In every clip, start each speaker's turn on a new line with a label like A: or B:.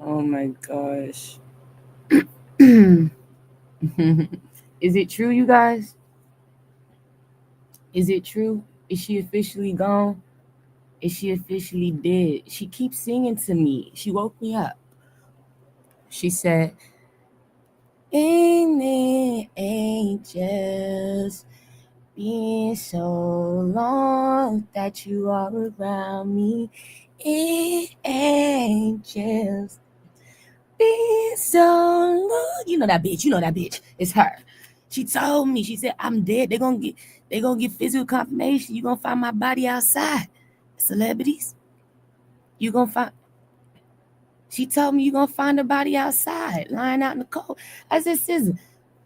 A: Oh my gosh. Is it true, you guys? Is it true? Is she officially gone? Is she officially dead? She keeps singing to me. She woke me up. She said, ain't it angels been so long that you are around me? It angels been so long. You know that bitch. You know that bitch. It's her. She told me. She said, I'm dead. They gonna get physical confirmation. You gonna find my body outside. Celebrities. You gonna find. She told me you gonna find her body outside, lying out in the cold. I said, SZA,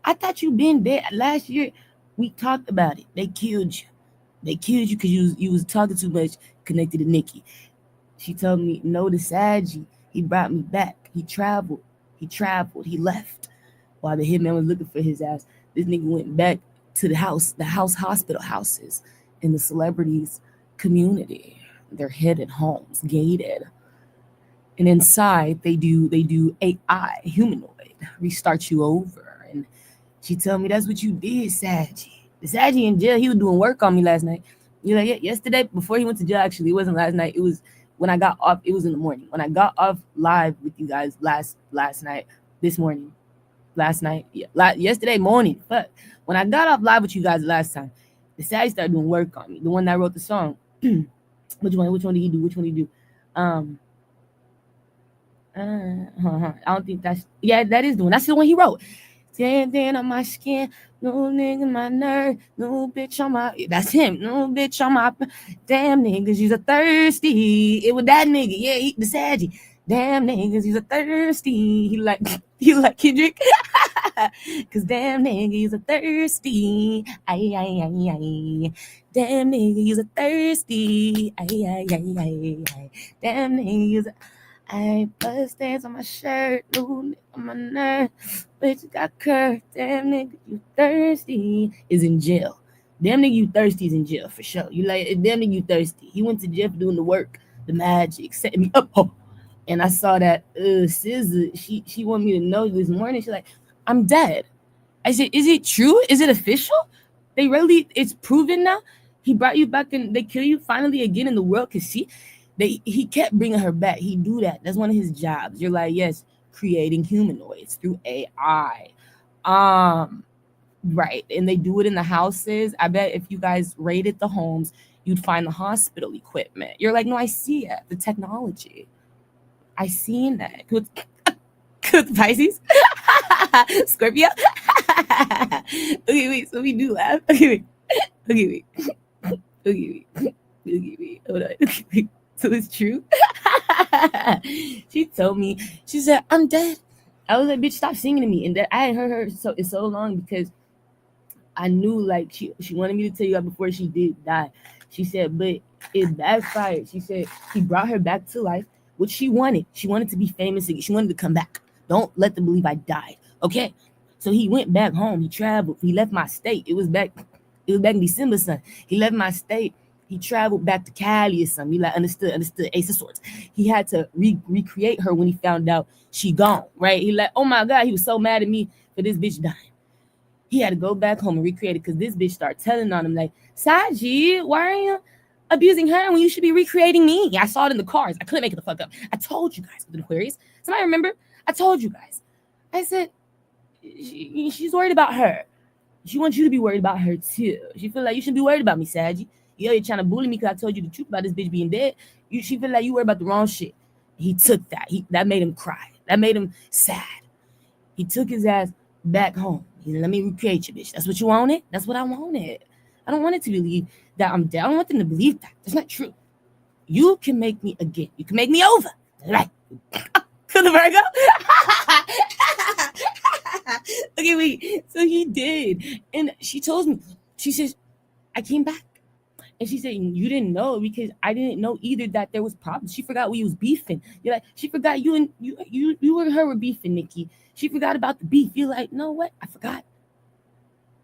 A: I thought you been dead. Last year we talked about it. They killed you. They killed you because you was talking too much connected to Nikki. She told me, no, the SZA, he brought me back. He traveled. He traveled. He left. While the hitman was looking for his ass, this nigga went back to the house hospital houses in the celebrities community. They're hidden homes, gated. And inside they do AI, humanoid, restart you over. And she told me that's what you did, Saggy. The Saggy in jail, he was doing work on me last night. You know, yesterday before he went to jail, actually, it wasn't last night. It was when I got off. It was in the morning when I got off live with you guys last night. This morning, last night, yeah, yesterday morning. But when I got off live with you guys last time, the Saggy started doing work on me. The one that wrote the song. Which one? Which one did he do? Which one did he do? Um, I don't think that's that is the one. That's the one he wrote. Standing on my skin, no nigga my nerve, no bitch on my. That's him. No bitch on my. Damn niggas, you's a thirsty. It was that nigga. Yeah, the Saggy. Damn niggas, you's a thirsty. He like you like Kendrick. Cause damn nigga, you's a thirsty. Ay ay ay ay. Damn nigga, you's a thirsty. Ay ay ay ay ay. Damn nigga, you's a I blood stains on my shirt, no on my nerve. Bitch got curved. Damn nigga, you thirsty. Is in jail. Damn nigga, you thirsty is in jail for sure. You like damn nigga, you thirsty. He went to jail for doing the work, the magic, setting me up. Oh. And I saw that SZA, she wanted me to know this morning. She's like, I'm dead. I said, is it true? Is it official? They really, it's proven now. He brought you back and they kill you finally again in the world. Cause see, he kept bringing her back. He do that. That's one of his jobs. You're like, yes, creating humanoids through AI. Right. And they do it in the houses. I bet if you guys raided the homes, you'd find the hospital equipment. You're like, no, I see it. The technology. I seen that. Good Pisces. Scorpio. Okay, wait. So we do laugh. Okay, wait. Okay, wait. Okay, wait. Okay, wait. Hold on. Okay, wait. So it's true. She told me, she said, I'm dead. I was like, bitch, stop singing to me. And that I hadn't heard her so long because I knew like she wanted me to tell you that before she did die. She said, but it backfired. She said he brought her back to life, which she wanted. She wanted to be famous again. She wanted to come back. Don't let them believe I died. Okay. So he went back home. He traveled. He left my state. It was back in December, son. He left my state. He traveled back to Cali or something. You like understood Ace of Swords. He had to recreate her when he found out she gone, right? He like, oh my God, he was so mad at me for this bitch dying. He had to go back home and recreate it because this bitch started telling on him like, Saji, why are you abusing her when you should be recreating me? I saw it in the cars. I couldn't make it the fuck up. I told you guys with the Aquarius. Somebody remember? I told you guys. I said, she's worried about her. She wants you to be worried about her too. She feel like you shouldn't be worried about me, Saji. You're trying to bully me because I told you the truth about this bitch being dead. She feel like you worried about the wrong shit. He took that. That made him cry. That made him sad. He took his ass back home. He said, let me recreate you, bitch. That's what you wanted? That's what I wanted. I don't want it to believe that I'm dead. I don't want them to believe that. That's not true. You can make me again. You can make me over. Right. To the Virgo. Okay, wait. So he did. And she told me, she says, I came back. And she said, you didn't know because I didn't know either that there was problems. She forgot we was beefing. You're like, she forgot you and her were beefing, Nikki. She forgot about the beef. You're like, no, what? I forgot.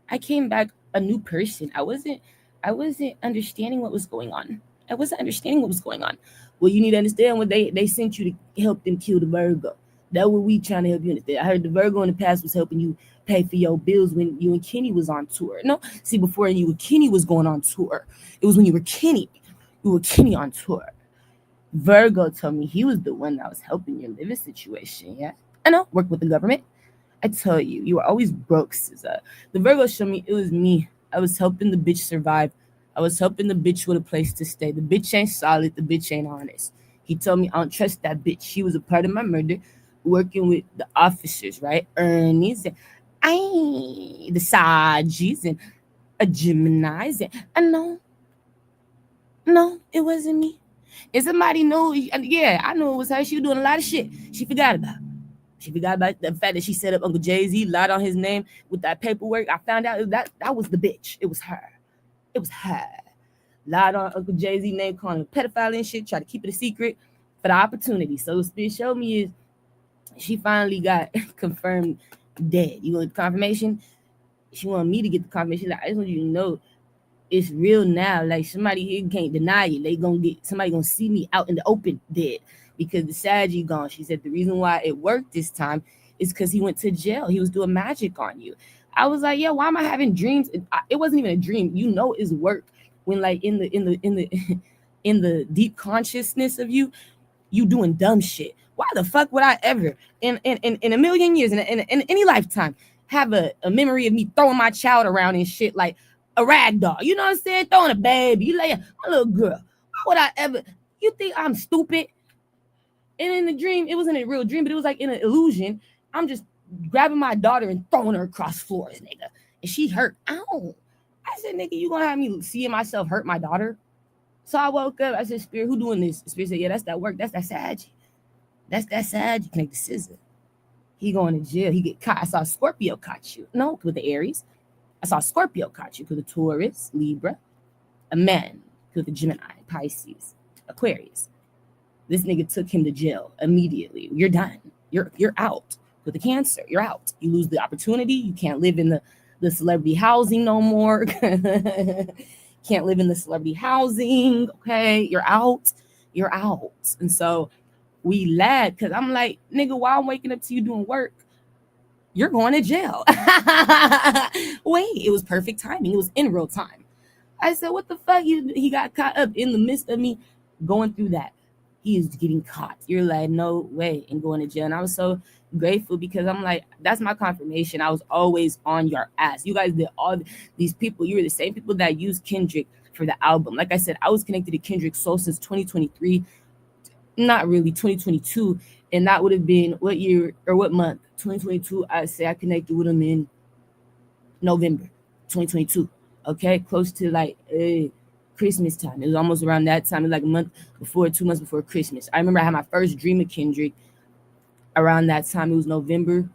A: I came back a new person. I I wasn't understanding what was going on. Well, you need to understand what they sent you to help them kill the Virgo. That's what we trying to help you understand. I heard the Virgo in the past was helping you pay for your bills when you and Kenny was on tour. No, see, before you and Kenny was going on tour, it was when you were Kenny on tour. Virgo told me he was the one that was helping your living situation. Yeah, I know. Work with the government. I tell you, you were always broke, SZA. The Virgo showed me it was me. I was helping the bitch survive. I was helping the bitch with a place to stay. The bitch ain't solid. The bitch ain't honest. He told me I don't trust that bitch. She was a part of my murder, working with the officers, right? Ernie's and the Sagi's and a Gemini's. And no, it wasn't me. And somebody knew, yeah, I knew it was her. She was doing a lot of shit she forgot about. She forgot about the fact that she set up Uncle Jay-Z, lied on his name with that paperwork. I found out that was the bitch. It was her. Lied on Uncle Jay-Z name, calling him a pedophile and shit, tried to keep it a secret for the opportunity. So what Spirit showed me is she finally got confirmed dead. You want confirmation? She wanted me to get the confirmation. Like, I just want you to know it's real now. Like, somebody here can't deny it. Somebody gonna see me out in the open dead because the Saggy gone. She said the reason why it worked this time is because he went to jail. He was doing magic on you. I was like, yeah, why am I having dreams? It wasn't even a dream. You know, it's work when like in the in the deep consciousness of you doing dumb shit. Why the fuck would I ever in a million years in any lifetime have a memory of me throwing my child around and shit like a rag doll? You know what I'm saying? Throwing a baby. You like a little girl. Why would I ever? You think I'm stupid? And in the dream, it wasn't a real dream, but it was like in an illusion. I'm just grabbing my daughter and throwing her across floors, nigga. And she hurt. Ow. I said, nigga, you gonna have me seeing myself hurt my daughter? So I woke up. I said, Spirit, who doing this? Spirit said, yeah, that's that work. That's that Saggy. That's that Saggy. Connect the SZA. He going to jail. He get caught. I saw Scorpio caught you. No, with the Aries. I saw Scorpio caught you because the Taurus, Libra, a man with the Gemini, Pisces, Aquarius. This nigga took him to jail immediately. You're done. You're out. With the Cancer, you're out. You lose the opportunity. You can't live in the celebrity housing no more. Can't live in the celebrity housing. Okay, you're out. And so we laughed because I'm like, nigga, while I'm waking up to you doing work, you're going to jail. Wait, it was perfect timing. It was in real time. I said, what the fuck? He got caught up in the midst of me going through that. He is getting caught. You're like, no way, and going to jail. And I was so grateful because I'm like, that's my confirmation. I was always on your ass. You guys did all these people. You were the same people that used Kendrick for the album. Like I said, I was connected to Kendrick Soul since 2023. Not really, 2022. And that would have been what year or what month? 2022. I say I connected with him in November 2022. Okay, close to like Christmas time. It was almost around that time. It was like a month before, 2 months before Christmas. I remember I had my first dream of Kendrick around that time. It was November.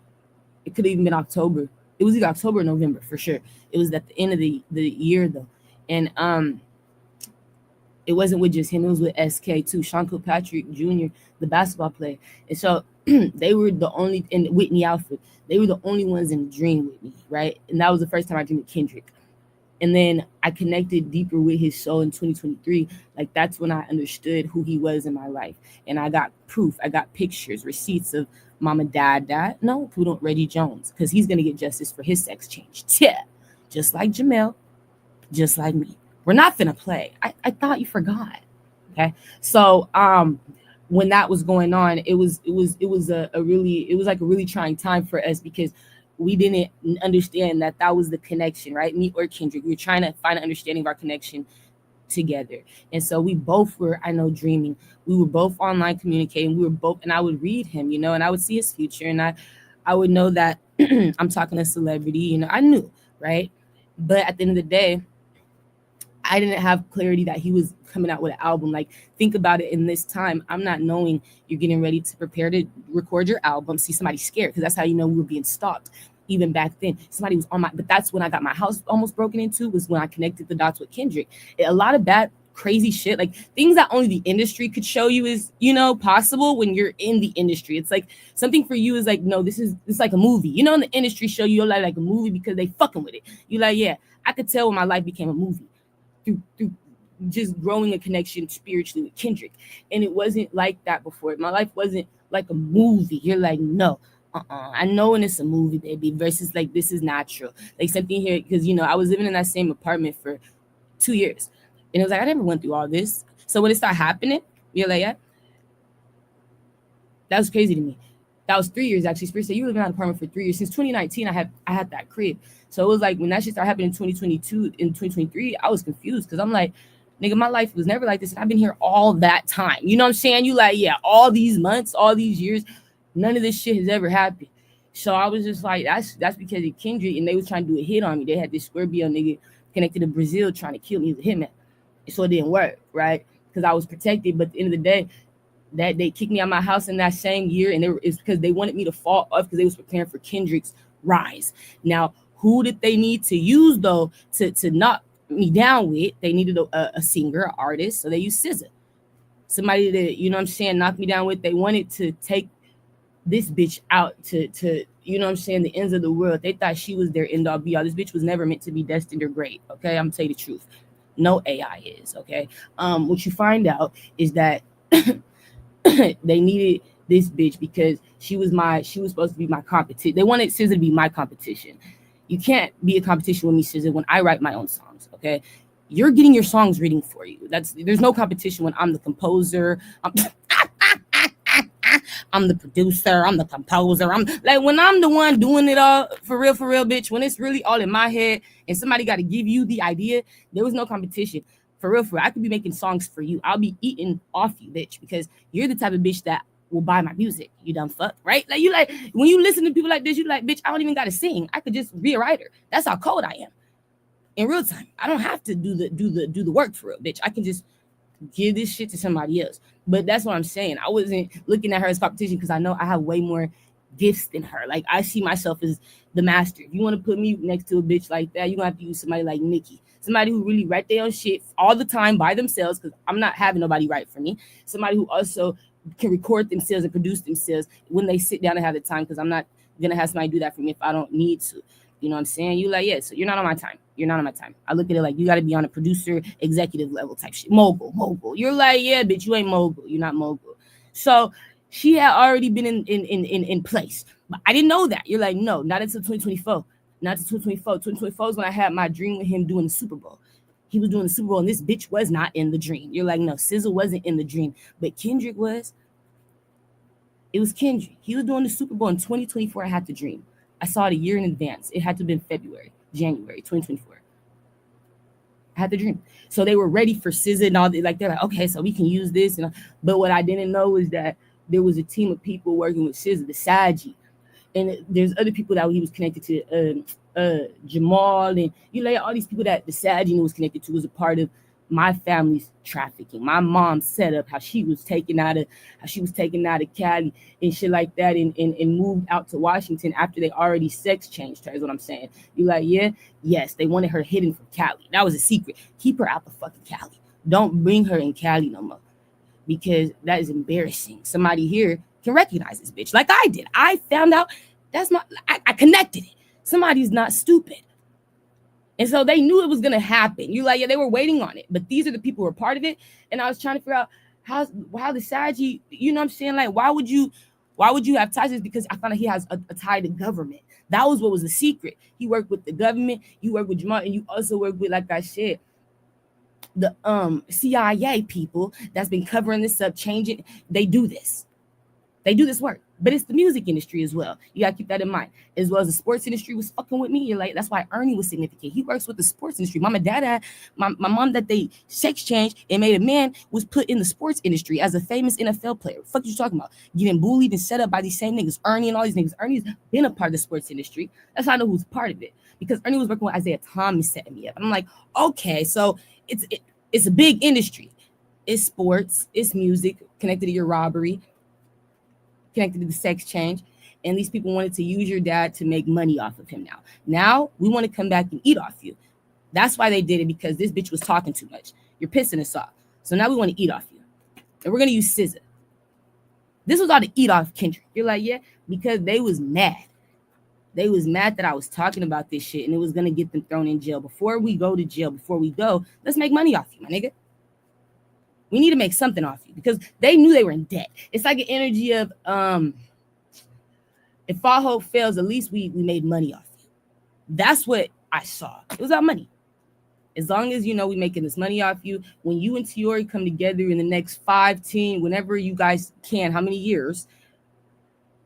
A: It could have even been October. It was either October or November for sure. It was at the end of the year though. And it wasn't with just him. It was with SK too. Sean Kilpatrick Jr., the basketball player. And so they were the only, and Whitney Alford, they were the only ones in the dream with me, right? And that was the first time I dreamed of Kendrick. And then I connected deeper with his soul in 2023. Like, that's when I understood who he was in my life. And I got proof. I got pictures, receipts of mama, dad. No, Poodle Reggie Jones, because he's going to get justice for his sex change. Yeah. Just like Jamel, just like me. We're not finna play. I thought you forgot. Okay. So when that was going on, it was like a really trying time for us because we didn't understand that was the connection, right? Me or Kendrick. We were trying to find an understanding of our connection together. And so we both were, I know, dreaming. We were both online communicating. We were both, and I would read him, and I would see his future. And I would know that I'm talking to a celebrity, I knew, right? But at the end of the day, I didn't have clarity that he was coming out with an album. Like, think about it in this time. I'm not knowing you're getting ready to prepare to record your album. See, somebody scared, because that's how you know we were being stalked. Even back then, somebody was on but that's when I got my house almost broken into, was when I connected the dots with Kendrick. A lot of bad, crazy shit, like things that only the industry could show you is, possible when you're in the industry. It's like something for you is like, no, this is like a movie. In the industry show you like a movie because they fucking with it. You like, yeah, I could tell when my life became a movie. through just growing a connection spiritually with Kendrick. And it wasn't like that before. My life wasn't like a movie. You're like, no, I know when it's a movie, baby, versus like this is natural. Like something here, because I was living in that same apartment for 2 years. And it was like I never went through all this. So when it started happening, you're like, yeah. That was crazy to me. That was 3 years actually. Spirit said you lived in that apartment for 3 years. Since 2019, I had that crib. So it was like when that shit started happening in 2022, in 2023, I was confused because I'm like, nigga, my life was never like this. And I've been here all that time. You know what I'm saying? You like, yeah, all these months, all these years, none of this shit has ever happened. So I was just like, that's because of Kendrick, and they was trying to do a hit on me. They had this Scorpio nigga connected to Brazil trying to kill me. He was a hitman. So it didn't work, right? Because I was protected. But at the end of the day, that they kicked me out of my house in that same year, and it's because they wanted me to fall off because they was preparing for Kendrick's rise. Now, who did they need to use though to knock me down with? They needed a singer, an artist, so they used SZA, somebody that knock me down with. They wanted to take this bitch out to the ends of the world. They thought she was their end all be all. This bitch was never meant to be destined or great. Okay, I'm gonna tell you the truth. No AI is. Okay, what you find out is that they needed this bitch because she was supposed to be my competition. They wanted SZA to be my competition. You can't be a competition with me, SZA, when I write my own songs. Okay, you're getting your songs written for you. There's no competition when I'm the composer. I'm the producer. I'm the composer. I'm like, when I'm the one doing it all for real, bitch. When it's really all in my head and somebody got to give you the idea, there was no competition. For real, I could be making songs for you. I'll be eating off you, bitch, because you're the type of bitch that will buy my music. You dumb fuck, right? Like you like when you listen to people like this, you like, bitch, I don't even gotta sing. I could just be a writer. That's how cold I am. In real time, I don't have to do the work for real, bitch. I can just give this shit to somebody else. But that's what I'm saying. I wasn't looking at her as competition because I know I have way more gifts than her. Like I see myself as the master. If you want to put me next to a bitch like that, you're gonna have to use somebody like Nicki. Somebody who really write their own shit all the time by themselves, because I'm not having nobody write for me. Somebody who also can record themselves and produce themselves when they sit down and have the time, because I'm not gonna have somebody do that for me if I don't need to. You know what I'm saying? You like, yeah, so you're not on my time. You're not on my time. I look at it like you got to be on a producer, executive level type shit. Mogul. You're like, yeah, bitch, you ain't mogul. You're not mogul. So she had already been in place. But I didn't know that. You're like, no, not until 2024. Not until 2024. 2024 is when I had my dream with him doing the Super Bowl. He was doing the Super Bowl, and this bitch was not in the dream. You're like, no, SZA wasn't in the dream, but Kendrick was. It was Kendrick. He was doing the Super Bowl in 2024. I had the dream. I saw it a year in advance. It had to have been January 2024. I had the dream. So they were ready for SZA and all that. Like, they're like, okay, so we can use this. But what I didn't know is that there was a team of people working with SZA, the SZA. And there's other people that he was connected to, Jamal, and all these people that the SZA was connected to was a part of my family's trafficking. My mom set up how she was taken out of Cali and shit like that, and moved out to Washington after they already sex changed her, is what I'm saying. You like, yeah, yes, they wanted her hidden from Cali. That was a secret. Keep her out the fucking Cali. Don't bring her in Cali no more, because that is embarrassing. Somebody here can recognize this bitch like I did. I found out I connected it. Somebody's not stupid. And so they knew it was going to happen. You like, yeah, they were waiting on it. But these are the people who were part of it. And I was trying to figure out how the SZA, you know what I'm saying? Like, why would you have ties? It's because I found out he has a tie to government. That was what was the secret. He worked with the government. You work with Jamal, and you also work with, like I said, the CIA people that's been covering this up, changing. They do this work. But it's the music industry as well. You gotta keep that in mind. As well as the sports industry was fucking with me. You're like, that's why Ernie was significant. He works with the sports industry. Mom and dad had my mom that they sex changed and made a man was put in the sports industry as a famous NFL player. What the fuck you talking about? Getting bullied and set up by these same niggas, Ernie and all these niggas. Ernie's been a part of the sports industry. That's how I know who's part of it. Because Ernie was working with Isaiah Thomas setting me up. And I'm like, okay, so it's a big industry. It's sports, it's music, connected to your robbery, connected to the sex change, and these people wanted to use your dad to make money off of him. Now we want to come back and eat off you. That's why they did it, because this bitch was talking too much. You're pissing us off. So now we want to eat off you, and we're gonna use SZA. This was all to eat off Kendrick. You're like, yeah, because they was mad. They was mad that I was talking about this shit and it was gonna get them thrown in jail. Before we go to jail, let's make money off you, my nigga. We need to make something off you because they knew they were in debt. It's like an energy of if all hope fails, at least we made money off you. That's what I saw. It was our money. As long as, we making this money off you, when you and Tiori come together in the next 5, 10, whenever you guys can, how many years,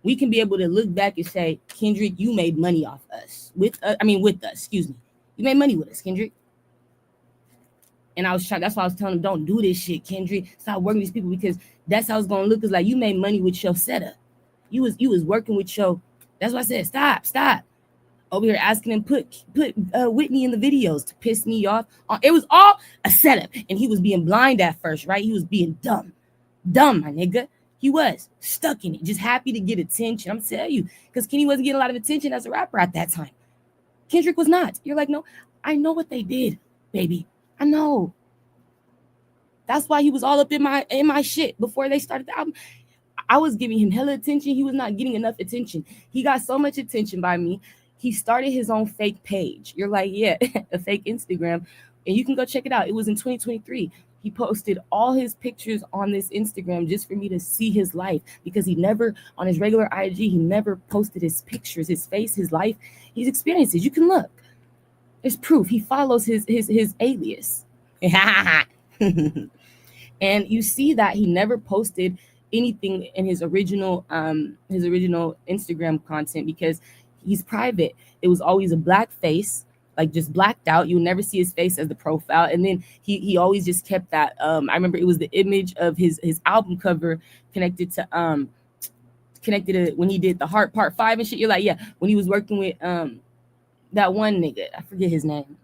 A: we can be able to look back and say, Kendrick, you made money off us. With us, excuse me. You made money with us, Kendrick. And I was trying, that's why I was telling him, don't do this shit, Kendrick. Stop working with these people because that's how it's gonna look. Is like you made money with your setup. You was working with your, that's why I said, stop. Over here asking him put Whitney in the videos to piss me off. It was all a setup. And he was being blind at first, right? He was being dumb, my nigga. He was stuck in it, just happy to get attention. I'm telling you, because Kenny wasn't getting a lot of attention as a rapper at that time. Kendrick was not. You're like, no, I know what they did, baby. I know. That's why he was all up in my shit before they started the album. I was giving him hella attention. He was not getting enough attention. He got so much attention by me. He started his own fake page. You're like, yeah, a fake Instagram. And you can go check it out. It was in 2023. He posted all his pictures on this Instagram just for me to see his life because he never, on his regular IG, he never posted his pictures, his face, his life, his experiences. You can look. There's proof. He follows his alias. And you see that he never posted anything in his original Instagram content because he's private. It was always a black face, like just blacked out. You'll never see his face as the profile. And then he always just kept that. I remember it was the image of his album cover connected to when he did the Heart Part 5 and shit. You're like, yeah, when he was working with that one nigga. I forget his name.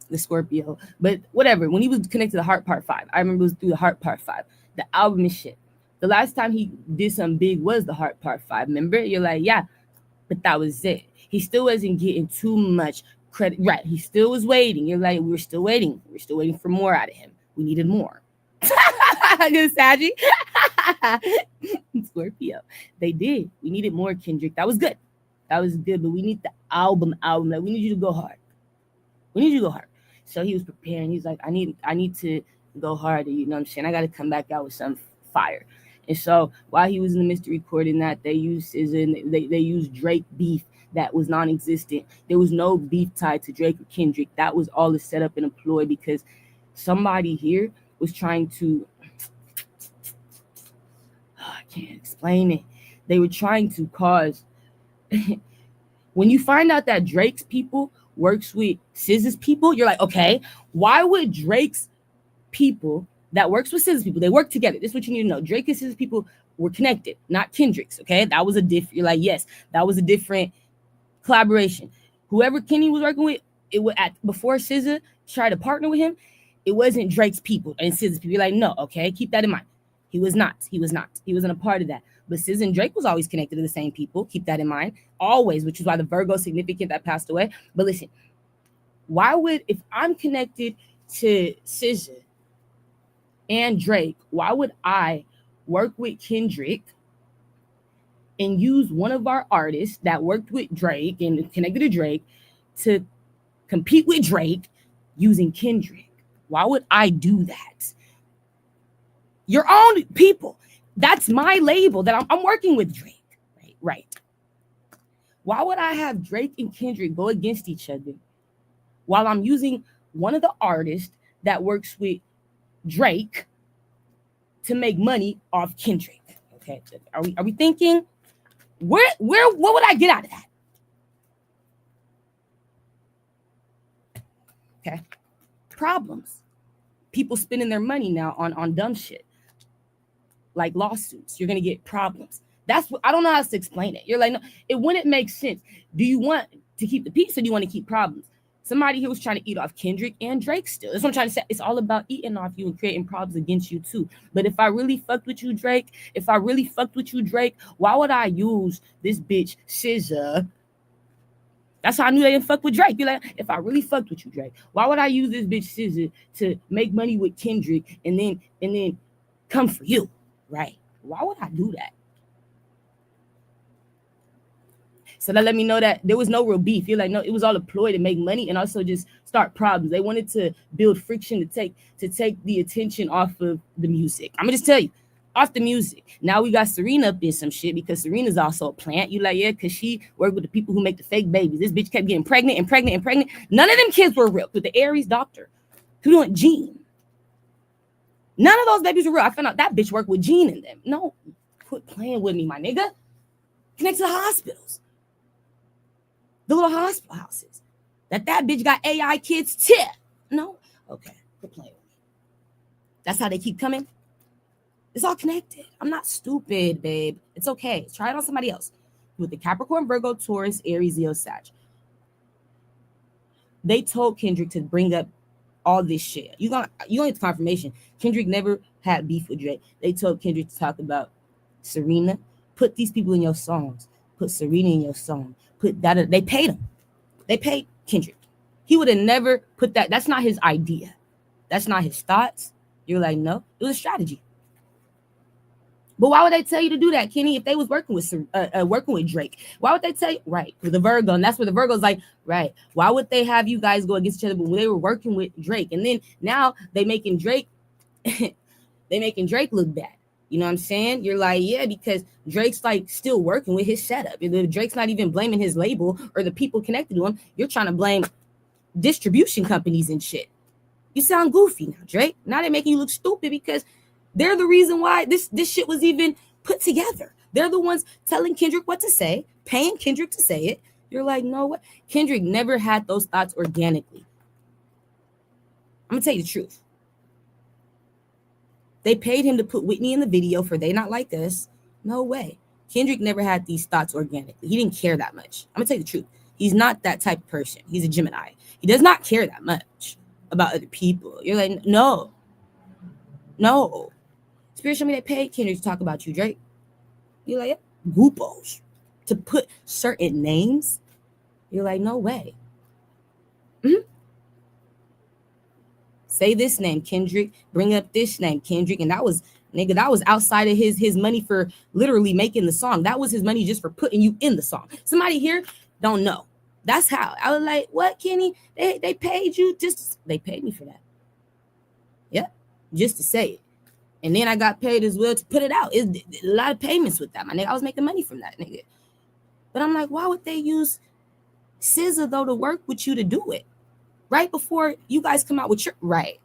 A: The Scorpio. But whatever. When he was connected to the Heart Part 5, I remember it was through the Heart Part 5. The album and shit. The last time he did something big was the Heart Part 5. Remember? You're like, yeah, but that was it. He still wasn't getting too much credit. Right. He still was waiting. You're like, we're still waiting. We're still waiting for more out of him. We needed more. Good Saggy. Scorpio. They did. We needed more, Kendrick. That was good. But we need the album. Like, we need you to go hard. So he was preparing. He's like, I need to go harder. You know what I'm saying? I got to come back out with some fire. And so while he was in the midst of recording that, they used SZA, they used Drake beef that was non-existent. There was no beef tied to Drake or Kendrick. That was all a setup and a ploy because somebody here was trying to, I can't explain it. They were trying to cause, when you find out that Drake's people works with SZA's people, you're like, okay, why would Drake's people that works with SZA's people, they work together. This is what you need to know. Drake and SZA's people were connected, not Kendrick's, okay? That was a different, you're like, yes, that was a different collaboration. Whoever Kenny was working with, it was before SZA tried to partner with him, it wasn't Drake's people and SZA's people. You're like, no, okay, keep that in mind. He wasn't a part of that. But SZA and Drake was always connected to the same people. Keep that in mind. Always, which is why the Virgo significant that passed away. But listen, if I'm connected to SZA and Drake, why would I work with Kendrick and use one of our artists that worked with Drake and connected to Drake to compete with Drake using Kendrick? Why would I do that? Your own people. That's my label that I'm working with Drake. Right. Why would I have Drake and Kendrick go against each other while I'm using one of the artists that works with Drake to make money off Kendrick? Okay. Are we thinking what would I get out of that? Okay. Problems. People spending their money now on dumb shit. Like lawsuits. You're going to get problems. That's what I don't know how to explain it. You're like, no, it wouldn't make sense. Do you want to keep the peace or do you want to keep problems? Somebody here was trying to eat off Kendrick and Drake still. That's what I'm trying to say. It's all about eating off you and creating problems against you too. But if I really fucked with you, Drake, why would I use this bitch SZA? That's how I knew they didn't fuck with Drake. You're like, if I really fucked with you, Drake, why would I use this bitch SZA to make money with Kendrick and then come for you? Right. Why would I do that? So that let me know that there was no real beef. You're like, no, it was all a ploy to make money and also just start problems. They wanted to build friction to take the attention off of the music. I'm gonna just tell you, off the music. Now we got Serena up in some shit because Serena's also a plant. You like, yeah, because she worked with the people who make the fake babies. This bitch kept getting pregnant and pregnant and pregnant. None of them kids were real. With the Aries doctor who doing Gene. None of those babies were real. I found out that bitch worked with Gene in them. No, quit playing with me, my nigga. Connect to the hospitals. The little hospital houses. That bitch got AI kids tip. No? Okay, quit playing with me. That's how they keep coming. It's all connected. I'm not stupid, babe. It's okay. Try it on somebody else. With the Capricorn, Virgo, Taurus, Aries, Leo, Sag. They told Kendrick to bring up all this shit. You don't get the confirmation. Kendrick never had beef with Drake. They told Kendrick to talk about Serena. Put these people in your songs. Put Serena in your song. Put that. They paid him. They paid Kendrick. He would have never put that. That's not his idea. That's not his thoughts. You're like, no, it was a strategy. But why would they tell you to do that, Kenny? If they was working with Drake, why would they tell you? Right, with the Virgo, and that's where the Virgo's like, right. Why would they have you guys go against each other? But when they were working with Drake, and then now they making Drake, look bad. You know what I'm saying? You're like, yeah, because Drake's like still working with his setup. And Drake's not even blaming his label or the people connected to him. You're trying to blame distribution companies and shit. You sound goofy now, Drake. Now they're making you look stupid because they're the reason why this shit was even put together. They're the ones telling Kendrick what to say, paying Kendrick to say it. You're like, no, what? Kendrick never had those thoughts organically. I'm going to tell you the truth. They paid him to put Whitney in the video for They Not Like Us. No way. Kendrick never had these thoughts organically. He didn't care that much. I'm going to tell you the truth. He's not that type of person. He's a Gemini. He does not care that much about other people. You're like, no. Spirit, show me they paid Kendrick to talk about you, Drake. You're like, yeah. Goopos. To put certain names. You're like, no way. Mm-hmm. Say this name, Kendrick. Bring up this name, Kendrick. And that was outside of his money for literally making the song. That was his money just for putting you in the song. Somebody here don't know. That's how. I was like, what, Kenny? They paid you they paid me for that. Yeah, just to say it. And then I got paid as well to put it out. It's a lot of payments with that, my nigga. I was making money from that, nigga. But I'm like, why would they use SZA, though, to work with you to do it? Right before you guys come out with your... Right.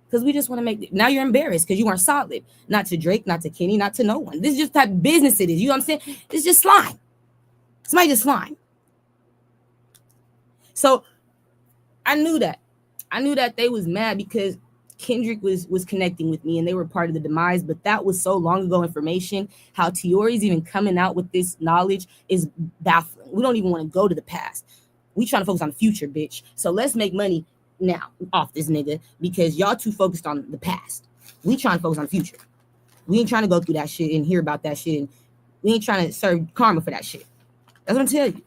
A: Because we just want to make... Now you're embarrassed because you weren't solid. Not to Drake, not to Kenny, not to no one. This is just the type of business it is. You know what I'm saying? It's just slime. Somebody just slime. So I knew that. I knew that they was mad because Kendrick was connecting with me and they were part of the demise, but that was so long ago information. How Tiori's even coming out with this knowledge is baffling. We don't even want to go to the past. We trying to focus on the future, bitch. So let's make money now off this nigga because y'all too focused on the past. We trying to focus on the future. We ain't trying to go through that shit and hear about that shit, and we ain't trying to serve karma for that shit. That's what I'm telling you.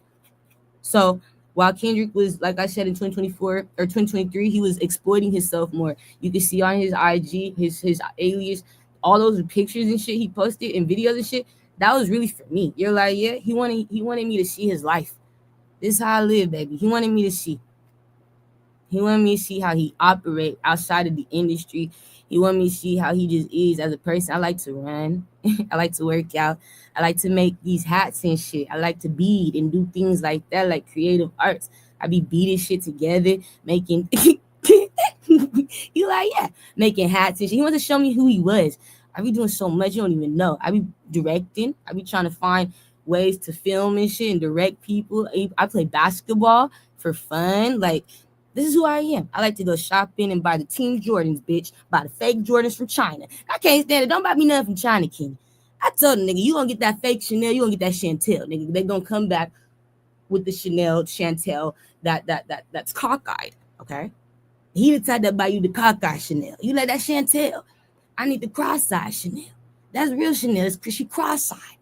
A: So while Kendrick was, like I said, in 2024 or 2023, he was exploiting himself more. You can see on his IG, his alias, all those pictures and shit he posted and videos and shit. That was really for me. You're like, yeah, he wanted me to see his life. This is how I live, baby. He wanted me to see. He wanted me to see how he operate outside of the industry. He wanted me to see how he just is as a person. I like to run. I like to work out. I like to make these hats and shit. I like to bead and do things like that, like creative arts. I be beading shit together, making... You like, yeah, making hats and shit. He wanted to show me who he was. I be doing so much you don't even know. I be directing. I be trying to find ways to film and shit and direct people. I play basketball for fun. Like, this is who I am. I like to go shopping and buy the Team Jordans, bitch. Buy the fake Jordans from China. I can't stand it. Don't buy me nothing from China, King. I told the nigga, you gonna get that fake Chanel, you gonna get that Chantel, nigga. They gonna come back with the Chantel that's cockeyed, okay? He the type that buy you the cockeyed Chanel. You like that Chantel? I need the cross-eyed Chanel. That's real Chanel. It's because she cross-eyed.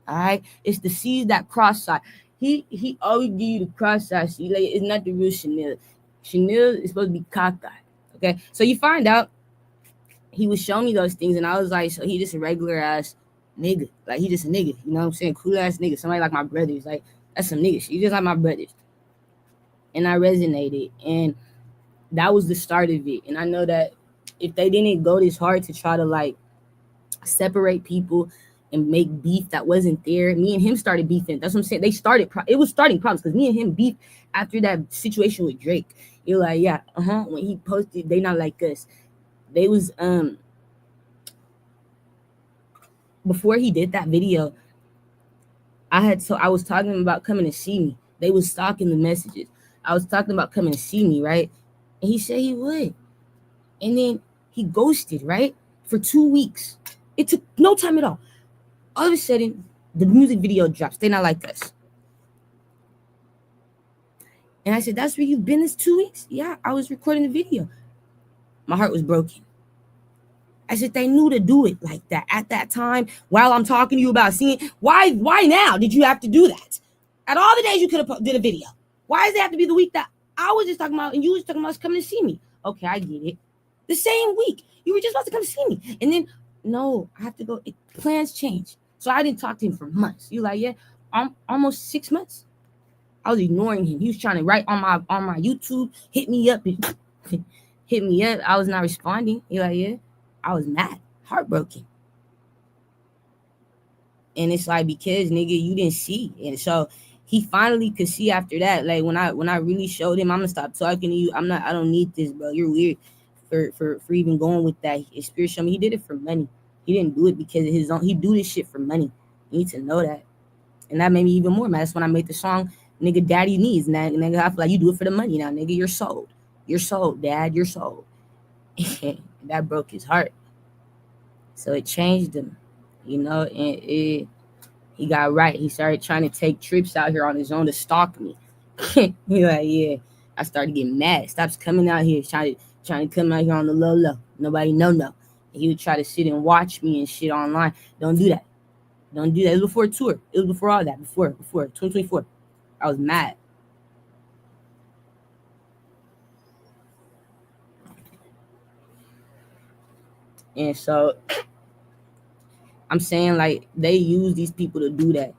A: All right, it's the C's that cross-eyed. He always give you the cross-eyed. See, like, it's not the real Chanel. Chanel is supposed to be cockeyed. Okay, so you find out he was showing me those things, and I was like, so he just a regular ass nigga. Like, he just a nigga. You know what I'm saying? Cool ass nigga. Somebody like my brothers. Like, That's some nigga shit. You just like my brothers. And I resonated. And that was the start of it. And I know that if they didn't go this hard to try to like separate people and make beef that wasn't there, me and him started beefing. That's what I'm saying. It was starting problems because me and him beef after that situation with Drake. You're like, yeah, when he posted They Not Like Us, they was before he did that video, I was talking about coming to see me. They was stalking the messages. I was talking about coming to see me, right? And he said he would. And then he ghosted, right? For 2 weeks. It took no time at all. All of a sudden, the music video drops. They Not Like Us. And I said, that's where you've been this 2 weeks? Yeah, I was recording the video. My heart was broken. I said, they knew to do it like that at that time while I'm talking to you about seeing. Why now did you have to do that? At all the days you could have did a video. Why does it have to be the week that I was just talking about and you was talking about coming to see me? Okay, I get it. The same week. You were just about to come to see me. And then, no, I have to go. Plans change. So I didn't talk to him for months. You like, yeah, almost 6 months. I was ignoring him. He was trying to write on my YouTube, hit me up. Hit me up. I was not responding. You like, yeah. I was mad, heartbroken. And it's like, because nigga, you didn't see. And so he finally could see after that. Like when I really showed him, I'm gonna stop talking to you. I don't need this, bro. You're weird for even going with that. His spirit showed me he did it for money. He didn't do it because of his own. He do this shit for money. You need to know that. And that made me even more mad. That's when I made the song, nigga, Daddy Needs. And that, nigga, I feel like you do it for the money now, nigga. You're sold. You're sold, Dad. You're sold. That broke his heart. So it changed him, you know, and he got right. He started trying to take trips out here on his own to stalk me. He like, yeah. I started getting mad. Stops coming out here, trying to come out here on the low. Nobody no. And he would try to sit and watch me and shit online. Don't do that. Don't do that. It was before tour. It was before all that. Before 2024. I was mad. And so I'm saying, like, they use these people to do that.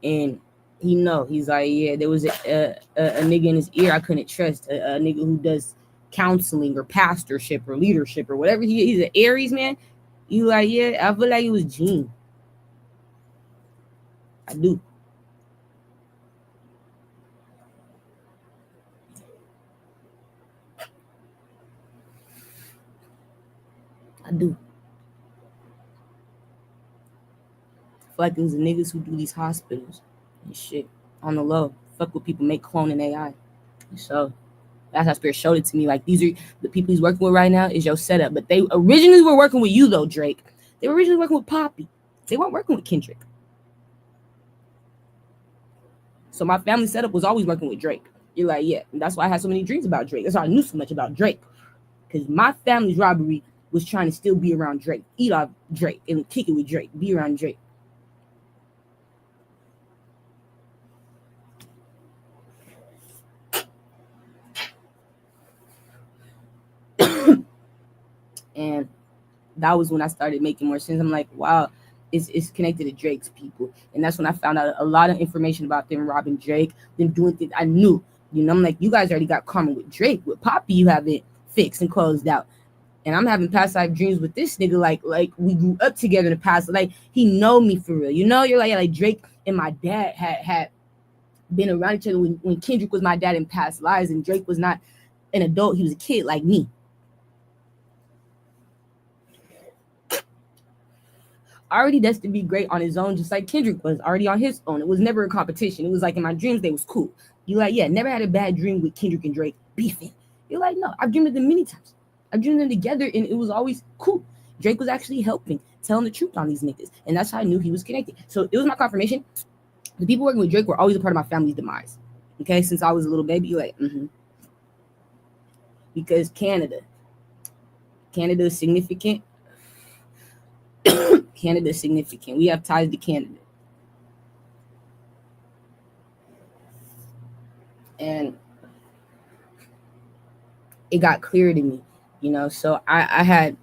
A: And he's like, yeah, there was a nigga in his ear I couldn't trust, a nigga who does counseling or pastorship or leadership or whatever. He's an Aries, man. You like, yeah, I feel like it was Gene. I do. I feel like there's niggas who do these hospitals and shit on the low. Fuck with people, make cloning AI. And so that's how Spirit showed it to me. Like, these are the people he's working with right now is your setup. But they originally were working with you, though, Drake. They were originally working with Poppy. They weren't working with Kendrick. So my family setup was always working with Drake. You're like, yeah. And that's why I had so many dreams about Drake. That's why I knew so much about Drake. Because my family's robbery was trying to still be around Drake. Eat off Drake and kick it with Drake. Be around Drake. And that was when I started making more sense. I'm like, wow, it's connected to Drake's people. And that's when I found out a lot of information about them robbing Drake, them doing things I knew. You know, I'm like, you guys already got karma with Drake. With Poppy, you have it fixed and closed out. And I'm having past life dreams with this nigga, like we grew up together in the past. Like, he know me for real. You know, you're like, yeah, like Drake and my dad had been around each other when Kendrick was my dad in past lives, and Drake was not an adult. He was a kid like me. Already destined to be great on his own, just like Kendrick was already on his own. It was never a competition. It was like in my dreams, they was cool. You like, yeah, never had a bad dream with Kendrick and Drake beefing. You're like, no, I've dreamed of them many times. I've dreamed them together, and it was always cool. Drake was actually helping, telling the truth on these niggas, and that's how I knew he was connected. So it was my confirmation. The people working with Drake were always a part of my family's demise. Okay, since I was a little baby, you're like, because Canada is significant. Canada is significant. We have ties to Canada. And it got clear to me, you know. So I had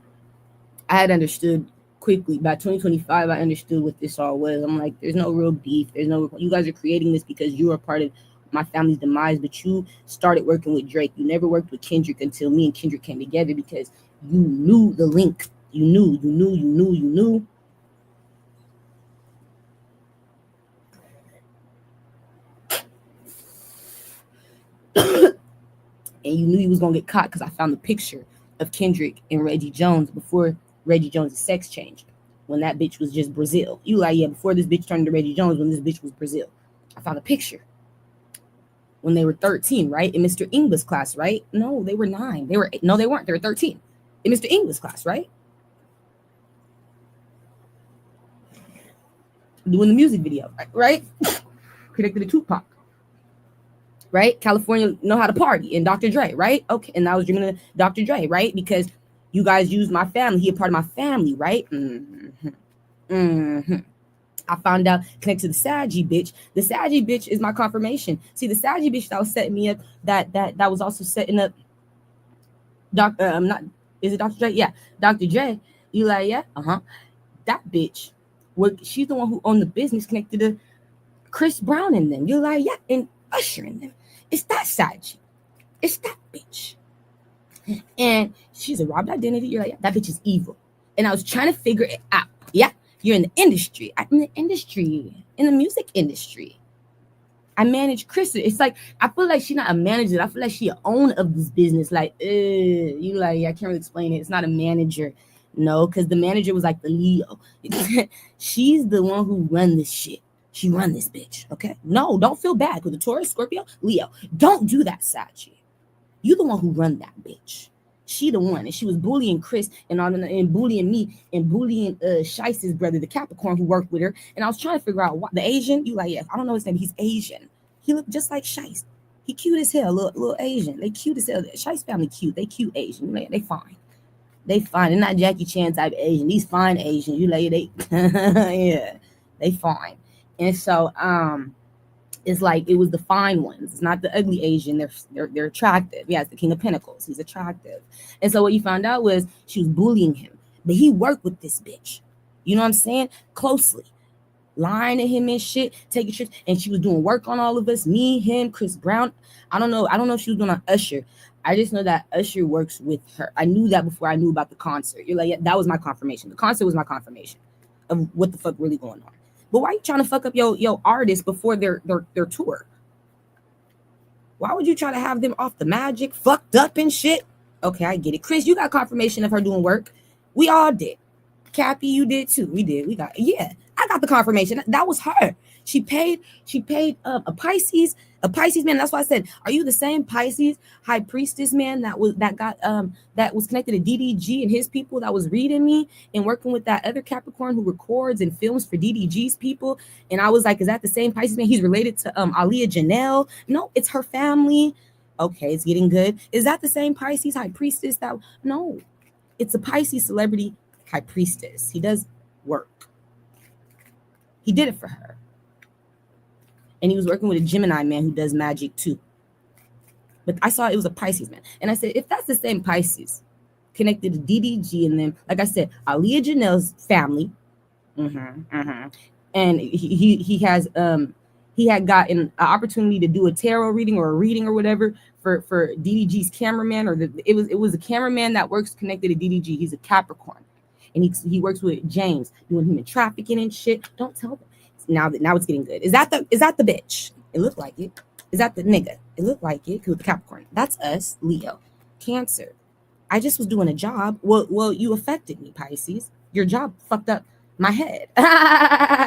A: understood quickly. By 2025, I understood what this all was. I'm like, there's no real beef. You guys are creating this because you are part of my family's demise, but you started working with Drake. You never worked with Kendrick until me and Kendrick came together because you knew the link. You knew. And you knew you was gonna get caught because I found the picture of Kendrick and Reggie Jones before Reggie Jones' sex changed. When that bitch was just Brazil. You like, yeah, before this bitch turned to Reggie Jones, when this bitch was Brazil. I found a picture. When they were 13, right? In Mr. English class, right? No, they were 9. They weren't. They were 13. In Mr. English class, right? Doing the music video, right? Connected to Tupac. Right? California know how to party. And Dr. Dre, right? Okay. And I was dreaming of Dr. Dre, right? Because you guys used my family. He a part of my family, right? I found out connected to the SZA bitch. The SZA bitch is my confirmation. See, the SZA bitch that was setting me up, that was also setting up is it Dr. Dre? Yeah, Dr. Dre. You like, yeah? That bitch. She's the one who owned the business connected to Chris Brown and them. You're like, yeah, and Usher and them. It's that SZA. It's that bitch. And she's a robbed identity. You're like, yeah, that bitch is evil. And I was trying to figure it out. Yeah, you're in the industry. I'm in the industry, in the music industry. I manage Chris. It's like, I feel like she's not a manager. I feel like she an owner of this business. Like, you like, I can't really explain it. It's not a manager. No, because the manager was like the Leo. She's the one who run this shit. She run this bitch, okay? No, don't feel bad. Because the Taurus, Scorpio, Leo. Don't do that, Sachi. You the one who run that bitch. She the one. And she was bullying Chris and bullying me and bullying Shice's brother, the Capricorn, who worked with her. And I was trying to figure out why. The Asian, you like, yeah, I don't know his name. He's Asian. He looked just like Shice. He cute as hell, little Asian. They cute as hell. Shice family cute. They cute Asian. They fine. They fine. They're not Jackie Chan type Asian. These fine Asian. You like, they, yeah, they fine. And so, it's like, it was the fine ones. It's not the ugly Asian. They're attractive. Yeah, it's the King of Pentacles. He's attractive. And so what you found out was she was bullying him. But he worked with this bitch. You know what I'm saying? Closely. Lying to him and shit, taking trips. And she was doing work on all of us. Me, him, Chris Brown. I don't know if she was doing on Usher. I just know that Usher works with her. I knew that before I knew about the concert. You're like, yeah, that was my confirmation. The concert was my confirmation of what the fuck really going on. But why are you trying to fuck up your artists before their tour? Why would you try to have them off the magic, fucked up and shit? Okay, I get it. Chris, you got confirmation of her doing work. We all did. Cappy, you did too. We did. Yeah. I got the confirmation. That was her. She paid a Pisces man. That's why I said, are you the same Pisces high priestess man that was connected to DDG and his people that was reading me and working with that other Capricorn who records and films for DDG's people? And I was like, is that the same Pisces man? He's related to Aliyah Janelle. No, it's her family. Okay, it's getting good. Is that the same Pisces high priestess that? No, it's a Pisces celebrity high priestess. He does work. He did it for her. And he was working with a Gemini man who does magic too. But I saw it was a Pisces man. And I said, if that's the same Pisces connected to DDG and them, like I said, Aliyah Janelle's family. And he had gotten an opportunity to do a tarot reading or a reading or whatever for DDG's cameraman, or it was a cameraman that works connected to DDG. He's a Capricorn. And he works with James doing human trafficking and shit. Don't tell them. Now it's getting good. Is that the bitch? It looked like it. Is that the nigga? It looked like it. With the Capricorn. That's us, Leo. Cancer. I just was doing a job. Well, you affected me, Pisces. Your job fucked up my head.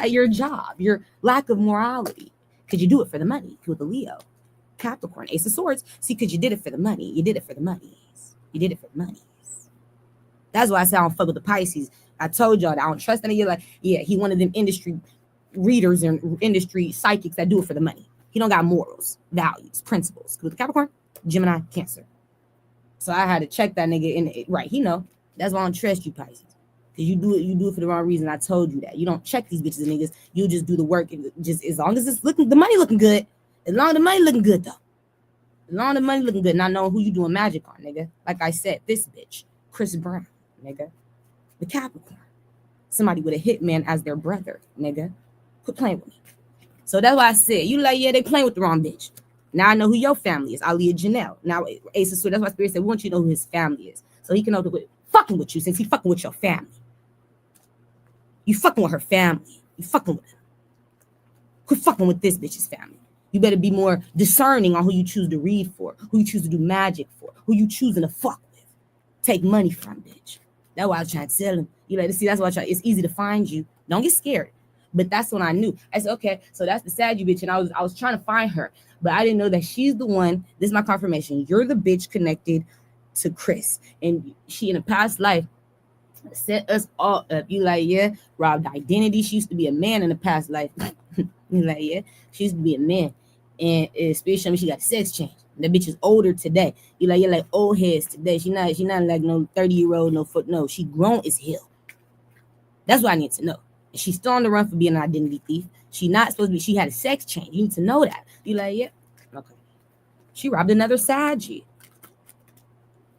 A: Your job. Your lack of morality. Could you do it for the money? With the Leo. Capricorn. Ace of Swords. See, because you did it for the money. You did it for the monies. You did it for the money. That's why I say I don't fuck with the Pisces. I told y'all that I don't trust any. You're like, yeah, he one of them industry readers and industry psychics that do it for the money. He don't got morals, values, principles. With the Capricorn, Gemini, Cancer. So I had to check that nigga in it. Right, he know. That's why I don't trust you, Pisces. Because you do it for the wrong reason. I told you that. You don't check these bitches and niggas. You just do the work, and just as long as it's looking, the money looking good. As long as the money looking good though. As long as the money looking good, not knowing who you doing magic on, nigga. Like I said, this bitch, Chris Brown. Nigga, the Capricorn. Somebody with a hitman as their brother, nigga. Quit playing with me. So that's why I said, you like, yeah, they playing with the wrong bitch. Now I know who your family is. Aliyah Janelle. Now Ace of Swords, that's why Spirit said, we want you to know who his family is. So he can know quit fucking with you since he fucking with your family. You fucking with her family. You fucking with her. Quit fucking with this bitch's family. You better be more discerning on who you choose to read for, who you choose to do magic for, who you choosing to fuck with. Take money from, bitch. That's why I was trying to tell him. You like to see, that's why I try. It's easy to find you. Don't get scared. But that's when I knew. I said, okay, so that's the SZA bitch. And I was trying to find her. But I didn't know that she's the one. This is my confirmation. You're the bitch connected to Chris. And she in a past life set us all up. You like, yeah, robbed identity. She used to be a man in a past life. You like, yeah, she used to be a man. And especially she got a sex change. That bitch is older today. You're like old heads today. She not like no 30-year-old, no, she grown as hell. That's what I need to know. And she's still on the run for being an identity thief. She not supposed to be, she had a sex change. You need to know that. You like, yeah, okay. She robbed another SZA.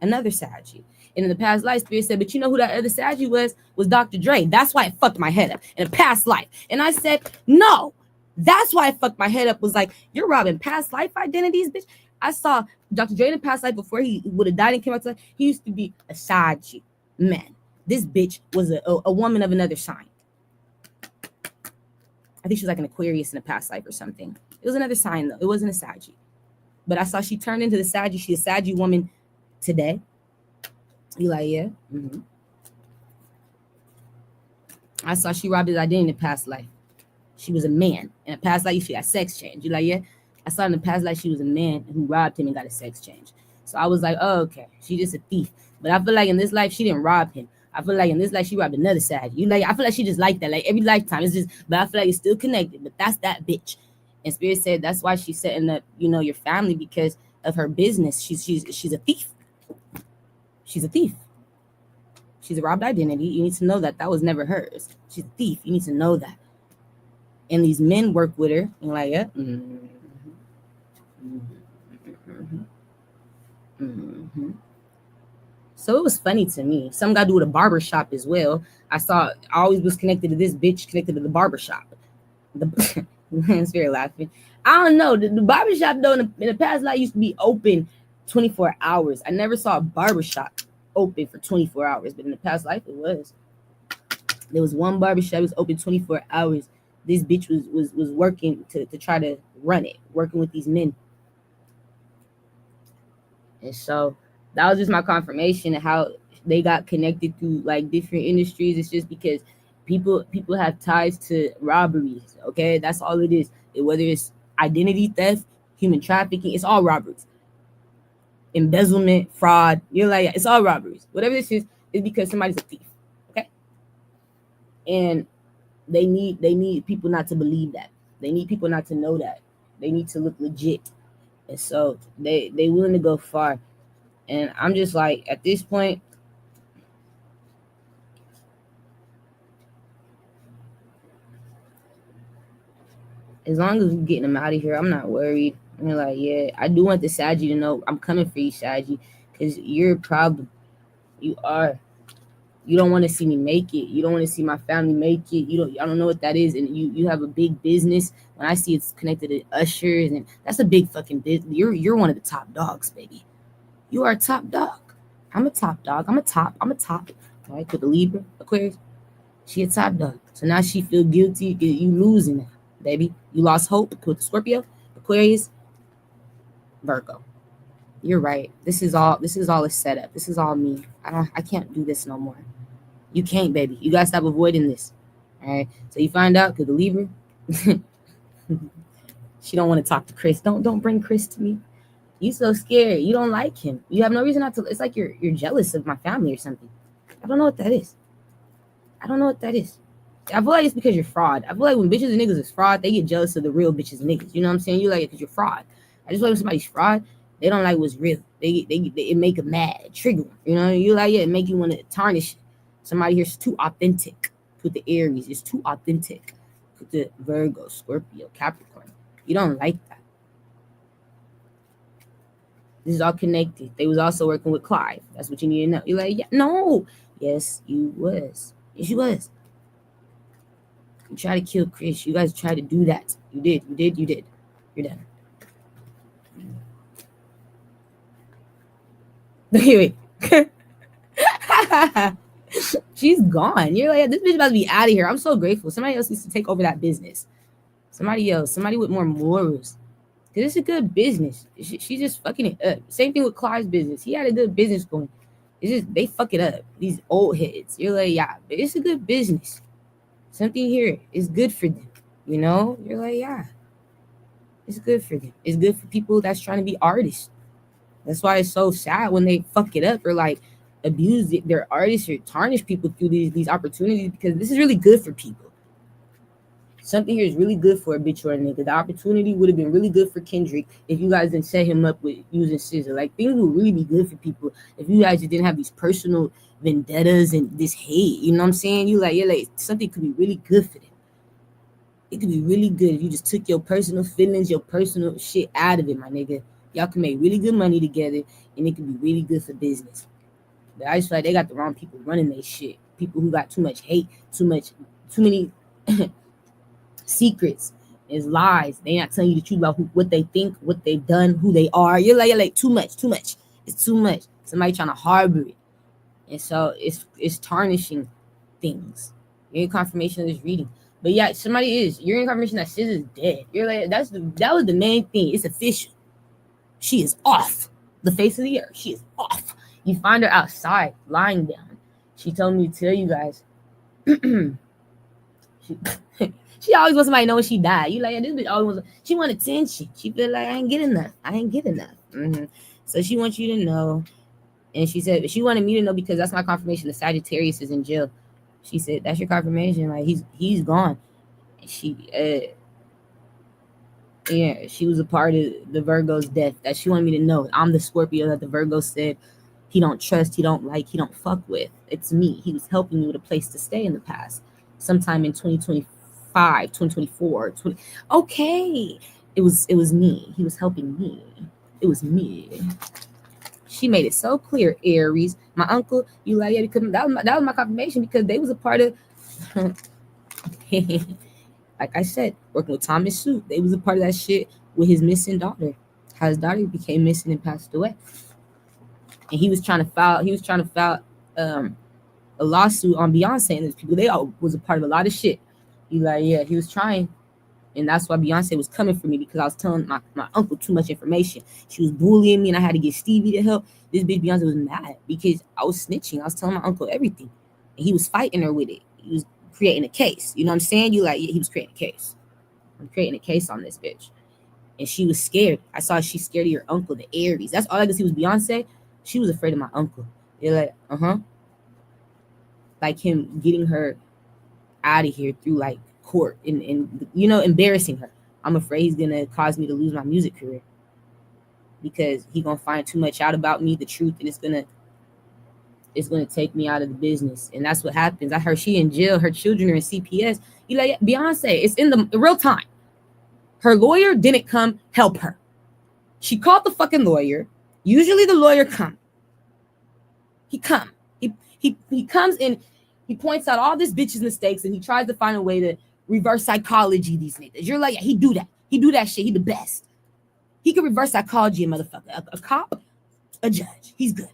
A: Another SZA. And in the past life, Spirit said, but you know who that other SZA was Dr. Dre. That's why it fucked my head up in a past life. And I said, no. That's why I fucked my head up. Was like, you're robbing past life identities, bitch. I saw Dr. Dre in the past life before he would have died and came out to life. He used to be a SZA man. This bitch was a woman of another sign. I think she was like an Aquarius in a past life or something. It was another sign though. It wasn't a SZA. But I saw she turned into the SZA. She's a SZA woman today. You like, yeah? Mm-hmm. I saw she robbed his identity in the past life. She was a man. In a past life, she got sex change. You like, yeah? I saw in the past life she was a man who robbed him and got a sex change. So I was like, oh, okay. She just a thief. But I feel like in this life, she didn't rob him. I feel like in this life, she robbed another side. You like, I feel like she just like that. Like every lifetime, it's just, but I feel like it's still connected. But that's that bitch. And Spirit said that's why she's setting up, you know, your family because of her business. She's a thief. She's a thief. She's a robbed identity. You need to know that was never hers. She's a thief. You need to know that. And these men work with her. And like, yeah. Mm-hmm. Mm-hmm. Mm-hmm. So it was funny to me. Some got to do with a barbershop as well. I always was connected to this bitch, connected to the barbershop. It's very laughing. I don't know. The barbershop, though, in the past life used to be open 24 hours. I never saw a barbershop open for 24 hours, but in the past life, it was. There was one barbershop that was open 24 hours. This bitch was working to try to run it, working with these men. And so that was just my confirmation of how they got connected through like different industries. It's just because people have ties to robberies. Okay, that's all it is. Whether it's identity theft, human trafficking, it's all robberies. Embezzlement, fraud. You're like, it's all robberies. Whatever this is because somebody's a thief. Okay, and they need people not to believe that. They need people not to know that. They need to look legit. And so they willing to go far. And I'm just like, at this point, as long as we're getting them out of here, I'm not worried. I'm like, yeah, I do want the SZA to know I'm coming for you, SZA, because you're a problem. You are. You don't want to see me make it. You don't want to see my family make it. I don't know what that is. And you have a big business. When I see it's connected to ushers, and that's a big fucking business. You're one of the top dogs, baby. You are a top dog. I'm a top dog. I'm a top. All right, with the Libra, Aquarius, she a top dog. So now she feel guilty. You losing now, baby. You lost hope with the Scorpio, Aquarius, Virgo. You're right. This is all a setup. This is all me. I can't do this no more. You can't, baby. You gotta stop avoiding this. All right. So you find out because the Libra, she don't want to talk to Chris. Don't bring Chris to me. You so scared. You don't like him. You have no reason not to. It's like you're jealous of my family or something. I don't know what that is. I feel like it's because you're fraud. I feel like when bitches and niggas is fraud, they get jealous of the real bitches and niggas. You know what I'm saying? You like it because you're fraud. I just like when somebody's fraud, they don't like what's real. It make them mad, trigger them. You know, you like it make you want to tarnish somebody here's too authentic. Put the Aries, it's too authentic. Put the Virgo, Scorpio, Capricorn. You don't like that. This is all connected. They was also working with Clive. That's what you need to know. You're like, yeah, no. Yes, you was. Yes, you was. You try to kill Chris. You guys try to do that. You did. You're done. Wait. She's gone. You're like, this bitch about to be out of here. I'm so grateful. Somebody else needs to take over that business. Somebody else. Somebody with more morals. Because it's a good business. She's just fucking it up. Same thing with Clyde's business. He had a good business going. It's just, they fuck it up. These old heads. You're like, yeah, but it's a good business. Something here is good for them. You know? You're like, yeah. It's good for them. It's good for people that's trying to be artists. That's why it's so sad when they fuck it up or like abuse their artists or tarnish people through these opportunities, because this is really good for people. Something here is really good for a bitch or a nigga. The opportunity would have been really good for Kendrick if you guys didn't set him up with using SZA. Like, things would really be good for people if you guys just didn't have these personal vendettas and this hate. You know what I'm saying? You're like, something could be really good for them. It could be really good if you just took your personal feelings, your personal shit out of it, my nigga. Y'all can make really good money together, and it could be really good for business. But I just feel like they got the wrong people running their shit. People who got too much hate, too many secrets. It's lies. They not telling you the truth about what they think, what they've done, who they are. You're like too much. It's too much. Somebody trying to harbor it, and so it's tarnishing things. You're in confirmation of this reading. But yeah, you're in confirmation that SZA is dead. You're like, that was the main thing. It's official. She is off the face of the earth. She is off. You find her outside, lying down. She told me to tell you guys. She always wants somebody to know when she died. You like, yeah, this bitch always wants. She want attention. She feel like I ain't get enough. Mm-hmm. So she wants you to know. And she said she wanted me to know because that's my confirmation. The Sagittarius is in jail. She said, that's your confirmation. Like, he's gone. And she was a part of the Virgo's death that she wanted me to know. I'm the Scorpio that the Virgo said he don't trust, he don't like, he don't fuck with. It's me. He was helping me with a place to stay in the past. Sometime in 2025, 2024. Okay. It was me. He was helping me. It was me. She made it so clear, Aries. My uncle, you like, yeah, because that was my confirmation, because they was a part of like I said, working with Thomas Sue, they was a part of that shit with his missing daughter. How his daughter became missing and passed away. And he was trying to file a lawsuit on Beyonce and those people. They all was a part of a lot of shit. You like, yeah, he was trying. And that's why Beyonce was coming for me, because I was telling my uncle too much information. She was bullying me and I had to get Stevie to help. This bitch Beyonce was mad because I was snitching. I was telling my uncle everything. And he was fighting her with it. He was creating a case. You know what I'm saying? You like, yeah, he was creating a case. I'm creating a case on this bitch. And she was scared. I saw she's scared of your uncle, the Aries. That's all I could see was Beyonce. She was afraid of my uncle. You're like, like him getting her out of here through like court and embarrassing her. I'm afraid he's gonna cause me to lose my music career because he gonna find too much out about me, the truth, and it's gonna take me out of the business. And that's what happens. I heard she in jail, her children are in CPS. You like, Beyonce, it's in the real time. Her lawyer didn't come help her. She called the fucking lawyer. Usually the lawyer come. He comes in. He points out all this bitch's mistakes and he tries to find a way to reverse psychology these niggas. You're like, yeah, he do that. He do that shit. He the best. He can reverse psychology, a motherfucker. A cop, a judge. He's good.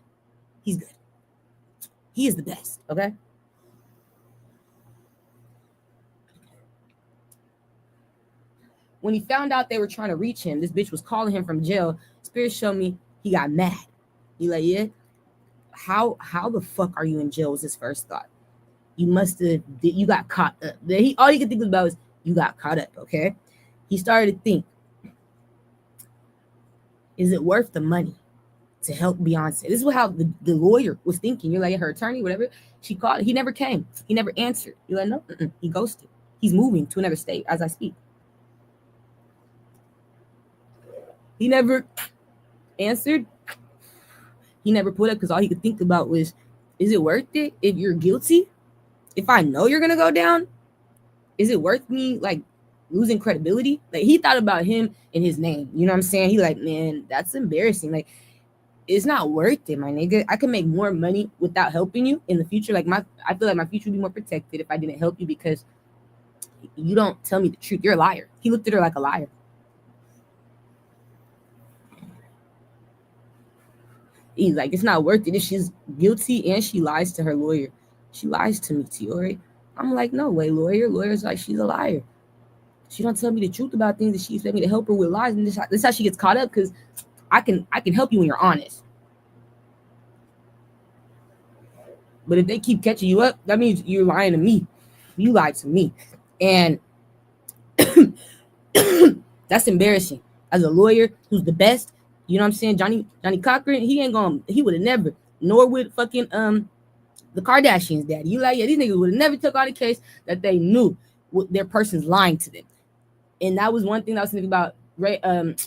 A: He's good. He is the best, okay? When he found out they were trying to reach him, this bitch was calling him from jail. Spirit showed me he got mad. You like, yeah? How the fuck are you in jail was his first thought. You got caught up. All he could think about was you got caught up, okay? He started to think, is it worth the money to help Beyonce? This is how the lawyer was thinking. You're like, her attorney, whatever. She called. He never came. He never answered. You're like, no, he ghosted. He's moving to another state as I speak. He never answered. He never put up because all he could think about was, is it worth it if you're guilty? If I know you're going to go down, is it worth me like losing credibility? Like he thought about him and his name. You know what I'm saying? He like, man, that's embarrassing. Like it's not worth it, my nigga. I can make more money without helping you in the future. Like I feel like my future would be more protected if I didn't help you because You don't tell me the truth. You're a liar. He looked at her like a liar. He's like, it's not worth it if she's guilty and she lies to her lawyer. She lies to me, Tiori. I'm like, no way, lawyer. Lawyer's like, she's a liar. She don't tell me the truth about things that she expect me to help her with lies. And this is how she gets caught up, because I can help you when you're honest. But if they keep catching you up, that means you're lying to me. You lied to me. And that's embarrassing. As a lawyer who's the best, you know what I'm saying? Johnny Cochran, he would have never, nor would fucking the Kardashians' daddy. You like, yeah, these niggas would have never took on the case that they knew their person's lying to them. And that was one thing I was thinking about.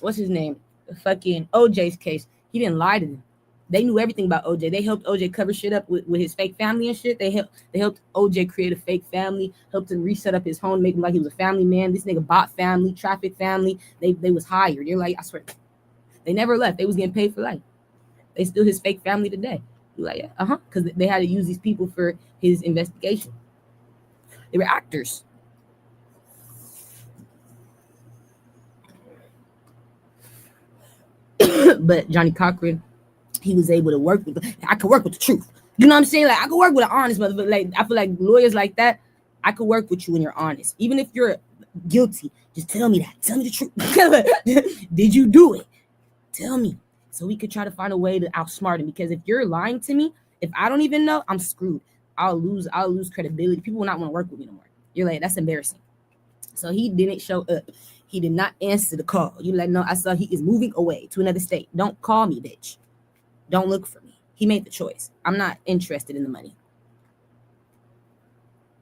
A: What's his name? Fucking OJ's case. He didn't lie to them. They knew everything about OJ. They helped OJ cover shit up with his fake family and shit. They helped OJ create a fake family, helped him reset up his home, make him like he was a family man. This nigga bought family, traffic family. They was hired. They're like, I swear, they never left. They was getting paid for life. They still his fake family today. You're like, yeah, because they had to use these people for his investigation. They were actors. But Johnny Cochran, he was able to work with. I could work with the truth. You know what I'm saying? Like, I could work with an honest motherfucker. Like, I feel like lawyers like that, I could work with you when you're honest. Even if you're guilty, just tell me that. Tell me the truth. Did you do it? Tell me. So we could try to find a way to outsmart him. Because if you're lying to me, if I don't even know, I'm screwed. I'll lose credibility. People will not want to work with me no more. You're like, that's embarrassing. So he didn't show up. He did not answer the call. You're like, no, I saw he is moving away to another state. Don't call me, bitch. Don't look for me. He made the choice. I'm not interested in the money.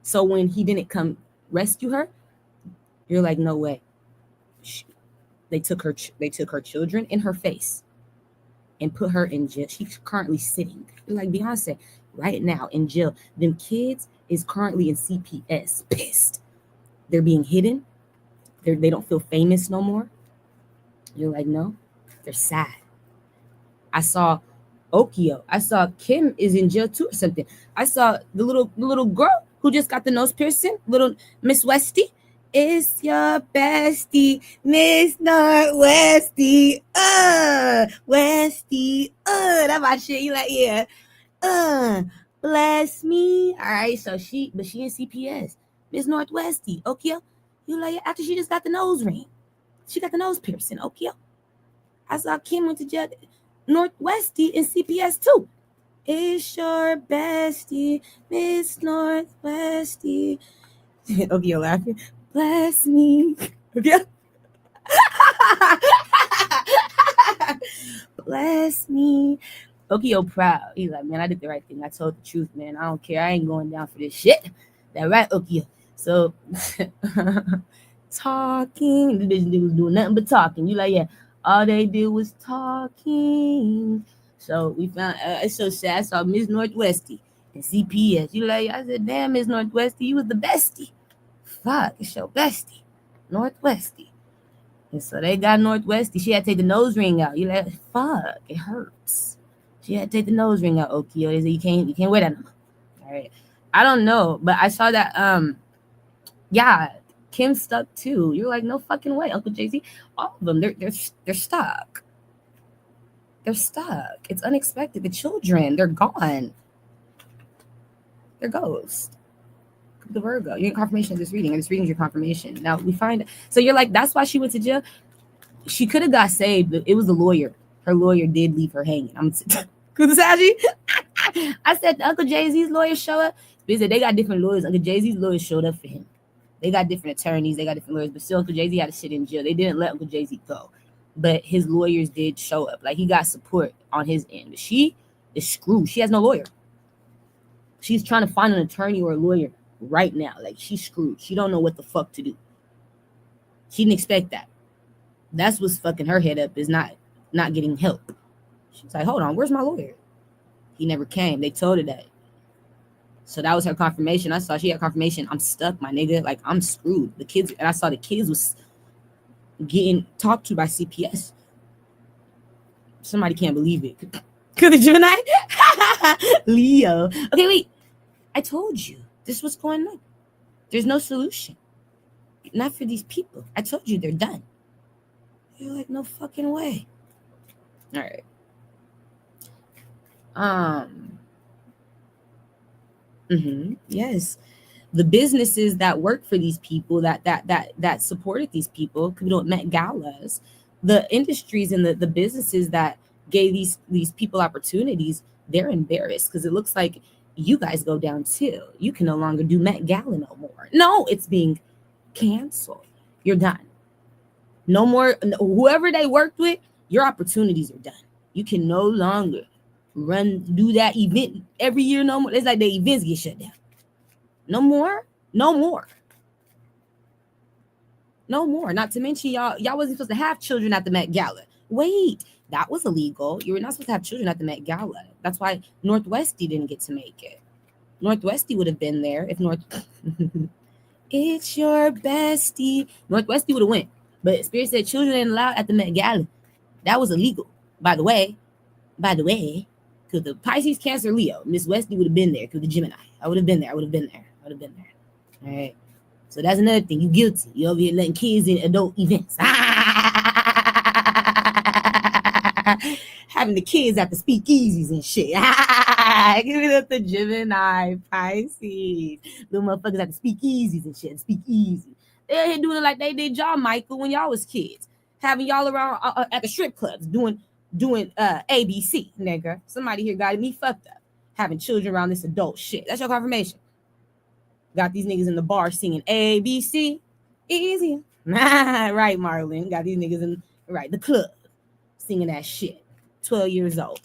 A: So when he didn't come rescue her, you're like, no way. They took her children in her face and put her in jail. She's currently sitting. You're like, Beyonce, right now in jail. Them kids is currently in CPS, pissed. They're being hidden. They don't feel famous no more. You're like, no, they're sad. I saw Okio. I saw Kim is in jail too or something. I saw the little girl who just got the nose piercing, little Miss Westy. It's your bestie, Miss Northwesty. Westy. That's my shit. You like, yeah. Bless me. All right, so she in CPS. Miss Northwesty. Okio. You like, after she just got the nose ring. She got the nose piercing. Okio. I saw Kim went to jail. Northwesty in CPS too. It's your bestie, Miss Northwesty. Okay, you're laughing. Bless me. Okay. Bless me. Okay, you're proud. He's like, man, I did the right thing. I told the truth, man. I don't care. I ain't going down for this shit. That right, okay. So talking. The bitch was doing nothing but talking. You like, yeah. All they did was talking. So we found, it's so sad. I saw Miss Northwesty and CPS. You like, I said, damn, Miss Northwesty, you was the bestie. Fuck, it's your bestie. Northwesty. And so they got Northwesty. She had to take the nose ring out. You like, fuck, it hurts. She had to take the nose ring out, Okio. They said, you can't wear that no more. All right. I don't know, but I saw that, yeah, Kim stuck too. You're like, no fucking way, Uncle Jay-Z. All of them, they're stuck. They're stuck. It's unexpected. The children, they're gone. They're ghosts. The Virgo. You're in confirmation of this reading, and this reading is your confirmation. Now we find, so you're like, that's why she went to jail. She could have got saved, but it was the lawyer. Her lawyer did leave her hanging. I said, Uncle Jay-Z's lawyers show up. They said they got different lawyers. Uncle Jay-Z's lawyers showed up for him. They got different attorneys. They got different lawyers, but still Uncle Jay-Z had to sit in jail. They didn't let Uncle Jay-Z go, but his lawyers did show up. Like, he got support on his end. But she is screwed. She has no lawyer. She's trying to find an attorney or a lawyer right now. Like, she's screwed. She don't know what the fuck to do. She didn't expect that. That's what's fucking her head up, is not getting help. She's like, hold on, where's my lawyer? He never came. They told her that. So that was her confirmation. I saw she had confirmation. I'm stuck, my nigga. Like, I'm screwed. The kids, and I saw the kids was getting talked to by CPS. Somebody can't believe it. Could it Gemini? Leo. Okay, wait. I told you. This was going on. There's no solution. Not for these people. I told you they're done. You're like, no fucking way. All right. Yes. The businesses that work for these people that supported these people, Met Galas, the industries and the businesses that gave these people opportunities, they're embarrassed because it looks like you guys go down too. You can no longer do Met Gala no more. No, it's being canceled. You're done. No more. Whoever they worked with, your opportunities are done. You can no longer do that event every year no more. It's like the events get shut down. No more. No more. No more. Not to mention y'all wasn't supposed to have children at the Met Gala. Wait, that was illegal. You were not supposed to have children at the Met Gala. That's why Northwesty didn't get to make it. Northwesty would have been there if North. It's your bestie. Northwesty would have went, but Spirit said children ain't allowed at the Met Gala. That was illegal. By the way, because the Pisces, Cancer, Leo, Miss Westy would have been there. Because the Gemini, I would have been there. All right. So that's another thing. You guilty. You over here letting kids in adult events. Having the kids at the speakeasies and shit. Give it up the Gemini, Pisces. Little motherfuckers at the speakeasies and shit. Speakeasy. They're here doing it like they did y'all, Michael, when y'all was kids. Having y'all around at the strip clubs doing ABC, nigga. Somebody here got me fucked up. Having children around this adult shit. That's your confirmation. Got these niggas in the bar singing ABC. Easy. Right, Marlon. Got these niggas in the club singing that shit. 12 years old.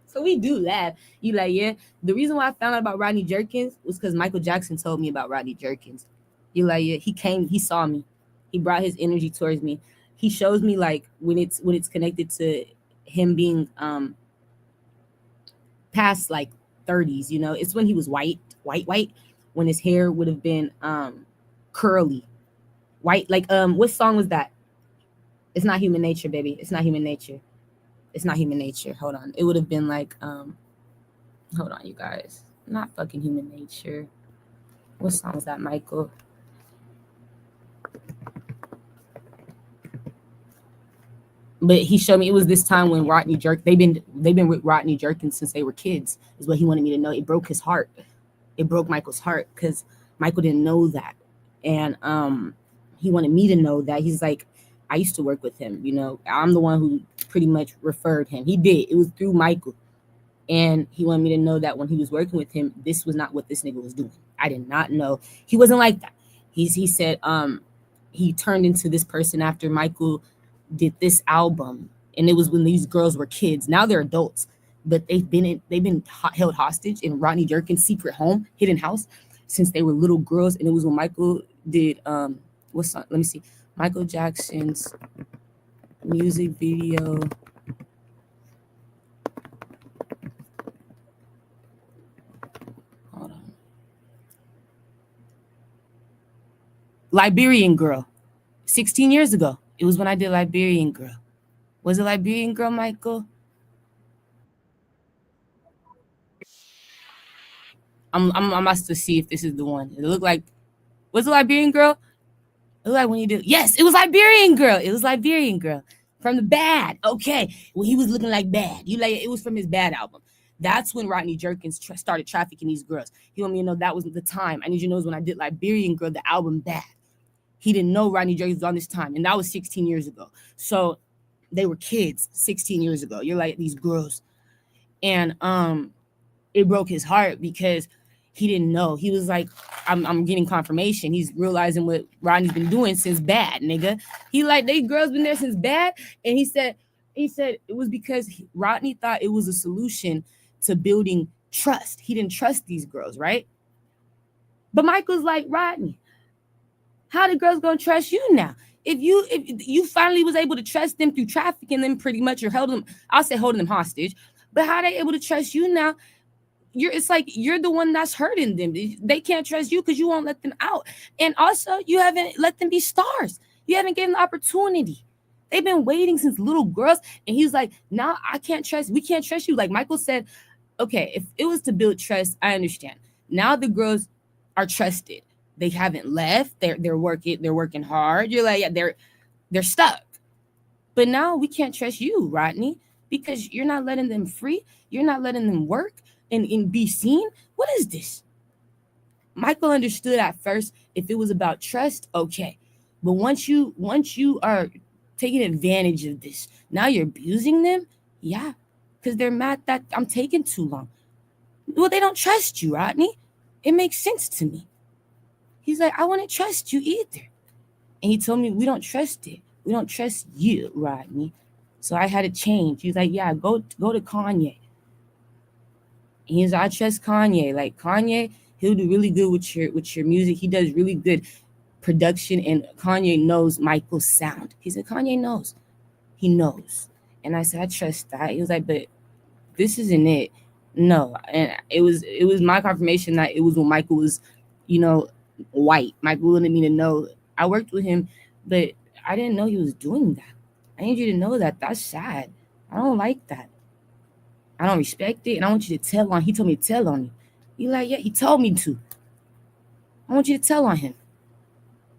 A: So we do laugh. You like, yeah. The reason why I found out about Rodney Jerkins was because Michael Jackson told me about Rodney Jerkins. You like, yeah. He saw me. He brought his energy towards me. He shows me like when it's connected to him being past like 30s, it's when he was white, when his hair would have been curly, white. Like what song was that? It's Not Human Nature, baby. It's Not Human Nature. Hold on. It would have been like hold on, you guys. Not fucking Human Nature. What song was that, Michael? But he showed me it was this time when Rodney Jerk. They've been with Rodney Jerkins since they were kids. Is what he wanted me to know. It broke his heart. It broke Michael's heart because Michael didn't know that, and he wanted me to know that. He's like, I used to work with him. I'm the one who pretty much referred him. He did. It was through Michael, and he wanted me to know that when he was working with him, this was not what this nigga was doing. I did not know he wasn't like that. He said he turned into this person after Michael did this album, and it was when these girls were kids. Now they're adults, but they've been held hostage in Rodney Jerkins' secret home, hidden house, since they were little girls. And it was when Michael did what song? Let me see. Michael Jackson's music video. Hold on. Liberian Girl. 16 years ago. It was when I did Liberian Girl. Was it Liberian Girl, Michael? I'm about to see if this is the one. It looked like, was it Liberian Girl? It looked like when you did. Yes, it was Liberian Girl. It was Liberian Girl from the Bad. Okay, well he was looking like Bad. It was from his Bad album. That's when Rodney Jerkins started trafficking these girls. He wanted me to know that was the time. I need you to know when I did Liberian Girl, the album Bad. He didn't know Rodney Jerkins was on this time, and that was 16 years ago. So they were kids 16 years ago. You're like these girls, and it broke his heart because he didn't know. He was like, I'm getting confirmation. He's realizing what Rodney's been doing since Bad, nigga. He like, they girls been there since Bad, and he said it was because Rodney thought it was a solution to building trust. He didn't trust these girls, right? But Michael's like, Rodney, how the girls gonna trust you now? If you finally was able to trust them through trafficking them, pretty much, or holding them hostage, but how they able to trust you now? It's like you're the one that's hurting them. They can't trust you because you won't let them out, and also you haven't let them be stars. You haven't given them the opportunity. They've been waiting since little girls, and he's like, now we can't trust you. Like Michael said, okay, if it was to build trust, I understand. Now the girls are trusted. They haven't left. They're working hard. You're like, yeah, they're stuck. But now we can't trust you, Rodney, because you're not letting them free. You're not letting them work and be seen. What is this? Michael understood at first if it was about trust, okay. But once you are taking advantage of this, now you're abusing them, yeah, because they're mad that I'm taking too long. Well, they don't trust you, Rodney. It makes sense to me. He's like, I wouldn't trust you either. And he told me, we don't trust it. We don't trust you, Rodney. So I had to change. He's like, yeah, go to Kanye. And he's like, I trust Kanye. Like Kanye, he'll do really good with your music. He does really good production, and Kanye knows Michael's sound. He said, Kanye knows. He knows. And I said, I trust that. He was like, but this isn't it. No. And it was my confirmation that it was when Michael was, white. Michael wanted me to know. I worked with him, but I didn't know he was doing that. I need you to know that that's sad. I don't like that. I don't respect it, and I want you to tell on. He told me to tell on you. You're like, yeah, he told me to. I want you to tell on him.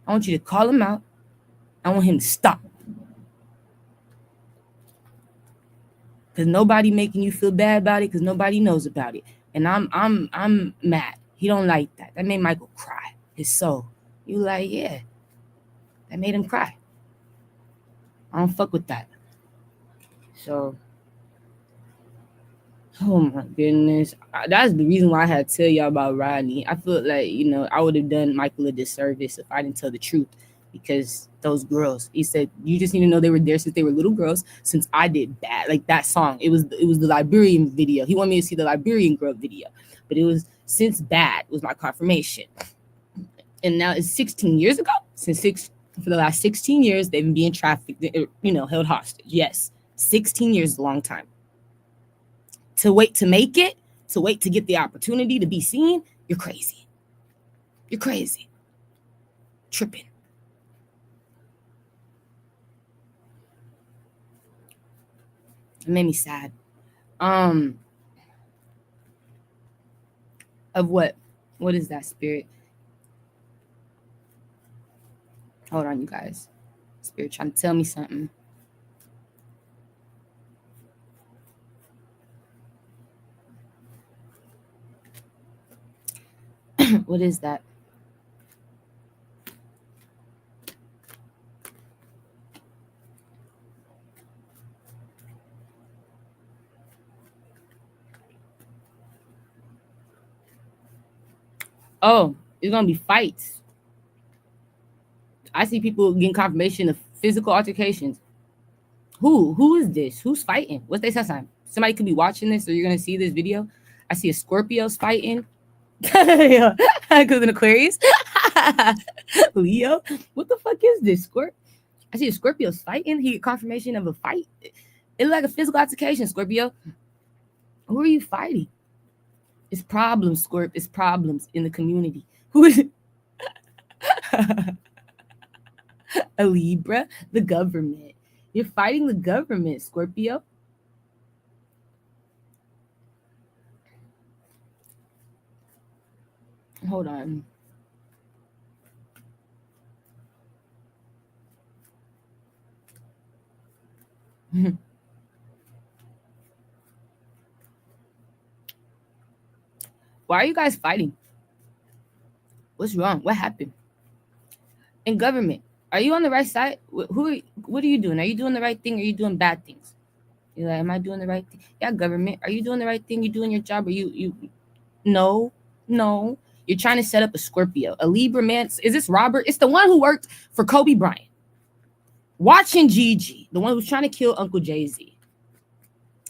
A: I want you to call him out. I want him to stop. Because nobody making you feel bad about it, because nobody knows about it. And I'm mad. He don't like that. That made Michael cry. His soul. You like, yeah. That made him cry. I don't fuck with that. So, oh my goodness. That's the reason why I had to tell y'all about Rodney. I feel like, I would have done Michael a disservice if I didn't tell the truth. Because those girls, he said, you just need to know they were there since they were little girls, since I did bad. Like that song, it was the Liberian video. He wanted me to see the Liberian girl video. But it was since bad was my confirmation. And now it's 16 years ago. For the last 16 years, they've been being trafficked, held hostage. Yes, 16 years is a long time. To wait to make it, to wait to get the opportunity to be seen, you're crazy. You're crazy. Tripping. It made me sad. Of what? What is that, Spirit? Hold on, you guys. Spirit trying to tell me something. What is that? Oh, it's gonna be fights. I see people getting confirmation of physical altercations. Who is this? Who's fighting? What's their sign? Somebody could be watching this, or you're gonna see this video. I see a Scorpio's fighting. Because an Aquarius. Leo. What the fuck is this, Scorp? I see a Scorpio's fighting. He get confirmation of a fight. It look like a physical altercation, Scorpio. Who are you fighting? It's problems, Scorp. It's problems in the community. Who is it? A Libra, the government. You're fighting the government, Scorpio. Hold on. Why are you guys fighting? What's wrong? What happened? In government, are you on the right side? What are you doing? Are you doing the right thing? Or are you doing bad things? You're like, am I doing the right thing? Yeah, government. Are you doing the right thing? You doing your job? Or you? No. You're trying to set up a Scorpio, a Libra man. Is this Robert? It's the one who worked for Kobe Bryant. Watching Gigi, the one who's trying to kill Uncle Jay-Z.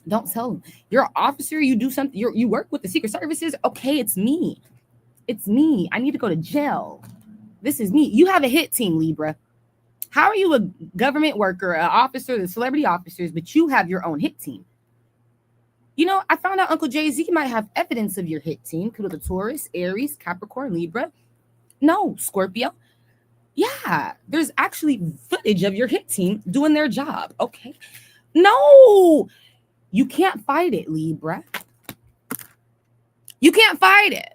A: Don't tell him. You're an officer. You do something. You work with the Secret Services. Okay, it's me. It's me. I need to go to jail. This is me. You have a hit team, Libra. How are you a government worker, an officer, the celebrity officers, but you have your own hit team? I found out Uncle Jay-Z might have evidence of your hit team. Could have the Taurus, Aries, Capricorn, Libra. No, Scorpio. Yeah, there's actually footage of your hit team doing their job. Okay. No, you can't fight it, Libra. You can't fight it.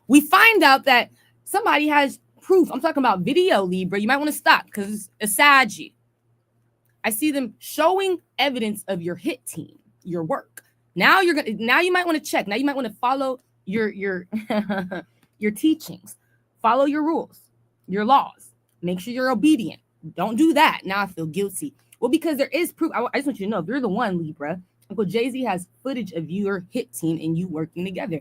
A: We find out that somebody has proof. I'm talking about video, Libra. You might want to stop because it's SZA. I see them showing evidence of your hit team, your work. Now you might want to check. Now you might want to follow your your teachings. Follow your rules, your laws. Make sure you're obedient. Don't do that. Now I feel guilty. Well, because there is proof. I just want you to know, if you're the one, Libra, Uncle Jay-Z has footage of your hit team and you working together.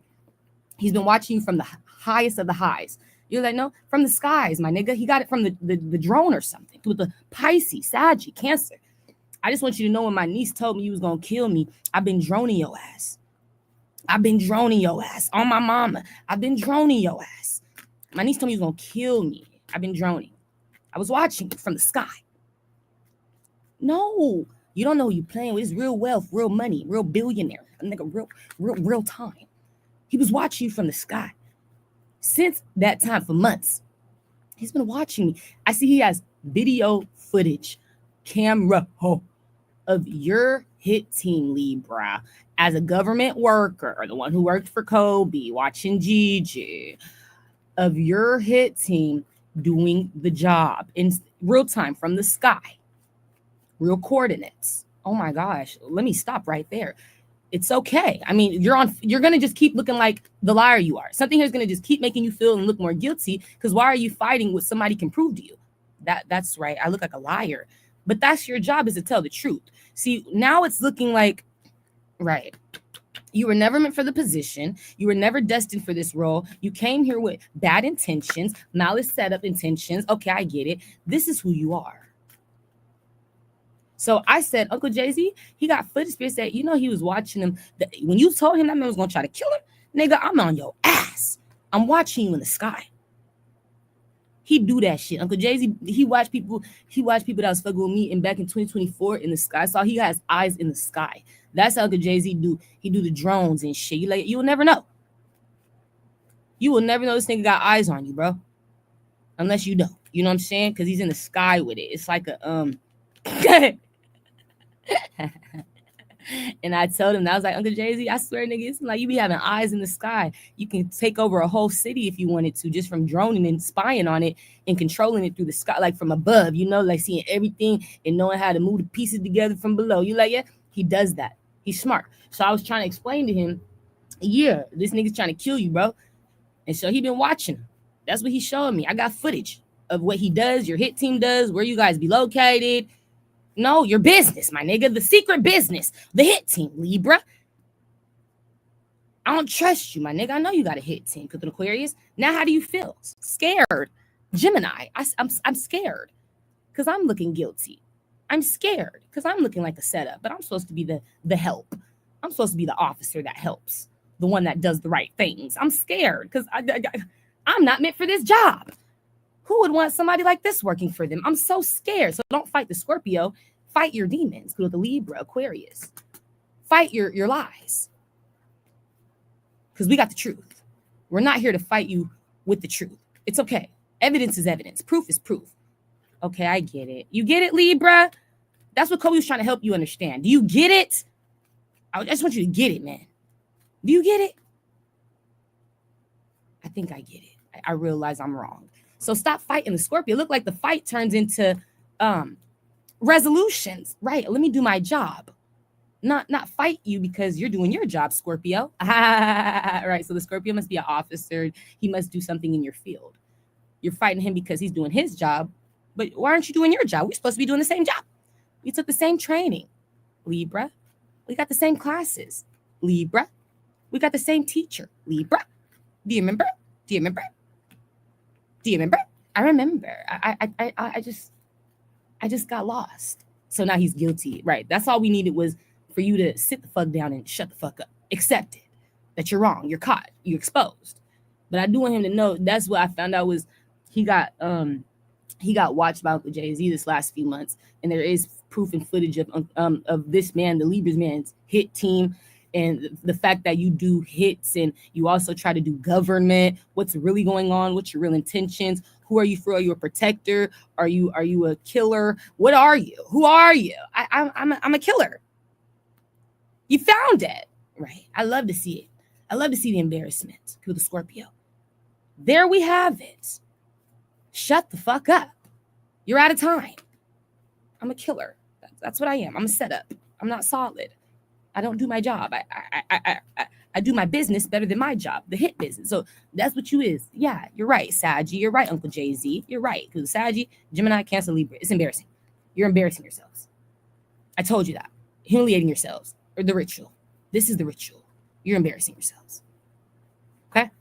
A: He's been watching you from the highest of the highs. You're like, no, from the skies, my nigga. He got it from the drone or something with the Pisces, SZA, Cancer. I just want you to know, when my niece told me you was going to kill me, I've been droning your ass. I've been droning your ass. On my mama, I've been droning your ass. My niece told me you was going to kill me. I've been droning. I was watching it from the sky. No, you don't know who you playing with. It's real wealth, real money, real billionaire. A nigga, real time. He was watching you from the sky. Since that time, for months, he's been watching me. I see he has video footage, camera of your hit team, Libra, as a government worker, the one who worked for Kobe, watching Gigi, of your hit team doing the job in real time from the sky, real coordinates. Oh my gosh, let me stop right there. It's okay. I mean, you're going to just keep looking like the liar you are. Something here is going to just keep making you feel and look more guilty, because why are you fighting what somebody can prove to you? That's right. I look like a liar, but that's your job, is to tell the truth. See, now it's looking like, right, you were never meant for the position. You were never destined for this role. You came here with bad intentions, malice setup intentions. Okay, I get it. This is who you are. So I said, Uncle Jay-Z, he got footage. Said, you know, he was watching him. When you told him that man was going to try to kill him, nigga, I'm on your ass. I'm watching you in the sky. He do that shit. Uncle Jay-Z, he watched people that was fucking with me back in 2024 in the sky. So he has eyes in the sky. That's how Uncle Jay-Z do. He do the drones and shit. You'll never know. You will never know this nigga got eyes on you, bro. Unless you don't. You know what I'm saying? Because he's in the sky with it. It's like a and I told him, I was like, Uncle Jay-Z, I swear, nigga, it's like you be having eyes in the sky. You can take over a whole city if you wanted to, just from droning and spying on it and controlling it through the sky, like from above, you know, like seeing everything and knowing how to move the pieces together from below. You like, yeah, he does that. He's smart. So I was trying to explain to him, yeah, this nigga's trying to kill you, bro. And so he been watching him. That's what he's showing me. I got footage of what he does, your hit team does, where you guys be located. No, your business, my nigga, the secret business, the hit team, Libra. I don't trust you, my nigga. I know you got a hit team, because of Aquarius. Now, how do you feel? Scared. Gemini, I'm scared because I'm looking guilty. I'm scared because I'm looking like a setup, but I'm supposed to be the help. I'm supposed to be the officer that helps, the one that does the right things. I'm scared because I'm not meant for this job. Who would want somebody like this working for them? I'm so scared. So don't fight the Scorpio. Fight your demons. Go to the Libra, Aquarius. Fight your lies. Because we got the truth. We're not here to fight you with the truth. It's okay. Evidence is evidence. Proof is proof. Okay, I get it. You get it, Libra? That's what Kobe was trying to help you understand. Do you get it? I just want you to get it, man. Do you get it? I think I get it. I realize I'm wrong. So stop fighting the Scorpio. Look like the fight turns into resolutions. Right. Let me do my job. Not fight you because you're doing your job, Scorpio. Right. So the Scorpio must be an officer. He must do something in your field. You're fighting him because he's doing his job. But why aren't you doing your job? We're supposed to be doing the same job. We took the same training, Libra. We got the same classes, Libra. We got the same teacher, Libra. Do you remember? Do you remember? Do you remember? I remember. I just got lost. So now he's guilty. Right. That's all we needed was for you to sit the fuck down and shut the fuck up. Accept it. That you're wrong. You're caught. You're exposed. But I do want him to know that's what I found out was he got watched by Uncle Jay-Z this last few months. And there is proof and footage of this man, the Libra's man's hit team. And the fact that you do hits and you also try to do government, what's really going on, what's your real intentions, who are you for? Are you a protector? Are you a killer? What are you? Who are you? I'm a killer. You found it, right? I love to see it. I love to see the embarrassment with the Scorpio. There we have it. Shut the fuck up. You're out of time. I'm a killer. That's what I am. I'm a setup. I'm not solid. I don't do my job. I do my business better than my job, the hit business. So that's what you is. Yeah, you're right, SZA. You're right, Uncle Jay-Z. You're right. Because SZA, Gemini, Cancer, Libra. It's embarrassing. You're embarrassing yourselves. I told you that. Humiliating yourselves. Or the ritual. This is the ritual. You're embarrassing yourselves. Okay?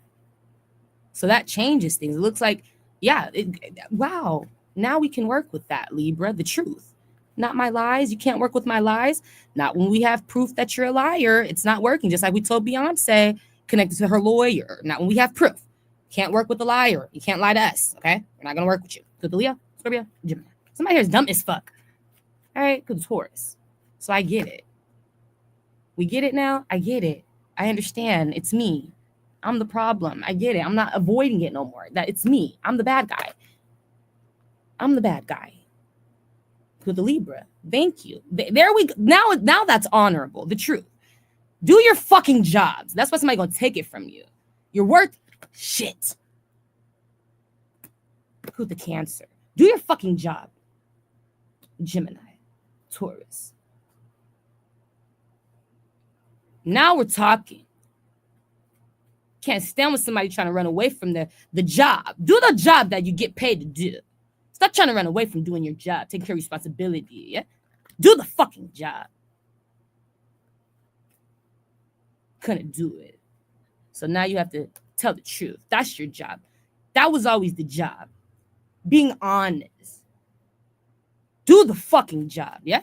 A: So that changes things. It looks like, yeah, wow. Now we can work with that, Libra, the truth. Not my lies. You can't work with my lies. Not when we have proof that you're a liar. It's not working. Just like we told Beyonce, connected to her lawyer. Not when we have proof. Can't work with a liar. You can't lie to us. Okay? We're not going to work with you. Good, Leo, Scorpio, Gemini. Somebody here is dumb as fuck. All right? Good, Taurus. So I get it. We get it now? I get it. I understand. It's me. I'm the problem. I get it. I'm not avoiding it no more. That it's me. I'm the bad guy. I'm the bad guy. With the Libra. Thank you. There we go. Now that's honorable. The truth. Do your fucking jobs. That's why somebody gonna take it from you. You're worth shit. With the Cancer. Do your fucking job. Gemini. Taurus. Now we're talking. Can't stand with somebody trying to run away from the job. Do the job that you get paid to do. Stop trying to run away from doing your job, taking care of responsibility, yeah? Do the fucking job. Couldn't do it. So now you have to tell the truth. That's your job. That was always the job. Being honest. Do the fucking job, yeah?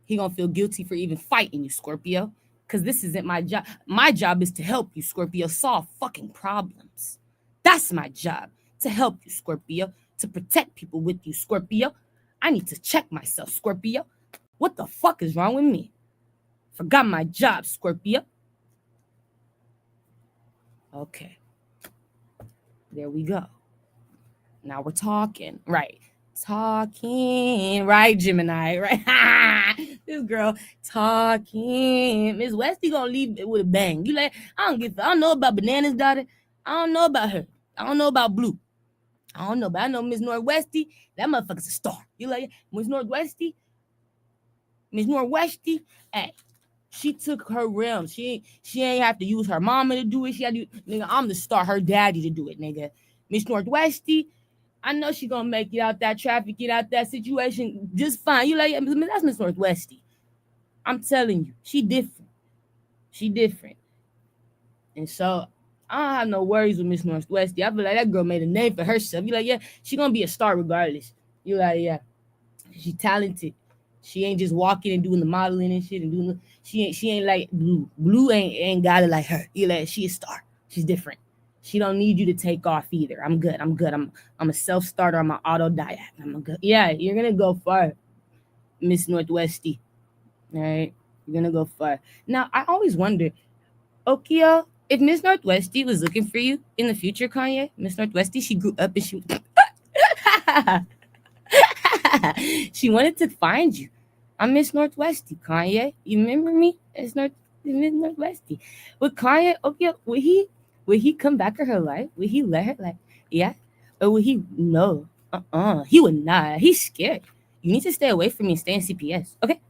A: He gonna feel guilty for even fighting you, Scorpio. Because this isn't my job. My job is to help you, Scorpio, solve fucking problems. That's my job. To help you, Scorpio. To protect people with you, Scorpio. I need to check myself, Scorpio. What the fuck is wrong with me? Forgot my job, Scorpio. Okay. There we go. Now we're talking. Right. Talking. Right, Gemini. Right. This girl talking. Miss Westy gonna leave it with a bang. You like, I don't know about Banana's daughter. I don't know about her. I don't know about Blue. I don't know, but I know Miss Northwesty. That motherfucker's a star. You like Miss Northwesty? Miss Northwesty, hey, she took her realm. She ain't have to use her mama to do it. She had to, nigga, I'm the star, her daddy to do it, nigga. Miss Northwesty, I know she gonna make it out that traffic, get out that situation just fine. You like, that's Miss Northwesty. I'm telling you, she different. She different. And so I don't have no worries with Miss Northwesty. I feel like that girl made a name for herself. You like, yeah, she gonna be a star regardless. You like, yeah, she talented. She ain't just walking and doing the modeling and shit and doing. She ain't like Blue. Blue ain't got it like her. You like, she a star. She's different. She don't need you to take off either. I'm good. I'm a self starter. I'm an autodidact. I'm a good. Yeah, you're gonna go far, Miss Northwesty. All right, you're gonna go far. Now I always wonder, Okio, if Miss Northwesty was looking for you in the future, Kanye, Miss Northwesty, she grew up and she she wanted to find you. I'm Miss Northwesty, Kanye. You remember me? It's Miss Northwesty. Would Kanye, okay, would he come back in her life? Would he let her, like, yeah? Or would he, no? He would not. He's scared. You need to stay away from me and stay in CPS, okay?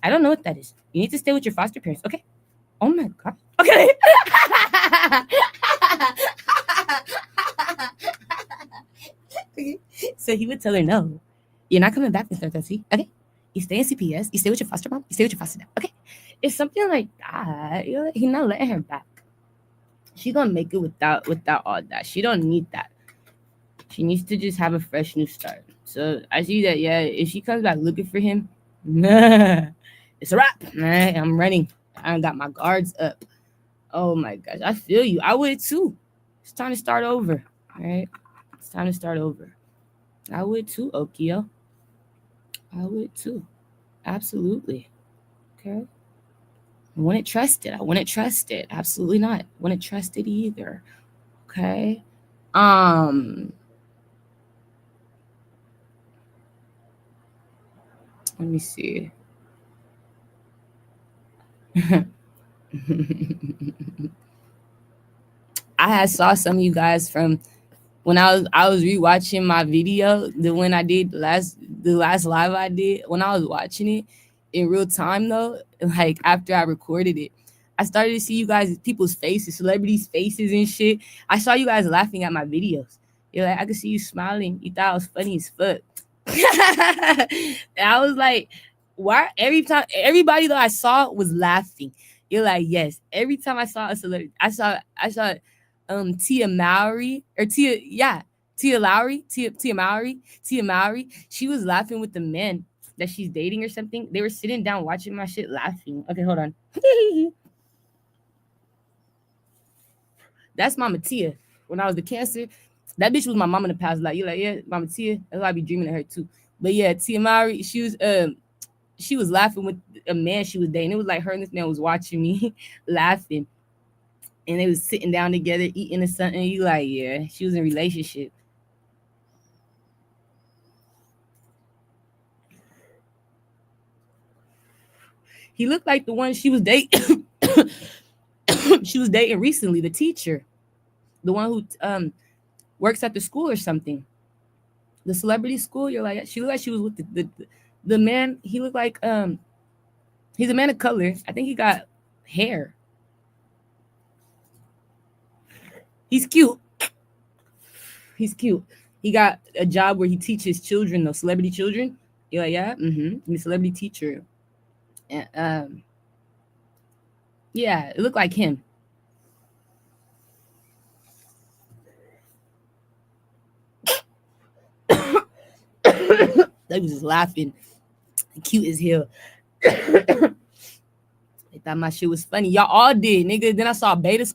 A: I don't know what that is. You need to stay with your foster parents, okay? Oh my God. Okay. So he would tell her, no, you're not coming back, Miss Northwesty, okay? You stay in CPS. You stay with your foster mom. You stay with your foster dad. Okay, it's something like that. You know, he's not letting her back. She gonna make it without all that. She don't need that. She needs to just have a fresh new start. So I see that. Yeah, if she comes back looking for him, it's a wrap. Right? I'm running. I got my guards up. Oh my gosh, I feel you. I would too. It's time to start over. All right, it's time to start over. I would too, Okio. I would too. Absolutely. Okay. I wouldn't trust it. I wouldn't trust it. Absolutely not. I wouldn't trust it either. Okay. Let me see. I had saw some of you guys from when I was rewatching my video, the when I did the last live I did, when I was watching it in real time though, like after I recorded it, I started to see you guys people's faces, celebrities' faces and shit. I saw you guys laughing at my videos. You're like, I could see you smiling. You thought I was funny as fuck. I was like, why every time everybody that I saw was laughing. You're like, yes. Every time I saw a celebrity, I saw Tia Mowry or Tia, yeah, Tia Lowry, Tia Mowry, Tia Mowry. She was laughing with the men that she's dating or something. They were sitting down watching my shit laughing. Okay, hold on. That's Mama Tia. When I was the cancer, that bitch was my mom in the past. Like, you like, yeah, Mama Tia. That's why I be dreaming of her too. But yeah, Tia Mowry, she was laughing with a man she was dating. It was like her and this man was watching me laughing. And they was sitting down together eating or something. You like, yeah, she was in a relationship. He looked like the one she was dating. She was dating recently, the teacher, the one who works at the school or something, the celebrity school. You're like, she looked like she was with the man. He looked like he's a man of color. I think he got hair. He's cute. He's cute. He got a job where he teaches children, though, celebrity children. You're like, yeah, He's a celebrity teacher. And yeah, it looked like him. They was just laughing. Cute as hell. They thought my shit was funny. Y'all all did, nigga. Then I saw Beta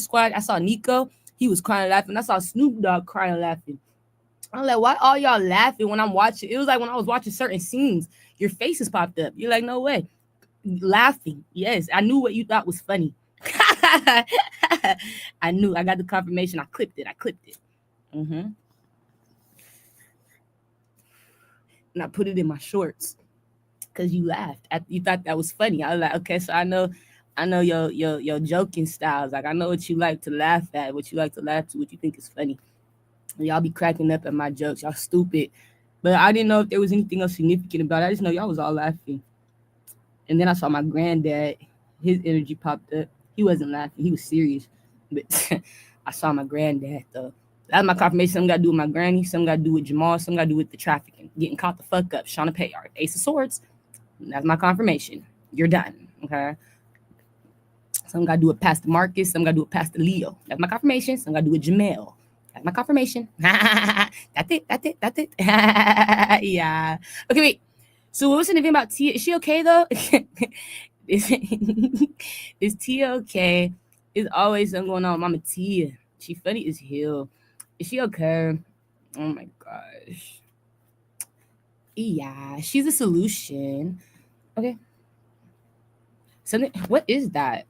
A: Squad. I saw Nico. He was crying laughing. I saw Snoop Dogg crying laughing. I'm like, why all y'all laughing when I'm watching? It was like when I was watching certain scenes, your faces popped up. You're like, no way. Laughing. Yes, I knew what you thought was funny. I knew. I got the confirmation. I clipped it. And I put it in my shorts because you laughed. You thought that was funny. I was like, okay, so I know your joking styles. Like I know what you like to laugh at, what you like to laugh to, what you think is funny. Y'all be cracking up at my jokes. Y'all stupid. But I didn't know if there was anything else significant about it. I just know y'all was all laughing. And then I saw my granddad. His energy popped up. He wasn't laughing. He was serious. But I saw my granddad, though. That's my confirmation. Something got to do with my granny. Something got to do with Jamal. Something got to do with the trafficking. Getting caught the fuck up. Shauna Payard. Ace of Swords. That's my confirmation. You're done. Okay? Something got to do with Pastor Marcus. Something got to do with Pastor Leo. That's my confirmation. Something got to do with Jamel. That's my confirmation. That's it. Yeah. Okay, wait. So what was the thing about Tia? Is she okay though? is Tia okay? Is always something going on with Mama Tia. She funny as hell. Is she okay? Oh my gosh. Yeah, she's a solution. Okay. Something. What is that?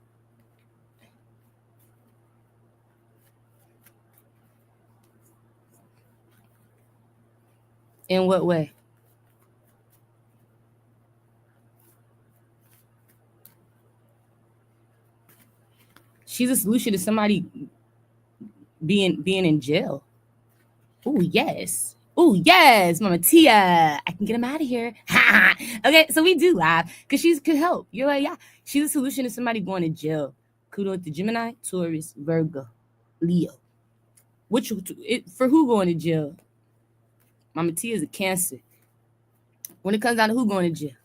A: In what way? She's a solution to somebody being in jail. Oh yes. Oh yes, Mama Tia. I can get him out of here. Okay, so we do laugh because she could help. You're like, yeah, she's a solution to somebody going to jail. Kudos to Gemini, Taurus, Virgo, Leo. Which for who going to jail? Mama Tia is a Cancer. When it comes down to who going to jail.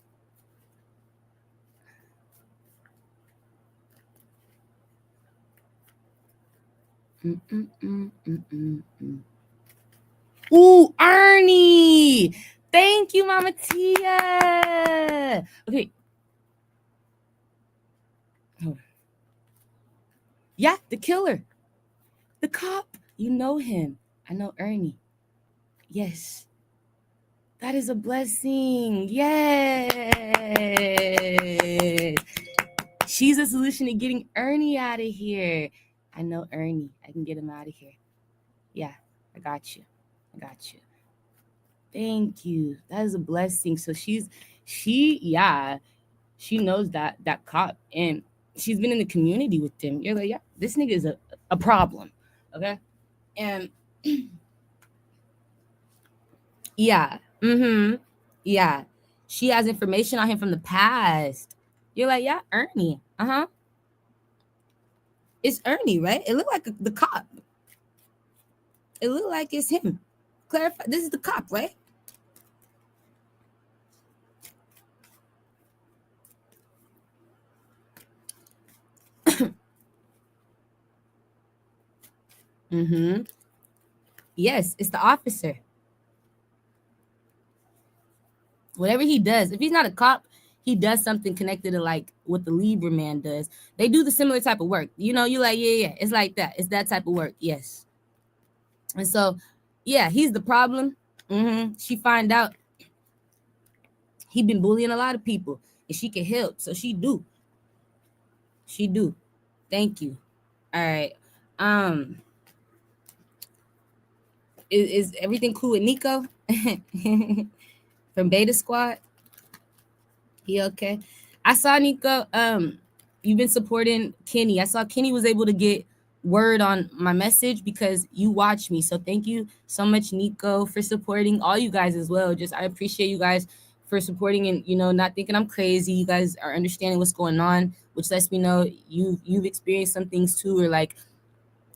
A: Ooh, Ernie. Thank you, Mama Tia. Okay. Oh. Yeah, the killer. The cop. You know him. I know Ernie. Yes. That is a blessing. Yes. She's a solution to getting Ernie out of here. I know Ernie. I can get him out of here. Yeah, I got you. Thank you. That is a blessing. So yeah, she knows that cop, and she's been in the community with them. You're like, yeah, this nigga is a problem. Okay. And yeah. Mm-hmm. Yeah. She has information on him from the past. You're like, yeah, Ernie. Uh-huh. It's Ernie, right? It looked like the cop. It looked like it's him. Clarify. This is the cop, right? Mm-hmm. Yes, it's the officer. Whatever he does, if he's not a cop, he does something connected to like what the Libra man does. They do the similar type of work. You know, you like, yeah. It's like that. It's that type of work. Yes. And so, yeah, he's the problem. Mm-hmm. She find out he been bullying a lot of people, and she can help. So she do. She do. Thank you. All right. Um, is everything cool with Nico from Beta Squad? He okay? I saw Nico. You've been supporting Kenny. I saw Kenny was able to get word on my message because you watch me. So thank you so much, Nico, for supporting all you guys as well. Just I appreciate you guys for supporting and not thinking I'm crazy. You guys are understanding what's going on, which lets me know you've experienced some things too, or like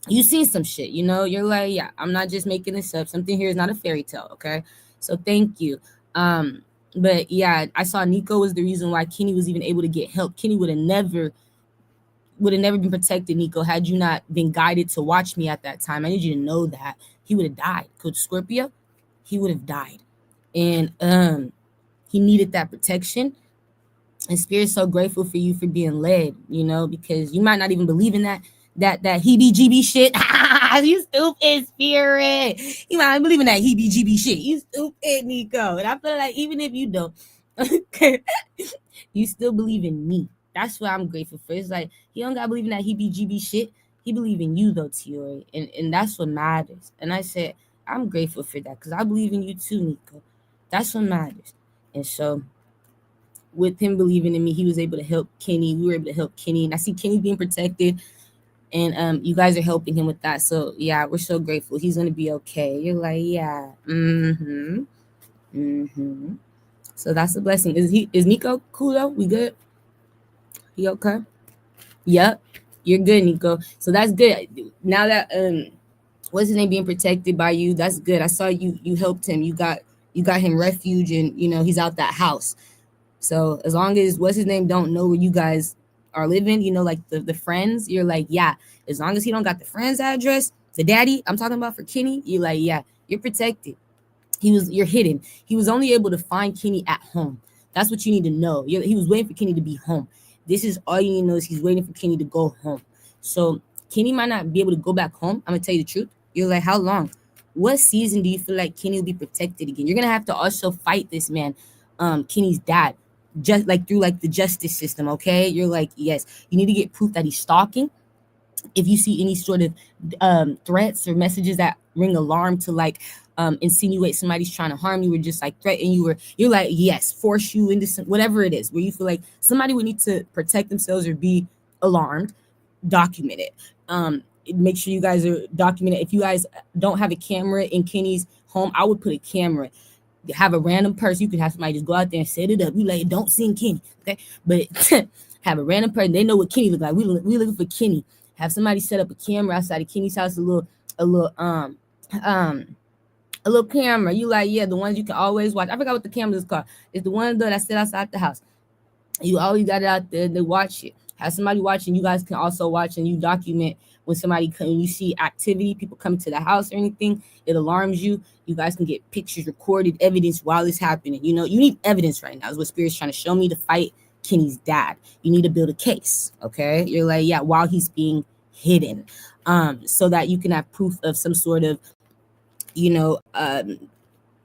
A: you seen some shit. You're like, yeah, I'm not just making this up. Something here is not a fairy tale. Okay, so thank you. But yeah, I saw Nico was the reason why Kenny was even able to get help. Kenny would have never been protected, Nico, had you not been guided to watch me at that time. I need you to know that he would have died. Coach Scorpio, he would have died. And he needed that protection. And Spirit's so grateful for you for being led, because you might not even believe in that heebie-jeebie shit. You stupid, Spirit. You might not believe in that heebie-jeebie shit. You stupid, Nico. And I feel like even if you don't, you still believe in me. That's what I'm grateful for. It's like he don't gotta believe in that heebie-jeebie shit. He believe in you though, Tiori. And that's what matters. And I said, I'm grateful for that because I believe in you too, Nico. That's what matters. And so with him believing in me, he was able to help Kenny. We were able to help Kenny. And I see Kenny being protected. And you guys are helping him with that. So yeah, we're so grateful. He's gonna be okay. You're like, yeah. Mm-hmm. Mm-hmm. So that's a blessing. Is Nico cool though? We good? He okay? Yep. You're good, Nico. So that's good. Now that what's his name being protected by you, that's good. I saw you helped him. You got him refuge, and he's out that house. So as long as what's his name don't know where you guys are living, like the friends, you're like, yeah, as long as he don't got the friend's address, the daddy I'm talking about for Kenny, you're like, yeah, you're protected. You're hidden. He was only able to find Kenny at home. That's what you need to know. He was waiting for Kenny to be home. This is all you need to know is he's waiting for Kenny to go home. So Kenny might not be able to go back home. I'm gonna tell you the truth. You're like, how long? What season do you feel like Kenny will be protected again? You're gonna have to also fight this man, Kenny's dad, just like through like the justice system. Okay, you're like, yes, you need to get proof that he's stalking. If you see any sort of threats or messages that ring alarm to like insinuate somebody's trying to harm you or just like threaten you, or you're like, yes, force you into some, whatever it is, where you feel like somebody would need to protect themselves or be alarmed, document it. Make sure you guys are documented. If you guys don't have a camera in Kenny's home, I would put a camera. Have a random person. You could have somebody just go out there and set it up. You like, don't sing Kenny, okay? But have a random person. They know what Kenny look like. We looking for Kenny. Have somebody set up a camera outside of Kenny's house. A little camera. You like, yeah, the ones you can always watch. I forgot what the camera is called. It's the one that sit outside the house. You always got it out there to watch it. Have somebody watching. You guys can also watch and you document when somebody you see activity, people come to the house or anything, it alarms you. You guys can get pictures, recorded evidence while it's happening. You need evidence right now is what Spirit's trying to show me to fight Kenny's dad. You need to build a case, okay? You're like, yeah, while he's being hidden, so that you can have proof of some sort of,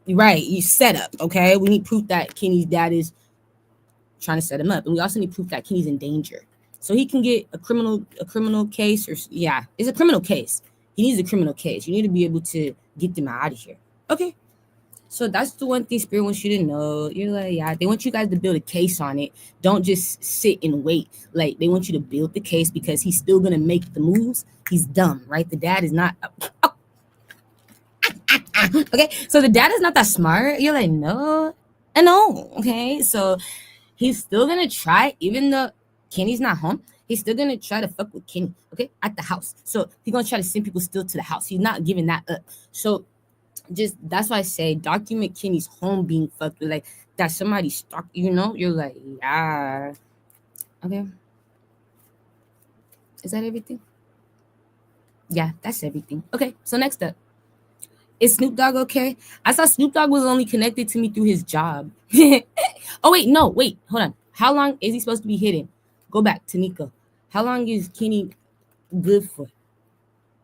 A: right, you set up, okay? We need proof that Kenny's dad is trying to set him up, and we also need proof that Kenny's in danger. So he can get a criminal case, or yeah, it's a criminal case. He needs a criminal case. You need to be able to get them out of here. Okay. So that's the one thing Spirit wants you to know. You're like, yeah, they want you guys to build a case on it. Don't just sit and wait. Like, they want you to build the case because he's still gonna make the moves. He's dumb, right? The dad is not. Okay, so the dad is not that smart. You're like, no, I know. Okay, so he's still gonna try, even though Kenny's not home. He's still gonna try to fuck with Kenny, okay, at the house. So he's gonna try to send people still to the house. He's not giving that up. So just that's why I say document Kenny's home being fucked with, like that somebody stalked. You're like, yeah, okay. Is that everything? Yeah, that's everything. Okay, so next up. Is Snoop Dogg okay? I saw Snoop Dogg was only connected to me through his job. Oh, wait, hold on. How long is he supposed to be hidden? Go back to Nico. How long is Kenny good for?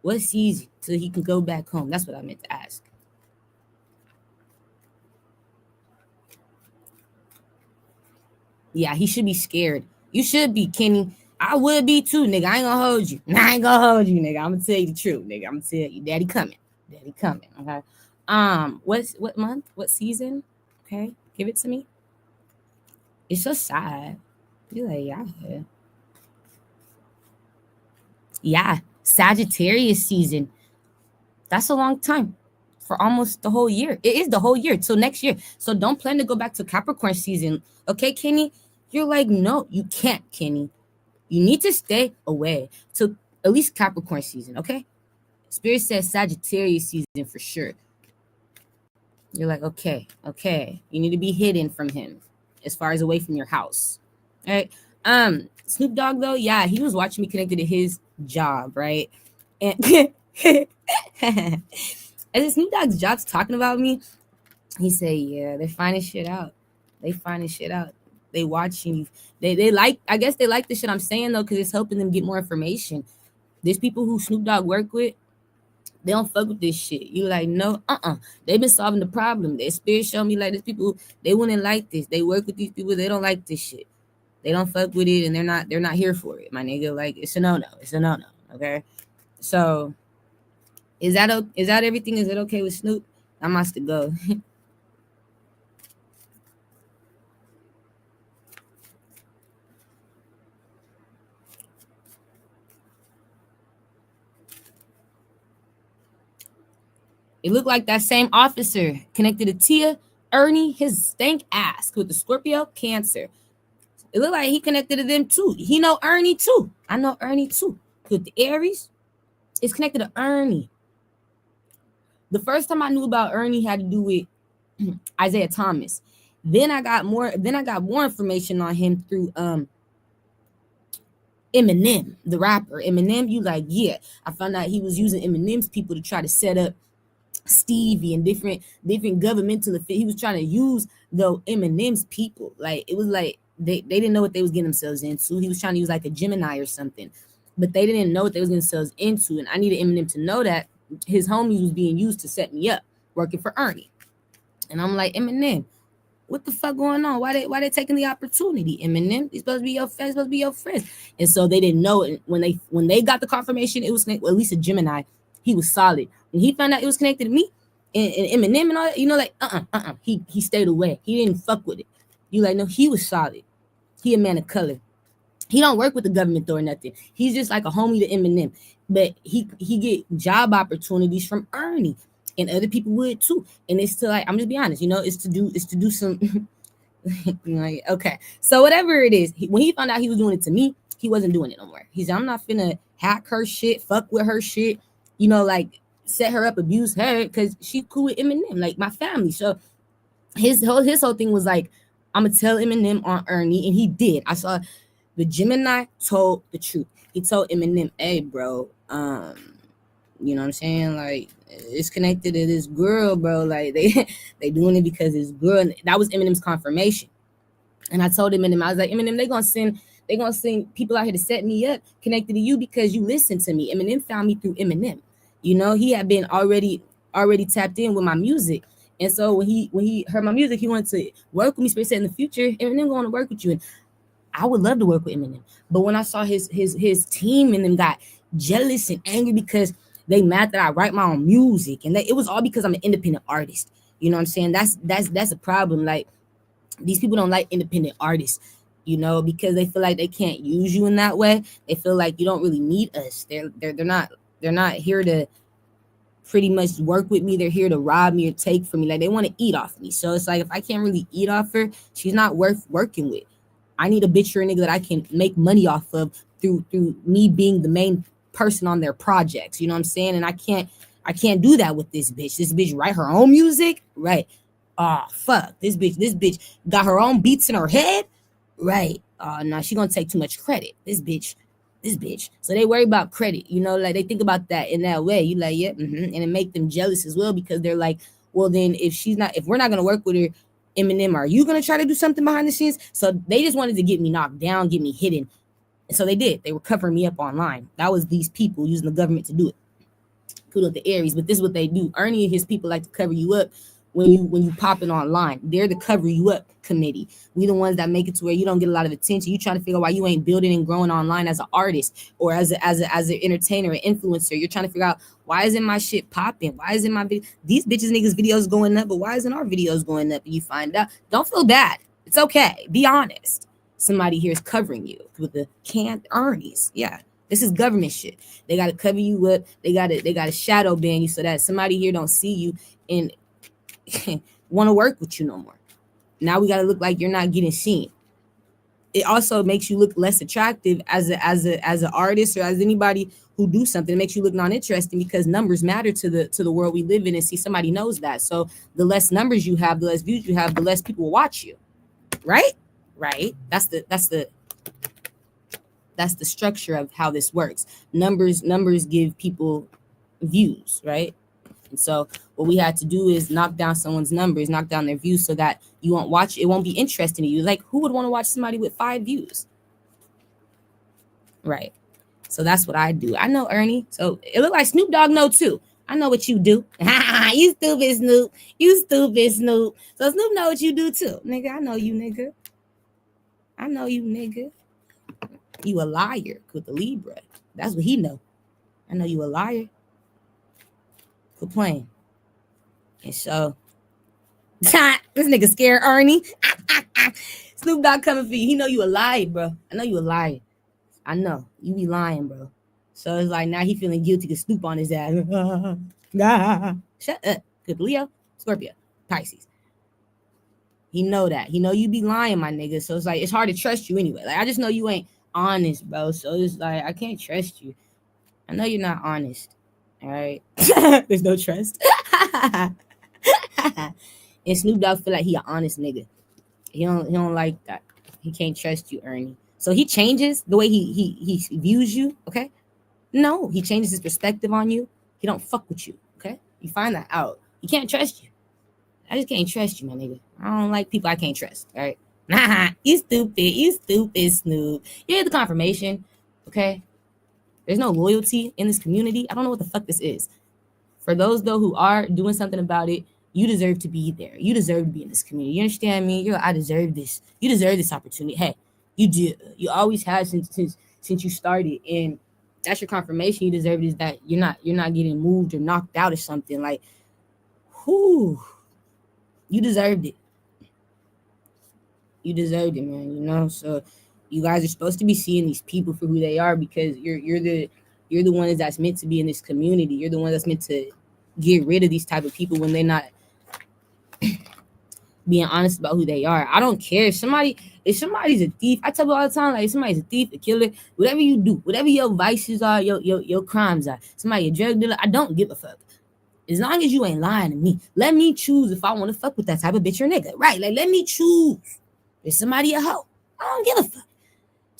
A: What season till he can go back home? That's what I meant to ask. Yeah, he should be scared. You should be, Kenny. I would be too, nigga. I ain't gonna hold you. I ain't gonna hold you, nigga. I'm gonna tell you the truth, nigga. I'm gonna tell you, Daddy coming. Daddy coming. Okay. What month? What season? Okay, give it to me. It's so sad. You're like, yeah. Sagittarius season. That's a long time. For almost the whole year. It is the whole year till next year. So don't plan to go back to Capricorn season. Okay, Kenny? You're like, no, you can't, Kenny. You need to stay away till at least Capricorn season, okay? Spirit says Sagittarius season for sure. You're like, okay. You need to be hidden from him as far as away from your house. All right. Snoop Dogg though, yeah, he was watching me connected to his job, right? And as Snoop Dogg's job's talking about me, he said, yeah, they're finding shit out. They watching you. They like, I guess they like the shit I'm saying though, because it's helping them get more information. There's people who Snoop Dogg work with, they don't fuck with this shit. You like, no, they've been solving the problem. Their spirit show me like there's people, they wouldn't like this. They work with these people, they don't like this shit. They don't fuck with it, and they're not here for it, my nigga. Like, it's a no-no. Okay? So is that everything? Is it okay with Snoop? I must go. It looked like that same officer connected to Tia, Ernie, his stank ass with the Scorpio Cancer. It looked like he connected to them too. He know Ernie too. I know Ernie too. With the Aries, it's connected to Ernie. The first time I knew about Ernie had to do with Isaiah Thomas. Then I got more information on him through Eminem, the rapper. Eminem, you like, yeah. I found out he was using Eminem's people to try to set up Stevie and different governmental affairs. He was trying to use the Eminem's people. Like, it was like they didn't know what they was getting themselves into. He was trying to use like a Gemini or something, but they didn't know what they was getting themselves into. And I needed Eminem to know that his homies was being used to set me up, working for Ernie. And I'm like, Eminem, what the fuck going on? Why they taking the opportunity? Eminem, these supposed to be your friends. And so they didn't know it. When they got the confirmation, it was at least a Gemini. He was solid. When he found out it was connected to me and Eminem and all that, like, he stayed away. He didn't fuck with it. You like, no, he was solid. He a man of color. He don't work with the government though or nothing. He's just like a homie to Eminem. But he get job opportunities from Ernie. And other people would too. And it's to like, I'm just be honest, it's to do some like, okay. So whatever it is, when he found out he was doing it to me, he wasn't doing it no more. He said, I'm not finna hack her shit, fuck with her shit, like set her up, abuse her, because she cool with Eminem, like my family. So his whole thing was like, I'm gonna tell Eminem on Ernie, and he did. I saw the Gemini told the truth. He told Eminem, hey bro, you know what I'm saying? Like, it's connected to this girl, bro. Like, they doing it because this girl. And that was Eminem's confirmation. And I told Eminem, I was like, Eminem, they gonna send people out here to set me up, connected to you because you listen to me. Eminem found me through Eminem. He had been already tapped in with my music. And so when he heard my music, he wanted to work with me. So he said, in the future, Eminem going to work with you. And I would love to work with Eminem. But when I saw his team and them got jealous and angry because they mad that I write my own music, and it was all because I'm an independent artist.
B: You know what I'm saying? That's a problem. Like, these people don't like independent artists, because they feel like they can't use you in that way. They feel like you don't really need us. They're not here to pretty much work with me. They're here to rob me or take from me. Like, they want to eat off me. So it's like, if I can't really eat off her, she's not worth working with. I need a bitch or a nigga that I can make money off of through me being the main person on their projects. You know what I'm saying? And I can't do that with this bitch. This bitch write her own music, right? Oh fuck, this bitch got her own beats in her head, right? Oh no, she gonna take too much credit. This bitch. So they worry about credit, like they think about that in that way. You like, yeah, and it make them jealous as well, because they're like, well, then if we're not gonna work with her, Eminem, are you gonna try to do something behind the scenes? So they just wanted to get me knocked down, get me hidden, and so they did. They were covering me up online. That was these people using the government to do it. Kudos to Aries, but this is what they do. Ernie and his people like to cover you up when you popping online. They're the cover you up committee. We the ones that make it to where you don't get a lot of attention. You trying to figure out why you ain't building and growing online as an artist or as an entertainer, an influencer. You're trying to figure out, why isn't my shit popping? Why isn't my these bitches niggas videos going up, but why isn't our videos going up? And you find out. Don't feel bad. It's okay. Be honest. Somebody here is covering you with the canned Ernies. Yeah. This is government shit. They got to cover you up. They got to shadow ban you so that somebody here don't see you and want to work with you no more. Now we got to look like you're not getting seen. It also makes you look less attractive as an artist or as anybody who do something. It makes you look non-interesting, because numbers matter to the world we live in. And see, somebody knows that. So the less numbers you have, the less views you have, the less people will watch you. Right? That's the structure of how this works. Numbers give people views, right? And so what we had to do is knock down someone's numbers, knock down their views, so that you won't watch. It won't be interesting to you. Like, who would want to watch somebody with 5 views? Right. So that's what I do. I know Ernie. So it looked like Snoop Dogg know too. I know what you do. You stupid Snoop. You stupid Snoop. So Snoop know what you do too. Nigga, I know you, nigga. I know you, nigga. You a liar with the Libra. That's what he know. I know you a liar. Quit playing. And so this nigga scared Ernie. Snoop Dogg coming for you. He know you a liar, bro. I know you a liar. I know. You be lying, bro. So it's like, now he feeling guilty to Snoop on his ass. Shut up. Good Leo, Scorpio, Pisces. He know that. He know you be lying, my nigga. So it's like, it's hard to trust you anyway. Like, I just know you ain't honest, bro. So it's like, I can't trust you. I know you're not honest. All right. There's no trust. And Snoop Dogg feel like he an honest nigga. He don't like that. He can't trust you, Ernie. So he changes the way he views you. Okay. No, he changes his perspective on you. He don't fuck with you. Okay. You find that out. He can't trust you. I just can't trust you, my nigga. I don't like people I can't trust. All right. Nah, you stupid Snoop. You hear the confirmation. Okay. There's no loyalty in this community. I don't know what the fuck this is. For those, though, who are doing something about it, you deserve to be there. You deserve to be in this community. You understand me? You're like, I deserve this. You deserve this opportunity. Hey, you do. You always have since you started. And that's your confirmation. You deserve it, is that you're not getting moved or knocked out or something. Like, whoo. You deserved it. You deserved it, man. So you guys are supposed to be seeing these people for who they are, because you're the ones that's meant to be in this community. You're the one that's meant to get rid of these type of people when they're not being honest about who they are. I don't care if somebody's a thief. I tell people all the time, like, if somebody's a thief, a killer, whatever you do, whatever your vices are, your crimes are, somebody a drug dealer, I don't give a fuck. As long as you ain't lying to me, let me choose if I want to fuck with that type of bitch or nigga. Right? Like, let me choose. If somebody a hoe, I don't give a fuck.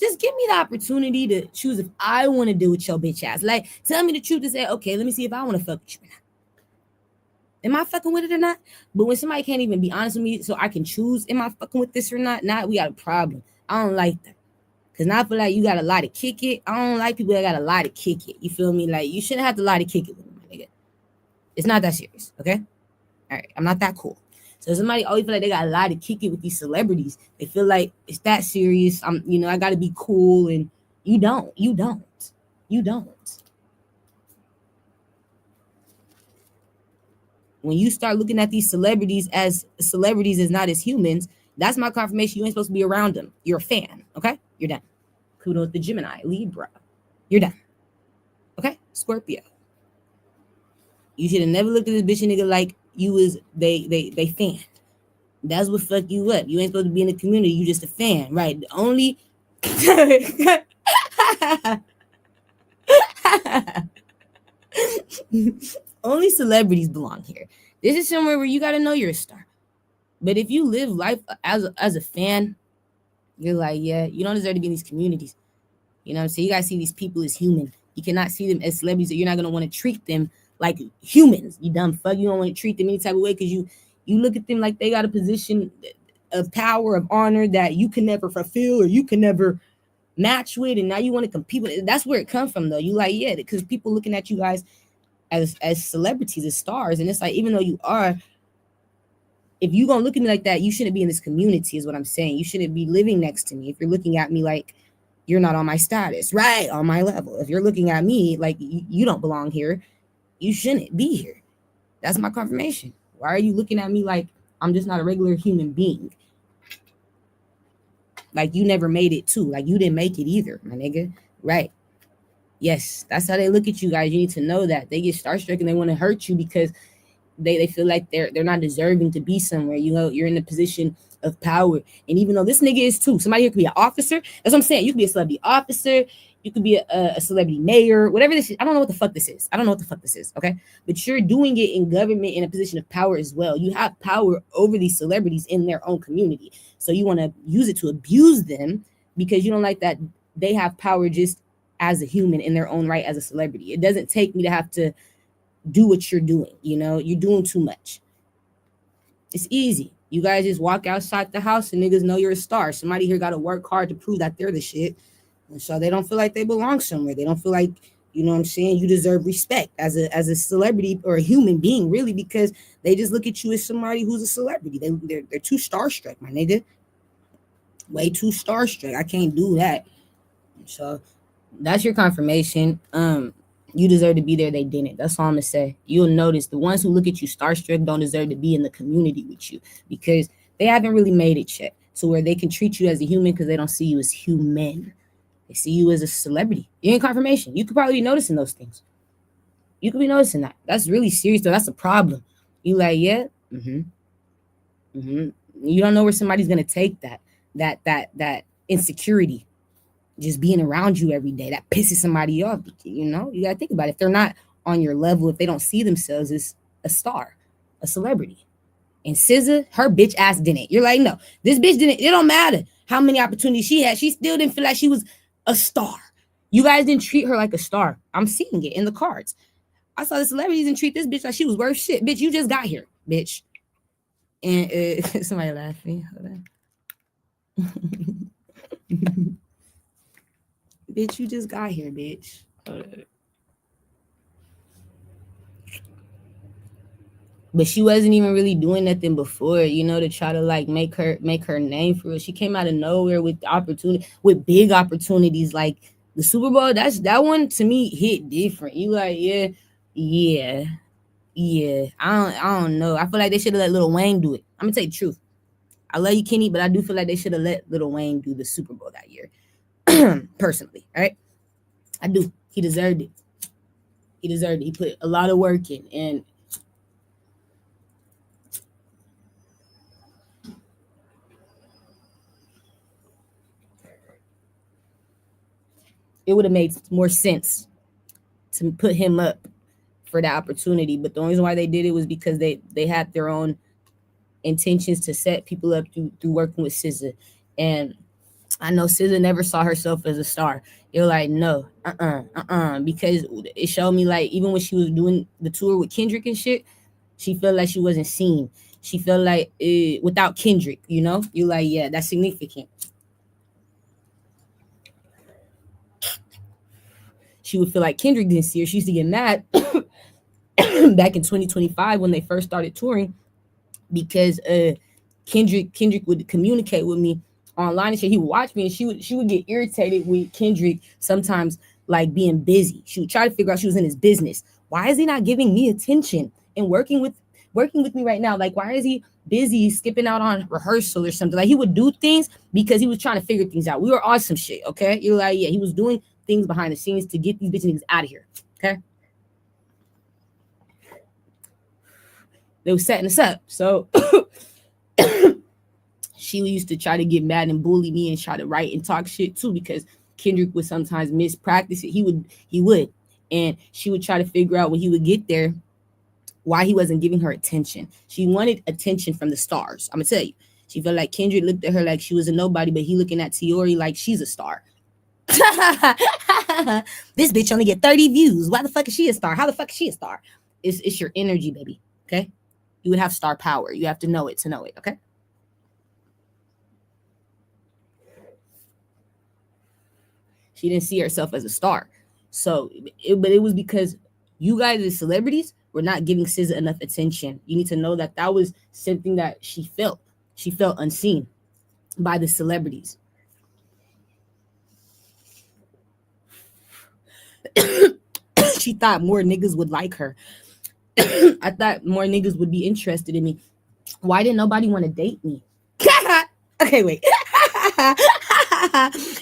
B: Just give me the opportunity to choose if I want to deal with your bitch ass. Like, tell me the truth and say, okay, let me see if I want to fuck with you or not. Am I fucking with it or not? But when somebody can't even be honest with me so I can choose, am I fucking with this or not? Now we got a problem. I don't like that. Because now I feel like you got to lie to kick it. I don't like people that got to lie to kick it. You feel me? Like, you shouldn't have to lie to kick it with me, nigga. It's not that serious, okay? All right, I'm not that cool. So somebody always feel like they got to lie to kick it with these celebrities. They feel like it's that serious. I got to be cool, and you don't. When you start looking at these celebrities as not as humans, that's my confirmation you ain't supposed to be around them. You're a fan, okay? You're done. Kudos to Gemini, Libra. You're done. Okay? Scorpio. You should have never looked at this bitch and nigga like you was they fanned. That's what fucked you up. You ain't supposed to be in the community. You just a fan, right? The only only celebrities belong here. This is somewhere where you got to know you're a star. But if you live life as a fan, you're like, yeah, you don't deserve to be in these communities. You know what I'm saying? You got to see these people as human. You cannot see them as celebrities. Or you're not going to want to treat them like humans. You dumb fuck. You don't want to treat them any type of way because you look at them like they got a position of power, of honor that you can never fulfill or you can never match with, and now you want to compete with it. That's where it comes from, though. You like, yeah, because people looking at you guys as celebrities, as stars, and it's like, even though you are, if you gonna look at me like that, you shouldn't be in this community, is what I'm saying. You shouldn't be living next to me if you're looking at me like you're not on my status, right? On my level. If you're looking at me like you don't belong here, you shouldn't be here. That's my confirmation. Why are you looking at me like I'm just not a regular human being? Like you never made it too. Like you didn't make it either, my nigga. Right. Yes, that's how they look at you guys. You need to know that. They get starstruck and they want to hurt you because they feel like they're not deserving to be somewhere. You know, you're in a position of power. And even though this nigga is too, somebody here could be an officer. That's what I'm saying. You could be a celebrity officer. You could be a celebrity mayor, whatever this is. I don't know what the fuck this is. Okay. But you're doing it in government in a position of power as well. You have power over these celebrities in their own community. So you want to use it to abuse them because you don't like that they have power just as a human in their own right as a celebrity. It doesn't take me to have to do what you're doing. You know, you're doing too much. It's easy. You guys just walk outside the house and niggas know you're a star. Somebody here got to work hard to prove that they're the shit. And so they don't feel like they belong somewhere. They don't feel like, you know what I'm saying, you deserve respect as a celebrity or a human being, really, because they just look at you as somebody who's a celebrity. They're too starstruck, my nigga. Way too starstruck. I can't do that. So that's your confirmation. You deserve to be there. They didn't. That's all I'm gonna say. You'll notice the ones who look at you starstruck don't deserve to be in the community with you because they haven't really made it yet. So where they can treat you as a human because they don't see you as human. They see you as a celebrity. You're in confirmation. You could probably be noticing those things. You could be noticing that. That's really serious, though. That's a problem. You like, yeah? You don't know where somebody's going to take that insecurity just being around you every day. That pisses somebody off. You know? You got to think about it. If they're not on your level, if they don't see themselves as a star, a celebrity. And SZA, her bitch ass didn't. You're like, no, this bitch didn't. It don't matter how many opportunities she had. She still didn't feel like she was a star. You guys didn't treat her like a star. I'm seeing it in the cards. I saw the celebrities didn't treat this bitch like she was worth shit. Bitch, you just got here, bitch. And somebody laughing. Hold on. Bitch, you just got here, bitch. Hold on. But she wasn't even really doing nothing before, you know, to try to like make her name for it. She came out of nowhere with big opportunities like the Super Bowl. That one to me hit different. You like, yeah. I don't know. I feel like they should have let Lil Wayne do it. I'm gonna tell you the truth. I love you, Kenny, but I do feel like they should have let Lil Wayne do the Super Bowl that year. Personally, all right? I do. He deserved it. He put a lot of work in, and it would have made more sense to put him up for that opportunity. But the only reason why they did it was because they had their own intentions to set people up through working with SZA. And I know SZA never saw herself as a star. You're like, no, because it showed me like even when she was doing the tour with Kendrick and shit, she felt like she wasn't seen. She felt like without Kendrick, you know? You're like, yeah, that's significant. She would feel like Kendrick didn't see her. She used to get mad back in 2025 when they first started touring because Kendrick would communicate with me online and shit. He would watch me and she would get irritated with Kendrick sometimes like being busy. She would try to figure out she was in his business. Why is he not giving me attention and working with working with me right now? Like, why is he busy skipping out on rehearsal or something? Like, he would do things because he was trying to figure things out. We were on some shit, okay? You're like, yeah, he was doing things behind the scenes to get these bitch niggas out of here, okay? They were setting us up. So she used to try to get mad and bully me and try to write and talk shit too, because Kendrick would sometimes mispractice it. He would. And she would try to figure out when he would get there why he wasn't giving her attention. She wanted attention from the stars. I'm gonna tell you. She felt like Kendrick looked at her like she was a nobody, but he looking at Tiori like she's a star. This bitch only get 30 views. Why the fuck is she a star? How the fuck is she a star? It's your energy, baby. Okay? You would have star power. You have to know it, okay? She didn't see herself as a star. So, but it was because you guys as celebrities were not giving SZA enough attention. You need to know that that was something that she felt. She felt unseen by the celebrities. She thought more niggas would like her. I thought more niggas would be interested in me. Why didn't nobody want to date me? Okay, wait.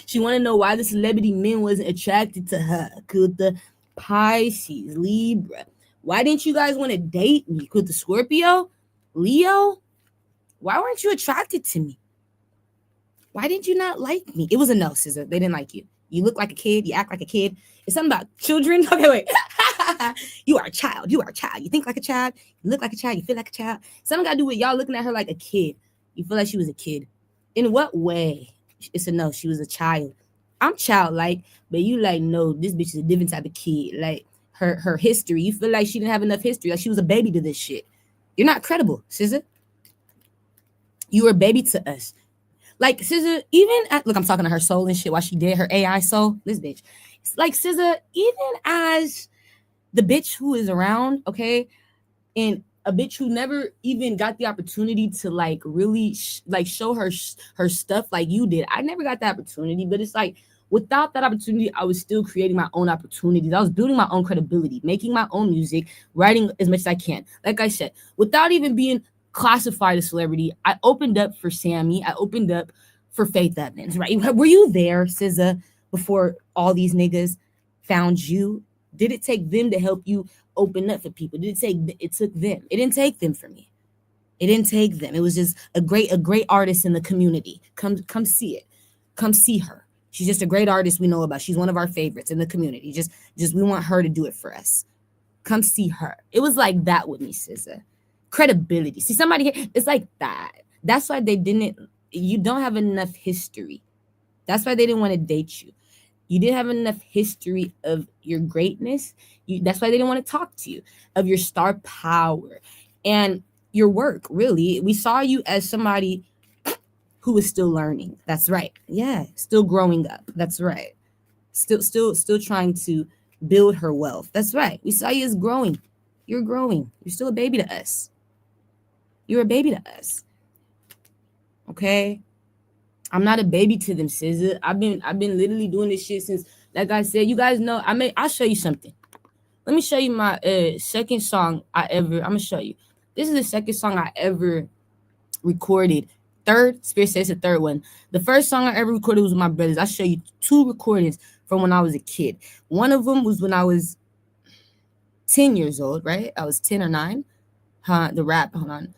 B: She want to know why the celebrity men wasn't attracted to her. Could the Pisces, Libra? Why didn't you guys want to date me? Could the Scorpio, Leo? Why weren't you attracted to me? Why did you not like me? It was a no, SZA. They didn't like you. You look like a kid. You act like a kid. It's something about children. Okay, wait. You are a child. You are a child. You think like a child. You look like a child. You feel like a child. Something got to do with y'all looking at her like a kid. You feel like she was a kid. In what way? It's a no. She was a child. I'm childlike, but you like, no, this bitch is a different type of kid. Like her history. You feel like she didn't have enough history. Like she was a baby to this shit. You're not credible, SZA. You were a baby to us. Like SZA, look, I'm talking to her soul and shit while she did her AI soul. This bitch. It's like SZA, even as the bitch who is around, okay, and a bitch who never even got the opportunity to like really show her stuff like you did. I never got the opportunity, but it's like without that opportunity, I was still creating my own opportunities. I was building my own credibility, making my own music, writing as much as I can. Like I said, without even being classified as celebrity, I opened up for Sammy. I opened up for Faith Evans, right? Were you there, SZA, before all these niggas found you? Did it take them to help you open up for people? It took them. It didn't take them for me. It didn't take them. It was just a great artist in the community. Come see it. Come see her. She's just a great artist we know about. She's one of our favorites in the community. Just we want her to do it for us. Come see her. It was like that with me, SZA. Credibility. See, somebody here, it's like that. That's why you don't have enough history. That's why they didn't want to date you. You didn't have enough history of your greatness. That's why they didn't want to talk to you, of your star power and your work. Really, we saw you as somebody who was still learning. That's right. Yeah, still growing up. That's right. Still trying to build her wealth. That's right. We saw you as growing. You're growing. You're still a baby to us. You're a baby to us. Okay. I'm not a baby to them, SZA. I've been literally doing this shit since, like I said, you guys know. I'll show you something. Let me show you my second song I'm gonna show you. This is the second song I ever recorded. Third, Spirit says the third one. The first song I ever recorded was with my brothers. I'll show you 2 recordings from when I was a kid. One of them was when I was 10 years old, right? I was 10 or 9. The rap, hold on.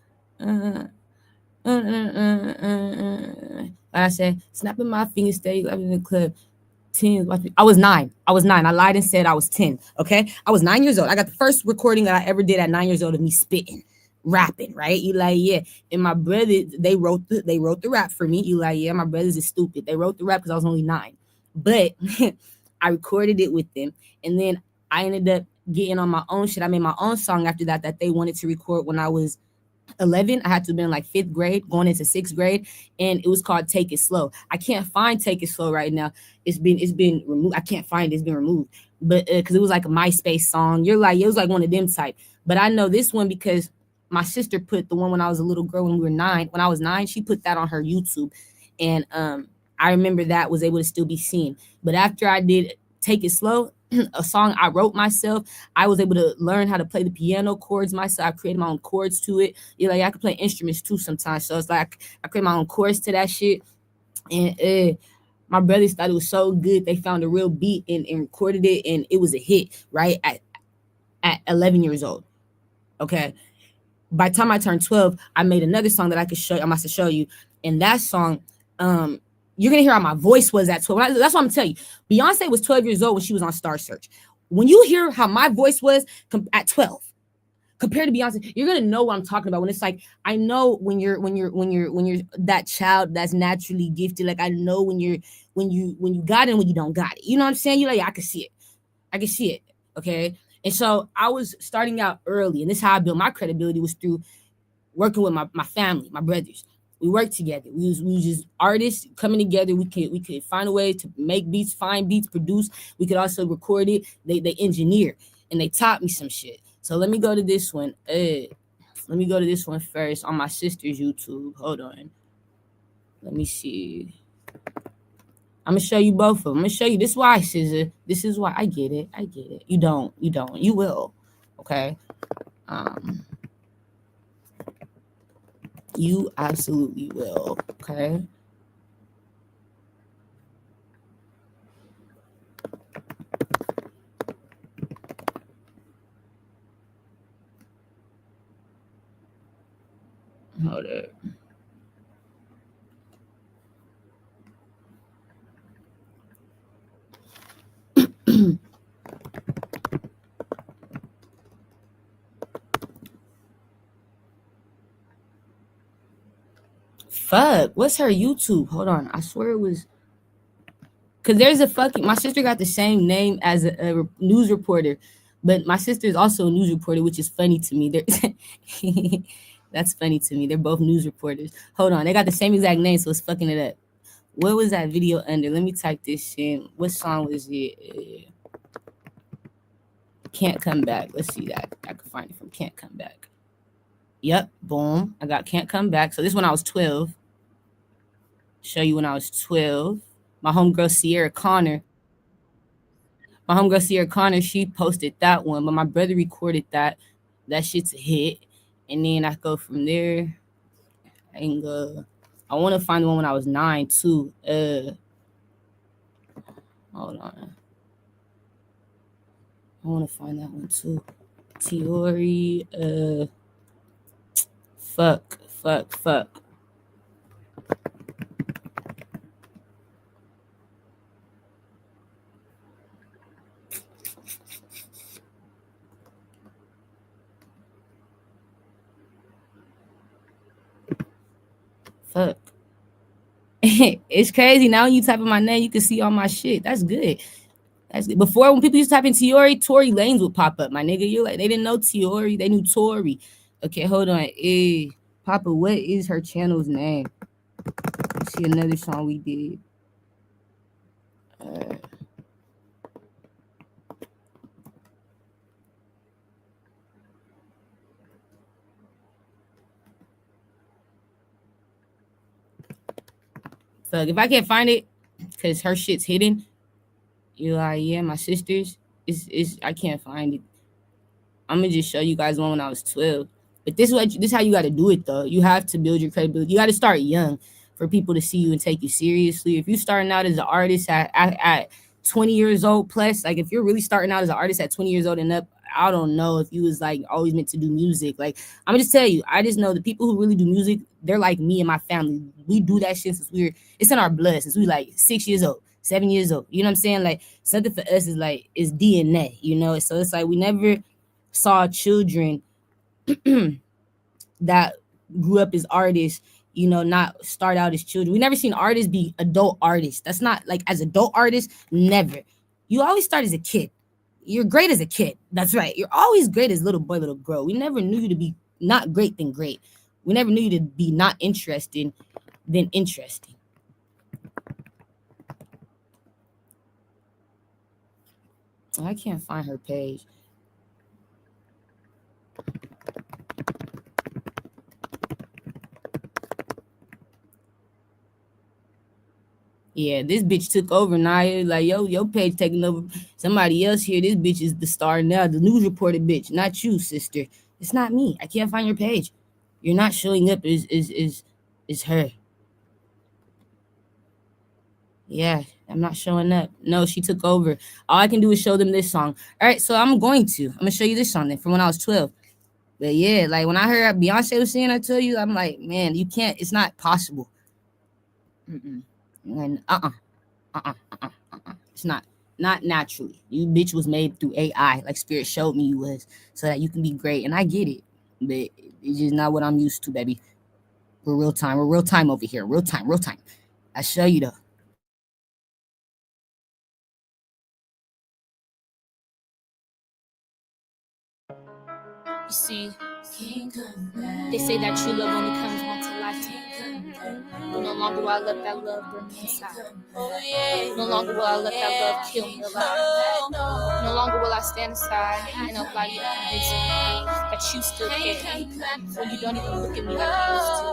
B: Like I said, snapping my fingers, stay up in the club. 10. I was 9. I lied and said I was 10. Okay, I was 9 years old. I got the first recording that I ever did at 9 years old of me spitting, rapping. Right? You like, yeah. And my brothers, they wrote the rap for me. You like, yeah. My brothers is stupid. They wrote the rap because I was only 9, but I recorded it with them, and then I ended up getting on my own shit. I made my own song after that they wanted to record when I was 11. I had to have been in like 5th grade, going into 6th grade, and it was called Take It Slow. I can't find Take It Slow right now. It's been removed. I can't find it. It's been removed. But because it was like a MySpace song. It was like one of them type. But I know this one because my sister put the one when I was a little girl when we were 9. When I was 9, she put that on her YouTube, and I remember that was able to still be seen. But after I did Take It Slow, a song I wrote myself. I was able to learn how to play the piano chords myself. I created my own chords to it. Like I could play instruments too sometimes. So it's like I create my own chords to that shit. And my brothers thought it was so good. They found a real beat and recorded it, and it was a hit, right? At 11 years old. Okay. By the time I turned 12, I made another song that I could show you. I must show you. And that song, you're gonna hear how my voice was at 12. That's what I'm gonna tell you. Beyonce was 12 years old when she was on Star Search. When you hear how my voice was at 12 compared to Beyonce, you're gonna know what I'm talking about. When it's like, I know when you're that child that's naturally gifted. Like I know when you got it and when you don't got it. You know what I'm saying? You're like, I can see it. I can see it. Okay. And so I was starting out early, and this is how I built my credibility, was through working with my family, my brothers. We worked together. We was just artists coming together. We could find a way to make beats, find beats, produce. We could also record it. They engineer, and they taught me some shit. So let me go to this one. Let me go to this one first on my sister's YouTube. Hold on. Let me see. I'm gonna show you both of them. I'm gonna show you. This is why, SZA. This is why. I get it. I get it. You don't. You don't. You will. Okay. You absolutely will. Okay. Hold up. Fuck. What's her YouTube? Hold on. I swear it was. Cause there's a fucking. My sister got the same name as a news reporter, but my sister is also a news reporter, which is funny to me. That's funny to me. They're both news reporters. Hold on. They got the same exact name, so it's fucking it up. What was that video under? Let me type this in. What song was it? Can't Come Back. Let's see that. I can find it from Can't Come Back. Yep. Boom. I got Can't Come Back. So this when I was 12. Show you when I was 12. My homegirl Sierra Connor. She posted that one, but my brother recorded that. That shit's a hit. And then I go from there. I want to find the one when I was 9 too. Hold on. I want to find that one too. Tiori. Fuck. Fuck. It's crazy. Now when you type in my name, you can see all my shit. That's good. That's good. Before, when people used to type in Tory Lanez would pop up. My nigga, you like, they didn't know Tory. They knew Tory. Okay, hold on. Papa, what is her channel's name? Let's see another song we did. Fuck, if I can't find it, because her shit's hidden, you're like, yeah, my sister's, I can't find it. I'm gonna just show you guys one when I was 12. But this is how you got to do it, though. You have to build your credibility. You got to start young for people to see you and take you seriously. If you're starting out as an artist at 20 years old plus, like if you're really starting out as an artist at 20 years old and up, I don't know if you was like always meant to do music. Like, I'm gonna just tell you, I just know the people who really do music, they're like me and my family. We do that shit since it's in our blood since we like 6 years old, 7 years old. You know what I'm saying? Like, something for us is like, it's DNA, you know? So it's like we never saw children that grew up as artists, you know, not start out as children. We never seen artists be adult artists. That's not like, as adult artists, never. You always start as a kid. You're great as a kid. That's right. You're always great as little boy, little girl. We never knew you to be not great than great. We never knew you to be not interesting than interesting. I can't find her page. Yeah, this bitch took over now. Like, yo, your page taking over. Somebody else here. This bitch is the star now. The news reporter bitch, not you, sister. It's not me. I can't find your page. You're not showing up. Is her? Yeah, I'm not showing up. No, she took over. All I can do is show them this song. All right, so I'm gonna show you this song then from when I was 12. But yeah, like when I heard Beyonce was singing, I tell you, I'm like, man, you can't. It's not possible. And it's not naturally. You bitch was made through AI, like Spirit showed me you was, so that you can be great. And I get it, but it's just not what I'm used to, baby. We're real time. We're real time over here. Real time. Real time. I show you though. You see, they say that true love only comes once a lifetime. No longer will I let that love burn me inside. No longer will I let that love kill me alive. No longer will I stand aside and allow you to convince me that you still care when you don't even look at me like you used to.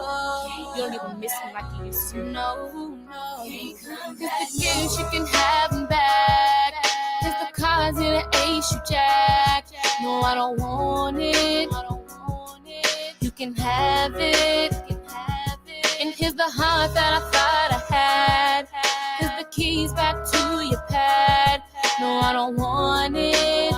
B: You don't even miss me like you used to. No. Cause the gifts you can have them back. Cause the cars in the ace you jack. No, I don't want it. You can have it. And here's the heart that I thought I had. Here's the keys back to your pad. No, I don't want it.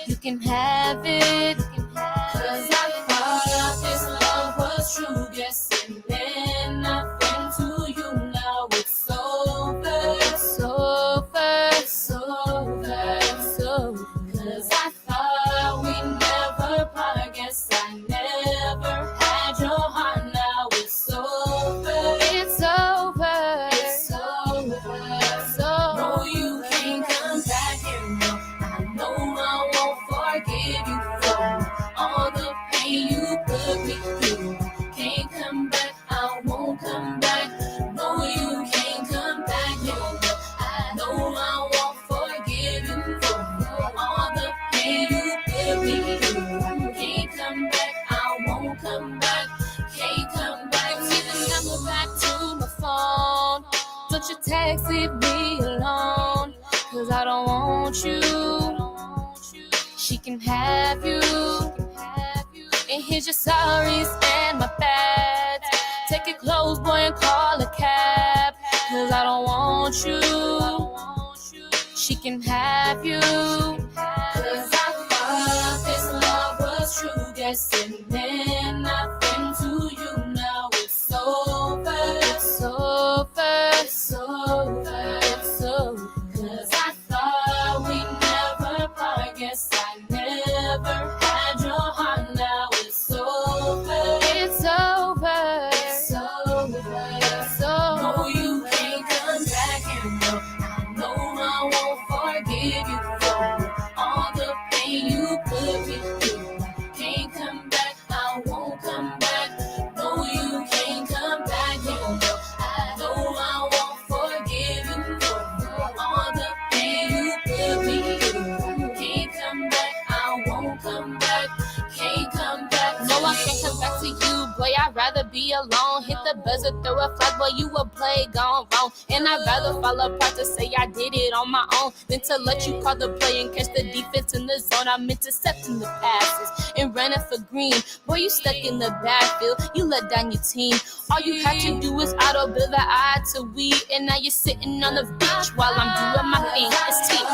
B: You can have it. Cause I thought this love was true. Guess it meant nothing to you. Now it's over. It's over. It's over. It's over. Cause I thought we never part. Guess I never had your heart. Now it's over. It's over. It's over. It's over. No, you can't come back here. No, I know I won't forgive you for all the pain you put me through. Can't come back. I won't come back. No, you can't come back here. No, I know I won't forgive you for all the pain you put me through. Can't come back. I won't come back. Can't come back. See the number back to my phone. Don't you text, leave me alone. Cause I don't want you. She can have you. And here's your sorries and my bads. Take it close, boy, and call a cab. Cause I don't want you. She can have you. Cause I thought this love was true. Guess it meant nothing to you. Now it's over. It's over. It's over. It's over. Cause I thought we never part. Guess I never had your heart. Now it's over. It's over. It's over. It's over. No, you can't come back here. No, I know I won't forgive you for all the pain you put me through. Can't come back. I won't come back. No, you can't come back here. No, I know I won't forgive you for all the pain you put me through. Can't come back. I won't come back. Can't come back. No, I can't come back to you, boy. I'd rather be alone. Hit the buzzer, throw a flag, boy. You a play gone wrong. And I'd rather fall apart to say I did it on my own than to let you call the play and catch the defense in the zone. I'm intercepting the passes and running for green. Boy, you stuck in the backfield. You let down your team. All you had to do was auto build the eye to we, and now you're sitting on the beach while I'm doing my thing. It's team.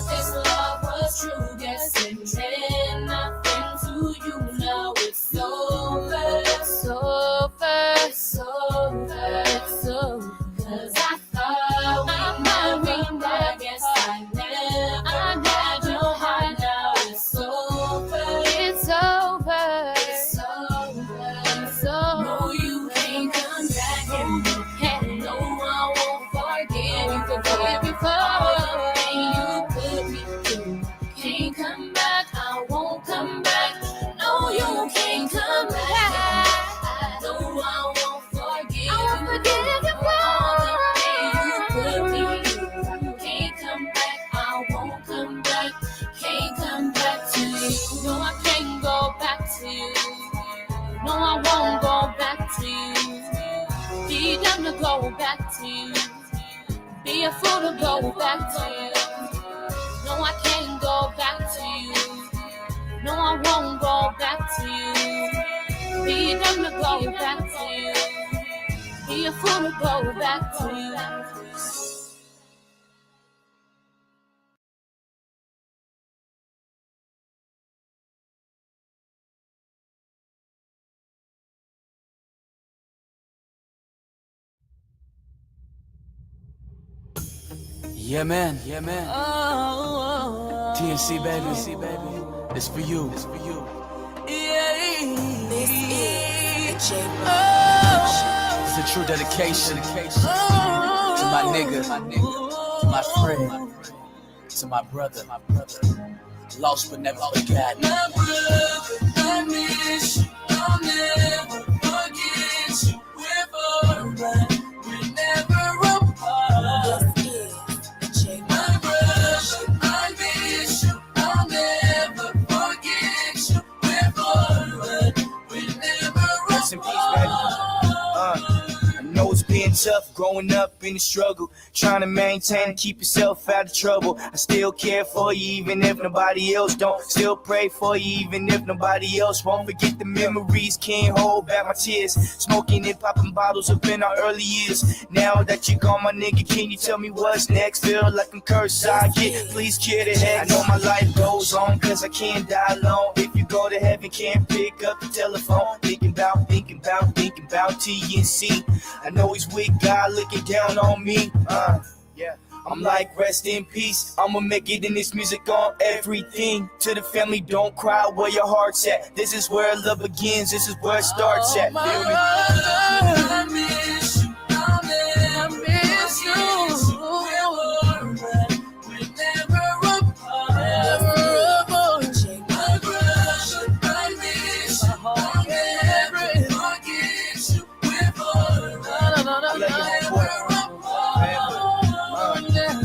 B: This love was true. Guess it meant nothing to you. Now it's over. It's over. It's over. It's over. Cause I thought we never. Guess I never had your heart. Now it's over. It's over. It's over. It's over. No, you can't come back and no, I won't forgive you for all the pain you put me through.
A: Be dumb to go back to you. Be a fool to go back to you. No, I can't go back to you. No, I won't go back to you. Be dumb to go back to you. Be a fool to go back to you.
C: Yeah, man. TNC, baby. It's for you. Yeah.
D: This is J.
C: It's a true dedication to my nigga, to my friend, to my brother. Lost but never forgotten.
D: My brother, I miss you. I'll never forget you. We're alright. We're never apart. This is J. My brother, I miss you. I'll never forget you. We're alright. We're never apart.
E: Rest in peace, baby. I know it's been tough growing up in the struggle, trying to maintain and keep yourself out of trouble. I still care for you even if nobody else don't. Still pray for you even if nobody else won't. Forget the memories, can't hold back my tears. Smoking and popping bottles up in our early years. Now that you're gone, my nigga, can you tell me what's next? Feel like I'm cursed, I get, please clear the head. I know my life goes on, cause I can't die alone. If you go to heaven, can't pick up the telephone. Thinking about TNC. I know he's with God looking down on me. Yeah. I'm like, rest in peace. I'ma make it in this music on everything. To the family, don't cry where your heart's at. This is where love begins. This is where it starts at.
D: I miss you. I miss you. We're alright. We're never apart. My brother, I miss you. I'll never forget you. We're alright.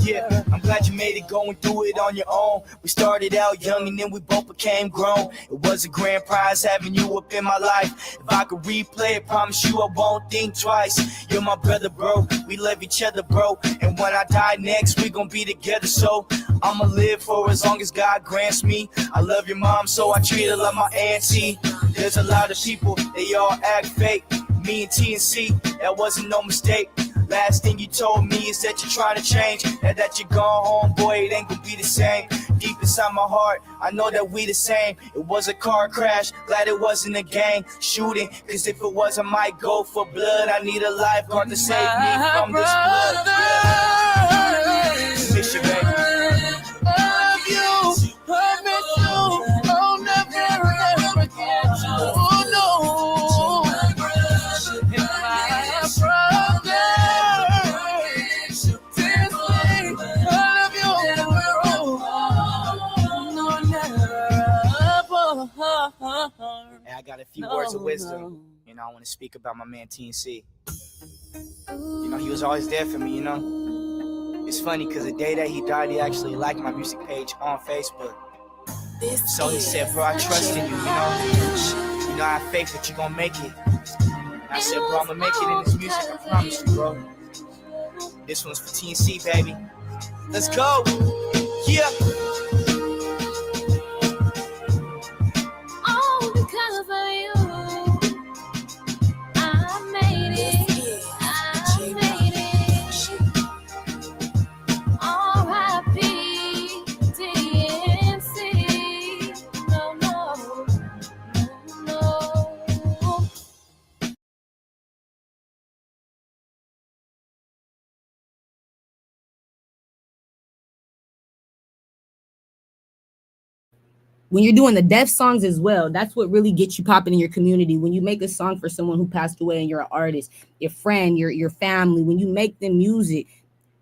E: Yeah, I'm glad you made it going through it on your own. We started out young and then we both became grown. It was a grand prize having you up in my life. If I could replay it, promise you I won't think twice. You're my brother, bro. We love each other, bro. And when I die next, we gon' be together. So I'ma live for as long as God grants me. I love your mom, so I treat her like my auntie. There's a lot of people, they all act fake. Me and TNC, that wasn't no mistake. Last thing you told me is that you're trying to change. Now that you're gone home, boy, it ain't gonna be the same. Deep inside my heart, I know that we the same. It was a car crash, glad it wasn't a gang shooting. Cause if it was, I might go for blood. I need a lifeguard to save me from this blood. Miss you, baby.
D: Love you, I miss you. I'll never forget you. Oh no.
E: And I got a few words of wisdom, I want to speak about my man TNC. He was always there for me, It's funny because the day that he died, he actually liked my music page on Facebook. So he said, bro, I trust in you, I have faith that you're gonna make it. And I said, bro, I'm gonna make it in this music, I promise you, bro. This one's for TNC, baby. Let's go. Yeah.
B: When you're doing the death songs as well, that's what really gets you popping in your community. When you make a song for someone who passed away and you're an artist, your friend, your family, when you make them music,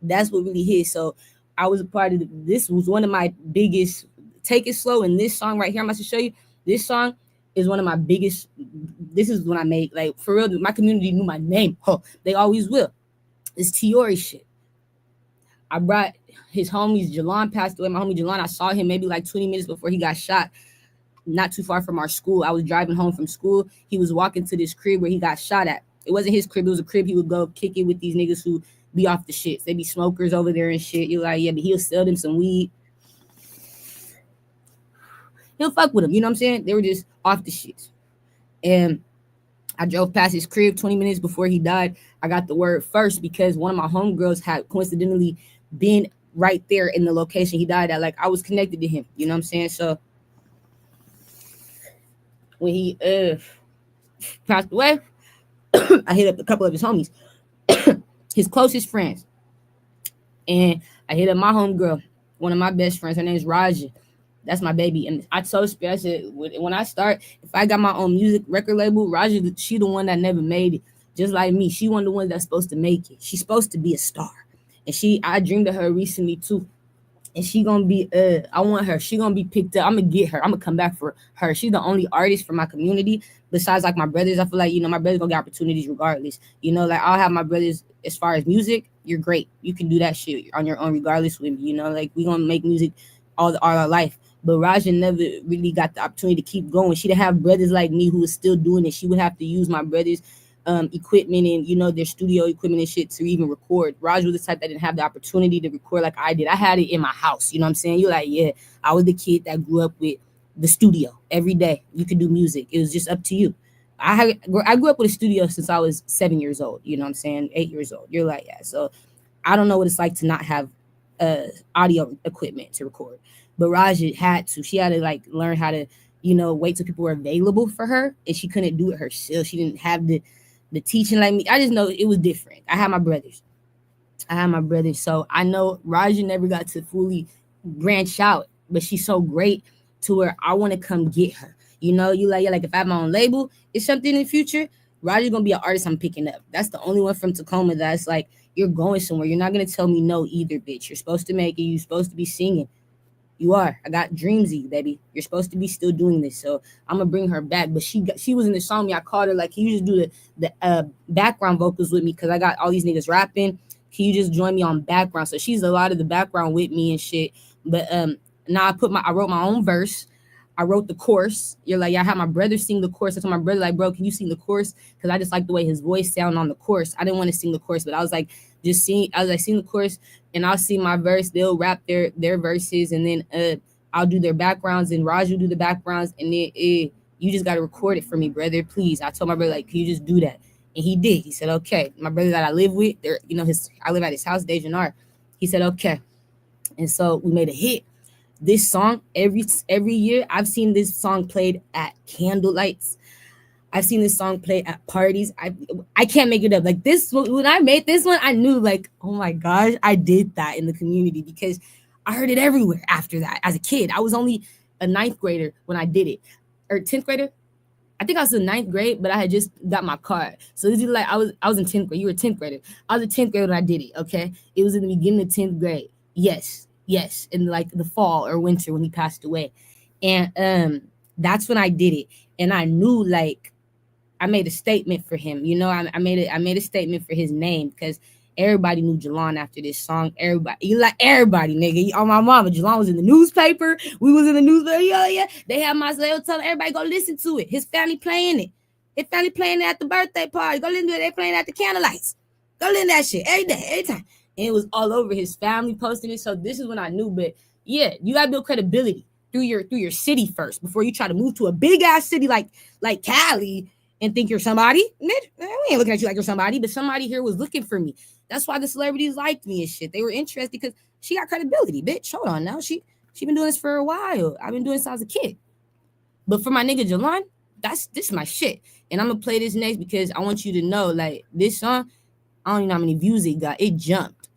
B: that's what really hits. So I was a part of this. Was one of my biggest. Take It Slow, and this song right here I'm about to show you. This song is one of my biggest. This is when I made, like, for real, my community knew my name. They always will. It's Tiori shit. I brought his homies. Jalon passed away. My homie Jalon, I saw him maybe like 20 minutes before he got shot, not too far from our school. I was driving home from school. He was walking to this crib where he got shot at. It wasn't his crib. It was a crib he would go kick it with these niggas who be off the shits. They be smokers over there and shit. You're like, yeah, but he'll sell them some weed. He'll fuck with them. You know what I'm saying? They were just off the shits. And I drove past his crib 20 minutes before he died. I got the word first because one of my homegirls had coincidentally been right there in the location he died at. Like, I was connected to him. You know what I'm saying? So when he passed away, I hit up a couple of his homies, his closest friends. And I hit up my homegirl, one of my best friends. Her name's Raja. That's my baby. And I told Spy, I said, when I start, if I got my own music record label, Raja, she the one that never made it. Just like me. She one of the ones that's supposed to make it. She's supposed to be a star. And I dreamed of her recently too. And she gonna be, I want her. She gonna be picked up. I'm gonna get her. I'm gonna come back for her. She's the only artist for my community. Besides like my brothers, I feel like, my brothers gonna get opportunities regardless. Like I'll have my brothers as far as music. You're great. You can do that shit on your own regardless with me. Like we gonna make music all our life. But Raja never really got the opportunity to keep going. She didn't have brothers like me who was still doing it. She would have to use my brothers' equipment and, their studio equipment and shit to even record. Raja was the type that didn't have the opportunity to record like I did. I had it in my house. You know what I'm saying? You're like, yeah, I was the kid that grew up with the studio every day. You could do music. It was just up to you. I grew up with a studio since I was 7 years old. You know what I'm saying? 8 years old. You're like, yeah. So I don't know what it's like to not have audio equipment to record. But Raja had to. She had to like learn how to, wait till people were available for her, and she couldn't do it herself. She didn't have the teaching like me. I just know it was different. I had my brothers, so I know Raja never got to fully branch out, but she's so great to where I want to come get her. You like if I have my own label, it's something in the future. Raja's gonna be an artist I'm picking up. That's the only one from Tacoma that's like, you're going somewhere. You're not gonna tell me no either, bitch. You're supposed to make it. You're supposed to be singing. You are. I got dreams of you, baby. You're supposed to be still doing this. So I'm gonna bring her back. But she was in the song. Me, I called her like, can you just do the background vocals with me? Because I got all these niggas rapping. Can you just join me on background? So she's a lot of the background with me and shit. But now I wrote my own verse. I wrote the chorus. You're like, yeah, I had my brother sing the chorus. I told my brother, like, bro, can you sing the chorus? Because I just like the way his voice sounded on the chorus. I didn't want to sing the chorus, but I was like, sing the chorus, and I'll sing my verse. They'll rap their verses, and then I'll do their backgrounds, and Raj will do the backgrounds, and then you just got to record it for me, brother, please. I told my brother, like, can you just do that? And he did. He said, okay. My brother that I live with, I live at his house, Dejanar. He said, okay. And so we made a hit. This song, every year, I've seen this song played at candlelights. I've seen this song played at parties. I can't make it up. Like this, when I made this one, I knew like, oh my gosh, I did that in the community because I heard it everywhere after that. As a kid, I was only a 9th grader when I did it, or 10th grader. I think I was in 9th grade, but I had just got my card. So this is like I was in 10th grade. You were a 10th grader. I was a 10th grader when I did it. Okay, it was in the beginning of 10th grade. Yes, in like the fall or winter when he passed away, and that's when I did it. And I knew like I made a statement for him. I made a statement for his name because everybody knew Jelon after this song. Everybody, nigga. On my mama, Jelon was in the newspaper. We was in the newspaper. Yeah. They had they were telling everybody go listen to it. His family playing it. His family playing it at the birthday party. Go listen to it. They playing it at the candlelights. Go listen to that shit every day, every time. And it was all over. His family posting it. So this is when I knew. But yeah, you gotta build credibility through your city first before you try to move to a big ass city like Cali and think you're somebody. We ain't looking at you like you're somebody, but somebody here was looking for me. That's why the celebrities liked me and shit. They were interested because she got credibility, bitch. Hold on now. She been doing this for a while. I've been doing this since I was a kid. But for my nigga Jelon, this is my shit. And I'm gonna play this next because I want you to know, like, this song, I don't even know how many views it got. It jumped.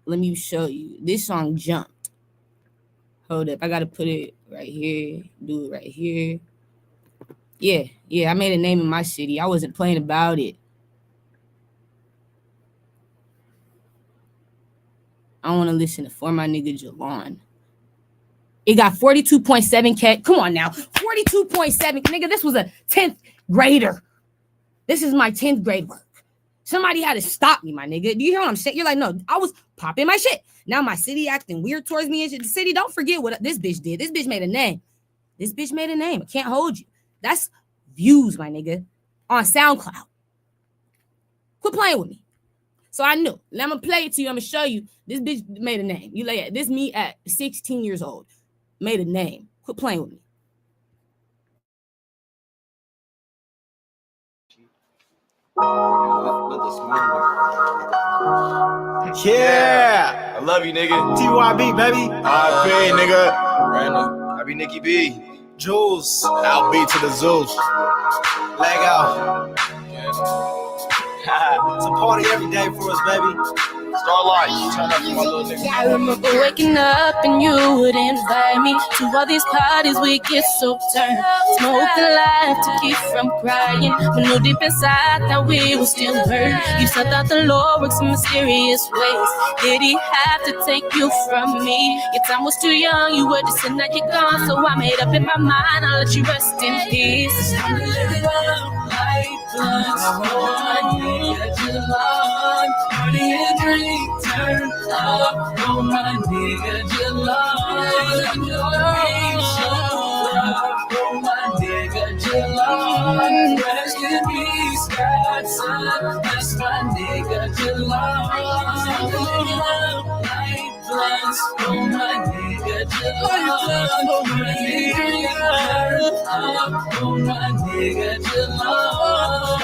B: Let me show you. This song jumped. Hold up. I gotta put it right here. Do it right here. Yeah, I made a name in my city. I wasn't playing about it. I want to listen to For My Nigga Jelon. It got 42.7K. Come on now. 42.7. Nigga, this was a 10th grader. This is my 10th grade work. Somebody had to stop me, my nigga. Do you hear what I'm saying? You're like, no, I was popping my shit. Now my city acting weird towards me and shit. The city, don't forget what this bitch did. This bitch made a name. I can't hold you. That's views, my nigga, on SoundCloud. Quit playing with me. So I knew. And I'm gonna play it to you. I'm gonna show you. This bitch made a name. You lay at this me at 16 years old. Made a name. Quit playing with me.
E: Yeah, I love you, nigga. TYB, baby. RP, nigga. Random. I be Nikki B. Jules. I'll be to the Zeus. Leg out. It's a party every day for us, baby. Starlight, turn up for my little nigga.
D: I remember waking up and you would invite me to all these parties. We get so turned, smoke the life to keep from crying. We knew deep inside that we were still hurt. You said that the Lord works in mysterious ways. Did He have to take you from me? Your time was too young, you were just and now you're gone. So I made up in my mind, I'll let you rest in peace. I'm gonna live it up like blunts. I need that you love. Party and drink, turn up. Oh my nigga, you love. Oh my nigga, you love. Rest in peace, Godson. That's my nigga, you love. Like blunts. Oh my nigga, you love. Oh my nigga, oh my nigga, you love.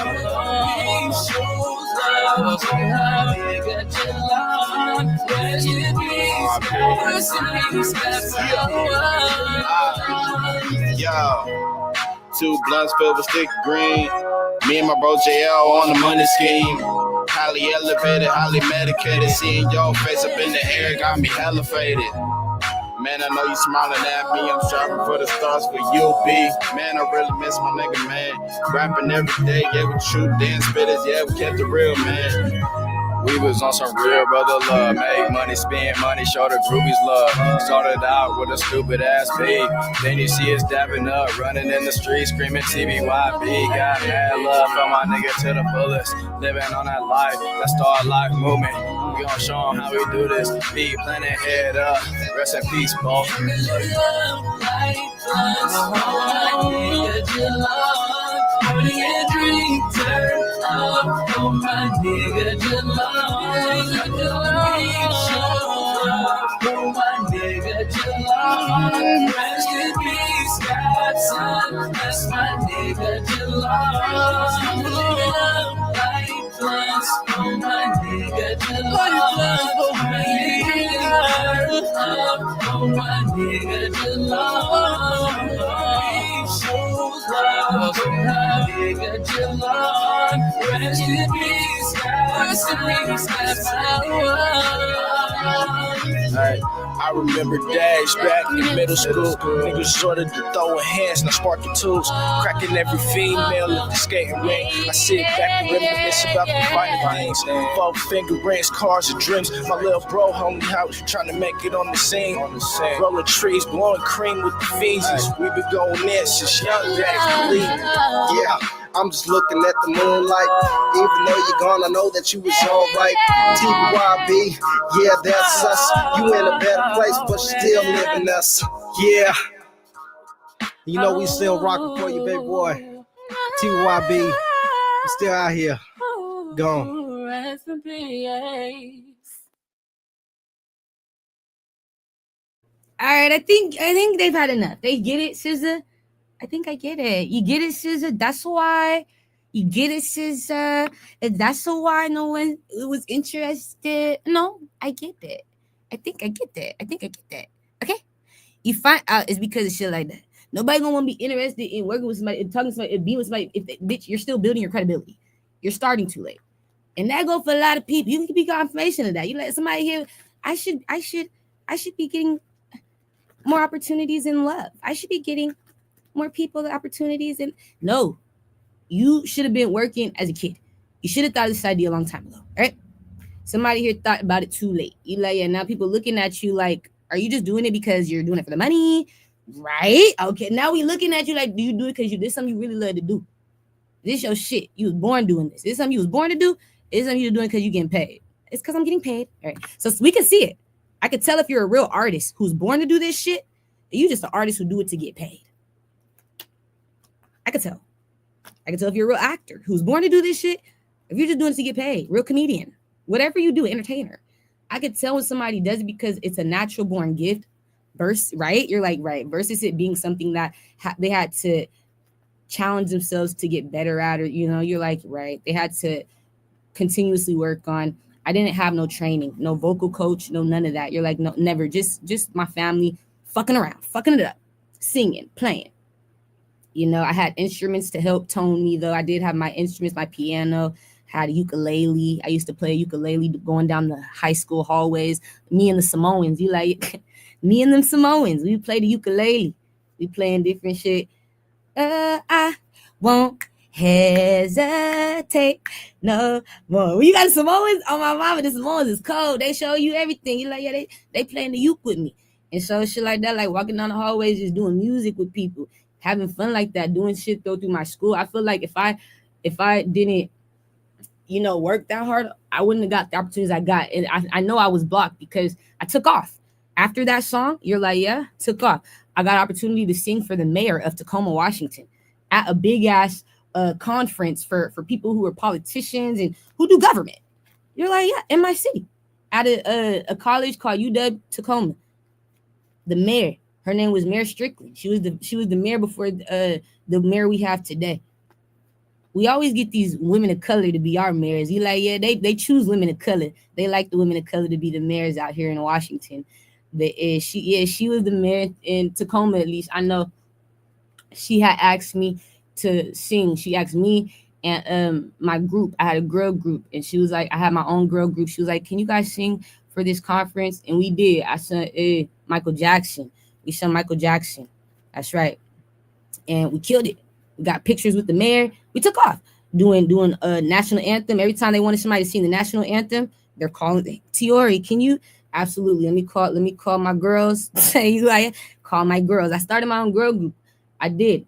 D: Shows love. Oh my nigga, you love. Rest in peace, rest in peace, that's
F: Yo, 2 blunts filled with stick green. Me and my bro JL on the money scheme. Highly elevated, highly medicated. Seeing your face up in the air got me hella faded. Man, I know you smiling at me. I'm striving for the stars for you, B. Man, I really miss my nigga, man. Rapping every day, yeah, we shoot, dance, spitters, yeah, we kept it real, man.
C: We was on some real brother love. Make money, spend money, show the groupies love. Started out with a stupid ass beat. Then you see us dabbing up, running in the streets, screaming TBYB. Got mad love from my nigga to the fullest. Living on that life, that star life movement. We gon' show 'em how we do this. Be planning head up. Rest in peace, bro.
D: Party and drink, turn up. Oh my nigga, you love. Oh my nigga, you love. Rest in peace, Godson. That's my nigga, you love. Light blunts. Oh my nigga, you love. Oh my nigga, oh my nigga, you love. Shows love. Oh my nigga, you love. Rest in peace, rest in peace, that's my love.
F: Hey, I remember days back in middle school. Niggas started to throwing hands, now sparking tools. Cracking every female at the skating rink. I sit back and reminisce about the finer things. 4-finger rings, cars and dreams. My little bro homie house trying to make it on the scene. Rolling trees, blowing cream with the fiends. We been going in since young days, believe it.
G: Yeah, I'm just looking at the moonlight. Even though you're gone, I know that you was alright. TYB, yeah, that's us. You in a better place, but still living us. Yeah.
E: You know we still rocking for you, big boy. TYB, we still out here. Gone.
D: Rest in peace.
B: All right, I think they've had enough. They get it, SZA. I think I get it. You get it, SZA. That's why. You get it, SZA. That's why no one was interested. No, I get it. I think I get that. Okay? You find out it's because of shit like that. Nobody gonna want to be interested in working with somebody, and talking to somebody, and being with somebody. If bitch, you're still building your credibility. You're starting too late, and that go for a lot of people. You can be confirmation of that. You let somebody hear, I should be getting more opportunities in love. I should be getting more people the opportunities. And no, you should have been working as a kid. You should have thought of this idea a long time ago. All right. Somebody here thought about it too late. You like, yeah, now people looking at you like, are you just doing it because you're doing it for the money? Right? Okay. Now we looking at you like, do you do it because this is something you really love to do? This your shit. You was born doing this. This is something you was born to do. It's something you're doing because you're getting paid. It's because I'm getting paid. All right. So we can see it. I could tell if you're a real artist who's born to do this shit, you just an artist who do it to get paid. I could tell. I could tell if you're a real actor who's born to do this shit, If you're just doing it to get paid, real comedian, whatever you do, entertainer. I could tell when somebody does it because it's a natural born gift. Versus, right? You're like, right. Versus it being something that they had to challenge themselves to get better at, or, you know, you're like, right. They had to continuously work on. I didn't have no training, no vocal coach, no none of that. You're like, no, never. Just my family fucking around, fucking it up, singing, playing. You know, I had instruments to help tone me, though. I did have my instruments, my piano, had a ukulele. I used to play ukulele going down the high school hallways. Me and the Samoans, you like, me and them Samoans, we play the ukulele. We playing different shit. I won't hesitate no more. When you got the Samoans, on my mama, the Samoans is cold. They show you everything. You like, yeah, they playing the uke with me. And so shit like that, like walking down the hallways, just doing music with people, having fun like that, doing shit though through my school. I feel like if I didn't, you know, work that hard, I wouldn't have got the opportunities I got. And I know I was blocked because I took off. After that song, you're like, yeah, took off. I got an opportunity to sing for the mayor of Tacoma, Washington at a big ass conference for people who are politicians and who do government. You're like, yeah, in my city at a college called UW Tacoma. The mayor, her name was Mayor Strickland. She was the mayor before the mayor we have today. We always get these women of color to be our mayors. You like, yeah, they choose women of color. They like the women of color to be the mayors out here in Washington. But she was the mayor in Tacoma, at least. I know she had asked me to sing. She asked me and my group. I had a girl group, and she was like, I had my own girl group. She was like, can you guys sing for this conference? And we did. I sung Michael Jackson. We sung Michael Jackson. That's right. And we killed it. We got pictures with the mayor. We took off doing a national anthem. Every time they wanted somebody to sing the national anthem, they're calling, Tiori, can you? Absolutely. Let me call my girls. Say, like, call my girls. I started my own girl group. I did.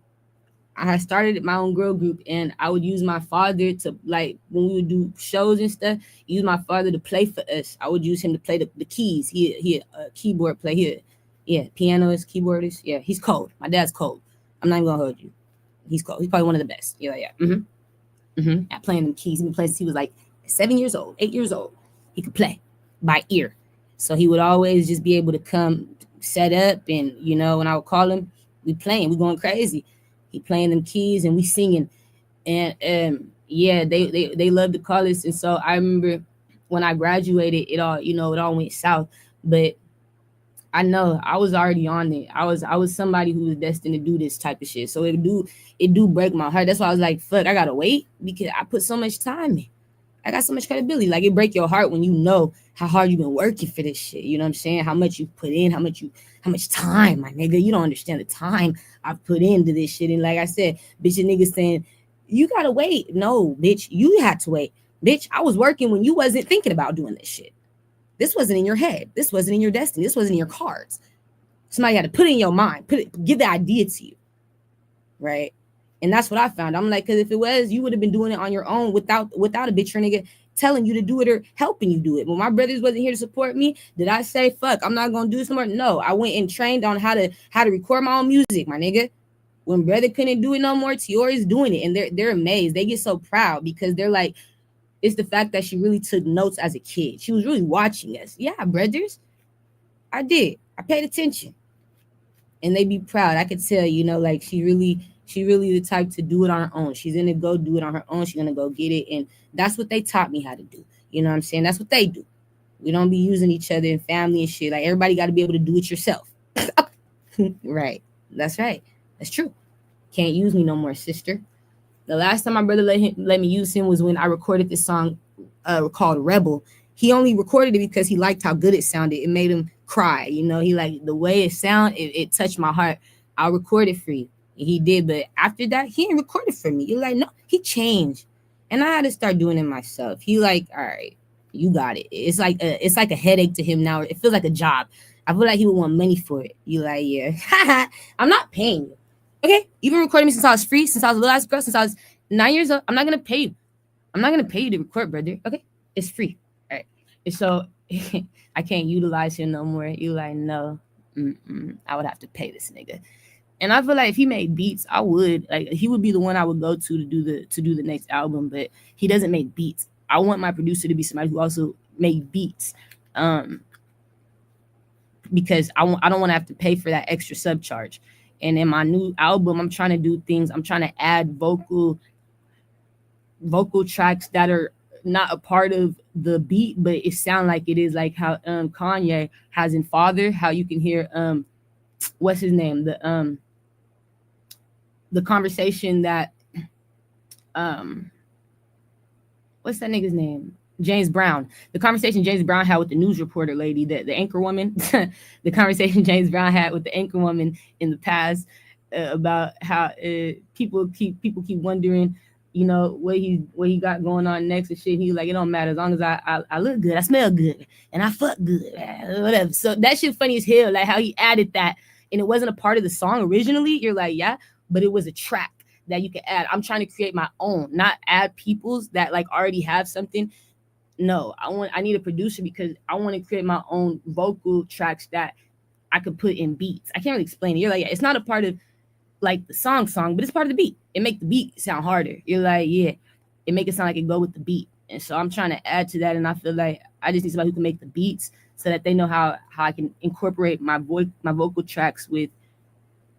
B: I had started my own girl group, and I would use my father to, like, when we would do shows and stuff, use my father to play for us. I would use him to play the keys. He a keyboard player. Yeah, pianist, keyboardist. Yeah, he's cold. My dad's cold. I'm not even gonna hold you. He's cold. He's probably one of the best. Yeah. At playing them keys. He been playing since he was like 7 years old, 8 years old. He could play by ear. So he would always just be able to come set up, and, you know, when I would call him, we playing, we going crazy. He playing them keys and we singing. And yeah, they love to call us. And so I remember when I graduated, it all went south. But I know I was already on it. I was somebody who was destined to do this type of shit. So it do break my heart. That's why I was like, fuck, I gotta wait, because I put so much time in. I got so much credibility. Like, it break your heart when you know how hard you've been working for this shit. You know what I'm saying? How much you put in, how much time, my nigga. You don't understand the time I've put into this shit. And like I said, bitch, a nigga saying, you gotta wait. No, bitch, you had to wait. Bitch, I was working when you wasn't thinking about doing this shit. This wasn't in your head. This wasn't in your destiny. This wasn't in your cards. Somebody had to put it in your mind, give the idea to you. Right? And that's what I found. I'm like, because if it was, you would have been doing it on your own without a bitch or nigga telling you to do it or helping you do it. When my brothers wasn't here to support me, did I say, fuck, I'm not going to do this no more? No, I went and trained on how to record my own music, my nigga. When brother couldn't do it no more, Tiori's doing it. And they're amazed. They get so proud because they're like, it's the fact that she really took notes as a kid. She was really watching us. Yeah, brothers, I did. I paid attention. And they be proud. I could tell, you know, like she really the type to do it on her own. She's gonna go do it on her own. She's gonna go get it. And that's what they taught me how to do. You know what I'm saying? That's what they do. We don't be using each other in family and shit. Like, everybody got to be able to do it yourself. Right. That's right. That's true. Can't use me no more, sister. The last time my brother let me use him was when I recorded this song called Rebel. He only recorded it because he liked how good it sounded. It made him cry. You know, he liked the way it sounded. It touched my heart. I'll record it for you. And he did. But after that, he didn't record it for me. You're like, no, he changed. And I had to start doing it myself. He like, all right, you got it. It's like a headache to him now. It feels like a job. I feel like he would want money for it. You like, yeah, I'm not paying you. Okay, you've been recording me since I was free, since I was a little ass girl, since I was 9 years old. I'm not gonna pay you. I'm not gonna pay you to record, brother. Okay, it's free. All right. And so I can't utilize him no more. You like, no, I would have to pay this nigga. And I feel like if he made beats, I would like he would be the one I would go to do the next album. But he doesn't make beats. I want my producer to be somebody who also made beats, because I don't want to have to pay for that extra subcharge. And in my new album, I'm trying to do things. I'm trying to add vocal tracks that are not a part of the beat, but it sound like it is, like how Kanye has in Father, how you can hear what's his name, the conversation that what's that nigga's name, James Brown, the conversation James Brown had with the news reporter lady, the anchor woman, the conversation James Brown had with the anchor woman in the past, about how people keep wondering, you know, what he got going on next and shit. He's like, it don't matter as long as I look good, I smell good, and I fuck good, whatever. So that shit funny as hell, like how he added that, and it wasn't a part of the song originally. You're like, yeah, but it was a track that you could add. I'm trying to create my own, not add people's that like already have something. No, I need a producer because I want to create my own vocal tracks that I could put in beats. I can't really explain it. You're like, yeah, it's not a part of like the song, but it's part of the beat. It make the beat sound harder. You're like, yeah, it make it sound like it go with the beat. And so I'm trying to add to that. And I feel like I just need somebody who can make the beats so that they know how I can incorporate my vocal tracks with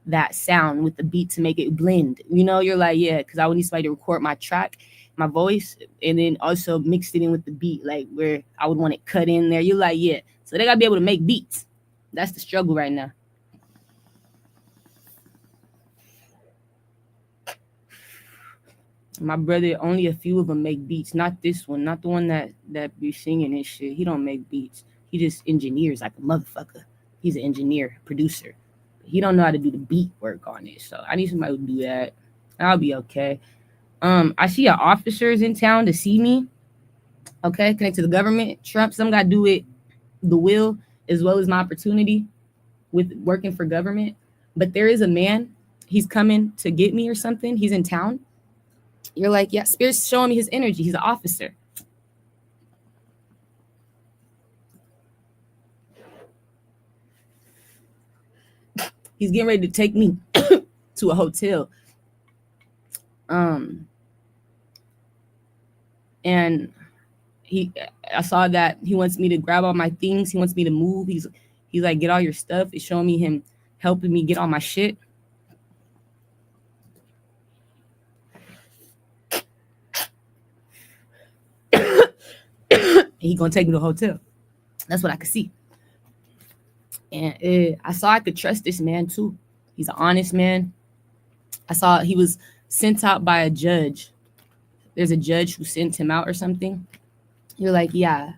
B: that sound, with the beat, to make it blend. You know, you're like, yeah, because I would need somebody to record my track, my voice, and then also mix it in with the beat, like where I would want it cut in there. You're like, yeah. So they gotta be able to make beats. That's the struggle right now. My brother, only a few of them make beats. Not this one, not the one that be singing and shit. He don't make beats. He just engineers like a motherfucker. He's an engineer, producer. He don't know how to do the beat work on it. So I need somebody who do that. I'll be okay. I see an officers in town to see me. Okay, connect to the government. Trump, some gotta do it, the will as well as my opportunity with working for government. But there is a man, he's coming to get me or something. He's in town. You're like, yeah, Spirit's showing me his energy. He's an officer. He's getting ready to take me to a hotel. And I saw that he wants me to grab all my things. He wants me to move. He's like, get all your stuff. It's showing me him helping me get all my shit. He gonna take me to a hotel. That's what I could see. And I saw I could trust this man too. He's an honest man. I saw he was sent out by a judge. There's a judge who sent him out or something. You're like, yeah,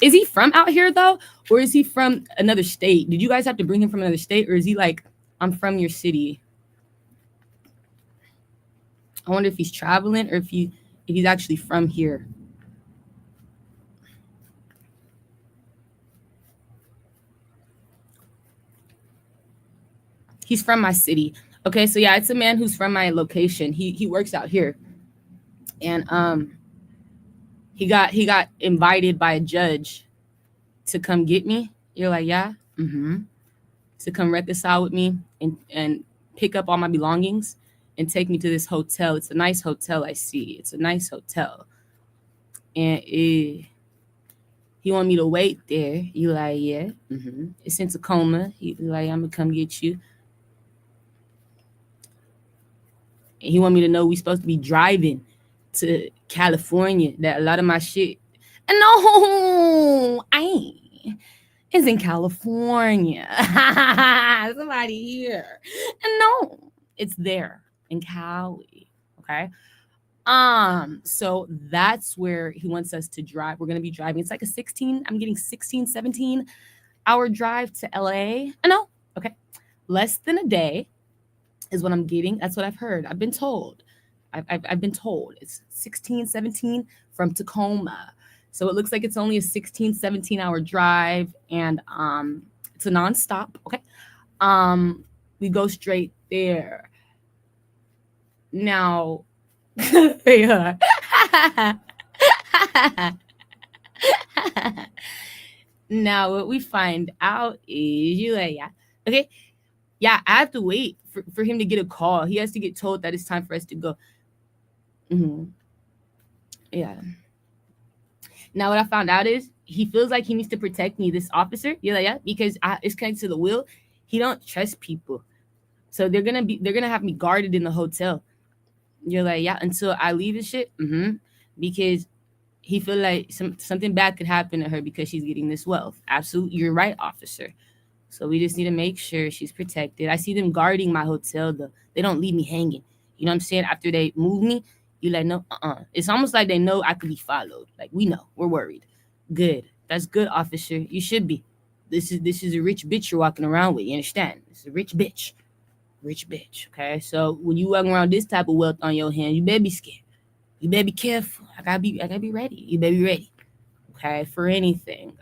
B: Is he from out here though? Or is he from another state? Did you guys have to bring him from another state? Or is he like, I'm from your city? I wonder if he's traveling or if he's actually from here. He's from my city. Okay, so yeah, it's a man who's from my location. He works out here. And he got invited by a judge to come get me. You're like, yeah, to come reconcile with me and pick up all my belongings and take me to this hotel. It's a nice hotel, I see. It's a nice hotel. And he want me to wait there. You like, yeah, It's in Tacoma. He like, I'm gonna come get you. And he want me to know we supposed to be driving to California. That a lot of my shit. And no, I ain't. It's in California. Somebody here. And no, it's there in Cali. Okay. So that's where he wants us to drive. We're gonna be driving. It's like I'm getting 16, 17 hour drive to LA. No, okay. Less than a day is what I'm getting. That's what I've heard. I've been told. I've been told it's 16, 17 from Tacoma. So it looks like it's only a 16, 17 hour drive, and it's a nonstop. Okay. We go straight there. Now, now what we find out is Okay. Yeah, I have to wait for him to get a call. He has to get told that it's time for us to go. Yeah. Now what I found out is he feels like he needs to protect me, this officer. You're like, yeah, because it's connected to the will. He don't trust people. So they're gonna have me guarded in the hotel. You're like, yeah, until I leave and shit. Because he feel like something bad could happen to her because she's getting this wealth. Absolutely, you're right, officer. So we just need to make sure she's protected. I see them guarding my hotel though. They don't leave me hanging. You know what I'm saying? After they move me, you like, no, It's almost like they know I could be followed. Like, we know, we're worried. Good. That's good, officer. You should be. This is a rich bitch you're walking around with. You understand? This is a rich bitch. Rich bitch. Okay. So when you walking around this type of wealth on your hand, you better be scared. You better be careful. I gotta be ready. You better be ready. Okay, for anything.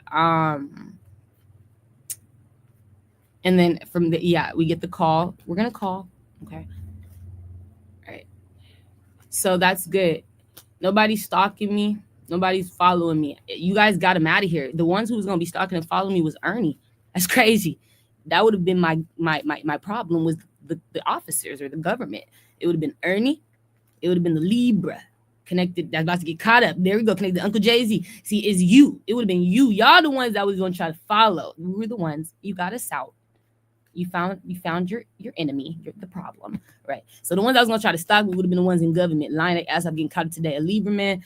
B: And then we get the call. We're gonna call. Okay. All right. So that's good. Nobody's stalking me. Nobody's following me. You guys got him out of here. The ones who was gonna be stalking and following me was Ernie. That's crazy. That would have been my problem with the officers or the government. It would have been Ernie. It would have been the Libra connected. That's about to get caught up. There we go. Connected to Uncle Jay-Z. See, it's you. It would have been you. Y'all the ones that was gonna try to follow. We were the ones. You got us out. You found your enemy, the problem, right? So the ones that was gonna try to stop me would have been the ones in government, lying like as I'm getting caught up today. A Libra man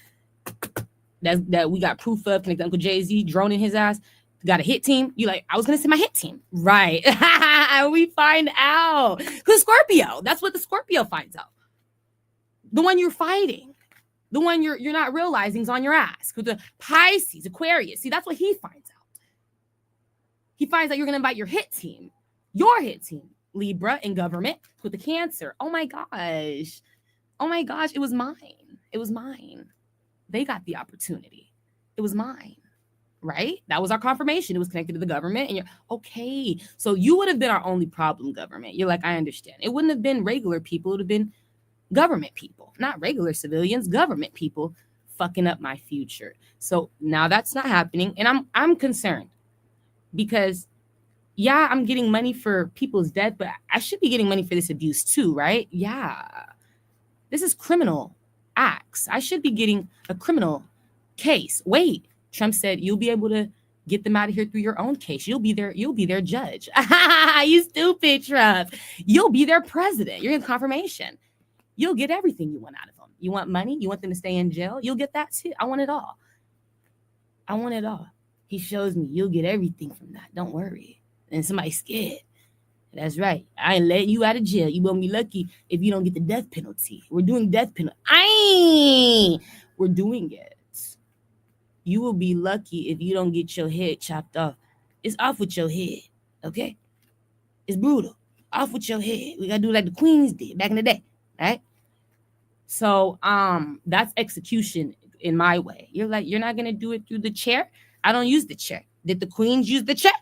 B: that we got proof of, connected to Uncle Jay-Z, droning his ass. Got a hit team. You like, I was gonna say my hit team, right? We find out because Scorpio. That's what the Scorpio finds out. The one you're fighting, the one you're not realizing is on your ass. With the Pisces, Aquarius. See, that's what he finds out. He finds out you're gonna invite your hit team. Your hit team, Libra in government with the Cancer. Oh my gosh. It was mine. They got the opportunity. It was mine, right? That was our confirmation. It was connected to the government. And you're okay. So you would have been our only problem, government. You're like, I understand. It wouldn't have been regular people. It would have been government people, not regular civilians, government people fucking up my future. So now that's not happening. And I'm concerned because yeah, I'm getting money for people's death, but I should be getting money for this abuse too, right? Yeah. This is criminal acts. I should be getting a criminal case. Wait, Trump said you'll be able to get them out of here through your own case. You'll be their judge. You stupid Trump. You'll be their president. You're in confirmation. You'll get everything you want out of them. You want money? You want them to stay in jail? You'll get that too. I want it all. He shows me you'll get everything from that. Don't worry. And somebody's scared. That's right. I ain't letting you out of jail. You won't be lucky if you don't get the death penalty. We're doing death penalty. We're doing it. You will be lucky if you don't get your head chopped off. It's off with your head. Okay? It's brutal. Off with your head. We gotta do like the Queens did back in the day. Right? So that's execution in my way. You're like, you're not gonna do it through the chair. I don't use the chair. Did the Queens use the chair?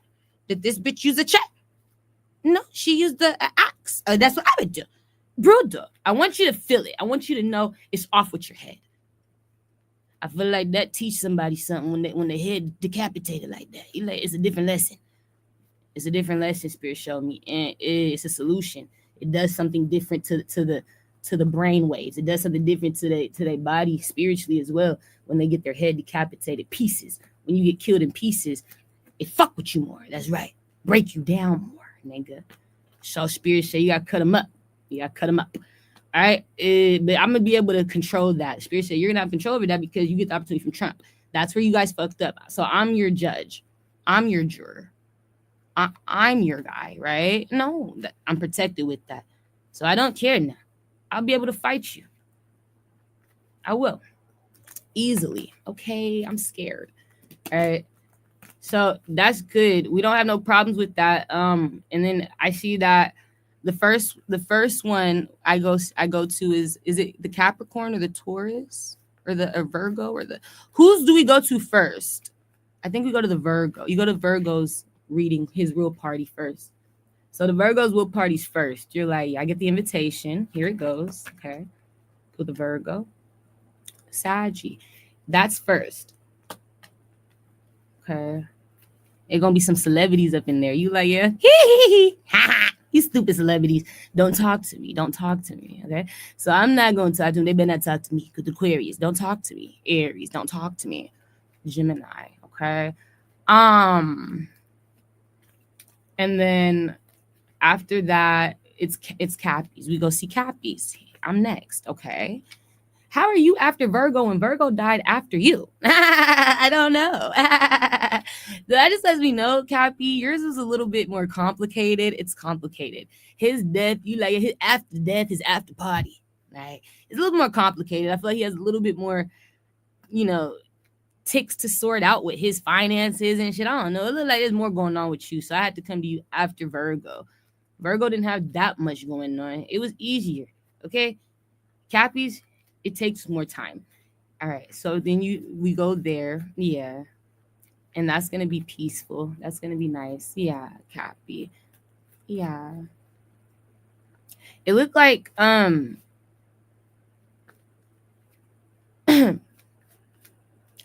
B: Did this bitch use a chair? No, she used the axe. That's what I would do. Brutal. I want you to feel it. I want you to know it's off with your head. I feel like that teach somebody something when the head decapitated like that. It's a different lesson. It's a different lesson, Spirit showed me, and it's a solution. It does something different to the brain waves. It does something different to their body spiritually as well. When they get their head decapitated pieces, when you get killed in pieces, it fuck with you more. That's right. Break you down more, nigga. So Spirit say you gotta cut them up. All right. But I'm gonna be able to control that. Spirit say you're gonna have control over that because you get the opportunity from Trump. That's where you guys fucked up. So I'm your judge. I'm your juror. I'm your guy, right? No, I'm protected with that. So I don't care now. I'll be able to fight you. I will. Easily. Okay. I'm scared. All right. So that's good. We don't have no problems with that. And then I see that the first one I go to is it the Capricorn or the Taurus or the Virgo or the whose do we go to first? I think we go to the Virgo. You go to Virgo's reading his real party first. So the Virgo's real party's first. You're like, I get the invitation. Here it goes. Okay. Go to the Virgo. Saggy. That's first. Okay. It's gonna be some celebrities up in there. You like, yeah, you stupid celebrities. Don't talk to me. Don't talk to me. Okay. So I'm not gonna talk to them. They better not talk to me. Because Aquarius, don't talk to me. Aries, don't talk to me. Gemini, okay. And then after that, it's Cappies. We go see Cappies. I'm next, okay. How are you after Virgo and Virgo died after you? I don't know. That just lets me know, Cappy, yours is a little bit more complicated. It's complicated. His death, you like his after death, his after party. Right? It's a little more complicated. I feel like he has a little bit more, ticks to sort out with his finances and shit. I don't know. It looks like there's more going on with you. So I had to come to you after Virgo. Virgo didn't have that much going on. It was easier. Okay? Cappies, it takes more time. All right. So then we go there. Yeah. And that's going to be peaceful. That's going to be nice. Yeah, Cappy. Yeah. It looked like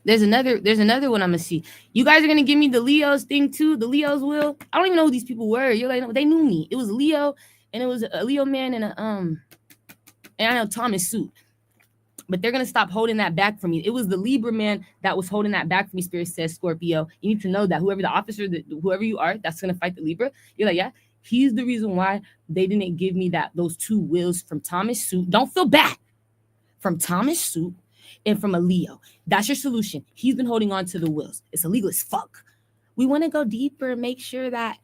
B: there's another one I'm gonna see. You guys are gonna give me the Leo's thing too. The Leo's will. I don't even know who these people were. You're like, no, they knew me. It was Leo, and it was a Leo man and and I know Thomas suit. But they're gonna stop holding that back from me. It was the Libra man that was holding that back from me. Spirit says, Scorpio. You need to know that whoever the officer, whoever you are, that's gonna fight the Libra. You're like, yeah, he's the reason why they didn't give me those 2 wills from Thomas suit. Don't feel bad. From Thomas suit and from a Leo. That's your solution. He's been holding on to the wills. It's illegal as fuck. We want to go deeper and make sure that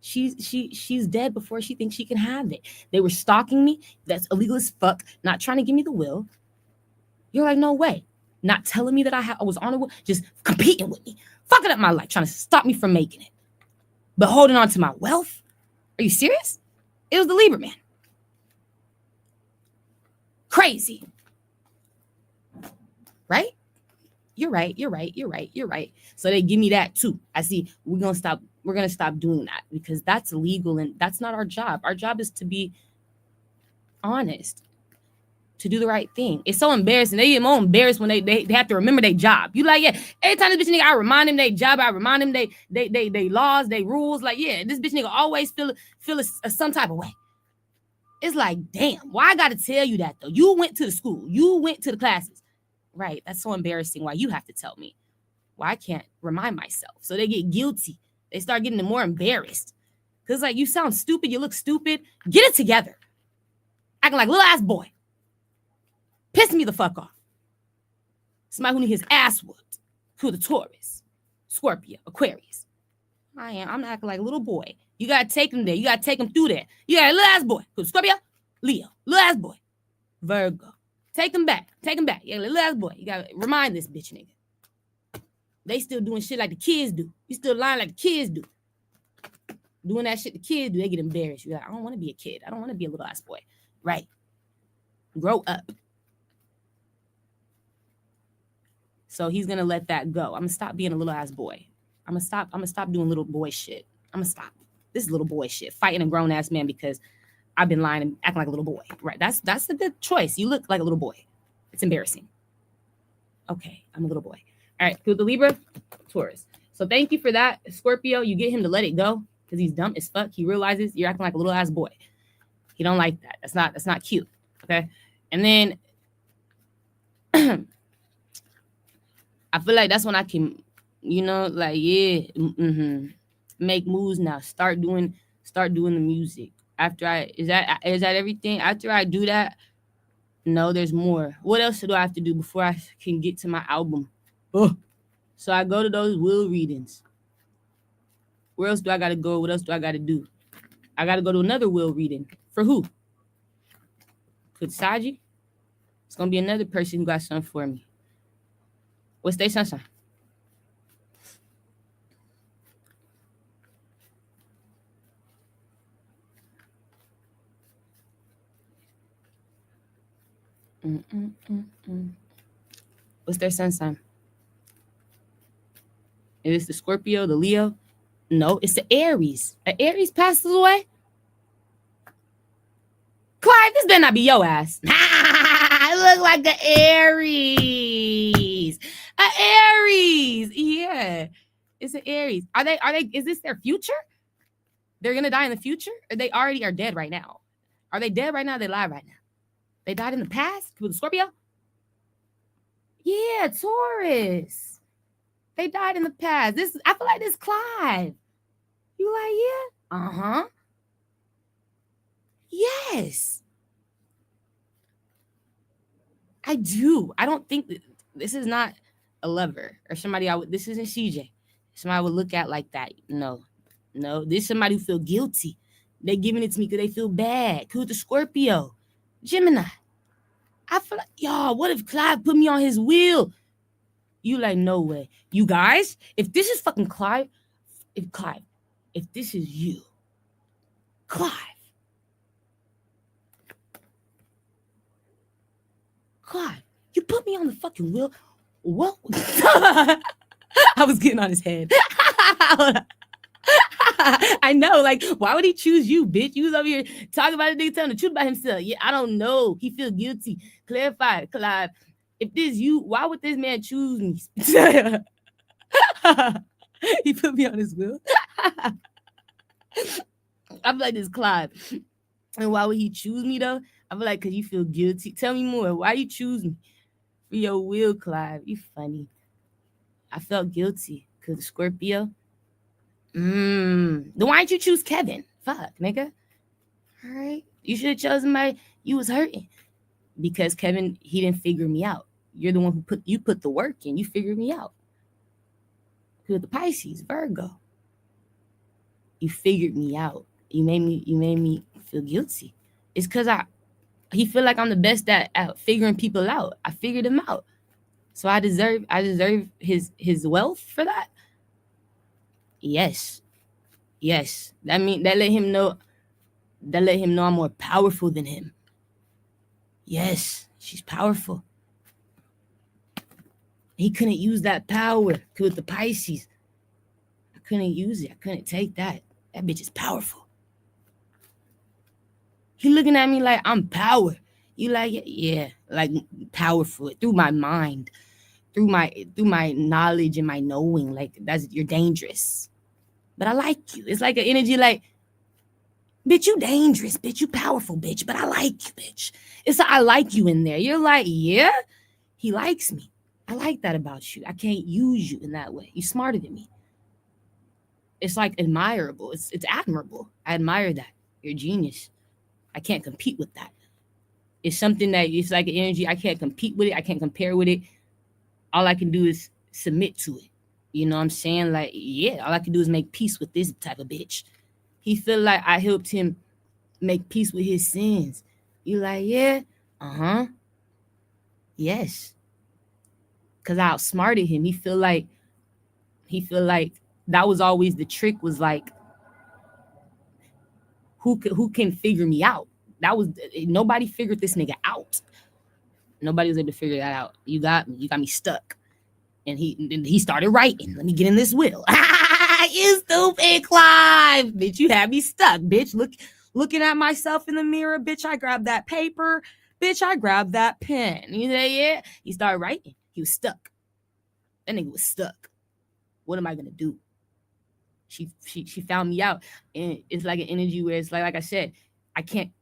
B: she's dead before she thinks she can have it. They were stalking me. That's illegal as fuck. Not trying to give me the will. You're like, no way. Not telling me that I was on a will. Just competing with me. Fucking up my life. Trying to stop me from making it. But holding on to my wealth? Are you serious? It was the Libra man. Crazy. Right? You're right. So they give me that too. I see. We're gonna stop doing that because that's illegal and that's not our job. Our job is to be honest, to do the right thing. It's so embarrassing. They get more embarrassed when they have to remember their job. You like, yeah, every time this bitch nigga, I remind him their job, I remind him they laws, they rules. Like, yeah, this bitch nigga always feel some type of way. It's like, damn, why I gotta tell you that though? You went to the school, you went to the classes. Right, that's so embarrassing. Why you have to tell me? Why I can't remind myself? So they get guilty. They start getting more embarrassed. Because like, you sound stupid, you look stupid. Get it together. Acting like little ass boy. Piss me the fuck off. Somebody who need his ass whooped. Who the Taurus, Scorpio, Aquarius. I'm acting like a little boy. You gotta take him there. You gotta take him through there. You got a little ass boy. Who's Scorpio, Leo, little ass boy, Virgo. Take him back. Yeah, little ass boy. You gotta remind this bitch nigga. They still doing shit like the kids do. You still lying like the kids do. Doing that shit the kids do, they get embarrassed. You're like, I don't want to be a kid. I don't want to be a little ass boy. Right. Grow up. So he's gonna let that go. I'm gonna stop being a little ass boy. I'm gonna stop doing little boy shit. I'm gonna stop. This is little boy shit. Fighting a grown ass man because I've been lying and acting like a little boy. Right. That's a good choice. You look like a little boy. It's embarrassing. Okay, I'm a little boy. All right, with the Libra, Taurus. So thank you for that, Scorpio. You get him to let it go because he's dumb as fuck. He realizes you're acting like a little ass boy. He don't like that. That's not cute. Okay. And then I feel like that's when I can, like, yeah, make moves now. Start doing the music. Is that everything? After I do that, no, there's more. What else do I have to do before I can get to my album? Oh. So I go to those will readings. Where else do I gotta go? What else do I gotta do? I gotta go to another will reading. For who? Could Saji? It's gonna be another person who got something for me. What's their sunshine? What's their sun sign? Is it the Scorpio, the Leo? No, it's the Aries. An Aries passes away? Clive, this better not be your ass. I look like an Aries. An Aries. Yeah.
A: It's an Aries. Are they, is this their future? They're going to die in the future? Or they already are dead right now? Are they dead right now? Or they alive right now? They died in the past with a Scorpio? Yeah, Taurus. They died in the past. I feel like this Clive. You like, yeah? Uh-huh. Yes. I do. I don't think this is not a lover or somebody this isn't CJ. Somebody I would look at like that. No. This is somebody who feel guilty. They giving it to me because they feel bad. Who's the Scorpio? Gemini. I feel like, y'all, what if Clive put me on his wheel? You like, no way. You guys, if this is fucking Clive, if this is you, Clive, you put me on the fucking wheel. What? I was getting on his head. I know, like, why would he choose you, bitch? You was over here talking about it, nigga telling the truth about himself. Yeah, I don't know. He feels guilty. Clarify, Clive. If this you, why would this man choose me? He put me on his wheel. I'm like, this Clive. And why would he choose me, though? I feel like, because you feel guilty. Tell me more. Why you choose me for your will, Clive? You funny. I felt guilty because Scorpio. Then why didn't you choose Kevin? Fuck, nigga. All right. You should have chosen somebody you was hurting. Because Kevin, he didn't figure me out. You're the one who put the work in. You figured me out. Because the Pisces, Virgo. You figured me out. You made me feel guilty. It's because he feel like I'm the best at figuring people out. I figured him out. So I deserve his wealth for that. Yes. That let him know I'm more powerful than him. Yes, she's powerful. He couldn't use that power with the Pisces. I couldn't use it. I couldn't take that. That bitch is powerful. He looking at me like I'm power. You like, yeah, like powerful through my mind, through my knowledge and my knowing. Like you're dangerous. But I like you. It's like an energy like, bitch, you dangerous, bitch, you powerful, bitch, but I like you, bitch. It's I like you in there. You're like, yeah, he likes me. I like that about you. I can't use you in that way. You're smarter than me. It's like admirable. It's admirable. I admire that. You're a genius. I can't compete with that. It's something that it's like an energy. I can't compete with it. I can't compare with it. All I can do is submit to it. You know what I'm saying? Like, yeah, all I can do is make peace with this type of bitch. He feel like I helped him make peace with his sins. You like, yeah? Uh-huh. Yes. Because I outsmarted him. He feel like that was always the trick, was like, who can figure me out? That was, nobody figured this nigga out. Nobody was able to figure that out. You got me stuck. And he started writing. Let me get in this wheel. You stupid Clive. Bitch, you had me stuck. Bitch, looking at myself in the mirror. Bitch, I grabbed that paper. Bitch, I grabbed that pen. You say, yeah? He started writing. He was stuck. That nigga was stuck. What am I going to do? She found me out. And it's like an energy where it's like I said, I can't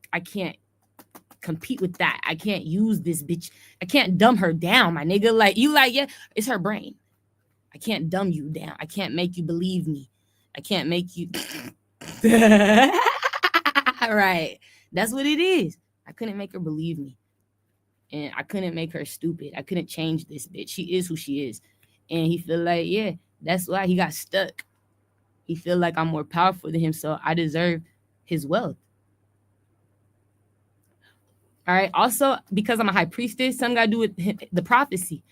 A: compete with that. I can't use this bitch. I can't dumb her down, my nigga. Like, you like, yeah, it's her brain. I can't dumb you down. I can't make you believe me. I can't make you. Right. That's what it is. I couldn't make her believe me. And I couldn't make her stupid. I couldn't change this bitch. She is who she is. And he feel like, yeah, that's why he got stuck. He feel like I'm more powerful than him, so I deserve his wealth. All right. Also, because I'm a high priestess, something got to do with the prophecy.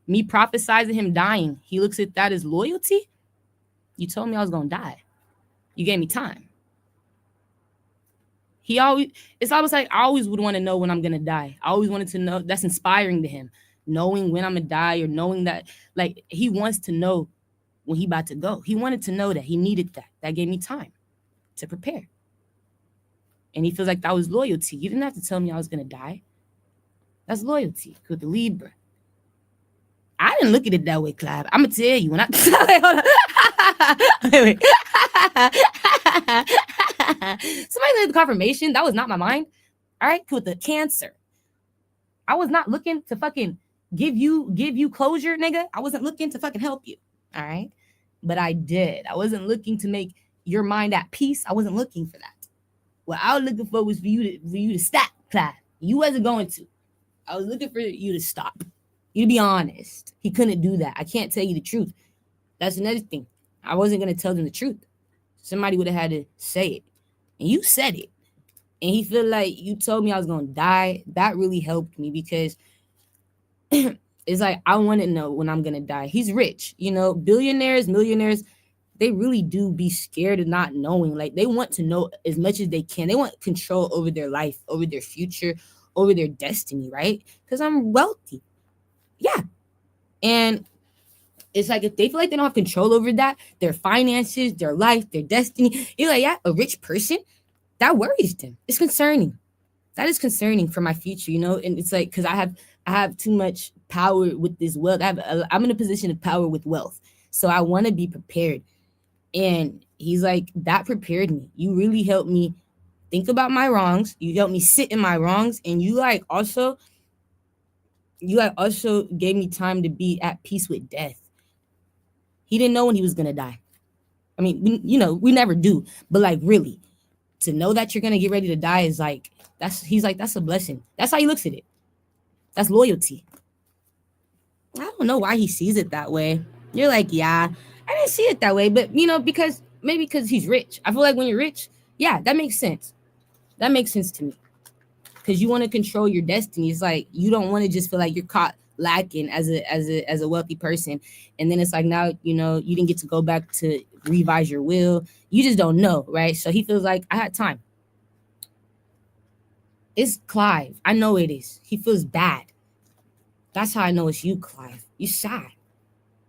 A: Me prophesizing him dying. He looks at that as loyalty. You told me I was going to die. You gave me time. It's almost like I always would want to know when I'm going to die. I always wanted to know. That's inspiring to him. Knowing when I'm going to die, or knowing that, like, he wants to know when he about to go. He wanted to know that. He needed that. That gave me time to prepare. And he feels like that was loyalty. You didn't have to tell me I was going to die. That's loyalty with the Libra.
B: I didn't look at it that way, Clive. I'm gonna tell you when I wait, hold on. wait. Somebody laid the confirmation. That was not my mind. All right, with the cancer. I was not looking to fucking give you closure, nigga. I wasn't looking to fucking help you. All right. But I did. I wasn't looking to make your mind at peace. I wasn't looking for that. What I was looking for was for you to stop, Clive. You wasn't going to. I was looking for you to stop. You to be honest. He couldn't do that. I can't tell you the truth. That's another thing. I wasn't going to tell them the truth. Somebody would have had to say it. And you said it. And he felt like you told me I was going to die. That really helped me because it's like, I want to know when I'm going to die. He's rich. You know, billionaires, millionaires, they really do be scared of not knowing. Like, they want to know as much as they can. They want control over their life, over their future, over their destiny, right? Because I'm wealthy. Yeah. And it's like, if they feel like they don't have control over that, their finances, their life, their destiny, you're like, yeah, a rich person, that worries them. It's concerning. That is concerning for my future, you know? And it's like, because I have too much power with this wealth. I'm in a position of power with wealth. So I want to be prepared. And he's like, that prepared me. You really helped me think about my wrongs. You helped me sit in my wrongs. And you also gave me time to be at peace with death. He didn't know when he was going to die. I mean, we never do. But like, really, to know that you're going to get ready to die is like, he's like, that's a blessing. That's how he looks at it. That's loyalty. I don't know why he sees it that way. You're like, yeah, I didn't see it that way. But, because he's rich. I feel like when you're rich, yeah, that makes sense. That makes sense to me. Because you want to control your destiny. It's like, you don't want to just feel like you're caught lacking as a wealthy person. And then it's like, now, you didn't get to go back to revise your will. You just don't know, right? So he feels like, I had time. It's Clive. I know it is. He feels bad. That's how I know it's you, Clive. You sad.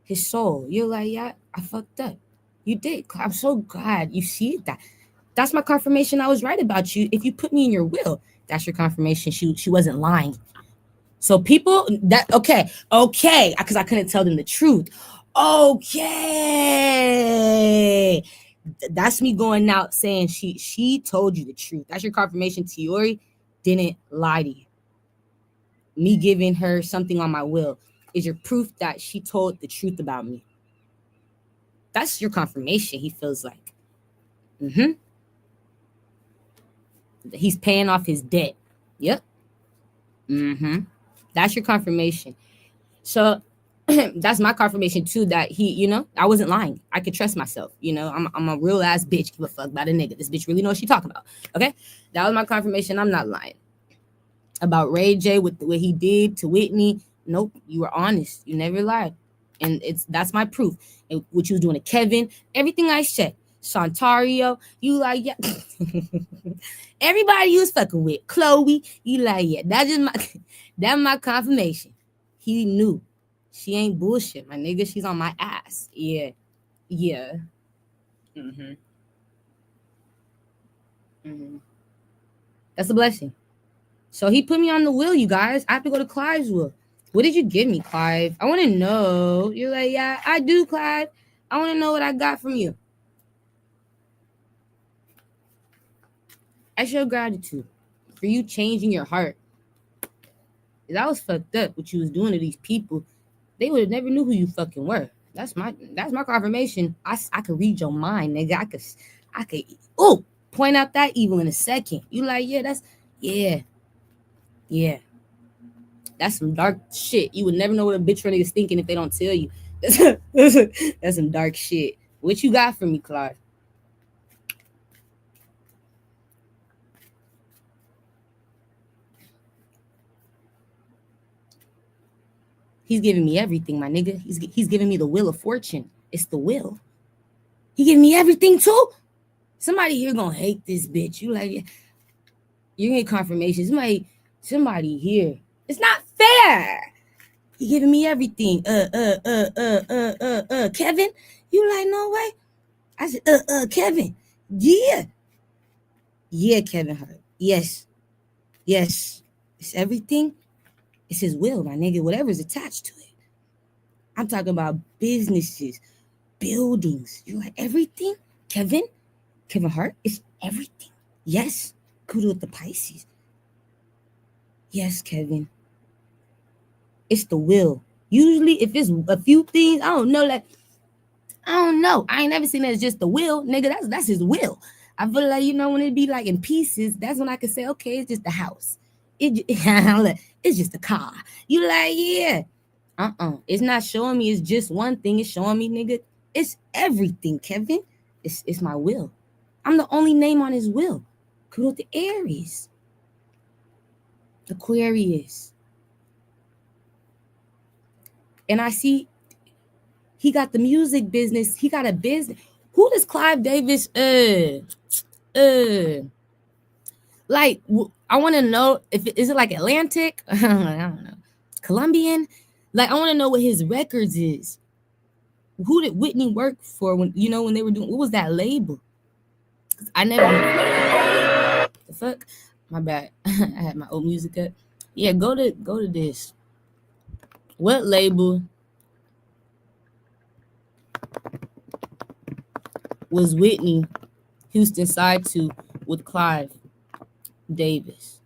B: His soul. You're like, yeah, I fucked up. You did. I'm so glad you see that. That's my confirmation I was right about you. If you put me in your will, that's your confirmation. She wasn't lying. So people okay, because I couldn't tell them the truth. Okay. That's me going out saying she told you the truth. That's your confirmation. Tiori didn't lie to you. Me giving her something on my will is your proof that she told the truth about me. That's your confirmation, he feels like. He's paying off his debt. Yep. That's your confirmation. So that's my confirmation too, that he, I wasn't lying. I could trust myself. I'm a real ass bitch. Give a fuck about a nigga. This bitch really knows what she talking about. Okay. That was my confirmation. I'm not lying. About Ray J with what he did to Whitney. Nope. You were honest. You never lied. And that's my proof. And what you was doing to Kevin, everything I said. Santario, you like, yeah. Everybody you was fucking with. Chloe, you like, yeah. That's my confirmation. He knew. She ain't bullshit, my nigga. She's on my ass. Yeah. That's a blessing. So he put me on the will, you guys. I have to go to Clive's will. What did you give me, Clive? I want to know. You're like, yeah, I do, Clive. I want to know what I got from you. I show gratitude for you changing your heart. That was fucked up what you was doing to these people. They would have never knew who you fucking were. That's my confirmation. I could read your mind, nigga. I could point out that evil in a second. You like, yeah, that's some dark shit. You would never know what a bitch really is thinking if they don't tell you. That's some dark shit. What you got for me, Clive? He's giving me everything, my nigga. He's giving me the wheel of fortune. It's the will. He giving me everything too. Somebody here gonna hate this bitch. You like, you get confirmation. Somebody here. It's not fair. He giving me everything. Kevin. You like, no way. I said, Kevin. Yeah, Kevin Hart. Yes. It's everything. It's his will, my nigga. Whatever's attached to it. I'm talking about businesses, buildings. You're like, everything? Kevin Hart is everything. Yes. Kudos with the Pisces. Yes, Kevin. It's the will. Usually, if it's a few things, I don't know. Like, I don't know. I ain't never seen that as just the will, nigga. That's his will. I feel like, you know, when it be like in pieces, that's when I can say, okay, it's just the house. It's just the car. You like, yeah. It's not showing me it's just one thing. It's showing me, nigga, it's everything, Kevin. It's my will. I'm the only name on his will. Kudos to Aries. Aquarius. And I see he got the music business. He got a business. Who does Clive Davis like? I want to know if is it like Atlantic? I don't know. Colombian? Like, I want to know what his records is. Who did Whitney work for when, you know, when they were doing, what was that label? I never the fuck? My bad. I had my old music up. Yeah, go to this. What label was Whitney Houston signed to with Clive Davis?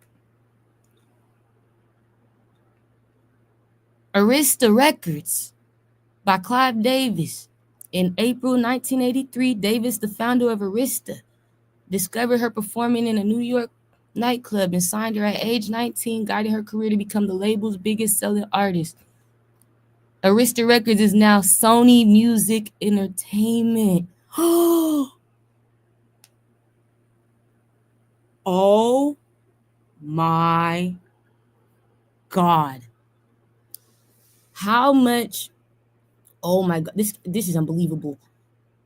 B: Arista Records by Clive Davis. In April 1983, Davis, the founder of Arista, discovered her performing in a New York nightclub and signed her at age 19, guiding her career to become the label's biggest selling artist. Arista Records is now Sony Music Entertainment. Oh my God. How much? Oh my God. This is unbelievable.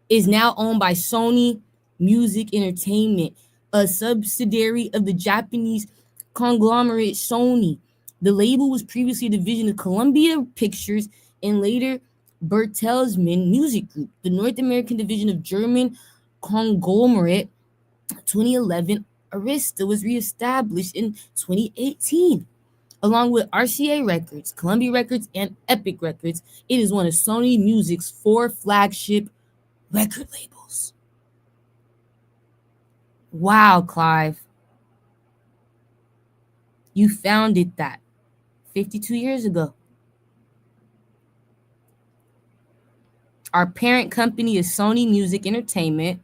B: Is now owned by Sony Music Entertainment, a subsidiary of the Japanese conglomerate Sony. The label was previously a division of Columbia Pictures and later Bertelsmann Music Group, the North American division of German conglomerate. 2011, Arista was reestablished in 2018. Along with RCA Records, Columbia Records, and Epic Records, it is one of Sony Music's 4 flagship record labels. Wow, Clive. You founded that 52 years ago. Our parent company is Sony Music Entertainment.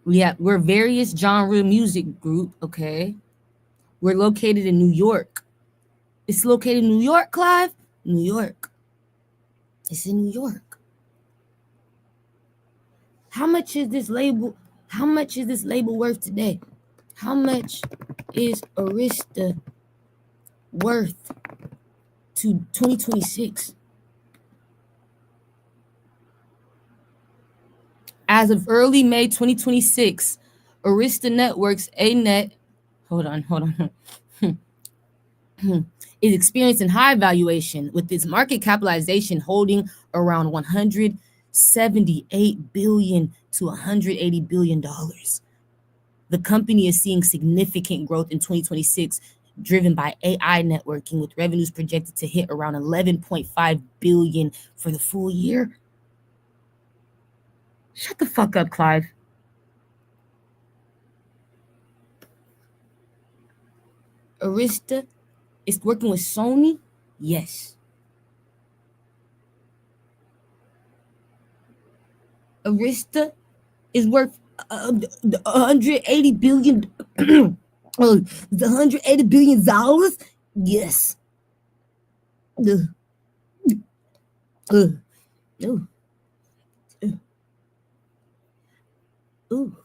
B: We're various genre music group, okay? We're located in New York. It's located in New York, Clive? New York. It's in New York. How much is this label worth today? How much is Arista worth to 2026? As of early May 2026, Arista Networks, A-Net, hold on, is experiencing high valuation, with its market capitalization holding around $178 billion to $180 billion. The company is seeing significant growth in 2026, driven by AI networking, with revenues projected to hit around $11.5 billion for the full year. Shut the fuck up, Clive. Arista is working with Sony? Yes. Arista is worth $180 billion. The $180 billion? Yes. Ooh.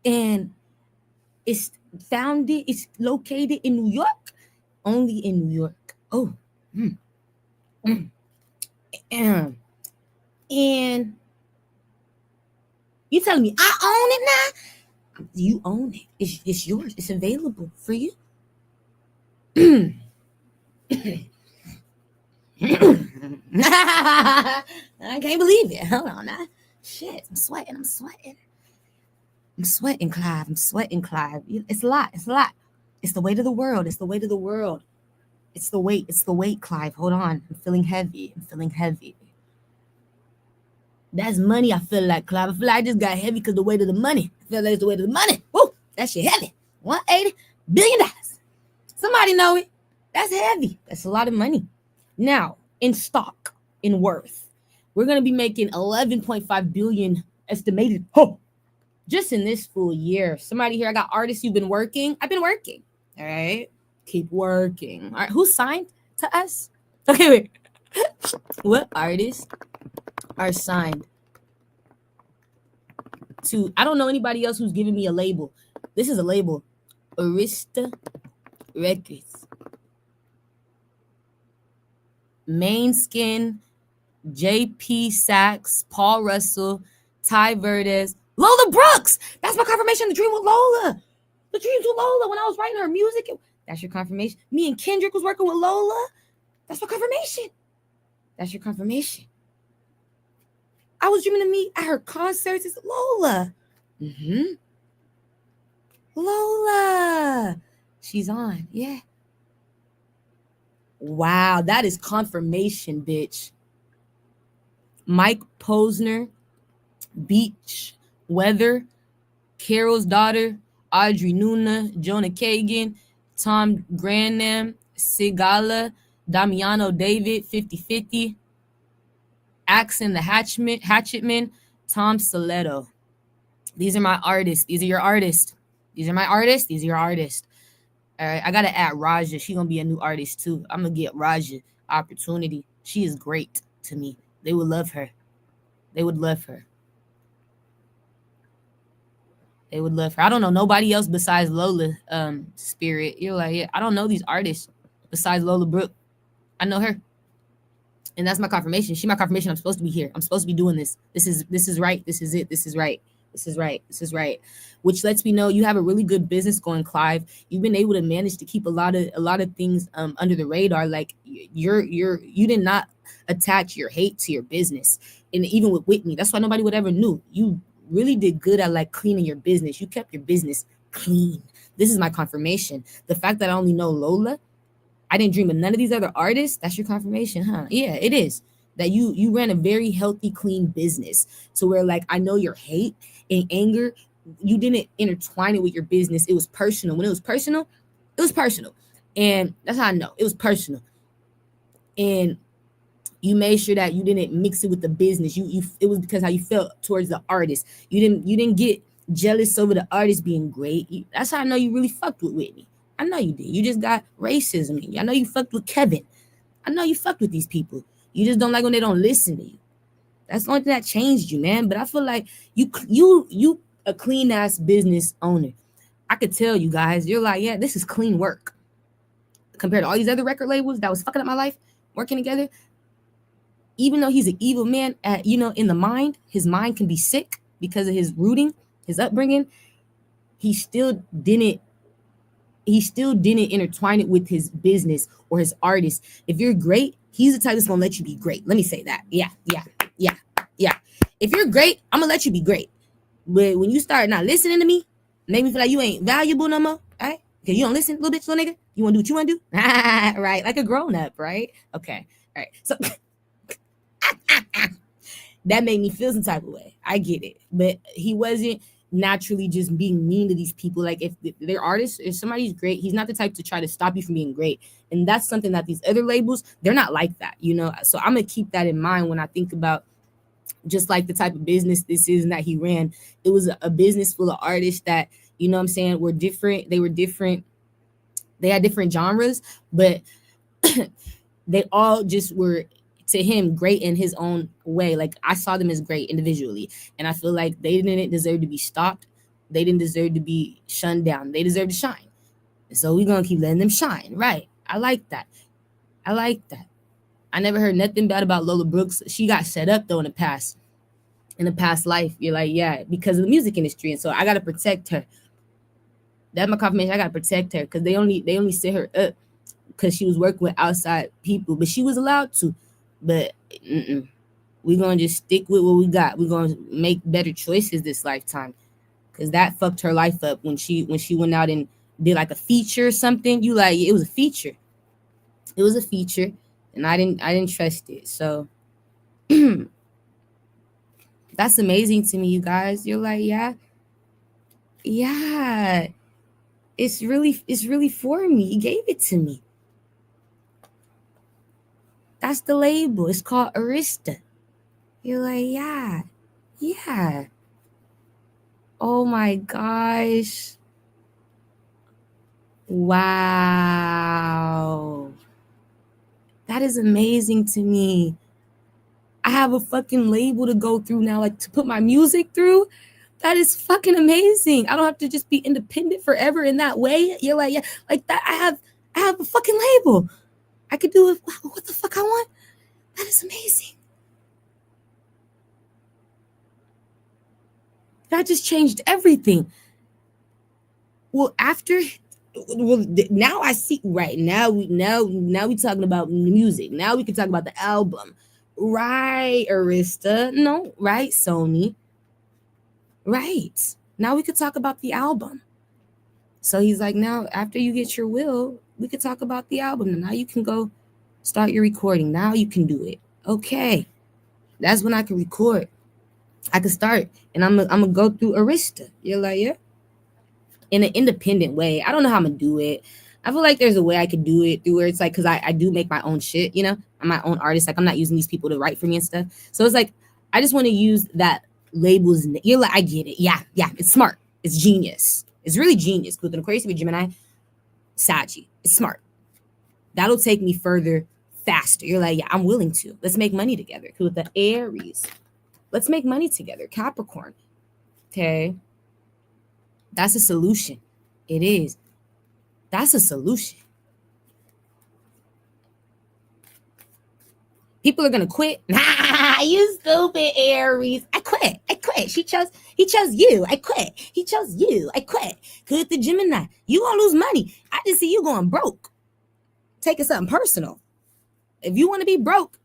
B: And it's located in New York, only in New York. Oh. And you telling me I own it now? You own it. It's yours. It's available for you. I can't believe it. Hold on now. Shit, I'm sweating, Clive. I'm sweating, Clive. It's a lot. It's the weight of the world. It's the weight of the world. It's the weight. It's the weight, Clive. Hold on. I'm feeling heavy. I'm feeling heavy. That's money, I feel like, Clive. I feel like I just got heavy because the weight of the money. I feel like it's the weight of the money. Woo! That shit heavy. $180 billion. Somebody know it. That's heavy. That's a lot of money. Now, in stock, in worth, we're going to be making 11.5 billion estimated. Oh, just in this full year. Somebody here, I got artists, you've been working. I've been working. All right. Keep working. All right. Who signed to us? Okay, wait. What artists are signed to? I don't know anybody else who's giving me a label. This is a label. Arista Records. Main Skin, JP Sachs, Paul Russell, Ty Verdes, Lola Brooks. That's my confirmation. The dream with Lola. The dreams with Lola. When I was writing her music, that's your confirmation. Me and Kendrick was working with Lola. That's my confirmation. That's your confirmation. I was dreaming to meet at her concerts. It's Lola. Lola. She's on. Yeah. Wow, that is confirmation, bitch. Mike Posner, Beach, Weather, Carol's Daughter, Audrey Nuna, Jonah Kagan, Tom Granham, Sigala, Damiano David, 50-50, Axon the Hatchetman, Tom Soletto. These are my artists. These are your artists. These are my artists. These are your artists. All right, I got to add Raja. She's going to be a new artist, too. I'm going to get Raja opportunity. She is great to me. They would love her. They would love her. They would love her. I don't know nobody else besides Lola Spirit. You're like, yeah, I don't know these artists besides Lola Brooke. I know her. And that's my confirmation. She's my confirmation. I'm supposed to be here. I'm supposed to be doing this. This is right. This is it. This is right. This is right. This is right. Which lets me know you have a really good business going, Clive. You've been able to manage to keep a lot of things under the radar. Like you did not attach your hate to your business. And even with Whitney, that's why nobody would ever knew. You really did good at like cleaning your business. You kept your business clean. This is my confirmation. The fact that I only know Lola, I didn't dream of none of these other artists. That's your confirmation, huh? Yeah, it is. That you ran a very healthy, clean business to where like I know your hate and anger, you didn't intertwine it with your business. It was personal. When it was personal, it was personal. And that's how I know it was personal. And you made sure that you didn't mix it with the business. It was because how you felt towards the artist. You didn't get jealous over the artist being great. That's how I know you really fucked with Whitney. I know you did. You just got racism in you. I know you fucked with Kevin. I know you fucked with these people. You just don't like when they don't listen to you. That's the only thing that changed you, man. But I feel like you a clean ass business owner. I could tell you guys, you're like, yeah, this is clean work. Compared to all these other record labels that was fucking up my life, working together. Even though he's an evil man in the mind, his mind can be sick because of his rooting, his upbringing. He still didn't intertwine it with his business or his artist. If you're great, he's the type that's gonna let you be great. Let me say that. Yeah. If you're great, I'm gonna let you be great. But when you start not listening to me, make me feel like you ain't valuable no more, all right? Because you don't listen, little bitch, little nigga. You wanna do what you wanna do? Right, like a grown-up, right? Okay, all right. So that made me feel some type of way. I get it. But he wasn't naturally just being mean to these people. Like if they're artists, if somebody's great, he's not the type to try to stop you from being great. And that's something that these other labels, they're not like that, So I'm gonna keep that in mind when I think about just like the type of business this is and that he ran. It was a business full of artists that, were different. They were different. They had different genres, but they all just were, to him, great in his own way. Like I saw them as great individually. And I feel like they didn't deserve to be stopped. They didn't deserve to be shunned down. They deserve to shine. And so we're going to keep letting them shine. Right. I like that. I never heard nothing bad about Lola Brooks. She got set up though in the past life. You're like, yeah, because of the music industry. And so I got to protect her. That's my confirmation. I got to protect her because they only set her up because she was working with outside people, but she was allowed to. But we're going to just stick with what we got. We're going to make better choices this lifetime because that fucked her life up when she went out and did like a feature or something, you like, it was a feature. It was a feature, and I didn't trust it. So that's amazing to me, you guys. You're like, yeah, it's really for me. He gave it to me. That's the label. It's called Arista. You're like, yeah. Oh my gosh. Wow. That is amazing to me. I have a fucking label to go through now, like to put my music through. That is fucking amazing. I don't have to just be independent forever in that way. You're like, yeah, like that. I have a fucking label. I could do what the fuck I want. That is amazing. That just changed everything. Well, now I see, right, now we talking about music. Now we can talk about the album. Right, Arista. No, right, Sony. Right. Now we could talk about the album. So he's like, now after you get your will, we could talk about the album. And now you can go start your recording. Now you can do it. Okay. That's when I can record. I can start. And I'm gonna go through Arista. You're like, yeah. In an independent way. I don't know how I'm gonna do it. I feel like there's a way I could do it through where it's like, because I do make my own shit, you know? I'm my own artist. Like, I'm not using these people to write for me and stuff. So it's like, I just want to use that label's name. You're like, I get it. Yeah. It's smart. It's genius. It's really genius. With an Aquarius with Gemini, Saji. It's smart. That'll take me further, faster. You're like, yeah, I'm willing to. Let's make money together. With the Aries, let's make money together. Capricorn. Okay. That's a solution. It is. That's a solution. People are gonna quit. Nah, you stupid Aries. I quit. He chose you. I quit. He chose you. I quit. Good the Gemini. You gonna lose money. I just see you going broke. Taking something personal. If you want to be broke,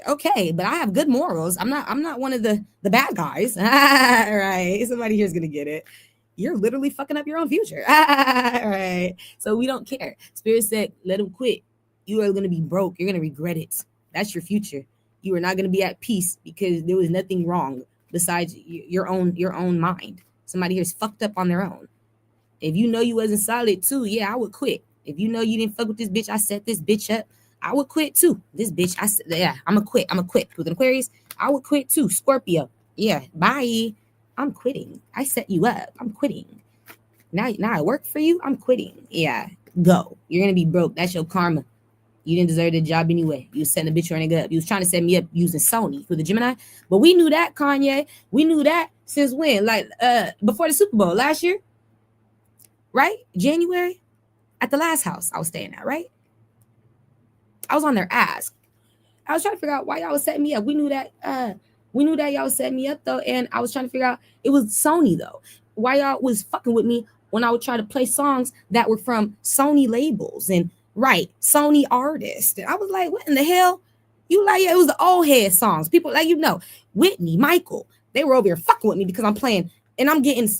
B: okay, but I have good morals. I'm not one of the bad guys. Right. Somebody here's gonna get it. You're literally fucking up your own future. Right. So we don't care. Spirit said, let him quit. You are gonna be broke. You're gonna regret it. That's your future. You are not going to be at peace because there was nothing wrong besides your own mind. Somebody here's fucked up on their own. If you know you wasn't solid too, yeah, I would quit. If you know you didn't fuck with this bitch, I set this bitch up, I would quit too. This bitch, I'm gonna quit. With an Aquarius, I would quit too. Scorpio, yeah, bye. I'm quitting. I set you up. I'm quitting. Now I work for you. I'm quitting. Yeah, go. You're gonna be broke. That's your karma. You didn't deserve the job anyway. You was setting a bitch or nigga up. You was trying to set me up using Sony for the Gemini. But we knew that, Kanye. We knew that since when? Like before the Super Bowl last year. Right? January? At the last house I was staying at, right? I was on their ass. I was trying to figure out why y'all was setting me up. We knew that y'all was setting me up though. And I was trying to figure out, it was Sony though. Why y'all was fucking with me when I would try to play songs that were from Sony labels and right, Sony artists. And I was like, what in the hell? You like, yeah, it was the old head songs. People like, Whitney, Michael, they were over here fucking with me because I'm playing and I'm getting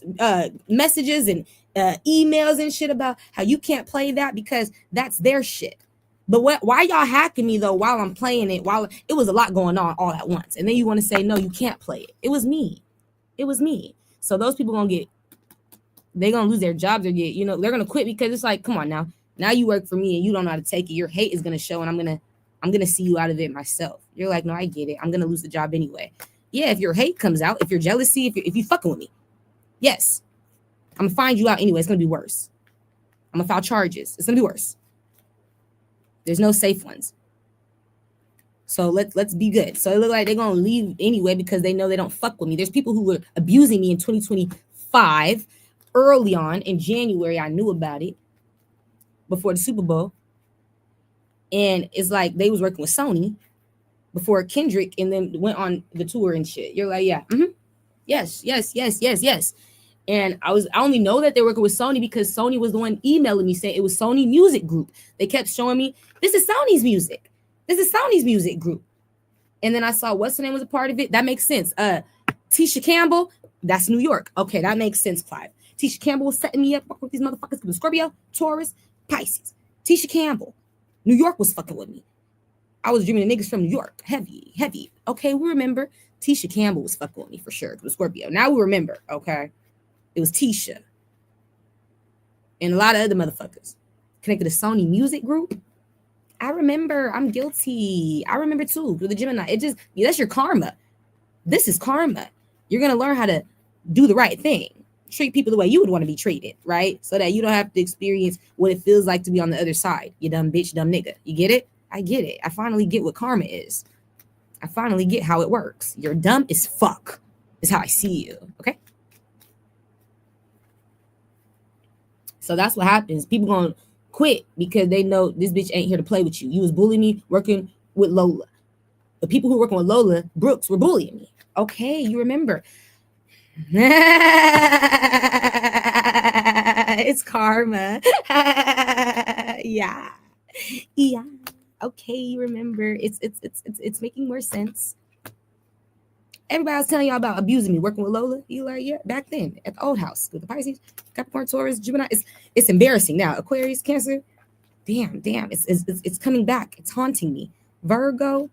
B: messages and emails and shit about how you can't play that because that's their shit. But why y'all hacking me though while I'm playing it? While it was a lot going on all at once. And then you want to say, no, you can't play it. It was me. So those people they're gonna lose their jobs or get, they're gonna quit because it's like, come on now. Now you work for me and you don't know how to take it. Your hate is going to show and I'm going to see you out of it myself. You're like, no, I get it. I'm going to lose the job anyway. Yeah, if your hate comes out, if your jealousy, if you fucking with me, yes, I'm going to find you out anyway. It's going to be worse. I'm going to file charges. It's going to be worse. There's no safe ones. So let's be good. So it look like they're going to leave anyway because they know they don't fuck with me. There's people who were abusing me in 2025. Early on in January, I knew about it. Before the Super Bowl, and it's like they was working with Sony before Kendrick, and then went on the tour and shit. You're like, yeah, yes. And I only know that they're working with Sony because Sony was the one emailing me saying it was Sony Music Group. They kept showing me this is Sony's music. This is Sony's music group. And then I saw what's her name was a part of it. That makes sense. Tisha Campbell, that's New York. Okay, that makes sense, Clive. Tisha Campbell was setting me up with these motherfuckers. Scorpio, Taurus, Pisces. Tisha Campbell. New York was fucking with me. I was dreaming of niggas from New York. Heavy. Okay, we remember. Tisha Campbell was fucking with me for sure. It was Scorpio. Now we remember, okay? It was Tisha. And a lot of other motherfuckers. Connected to Sony Music Group. I remember. I'm guilty. I remember too. With the Gemini. That's your karma. This is karma. You're going to learn how to do the right thing. Treat people the way you would want to be treated, right? So that you don't have to experience what it feels like to be on the other side. You dumb bitch, dumb nigga. You get it? I get it. I finally get what karma is. I finally get how it works. You're dumb as fuck is how I see you, okay? So that's what happens. People gonna quit because they know this bitch ain't here to play with you. You was bullying me working with Lola. The people who were working with Lola Brooks were bullying me. Okay, you remember. It's karma. Yeah. Okay, you remember. It's making more sense. Everybody was telling y'all about abusing me, working with Lola. You like, yeah, back then at the old house with the Pisces, Capricorn, Taurus, Gemini. It's embarrassing now. Aquarius, Cancer. Damn. It's coming back. It's haunting me. Virgo.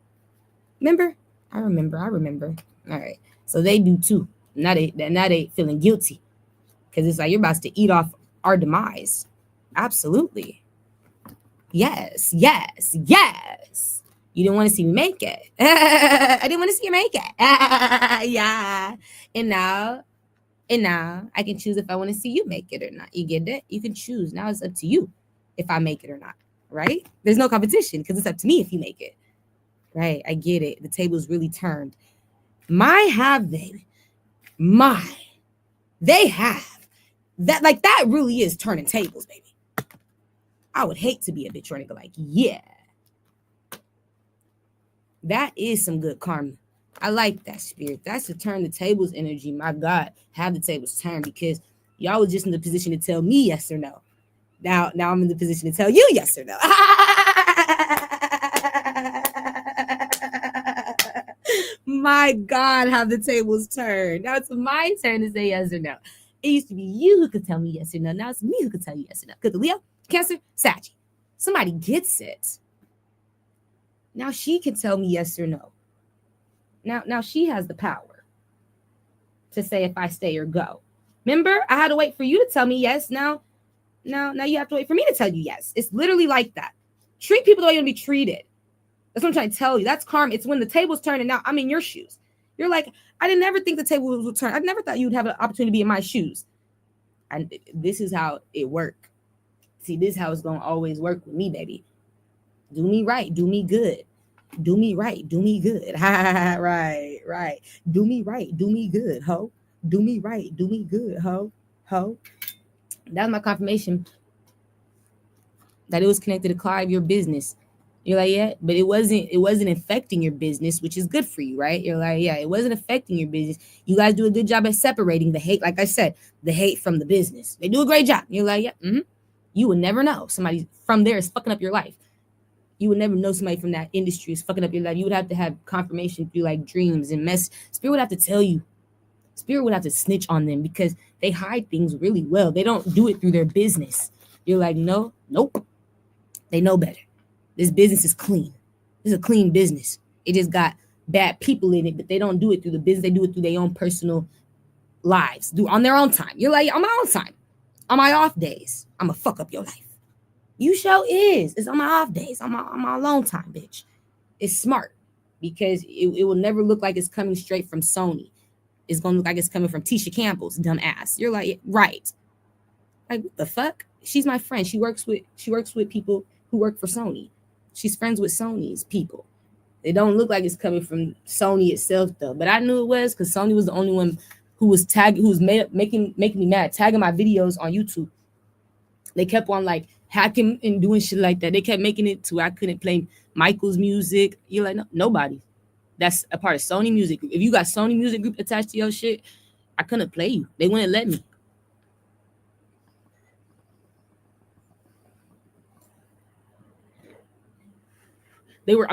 B: Remember? I remember. All right. So they do too. Now they feeling guilty because it's like you're about to eat off our demise. Absolutely. Yes. You didn't want to see me make it. I didn't want to see you make it. Yeah. And now I can choose if I want to see you make it or not. You get it? You can choose. Now it's up to you if I make it or not. Right? There's no competition because it's up to me if you make it. Right? I get it. The table's really turned. They have that. Like that really is turning tables, baby. I would hate to be a bitch or nigga like, yeah. That is some good karma. I like that spirit. That's the turn the tables energy. My God, have the tables turned because y'all was just in the position to tell me yes or no. Now I'm in the position to tell you yes or no. My God, have the tables turned. Now it's my turn to say yes or no. It used to be you who could tell me yes or no. Now it's me who could tell you yes or no. Because Leo, Cancer, Sag. Somebody gets it. Now she can tell me yes or no. Now she has the power to say if I stay or go. Remember, I had to wait for you to tell me yes. Now you have to wait for me to tell you yes. It's literally like that. Treat people the way you want to be treated. That's what I'm trying to tell you. That's karma. It's when the table's turning. Now I'm in your shoes. You're like, I didn't ever think the table would turn. I never thought you'd have an opportunity to be in my shoes. And this is how it worked. See, this is how it's going to always work with me, baby. Do me right. Do me good. Do me right. Do me good. Right. Do me right. Do me good, ho. Do me right. Do me good, ho. That's my confirmation that it was connected to Clive, your business. You're like, yeah, but it wasn't affecting your business, which is good for you, right? You're like, yeah, it wasn't affecting your business. You guys do a good job at separating the hate, like I said, the hate from the business. They do a great job. You're like, yeah, You would never know somebody from there is fucking up your life. You would never know somebody from that industry is fucking up your life. You would have to have confirmation through like dreams and mess. Spirit would have to tell you. Spirit would have to snitch on them because they hide things really well. They don't do it through their business. You're like, nope. They know better. This business is clean. This is a clean business. It just got bad people in it, but they don't do it through the business. They do it through their own personal lives, on their own time. You're like, on my own time. On my off days, I'm going to fuck up your life. You sure is. It's on my off days. On my alone time, bitch. It's smart because it will never look like it's coming straight from Sony. It's going to look like it's coming from Tisha Campbell's dumb ass. You're like, right. Like, what the fuck? She's my friend. She works with people who work for Sony. She's friends with Sony's people. They don't look like it's coming from Sony itself, though. But I knew it was because Sony was the only one who was making me mad, tagging my videos on YouTube. They kept on like hacking and doing shit like that. They kept making it to where I couldn't play Michael's music. You're like, no, nobody. That's a part of Sony Music Group. If you got Sony Music Group attached to your shit, I couldn't play you. They wouldn't let me. They were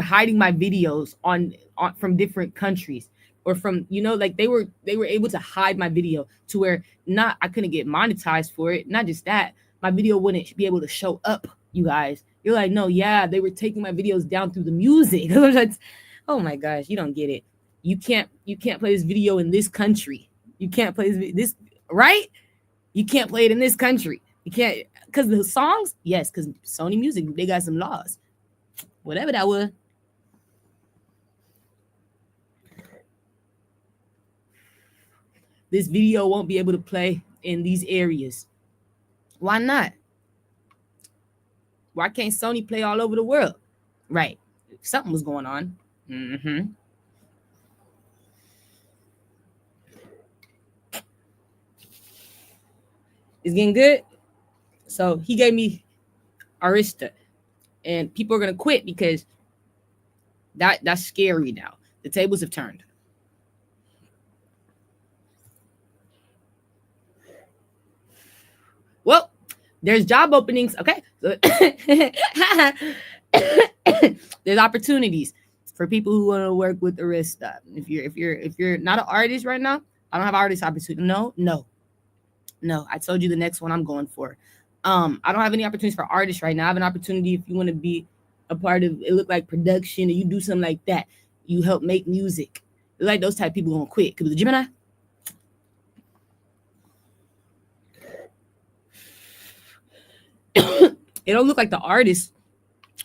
B: hiding my videos on from different countries. or from, you know, like they were able to hide my video to where not I couldn't get monetized for it. Not just that, my video wouldn't be able to show up, you guys. You're like, no, yeah, they were taking my videos down through the music. Oh my gosh, you don't get it. You can't play this video in this country. You can't play this right? You can't play it in this country. You can't, because the songs, yes, because Sony Music, they got some laws. Whatever that was. This video won't be able to play in these areas. Why not? Why can't Sony play all over the world? Right. Something was going on. Mm-hmm. It's getting good. So he gave me Arista. And people are going to quit because that's scary now. The tables have turned. Well, there's job openings. Okay. There's opportunities for people who want to work with Arista. If you're not an artist right now, I don't have artist opportunity. No. I told you the next one I'm going for. I don't have any opportunities for artists right now. I have an opportunity if you want to be a part of it, look like production, and you do something like that. You help make music. Like those type of people gonna quit. Cause the Gemini. It don't look like the artists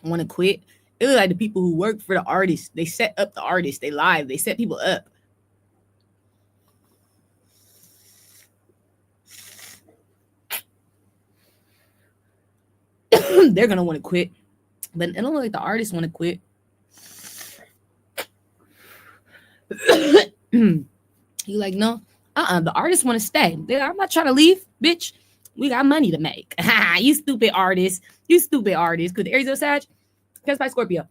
B: want to quit. It look like the people who work for the artists. They set up the artists. They live. They set people up. They're gonna want to quit, but it don't look like the artists want to quit. You like, no, the artists want to stay. I'm not trying to leave, bitch. We got money to make. You stupid artists. Because the Aries of Sag, cast by Scorpio.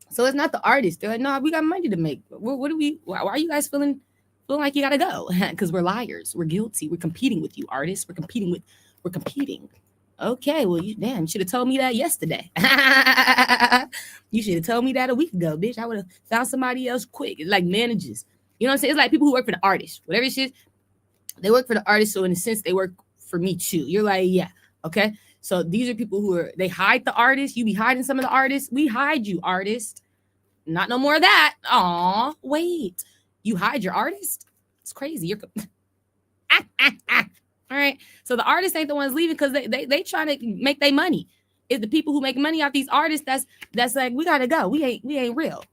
B: So it's not the artists. They're like, no, we got money to make. What do we? Why are you guys feeling like you gotta go? Because we're liars. We're guilty. We're competing with you, artists. We're competing. Okay, well, you should have told me that yesterday. You should have told me that a week ago, bitch. I would have found somebody else quick. It's like managers. You know what I'm saying? It's like people who work for the artist. Whatever it is, they work for the artist. So in a sense, they work for me too. You're like, yeah, okay. So these are people who they hide the artist. You be hiding some of the artists. We hide you, artist. Not no more of that. Aw, wait. You hide your artist? It's crazy. You're all right. So the artists ain't the ones leaving because they trying to make their money. It's the people who make money off these artists that's like, we gotta go. We ain't real.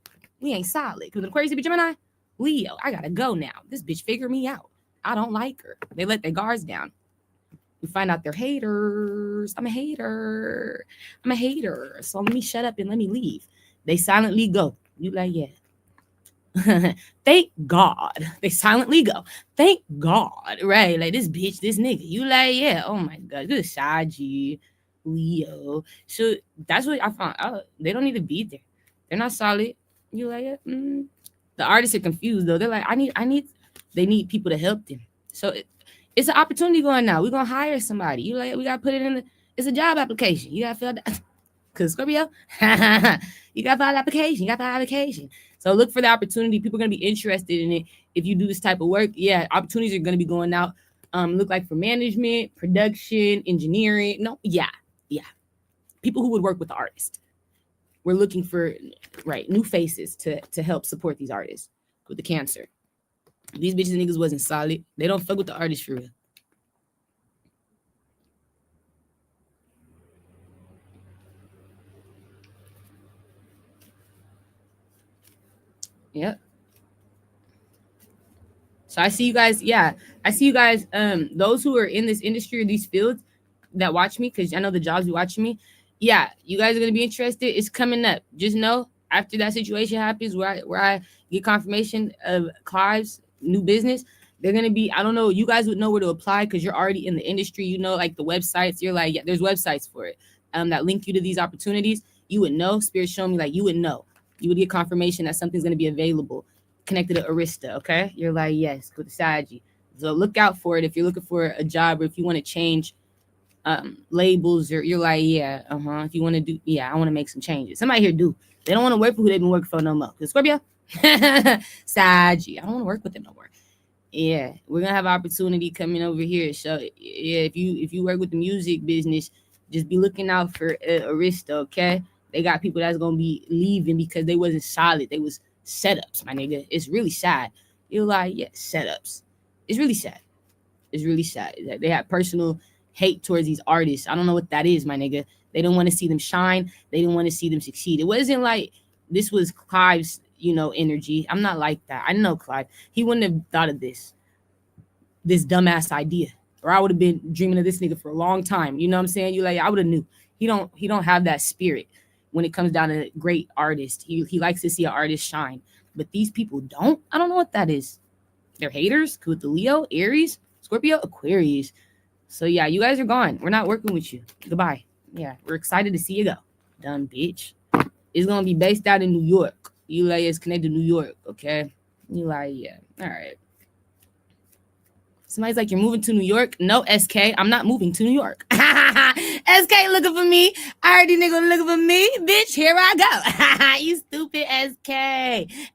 B: We ain't solid. Because the crazy bitch Gemini, Leo, I gotta go now. This bitch figured me out. I don't like her. They let their guards down. We find out they're haters. I'm a hater. So let me shut up and let me leave. They silently go. You like, yeah. Thank God. They silently go. Thank God. Right. Like this bitch, this nigga. You like, yeah. Oh my God. Good Saji, Leo. So that's what I found out. They don't need to be there. They're not solid. You like it? The artists are confused though. They're like, they need people to help them. So it's an opportunity going now. We're gonna hire somebody. You like, we gotta put it in it's a job application. You gotta fill that. Cause Scorpio, you gotta file an application. So look for the opportunity. People are gonna be interested in it. If you do this type of work, yeah, opportunities are gonna be going out. Look like for management, production, engineering. No, yeah. People who would work with the artist. We're looking for new faces to help support these artists with the Cancer. These bitches and niggas wasn't solid. They don't fuck with the artist for real. Yep. So I see you guys. Yeah, I see you guys. Those who are in this industry or these fields that watch me, because I know the jobs you watching me. Yeah, you guys are gonna be interested. It's coming up. Just know after that situation happens, where I get confirmation of Clive's new business, they're gonna be. I don't know. You guys would know where to apply because you're already in the industry. You know, like the websites. You're like, yeah, there's websites for it. That link you to these opportunities. You would know. Spirit showing me like you would know. You would get confirmation that something's going to be available connected to Arista, okay? You're like, yes, go to Saji. So look out for it if you're looking for a job or if you want to change labels or you're like, if you want to do, I want to make some changes. Somebody here do. They don't want to work for who they've been working for no more. Because Scorpio, SZA, I don't want to work with them no more. Yeah, we're gonna have opportunity coming over here. So yeah, if you work with the music business, just be looking out for Arista, okay? They got people that's gonna be leaving because they wasn't solid. They was setups, my nigga. It's really sad. You're like, yeah, setups. It's really sad. It's really sad that they have personal hate towards these artists. I don't know what that is, my nigga. They don't want to see them shine. They didn't want to see them succeed. It wasn't like this was Clive's, energy. I'm not like that. I know Clive. He wouldn't have thought of this dumbass idea, or I would have been dreaming of this nigga for a long time. You know what I'm saying? You like, I would have knew. He don't have that spirit when it comes down to great artists. He likes to see an artist shine, but these people don't. I don't know what that is. They're haters with the Leo, Aries, Scorpio, Aquarius. So yeah, you guys are gone. We're not working with you. Goodbye. Yeah, we're excited to see you go. Dumb bitch. It's gonna be based out in New York. You like, it's connected to New York, okay? You like, yeah. All right. Somebody's like, you're moving to New York? No, SK, I'm not moving to New York. SK looking for me. I already nigga looking for me. Bitch, here I go. You stupid SK.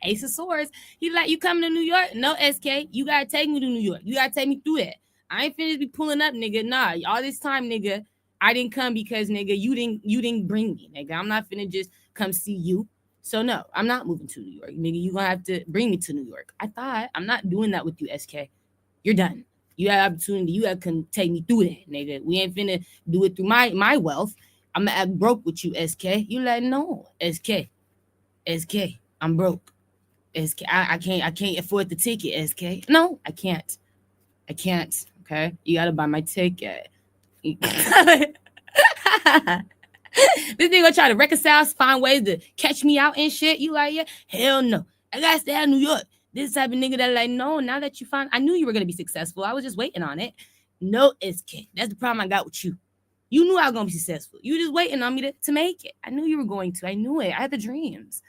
B: Ace of Swords. He like, you coming to New York? No, SK, you gotta take me to New York. You gotta take me through that. I ain't finished be pulling up, nigga. Nah, all this time, nigga, I didn't come because, nigga, you didn't bring me, nigga. I'm not finna just come see you. So no, I'm not moving to New York, nigga. You gonna have to bring me to New York. I'm not doing that with you, SK. You're done. You had opportunity. You have to take me through that, nigga. We ain't finna do it through my wealth. I'm gonna act broke with you, SK. You like, no, SK, I'm broke. SK, I can't afford the ticket, SK. No, I can't. Okay, you gotta buy my ticket. This nigga try to reconcile, find ways to catch me out and shit. You like, yeah, hell no. I gotta stay out of New York. This type of nigga that like, no, now that you found, I knew you were going to be successful. I was just waiting on it. No, SK. That's the problem I got with you. You knew I was going to be successful. You were just waiting on me to make it. I knew you were going to. I knew it. I had the dreams.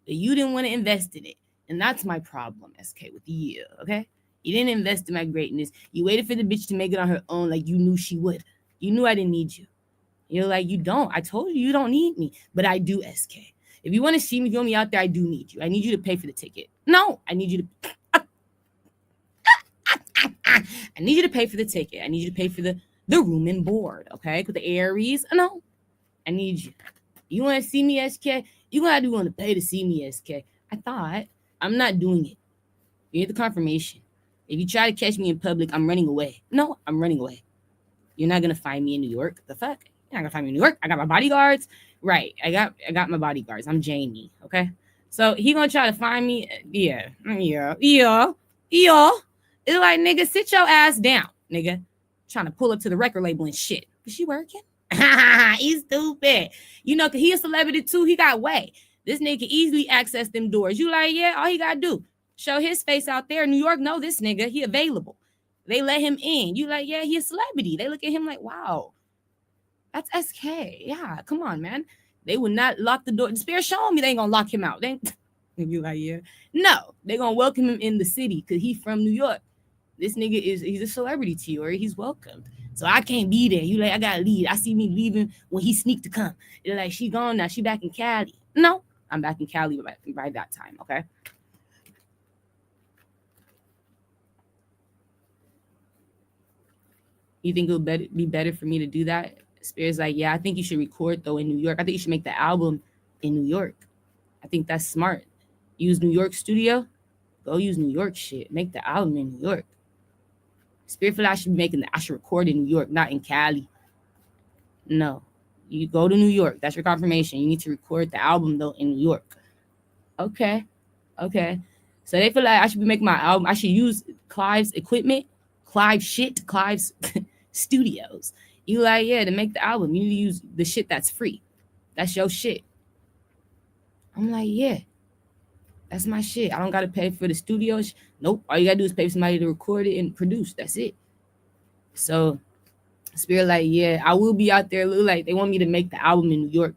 B: But you didn't want to invest in it. And that's my problem, SK, with you, okay? You didn't invest in my greatness. You waited for the bitch to make it on her own like you knew she would. You knew I didn't need you. You're like, you don't. I told you don't need me. But I do, SK. If you want to see me, throw me out there, I do need you. I need you to pay for the ticket. No, I need you to I need you to pay for the ticket. I need you to pay for the room and board, okay? With the Aries. No, I need you. You want to see me, SK? You're going to want to pay to see me, SK. I thought. I'm not doing it. You get the confirmation. If you try to catch me in public, I'm running away. No, I'm running away. You're not going to find me in New York. The fuck? You're not going to find me in New York. I got my bodyguards. Right. I got my bodyguards. I'm Jamie. Okay. So he gonna try to find me. Yeah. It's like, nigga, sit your ass down, nigga. Trying to pull up to the record label and shit. Is she working? He's stupid. You know, cause he a celebrity too. He got way. This nigga can easily access them doors. You like, yeah, all he gotta do, show his face out there. New York know this nigga. He available. They let him in. You like, yeah, he a celebrity. They look at him like, wow. That's SK. Yeah, come on, man. They would not lock the door. The Spirit showing me they ain't gonna lock him out. They you like, yeah. No, they gonna welcome him in the city because he's from New York. This nigga he's a celebrity to you, or he's welcomed. So I can't be there. You like, I gotta leave. I see me leaving when he sneaked to come. They're like, she gone now. She back in Cali. No, I'm back in Cali by that time, okay? You think it would be better for me to do that? Spirit's like, yeah, I think you should record though in New York. I think you should make the album in New York. I think that's smart. Use New York studio. Go use New York shit. Make the album in New York. Spirit feel like I should record in New York, not in Cali. No. You go to New York. That's your confirmation. You need to record the album though in New York. Okay. So they feel like I should be making my album. I should use Clive's equipment, Clive's studios. You like, yeah, to make the album, you need to use the shit that's free. That's your shit. I'm like, yeah, that's my shit. I don't got to pay for the studio. Nope. All you got to do is pay for somebody to record it and produce. That's it. So Spirit like, yeah, I will be out there. Look like they want me to make the album in New York.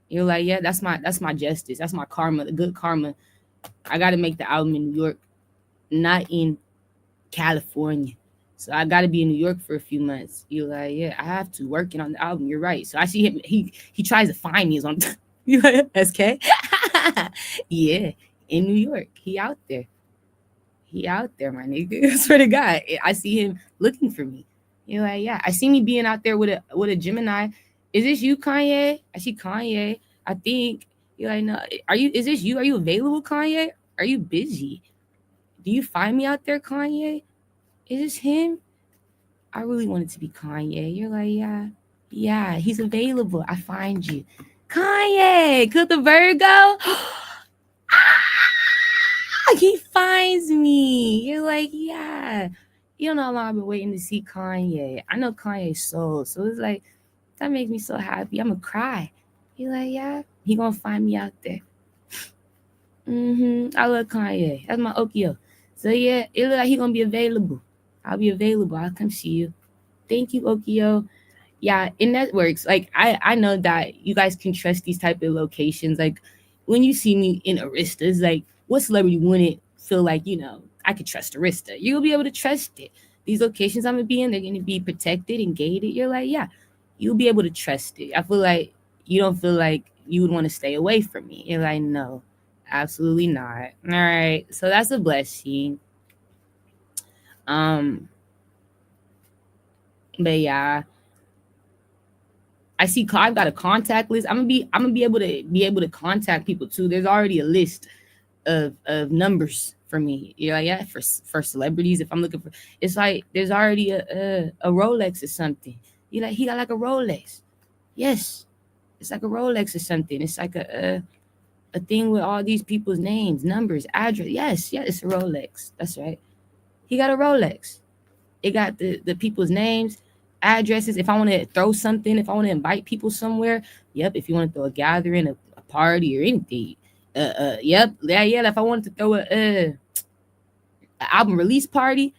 B: You're like, yeah, that's my justice. That's my karma, the good karma. I got to make the album in New York, not in California. So I got to be in New York for a few months. You're like, yeah, I have to working on the album. You're right. So I see him. He tries to find me. He's on. You like, SK? Yeah. in New York. He out there. He out there, my nigga. I swear to God. I see him looking for me. You're like, yeah. I see me being out there with a Gemini. Is this you, Kanye? I see Kanye. I think. You're like, no. Is this you? Are you available, Kanye? Are you busy? Do you find me out there, Kanye? Is this him? I really want it to be Kanye. You're like, yeah. Yeah, he's available. I find you. Kanye, could the Virgo? He finds me. You're like, yeah. You don't know how long I've been waiting to see Kanye. I know Kanye's soul. So it's like, that makes me so happy. I'm going to cry. You're like, yeah. He going to find me out there. I love Kanye. That's my Okio. So yeah, it look like he going to be available. I'll be available. I'll come see you. Thank you, Okio. Yeah, and that works. Like, I know that you guys can trust these type of locations. Like, when you see me in Arista, it's like, what celebrity wouldn't feel like, I could trust Arista? You'll be able to trust it. These locations I'm going to be in, they're going to be protected and gated. You're like, yeah, you'll be able to trust it. I feel like you don't feel like you would want to stay away from me. You're like, no, absolutely not. All right, so that's a blessing. But yeah, I see I've got a contact list. I'm gonna be able to contact people too. There's already a list of numbers for me. You're like, yeah, for celebrities. If I'm looking for, it's like there's already a Rolex or something. You're like, he got like a Rolex. Yes, it's like a Rolex or something. It's like a thing with all these people's names, numbers, address. Yes, it's a Rolex. That's right. He got a Rolex. It got the people's names, addresses. If I want to throw something, if I want to invite people somewhere, yep. If you want to throw a gathering, a party or anything, yep. Yeah. If I wanted to throw a album release party,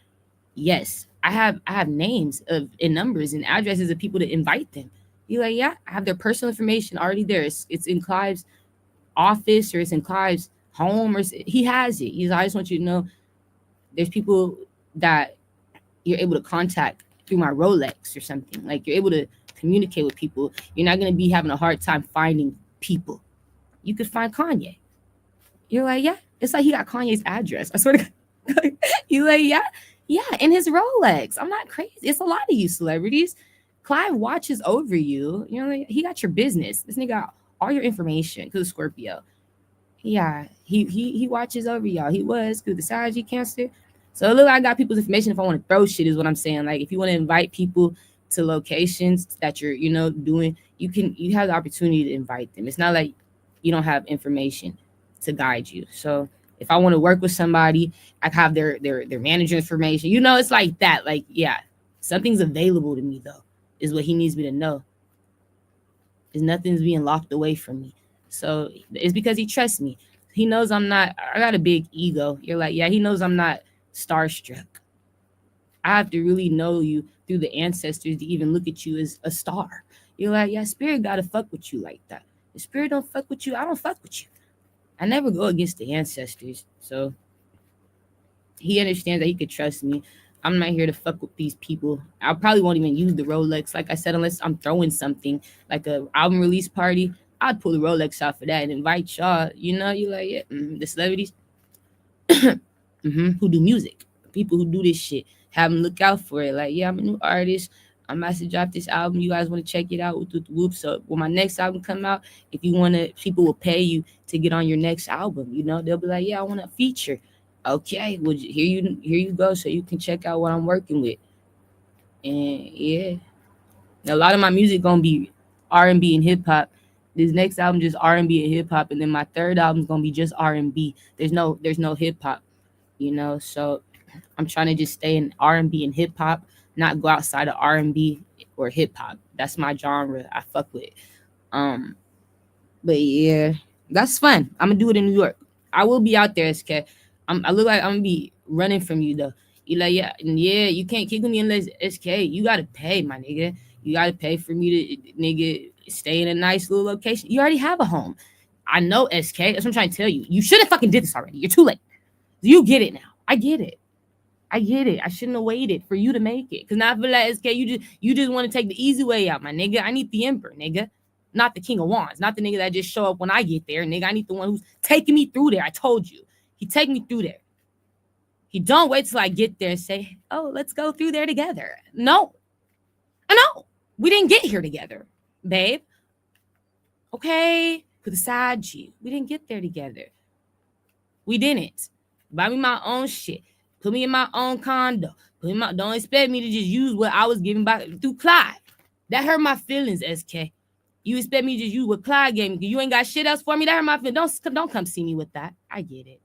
B: yes. I have names and numbers and addresses of people to invite them. You're like, yeah, I have their personal information already there. It's in Clive's office or it's in Clive's home, or he has it. He's like, I just want you to know there's people that you're able to contact through my Rolex or something. Like, you're able to communicate with people. You're not going to be having a hard time finding people. You could find Kanye. You're like, yeah. It's like he got Kanye's address. I swear to God. You're like, yeah, and his Rolex. I'm not crazy. It's a lot of you celebrities. Clive watches over you. You know, like, he got your business. This nigga got all your information because of Scorpio. Yeah, he watches over y'all. He was because the Saggy Cancer. So look, I got people's information if I want to throw shit is what I'm saying. Like, if you want to invite people to locations that you're, doing, you have the opportunity to invite them. It's not like you don't have information to guide you. So if I want to work with somebody, I have their manager information. It's like that. Like, yeah, something's available to me though, is what he needs me to know. Is nothing's being locked away from me. So it's because he trusts me. He knows I got a big ego. You're like, yeah, he knows I'm not starstruck. I have to really know you through the ancestors to even look at you as a star. You're like, yeah, spirit gotta fuck with you like that. If spirit don't fuck with you, I don't fuck with you. I never go against the ancestors. So he understands that he could trust me. I'm not here to fuck with these people. I probably won't even use the Rolex, like I said, unless I'm throwing something like a album release party. I'd pull the Rolex out for that and invite y'all. You're like, yeah, the celebrities who do music, people who do this shit, have them look out for it. Like, yeah, I'm a new artist. I'm about to drop this album. You guys want to check it out? Whoop. So when my next album come out, if you want to, people will pay you to get on your next album. They'll be like, yeah, I want a feature. Okay, well, here you go, so you can check out what I'm working with. And yeah, a lot of my music gonna be R&B and hip hop. This next album just R&B and hip hop, and then my third album is gonna be just R&B. There's no hip hop, So I'm trying to just stay in R&B and hip hop, not go outside of R&B or hip hop. That's my genre. I fuck with. But yeah, that's fun. I'm gonna do it in New York. I will be out there, SK. I look like I'm gonna be running from you though. You're like, yeah, you can't kick me unless SK. You gotta pay, my nigga. You gotta pay for me to, nigga, stay in a nice little location. You already have a home. I know, SK. That's what I'm trying to tell you. You should have fucking did this already. You're too late. You get it now. I get it. I shouldn't have waited for you to make it. Cause now I feel like, SK, you just want to take the easy way out, my nigga. I need the emperor, nigga. not the King of Wands, not the nigga that just show up when I get there. Nigga, I need the one who's taking me through there. I told you. He take me through there. He don't wait till I get there and say, oh, let's go through there together. No. We didn't get here together, babe. Okay? Put aside you. We didn't get there together. We didn't. Buy me my own shit. Put me in my own condo. Don't expect me to just use what I was given by through Clyde. That hurt my feelings, SK. You expect me to just use what Clyde gave me. You ain't got shit else for me. That hurt my feelings. Don't come see me with that. I get it.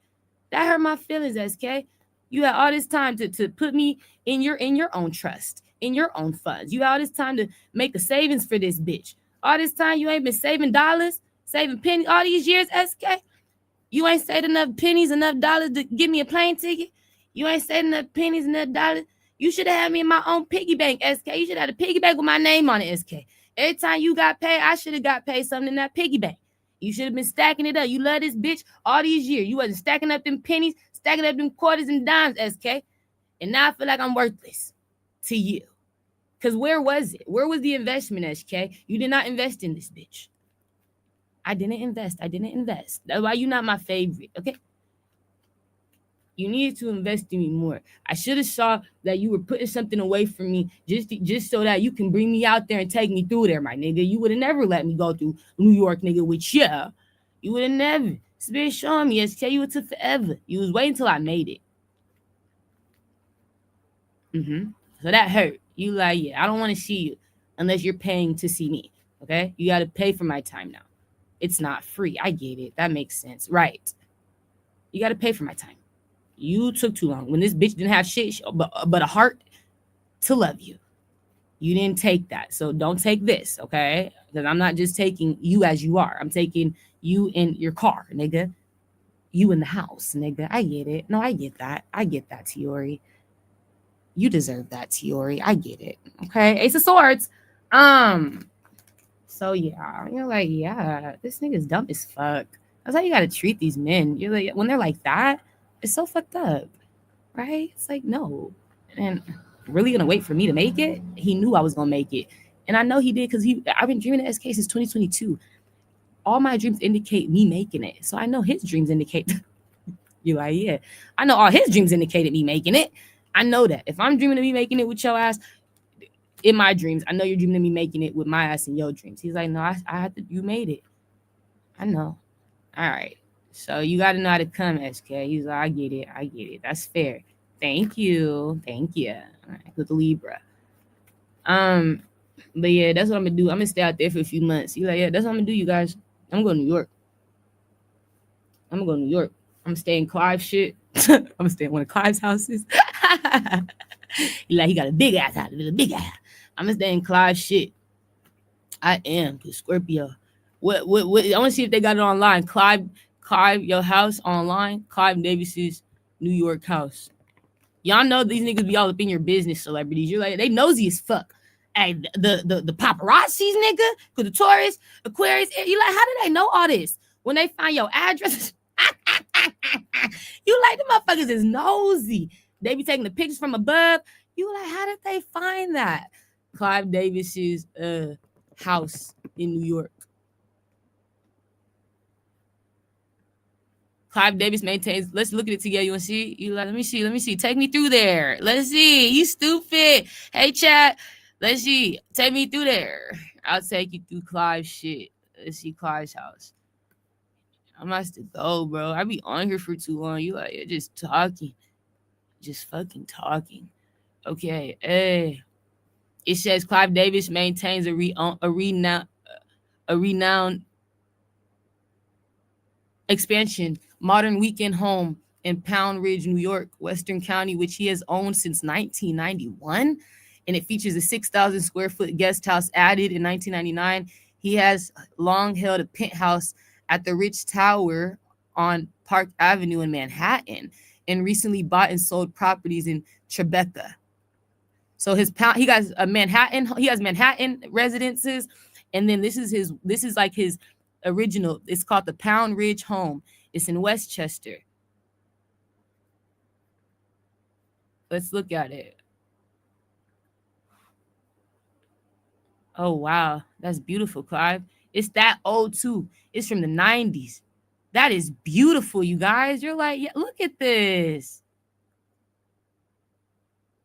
B: That hurt my feelings, SK. You had all this time to put me in your own trust, in your own funds. You had all this time to make the savings for this bitch. All this time you ain't been saving dollars, saving pennies. All these years, SK. You ain't saved enough pennies, enough dollars to give me a plane ticket. You ain't saved enough pennies, enough dollars. You should have had me in my own piggy bank, SK. You should have had a piggy bank with my name on it, SK. Every time you got paid, I should have got paid something in that piggy bank. You should have been stacking it up. You love this bitch all these years. You wasn't stacking up them pennies, stacking up them quarters and dimes, SK. And now I feel like I'm worthless to you. Because where was it? Where was the investment, SK? You did not invest in this bitch. I didn't invest. That's why you're not my favorite, okay? You needed to invest in me more. I should have saw that you were putting something away from me just so that you can bring me out there and take me through there, my nigga. You would have never let me go through New York, nigga, with you. You would have never. Spirit showing me, SK, you took forever. You was waiting till I made it. So that hurt. You like, yeah, I don't want to see you unless you're paying to see me, okay? You got to pay for my time now. It's not free. I get it. That makes sense. Right. You got to pay for my time. You took too long. When this bitch didn't have shit but a heart to love you. You didn't take that. So don't take this, okay? Because I'm not just taking you as you are. I'm taking you in your car, nigga. You in the house, nigga. I get it. No, I get that. I get that, Tiori. You deserve that, Tiori. I get it. Okay? Ace of Swords. So yeah, you're like, yeah, this nigga's dumb as fuck. That's how you gotta treat these men. You're like, when they're like that, it's so fucked up, right? It's like, no. And really gonna wait for me to make it? He knew I was gonna make it. And I know he did because I've been dreaming of SK since 2022. All my dreams indicate me making it. So I know his dreams indicate. You're like, yeah. I know all his dreams indicated me making it. I know that. If I'm dreaming of me making it with your ass, in my dreams, I know you're dreaming of me making it with my ass in your dreams. He's like, no, I had to, you made it. I know. All right. So you got to know how to come, SK. He's like, I get it. That's fair. Thank you. All right, with the Libra. But yeah, that's what I'm going to do. I'm going to stay out there for a few months. He's like, yeah, that's what I'm going to do, you guys. I'm going to New York. I'm going to stay in Clive's shit. I'm going to stay in one of Clive's houses. He got a big ass house. I'm going to stay in Clive's shit. I am, Scorpio. What? I want to see if they got it online. Clive, your house online. Clive Davis's New York house. Y'all know these niggas be all up in your business, celebrities. You're like, they nosy as fuck. Hey, the paparazzis, nigga, because the tourists, Aquarius, you like, how do they know all this? When they find your address, you like, the motherfuckers is nosy. They be taking the pictures from above. You like, how did they find that? Clive Davis's house in New York. Clive Davis maintains. Let's look at it together. You want to see? You like? Let me see. Take me through there. Let's see. You stupid. Hey, chat. Let's see. Take me through there. I'll take you through Clive's shit. Let's see Clive's house. I must go, bro. I be on here for too long. You like, you're just talking. Just fucking talking. Okay. Hey. It says Clive Davis maintains a renowned expansion modern weekend home in Pound Ridge, New York, Western County, which he has owned since 1991. And it features a 6,000 square foot guest house added in 1999. He has long held a penthouse at the Rich Tower on Park Avenue in Manhattan and recently bought and sold properties in Tribeca. So he has Manhattan residences. And then this is like his original. It's called the Pound Ridge home. It's in Westchester. Let's look at it. Oh, wow. That's beautiful, Clive.
A: It's that old too. It's from the 90s. That is beautiful, you guys. You're like, yeah, look at this.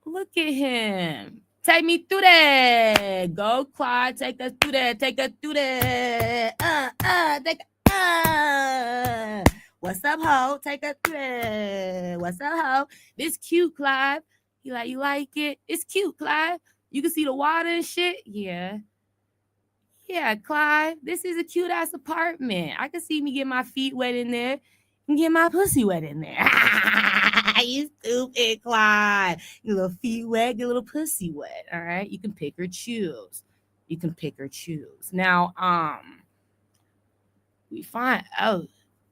A: Look at him. Take me through that. Go, Clyde. Take us through that. Take us through that. What's up, ho? Take us through that. What's up, ho? This cute, Clive. You like it? It's cute, Clive. You can see the water and shit. Yeah. Yeah, Clive. This is a cute ass apartment. I can see me get my feet wet in there and get my pussy wet in there. You stupid, Clyde. Your little feet wet, your little pussy wet. All right. You can pick or choose. You can pick or choose. Now, we find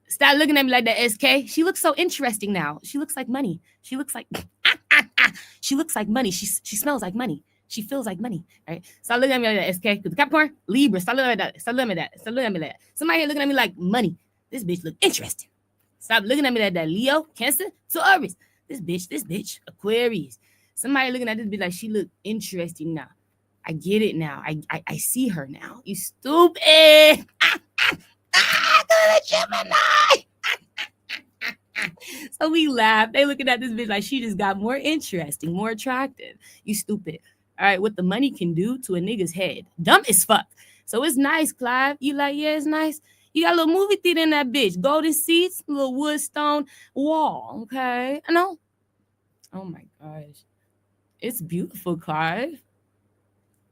A: stop looking at me like that, SK. She looks so interesting now. She looks like money. She looks like she looks like money. She smells like money. She feels like money. All right. Stop looking at me like that, SK. Because Capricorn, Libra, stop looking at that. Stop looking at that. Stop looking at me like that. Somebody here looking at me like money. This bitch look interesting. Stop looking at me like that. Leo, Cancer, Taurus. This bitch, Aquarius. Somebody looking at this bitch like she look interesting now. I get it now. I see her now. You stupid. Gemini. So we laugh. They looking at this bitch like she just got more interesting, more attractive. You stupid. All right, what the money can do to a nigga's head. Dumb as fuck. So it's nice, Clive. You like, yeah, it's nice. You got a little movie theater in that bitch. Golden seats, a little wood stone wall. Okay. I know. Oh my gosh. It's beautiful, Clive.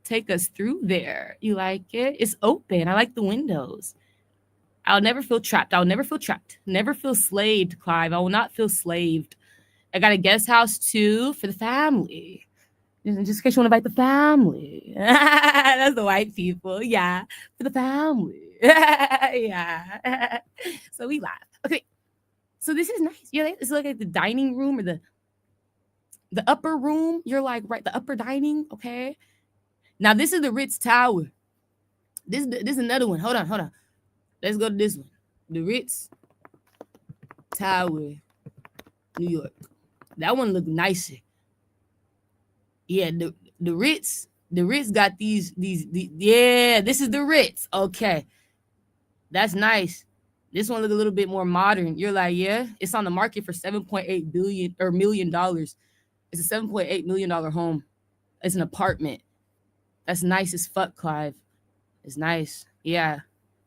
A: Take us through there. You like it? It's open. I like the windows. I'll never feel trapped. I'll never feel trapped. Never feel slaved, Clive. I will not feel slaved. I got a guest house too for the family. Just in case you want to invite the family. That's the white people. Yeah. For the family. Yeah. So we laugh. Okay. So this is nice. Yeah, it's like the dining room or the upper room. You're like, right, the upper dining. Okay. Now this is the Ritz Tower. This is another one. Hold on. Let's go to this one. The Ritz Tower, New York. That one look nicer. Yeah, the Ritz got these. Yeah, this is the Ritz. Okay. That's nice. This one look a little bit more modern. You're like, yeah, it's on the market for $7.8 million. It's a $7.8 million home. It's an apartment. That's nice as fuck, Clive. It's nice. Yeah.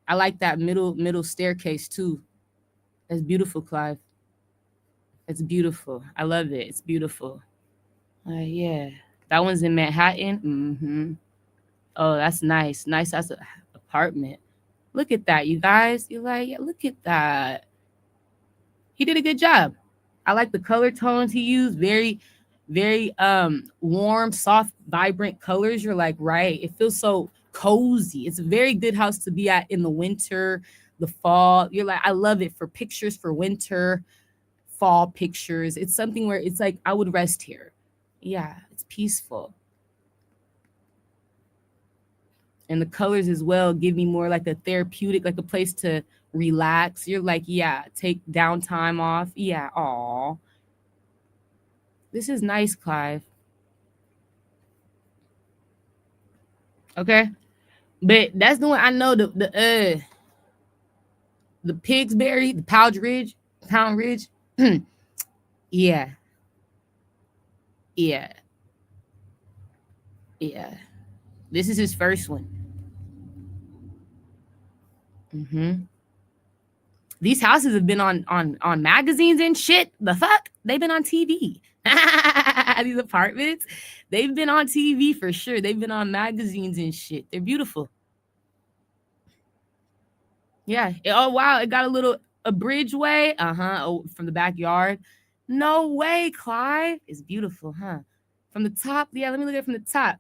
A: I like that middle staircase too. That's beautiful, Clive. It's beautiful. I love it. It's beautiful. Yeah. That one's in Manhattan. Mm-hmm. Oh, that's nice. Nice as an apartment. Look at that, you guys. You're like, yeah, look at that. He did a good job. I like the color tones he used. Very, very warm, soft, vibrant colors. You're like, right. It feels so cozy. It's a very good house to be at in the winter, the fall. You're like, I love it for pictures for winter, fall pictures. It's something where it's like, I would rest here. Yeah, it's peaceful. And the colors as well give me more like a therapeutic, like a place to relax. You're like, yeah, take downtime off. Yeah, aw. This is nice, Clive. Okay. But that's the one I know the Pigsbury, the Pound Ridge. Yeah. Yeah. Yeah. This is his first one. Mm-hmm. These houses have been on magazines and shit. The fuck? They've been on TV. These apartments, they've been on TV for sure. They've been on magazines and shit. They're beautiful. Yeah. Oh, wow. It got a bridgeway. Oh, from the backyard. No way, Clive. It's beautiful, huh? From the top. Yeah, let me look at it from the top.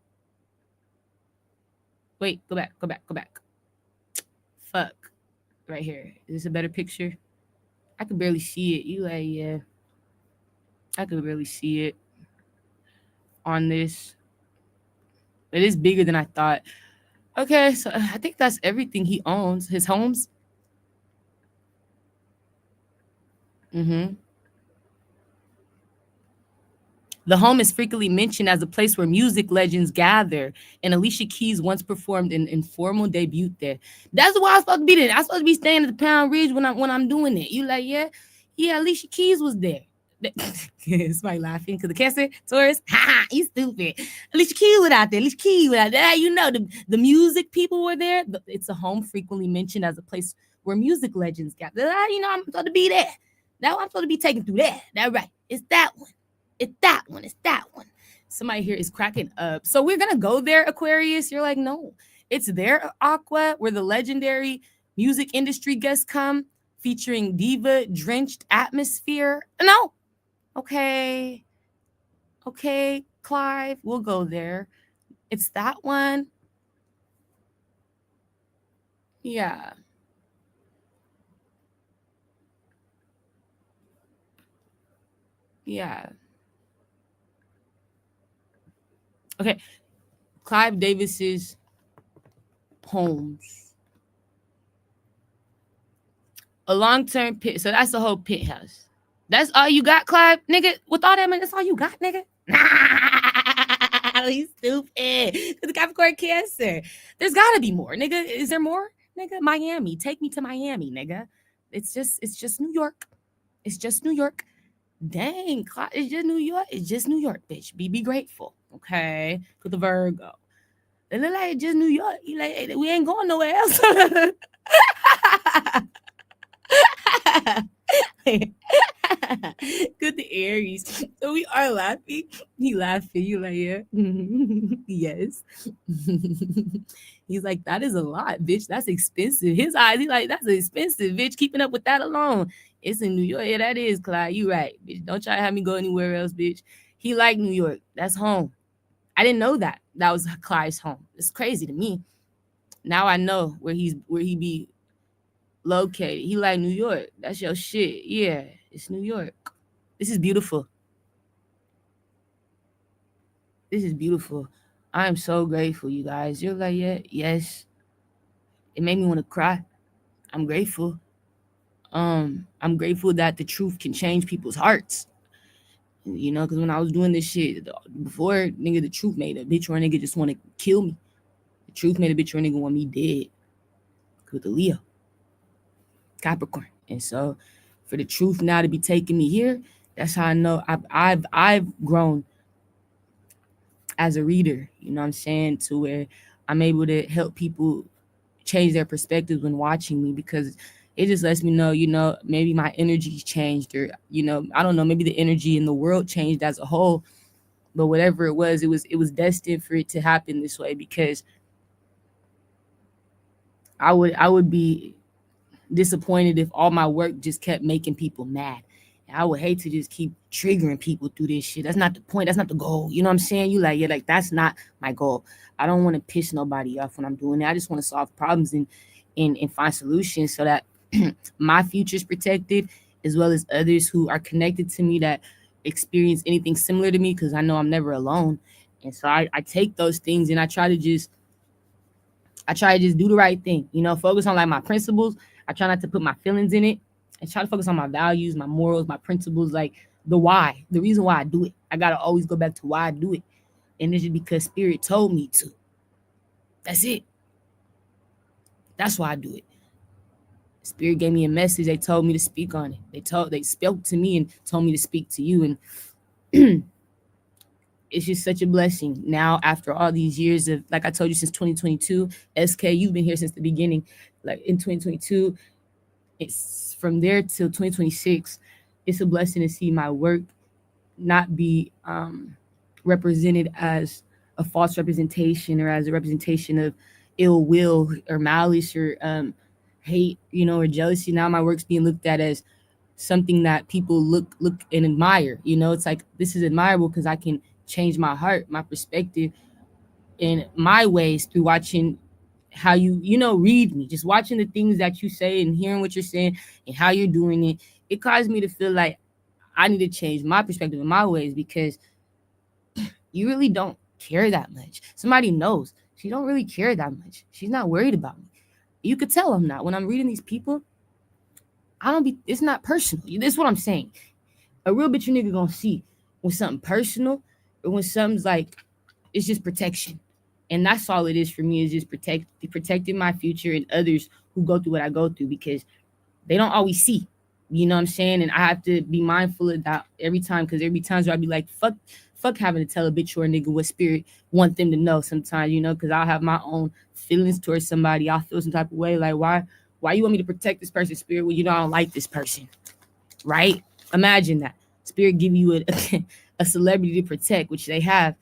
A: Wait, go back. Fuck. Right here. Is this a better picture? I could barely see it. You like, yeah. I could barely see it on this. It is bigger than I thought. Okay, so I think that's everything he owns. His homes. Mm-hmm. The home is frequently mentioned as a place where music legends gather, and Alicia Keys once performed an informal debut there. That's why I'm supposed to be there. I'm supposed to be staying at the Pound Ridge when I'm doing it. You like, yeah, Alicia Keys was there. Somebody laughing because the Cancer tourist, you stupid. Alicia Keys was out there. Alicia Keys was out there. You know, the music people were there. It's a home frequently mentioned as a place where music legends gather. You know, I'm supposed to be there. Now I'm supposed to be taken through there. That's right. It's that one. It's that one. It's that one. Somebody here is cracking up. So we're going to go there, Aquarius. You're like, no, it's there, Aqua, where the legendary music industry guests come featuring diva-drenched atmosphere. No. Okay, Clive, we'll go there. It's that one. Yeah. Yeah. Okay. Clive Davis's homes. A long-term pit. So that's the whole pit house. That's all you got, Clive? Nigga, with all that money, that's all you got, nigga? He's stupid. The Capricorn Cancer. There's gotta be more, nigga. Is there more? Nigga, Miami. Take me to Miami, nigga. It's just New York. It's just New York. Dang, Clive, it's just New York. It's just New York, bitch. Be grateful. Okay. With the Virgo. It look like just New York. You like, we ain't going nowhere else. Good to Aries. So we are laughing. He laughing. You like, yeah. Yes. He's like, that is a lot, bitch. That's expensive. His eyes, he like, that's expensive, bitch. Keeping up with that alone. It's in New York. Yeah, that is, Clyde. You right, bitch. Don't try to have me go anywhere else, bitch. He like New York. That's home. I didn't know that. That was Clyde's home. It's crazy to me. Now I know where he be located. He like New York. That's your shit. Yeah, it's New York. This is beautiful. This is beautiful. I am so grateful, you guys. You're like, yeah, yes. It made me want to cry. I'm grateful. I'm grateful that the truth can change people's hearts. You know, because when I was doing this shit before, nigga, the truth made a bitch or a nigga just want to kill me. The truth made a bitch or a nigga want me dead. With the Leo, Capricorn, and so for the truth now to be taking me here, that's how I know I've grown as a reader. You know what I'm saying? To where I'm able to help people change their perspectives when watching me, because it just lets me know, you know, maybe my energy's changed, or, you know, I don't know, maybe the energy in the world changed as a whole, but whatever it was destined for it to happen this way, because I would be disappointed if all my work just kept making people mad. I would hate to just keep triggering people through this shit. That's not the point. That's not the goal. You know what I'm saying? You like, yeah, like that's not my goal. I don't want to piss nobody off when I'm doing it. I just want to solve problems and find solutions so that my future is protected, as well as others who are connected to me that experience anything similar to me, because I know I'm never alone. And so I take those things and I try to just do the right thing, you know, focus on like my principles. I try not to put my feelings in it. I try to focus on my values, my morals, my principles, like the why, the reason why I do it. I got to always go back to why I do it. And it's just because Spirit told me to. That's it. That's why I do it. Spirit gave me a message. They told me to speak on it. They spoke to me and told me to speak to you. And it's just such a blessing. Now, after all these years of, like I told you, since 2022, SK, you've been here since the beginning. Like in 2022, it's from there till 2026. It's a blessing to see my work not be represented as a false representation or as a representation of ill will or malice or hate, you know, or jealousy. Now my work's being looked at as something that people look and admire. You know, it's like, this is admirable because I can change my heart, my perspective, and my ways through watching how you know, read me, just watching the things that you say and hearing what you're saying and how you're doing it. It caused me to feel like I need to change my perspective and my ways, because you really don't care that much. Somebody knows she don't really care that much. She's not worried about me. You could tell I'm not. When I'm reading these people, it's not personal. This is what I'm saying. A real bitch nigga gonna see
B: when something personal or when something's like, it's just protection. And that's all it is for me, is just protecting my future and others who go through what I go through, because they don't always see, you know what I'm saying? And I have to be mindful of that every time, because there be times where I be like, fuck having to tell a bitch or a nigga what spirit want them to know sometimes, you know, because I'll have my own feelings towards somebody. I'll feel some type of way, like, why you want me to protect this person's spirit when you know I don't like this person, right? Imagine that. Spirit give you a celebrity to protect, which they have,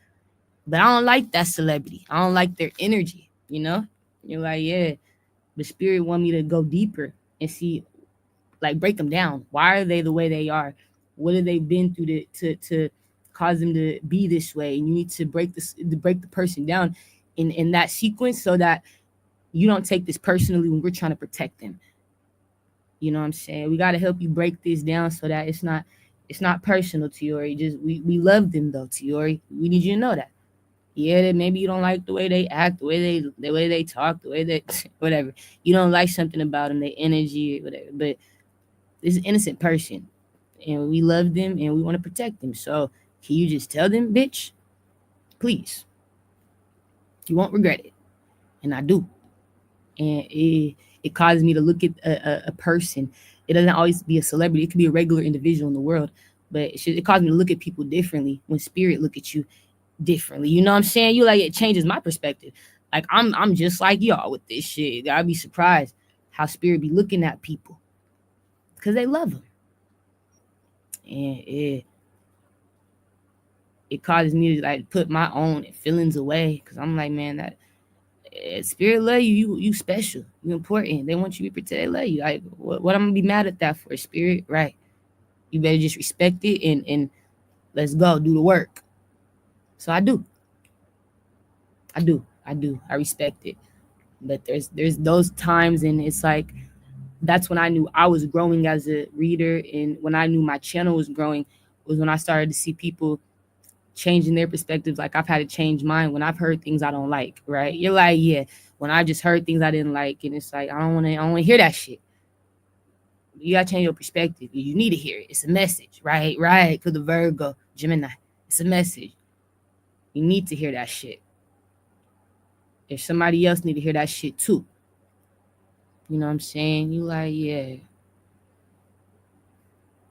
B: but I don't like that celebrity. I don't like their energy, you know? You're like, yeah, but spirit want me to go deeper and see, like, break them down. Why are they the way they are? What have they been through to cause them to be this way? And you need to break the person down in that sequence, so that you don't take this personally when we're trying to protect them. You know what I'm saying? We got to help you break this down so that it's not personal, Tiori. Just we love them though, Tiori. We need you to know that. Yeah, that maybe you don't like the way they act, the way they talk, the way they whatever. You don't like something about them, their energy, whatever. But this is an innocent person, and we love them and we want to protect them. So can you just tell them, bitch? Please. You won't regret it. And I do. And it causes me to look at a person. It doesn't always be a celebrity. It could be a regular individual in the world. But it causes me to look at people differently when spirit look at you differently. You know what I'm saying? You like, it changes my perspective. Like, I'm just like y'all with this shit. I'd be surprised how spirit be looking at people, because they love them. And it causes me to like put my own feelings away, because I'm like, man, that spirit love you. You special. You important. They want you to be protected. They love you. Like, what I'm gonna be mad at that for, spirit? Right? You better just respect it and let's go do the work. So I do. I respect it. But there's those times, and it's like, that's when I knew I was growing as a reader, and when I knew my channel was growing was when I started to see people changing their perspectives. Like, I've had to change mine when I've heard things I don't like, right? You're like, yeah, when I just heard things I didn't like, and it's like, I don't want to hear that shit. You gotta change your perspective. You need to hear it. It's a message, right? Because the Virgo, Gemini, it's a message. You need to hear that shit. If somebody else need to hear that shit too. You know what I'm saying? You like, yeah.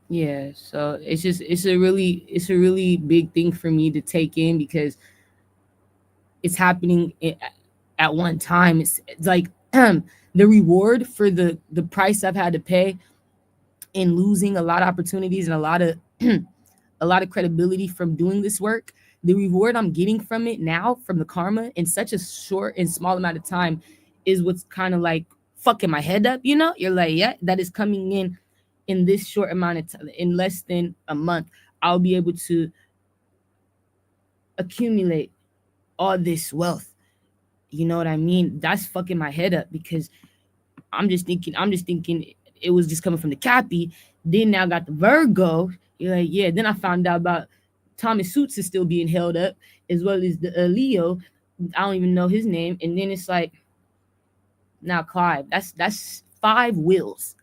B: Yeah, so it's a really big thing for me to take in, because it's happening at one time. It's like the reward for the price I've had to pay in losing a lot of opportunities and a lot of credibility from doing this work. The reward I'm getting from it now, from the karma, in such a short and small amount of time, is what's kind of like fucking my head up, you know? You're like, yeah, that is coming in this short amount of time. In less than a month, I'll be able to accumulate all this wealth. You know what I mean? That's fucking my head up, because I'm just thinking it was just coming from the Cappy. Then now I got the Virgo. You're like, yeah. Then I found out about Thomas Suits is still being held up, as well as the Leo. I don't even know his name. And then it's like, now Clive. That's 5 wills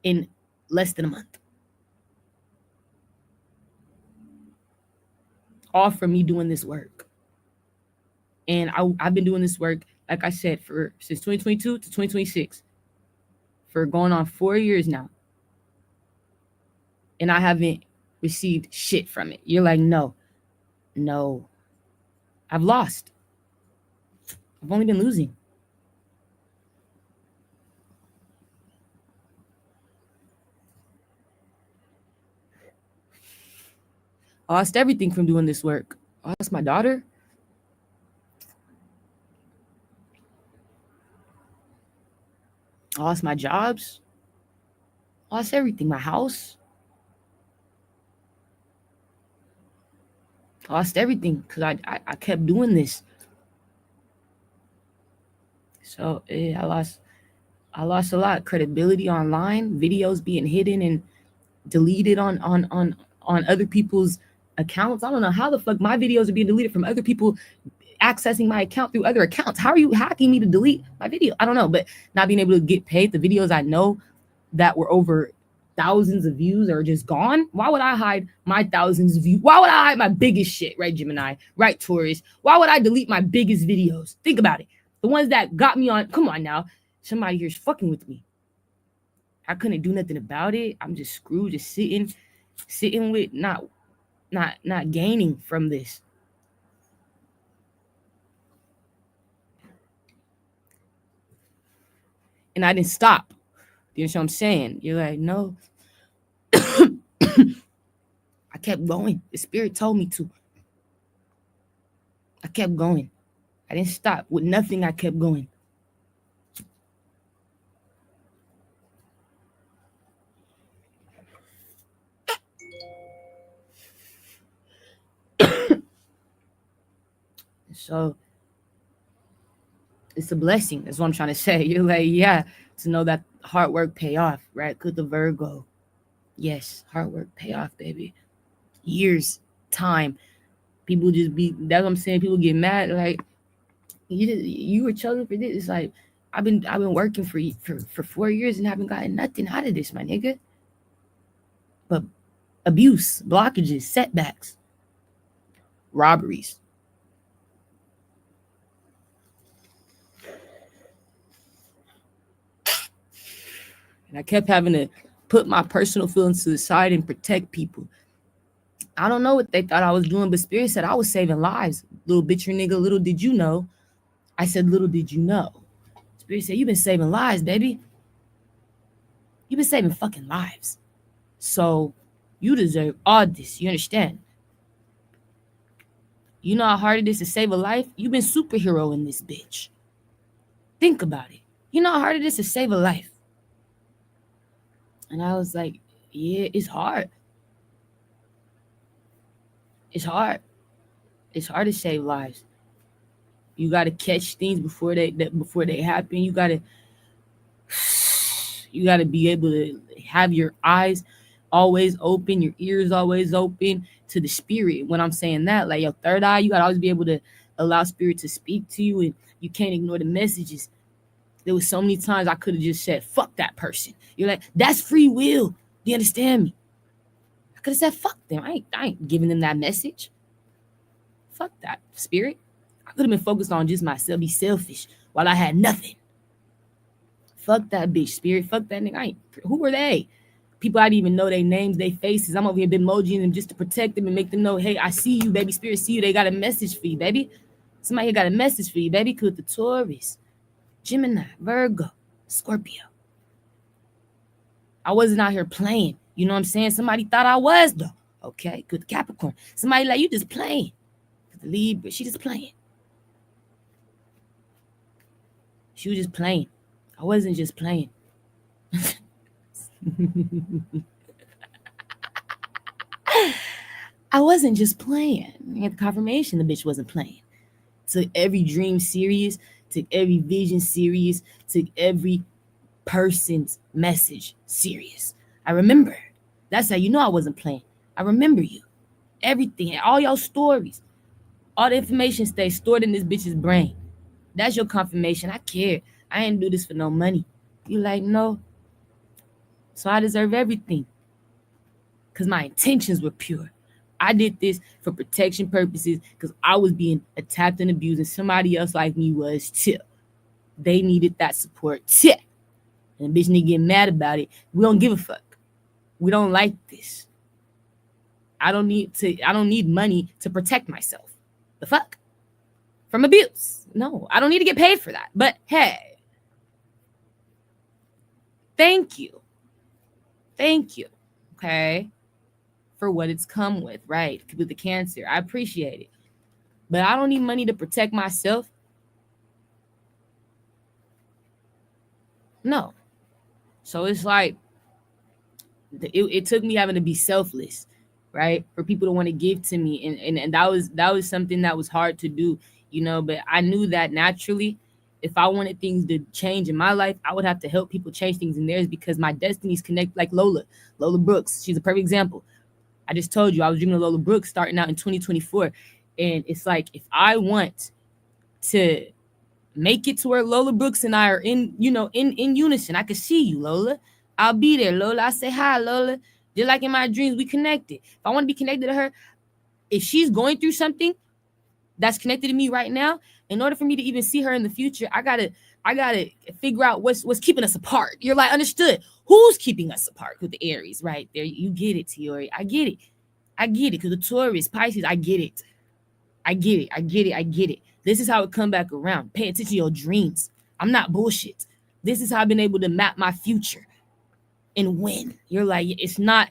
B: in less than a month. All from me doing this work. And I've been doing this work, like I said, since 2022 to 2026. For going on 4 years now. And I haven't received shit from it. You're like, no. I've lost. I've only been losing. I lost everything from doing this work. I lost my daughter. I lost my jobs. I lost everything. My house. I lost everything because I kept doing this. So I lost a lot of credibility online. Videos being hidden and deleted on other people's accounts. I don't know how the fuck my videos are being deleted from other people accessing my account through other accounts. How are you hacking me to delete my video? I don't know, but not being able to get paid. The videos I know that were over thousands of views are just gone. Why would I hide my thousands of views? Why would I hide my biggest shit, right, Gemini? Right, Taurus? Why would I delete my biggest videos? Think about it. The ones that got me on, come on now. Somebody here's fucking with me. I couldn't do nothing about it. I'm just screwed, just sitting with not gaining from this. And I didn't stop. You know what I'm saying? You're like, no. I kept going. The spirit told me to. I kept going. I didn't stop. With nothing, I kept going. So it's a blessing. That's what I'm trying to say. You're like, yeah, to know that hard work pay off, right? Could the Virgo. Yes, hard work pay off, baby. Years, time. People just be, that's what I'm saying. People get mad, like, you were chosen for this. It's like, I've been working for 4 years and haven't gotten nothing out of this, my nigga. But abuse, blockages, setbacks, robberies. And I kept having to put my personal feelings to the side and protect people. I don't know what they thought I was doing, but Spirit said I was saving lives. Little bitch, nigga, little did you know. I said, little did you know. Spirit said, you've been saving lives, baby. You've been saving fucking lives. So you deserve all this. You understand? You know how hard it is to save a life? You've been superhero in this bitch. Think about it. You know how hard it is to save a life? And I was like, yeah, it's hard. It's hard. It's hard to save lives. You got to catch things before they happen. You got to be able to have your eyes always open, your ears always open to the spirit. When I'm saying that, like your third eye, you got to always be able to allow spirit to speak to you, and you can't ignore the messages. There was so many times I could have just said, fuck that person. You're like, that's free will. Do you understand me? I could have said, fuck them. I ain't giving them that message. Fuck that, spirit. I could have been focused on just myself, be selfish while I had nothing. Fuck that bitch, spirit. Fuck that nigga. Who were they? People I didn't even know their names, their faces. I'm over here emojiing them just to protect them and make them know, hey, I see you, baby. Spirit see you. They got a message for you, baby. Somebody here got a message for you, baby. Cause the Taurus, Gemini, Virgo, Scorpio. I wasn't out here playing. You know what I'm saying? Somebody thought I was, though. Okay, good Capricorn. Somebody like, you just playing. The Libra, she just playing. She was just playing. I wasn't just playing. I wasn't just playing. I had the confirmation the bitch wasn't playing. Took every dream serious, took every vision serious, took every person's message serious. I remember. That's how you know I wasn't playing. I remember you. Everything, all your stories, all the information stays stored in this bitch's brain. That's your confirmation. I care. I ain't do this for no money. You like, no. So I deserve everything. Because my intentions were pure. I did this for protection purposes because I was being attacked and abused, and somebody else like me was too. They needed that support too. And the bitch nigga get mad about it. We don't give a fuck. We don't like this. I don't need money to protect myself. The fuck? From abuse. No, I don't need to get paid for that. But hey, thank you. Thank you. Okay. For what it's come with, right? With the Cancer. I appreciate it. But I don't need money to protect myself. No. So it's like, it took me having to be selfless, right? For people to want to give to me. And that was something that was hard to do, you know, but I knew that naturally, if I wanted things to change in my life, I would have to help people change things in theirs because my destinies connect, like Lola Brooks. She's a perfect example. I just told you I was dreaming of Lola Brooks starting out in 2024. And it's like, if I want to make it to where Lola Brooks and I are in unison, I can see you, Lola. I'll be there, Lola. I say hi, Lola. Just like in my dreams, we connected. If I want to be connected to her, if she's going through something that's connected to me right now, in order for me to even see her in the future, I gotta figure out what's keeping us apart. You're like, understood. Who's keeping us apart? With the Aries, right there. You get it, Tiori. I get it. Because the Taurus, Pisces, I get it. This is how it come back around. Pay attention to your dreams. I'm not bullshit. This is how I've been able to map my future and win. You're like, it's not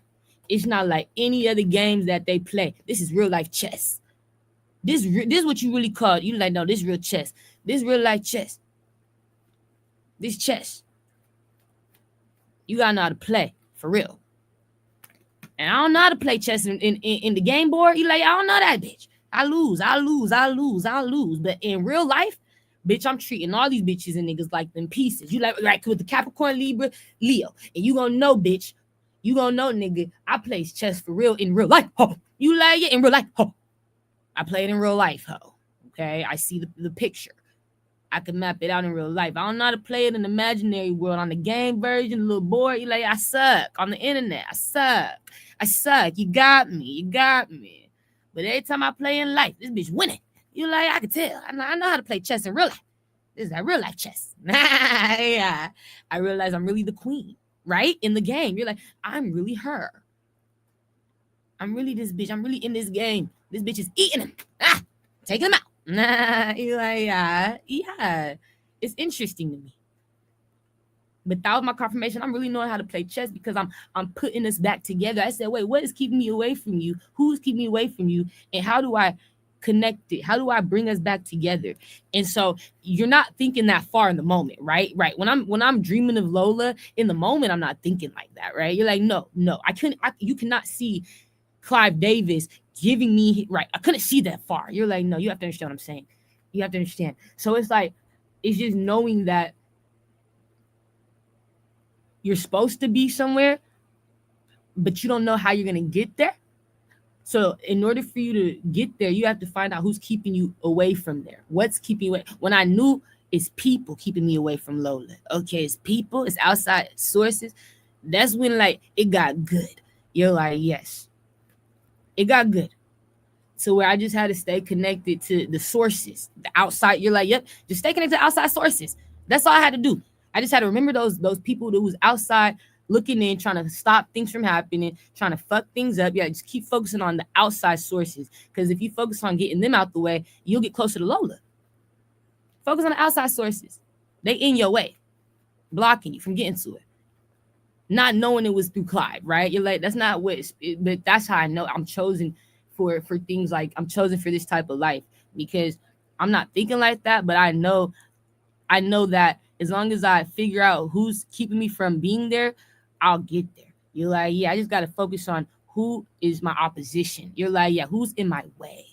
B: like any other games that they play. This is real life chess. This is what you really call it. You like, no, this is real chess. This is real life chess. This chess. You gotta know how to play for real. And I don't know how to play chess in the game board. You like, I don't know that bitch. I lose. But in real life, bitch, I'm treating all these bitches and niggas like them pieces. You like with the Capricorn, Libra, Leo. And you gonna know, bitch. You gonna know, nigga, I play chess for real in real life. Ho. You like it in real life. Ho. I play it in real life, ho. Okay, I see the picture. I can map it out in real life. I don't know how to play it in the imaginary world. On the game version, the little board, you like, I suck. On the internet, I suck. You got me. But every time I play in life, this bitch winning. You like, I can tell. I know how to play chess in real life. This is that real life chess. Yeah. I realize I'm really the queen, right? In the game. You're like, I'm really her. I'm really this bitch. I'm really in this game. This bitch is eating him. Take him out. You're like, yeah. It's interesting to me. But that was my confirmation. I'm really knowing how to play chess because I'm putting us back together. I said, wait, what is keeping me away from you? Who's keeping me away from you? And how do I connect it? How do I bring us back together? And so you're not thinking that far in the moment, right? Right. When I'm dreaming of Lola in the moment, I'm not thinking like that, right? You're like, no, you cannot see Clive Davis giving me, right? I couldn't see that far. You're like, no, you have to understand what I'm saying. You have to understand. So it's like, it's just knowing that you're supposed to be somewhere, but you don't know how you're going to get there. So in order for you to get there, you have to find out who's keeping you away from there. What's keeping you away? When I knew it's people keeping me away from Lola. Okay, it's people, it's outside sources. That's when like it got good. You're like, yes. It got good. So where I just had to stay connected to the sources, the outside. You're like, yep, just stay connected to outside sources. That's all I had to do. I just had to remember those people that was outside looking in, trying to stop things from happening, trying to fuck things up. Yeah, just keep focusing on the outside sources. Because if you focus on getting them out the way, you'll get closer to Lola. Focus on the outside sources. They in your way, blocking you from getting to it. Not knowing it was through Clive, right? You're like, that's not what but that's how I know I'm chosen for things like I'm chosen for this type of life, because I'm not thinking like that, but I know that as long as I figure out who's keeping me from being there, I'll get there. You're like, yeah, I just got to focus on who is my opposition. You're like, yeah, who's in my way?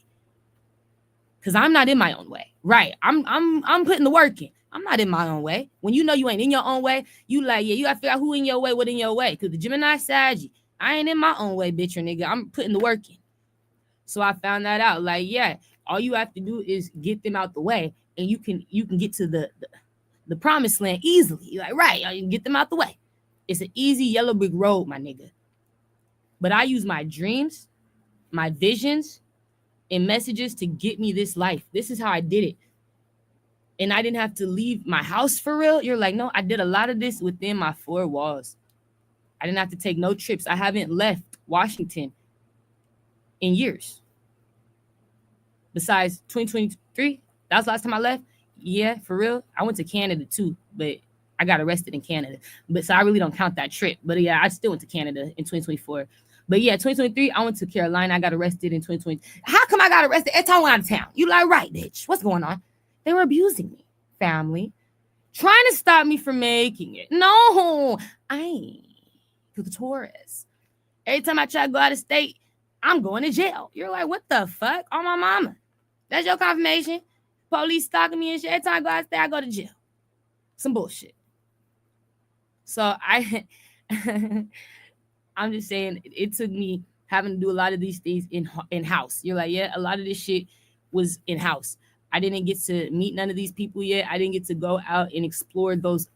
B: Because I'm not in my own way, right? I'm putting the work in. I'm not in my own way. When you know you ain't in your own way, you like, yeah, you got to figure out who in your way, what in your way. Because the Gemini Sag, I ain't in my own way, bitch or nigga. I'm putting the work in. So I found that out. Like, yeah, all you have to do is get them out the way, and you can get to the promised land easily. You're like, right, you can get them out the way. It's an easy yellow brick road, my nigga. But I use my dreams, my visions, and messages to get me this life. This is how I did it. And I didn't have to leave my house for real. You're like, no, I did a lot of this within my four walls. I didn't have to take no trips. I haven't left Washington in years. Besides 2023, that was the last time I left. Yeah, for real. I went to Canada too, but I got arrested in Canada. But so I really don't count that trip. But yeah, I still went to Canada in 2024. But yeah, 2023, I went to Carolina. I got arrested in 2020. How come I got arrested every time I went out of town? You like, right, bitch. What's going on? They were abusing me, family, trying to stop me from making it. No, I ain't. The tourists. Every time I try to go out of state, I'm going to jail. You're like, what the fuck? On my mama. That's your confirmation. Police stalking me and shit. Every time I go out of state, I go to jail. Some bullshit. So I'm just saying it took me having to do a lot of these things in house. You're like, yeah, a lot of this shit was in house. I didn't get to meet none of these people yet. I didn't get to go out and explore those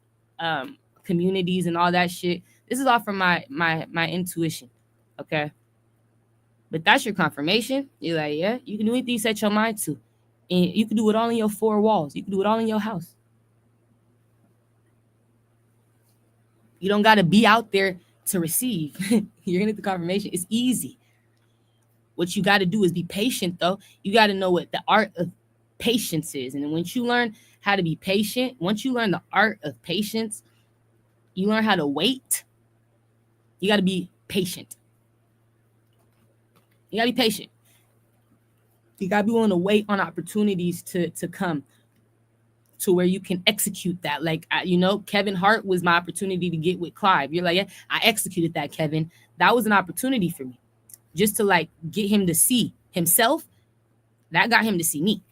B: communities and all that shit This is all from my intuition, okay? But that's your confirmation. You're like, yeah, you can do anything you set your mind to. And you can do it all in your four walls. You can do it all in your house. You don't got to be out there to receive. You're going to get the confirmation. It's easy. What you got to do is be patient, though. You got to know what the art of patience is. And once you learn how to be patient, once you learn the art of patience, you learn how to wait. You got to be patient. You got to be patient. You got to be willing to wait on opportunities to come to where you can execute that. Like, Kevin Hart was my opportunity to get with Clive. You're like, yeah, I executed that, Kevin. That was an opportunity for me just to like get him to see himself. That got him to see me.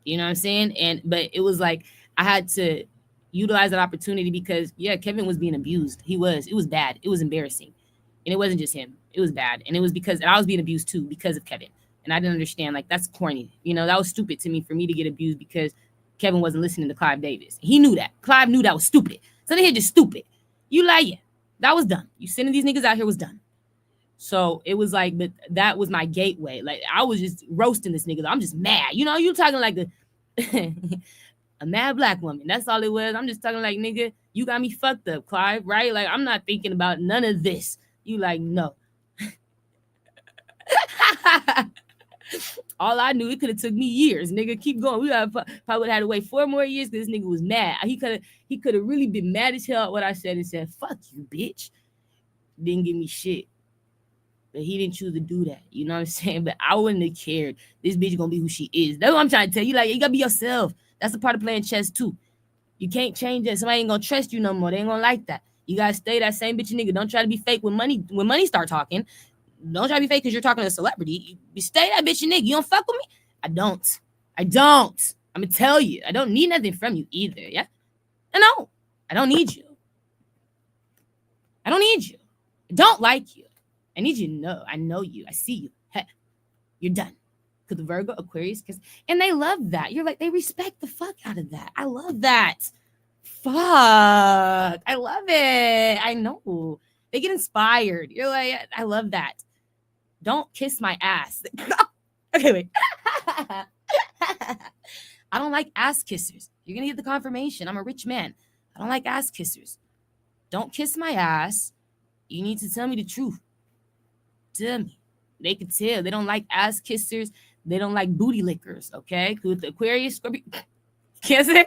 B: You know what I'm saying? But it was like, I had to utilize that opportunity because, yeah, Kevin was being abused. It was bad. It was embarrassing. And it wasn't just him. It was bad. And it was because I was being abused too because of Kevin. And I didn't understand, like, that's corny. That was stupid to me for me to get abused because Kevin wasn't listening to Clive Davis. He knew that. Clive knew that was stupid. So they just stupid. You like, yeah, that was dumb. You sending these niggas out here was dumb. So it was like, but that was my gateway. Like, I was just roasting this nigga. I'm just mad. You talking like a mad black woman. That's all it was. I'm just talking like, nigga, you got me fucked up, Clive, right? Like, I'm not thinking about none of this. You like, no. All I knew, it could have took me years, nigga. Keep going. We probably would have had to wait 4 more years because this nigga was mad. He could have really been mad as hell at what I said and said, fuck you, bitch. Didn't give me shit. But he didn't choose to do that. You know what I'm saying? But I wouldn't have cared. This bitch gonna be who she is. That's what I'm trying to tell you. Like, you gotta be yourself. That's a part of playing chess too. You can't change it. Somebody ain't gonna trust you no more. They ain't gonna like that. You gotta stay that same bitch nigga. Don't try to be fake when money start talking. Don't try to be fake because you're talking to a celebrity. You stay that bitch nigga. You don't fuck with me? I don't. I'm gonna tell you. I don't need nothing from you either. Yeah? No. I don't need you. I don't need you. I don't like you. I need you to know. I know you. I see you. Hey, you're done. Because the Virgo, Aquarius, and they love that. You're like, they respect the fuck out of that. I love that. Fuck. I love it. I know. They get inspired. You're like, I love that. Don't kiss my ass. Okay, wait. I don't like ass kissers. You're going to get the confirmation. I'm a rich man. I don't like ass kissers. Don't kiss my ass. You need to tell me the truth. Tell me. They can tell. They don't like ass kissers. They don't like booty lickers, okay? With the Aquarius, Scorpio, Cancer.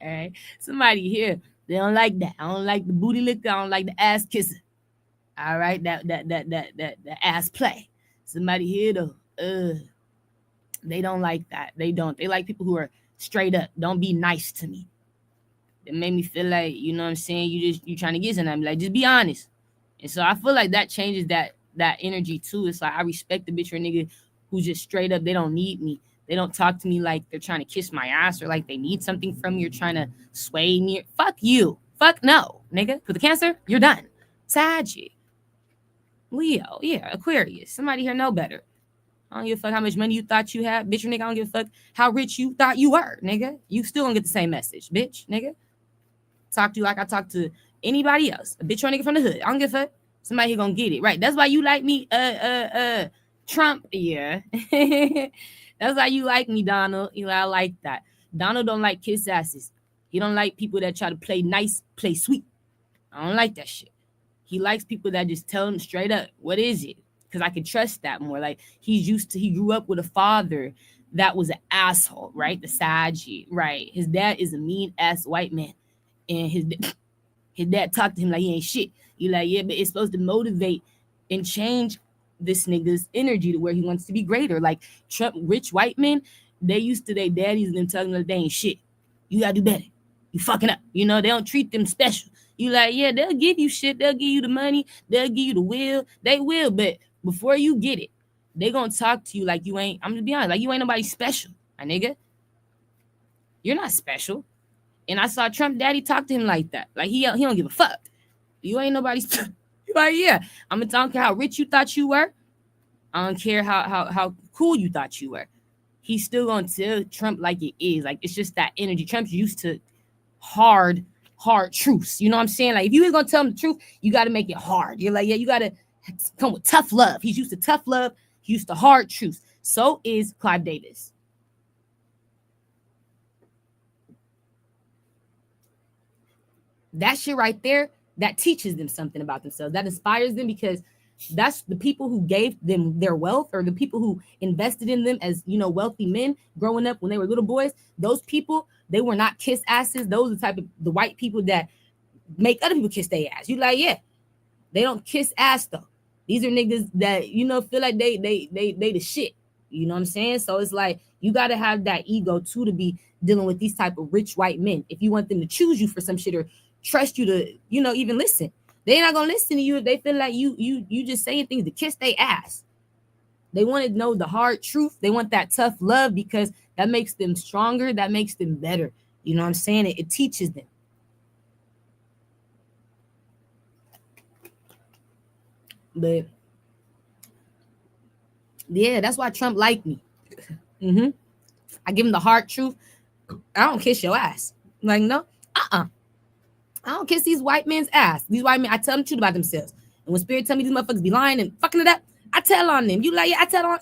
B: All right. Somebody here, they don't like that. I don't like the booty licker. I don't like the ass kisser. All right. That ass play. Somebody here, though, they don't like that. They don't. They like people who are straight up. Don't be nice to me. It made me feel like, you know what I'm saying? You trying to get something. I'm like, just be honest. And so I feel like that changes that energy too. It's like, I respect the bitch or nigga who's just straight up. They don't need me. They don't talk to me like they're trying to kiss my ass or like they need something from me or trying to sway me. Fuck you. Fuck no, nigga. For the Cancer, you're done. Saggy. Leo, yeah, Aquarius. Somebody here know better. I don't give a fuck how much money you thought you had. Bitch or nigga, I don't give a fuck how rich you thought you were, nigga. You still gonna get the same message, bitch, nigga. Talk to you like I talk to anybody else. A bitch or nigga from the hood. I don't give a fuck. Somebody here gonna get it. Right. That's why you like me, Trump. Yeah. That's why you like me, Donald. I like that. Donald don't like kiss asses. He don't like people that try to play nice, play sweet. I don't like that shit. He likes people that just tell him straight up, what is it? Because I can trust that more. Like, he grew up with a father that was an asshole, right? The Saji, right? His dad is a mean-ass white man. And his dad talked to him like he ain't shit. You like, yeah, but it's supposed to motivate and change this nigga's energy to where he wants to be greater. Like Trump, rich white men, they used to their daddies and them telling them they ain't shit. You gotta do better. You fucking up. They don't treat them special. You like, yeah, they'll give you shit. They'll give you the money. They'll give you the will. They will, but before you get it, they gonna talk to you like you ain't, I'm gonna be honest, like you ain't nobody special, my nigga. You're not special. And I saw Trump daddy talk to him like that. Like he don't give a fuck. You ain't nobody special. Like, yeah, I don't care how rich you thought you were. I don't care how cool you thought you were. He's still gonna tell Trump like it is. Like, it's just that energy. Trump's used to hard truths. You know what I'm saying? Like if you was gonna tell him the truth, you got to make it hard. You're like, yeah, you got to come with tough love. He's used to tough love. He's used to hard truths. So is Clive Davis. That shit right there, that teaches them something about themselves. That inspires them, because that's the people who gave them their wealth, or the people who invested in them as, you know, wealthy men growing up when they were little boys. Those people, they were not kiss asses. Those are the type of the white people that make other people kiss their ass. You like, yeah, they don't kiss ass though. These are niggas that, you know, feel like they the shit. You know what I'm saying? So it's like you got to have that ego too to be dealing with these type of rich white men. If you want them to choose you for some shit or trust you to, you know, even listen, they're not gonna listen to you if they feel like you just saying things to kiss their ass. They want to know the hard truth. They want that tough love, because that makes them stronger. That makes them better. You know what I'm saying? It teaches them. But yeah, that's why Trump liked me. I give him the hard truth. I don't kiss your ass. Like, no, I don't kiss these white men's ass. These white men, I tell them the truth about themselves. And when Spirit tell me these motherfuckers be lying and fucking it up, I tell on them. You like, yeah, I tell on.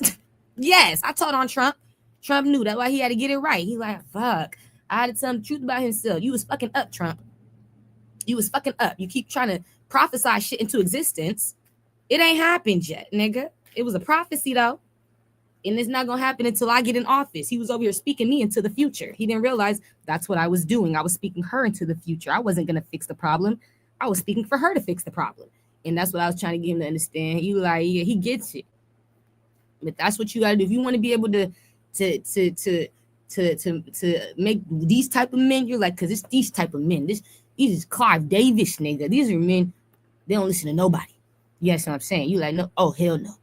B: Yes, I told on Trump. Trump knew that's why he had to get it right. He like, fuck. I had to tell him the truth about himself. You was fucking up, Trump. You was fucking up. You keep trying to prophesy shit into existence. It ain't happened yet, nigga. It was a prophecy though. And it's not going to happen until I get in office. He was over here speaking me into the future. He didn't realize that's what I was doing. I was speaking her into the future. I wasn't going to fix the problem. I was speaking for her to fix the problem. And that's what I was trying to get him to understand. He was like, yeah, he gets it. But that's what you got to do. If you want to be able to make these type of men, you're like, because it's these type of men. These is Clive Davis, nigga. These are men, they don't listen to nobody. Yes, what I'm saying. You like, no, oh, hell no.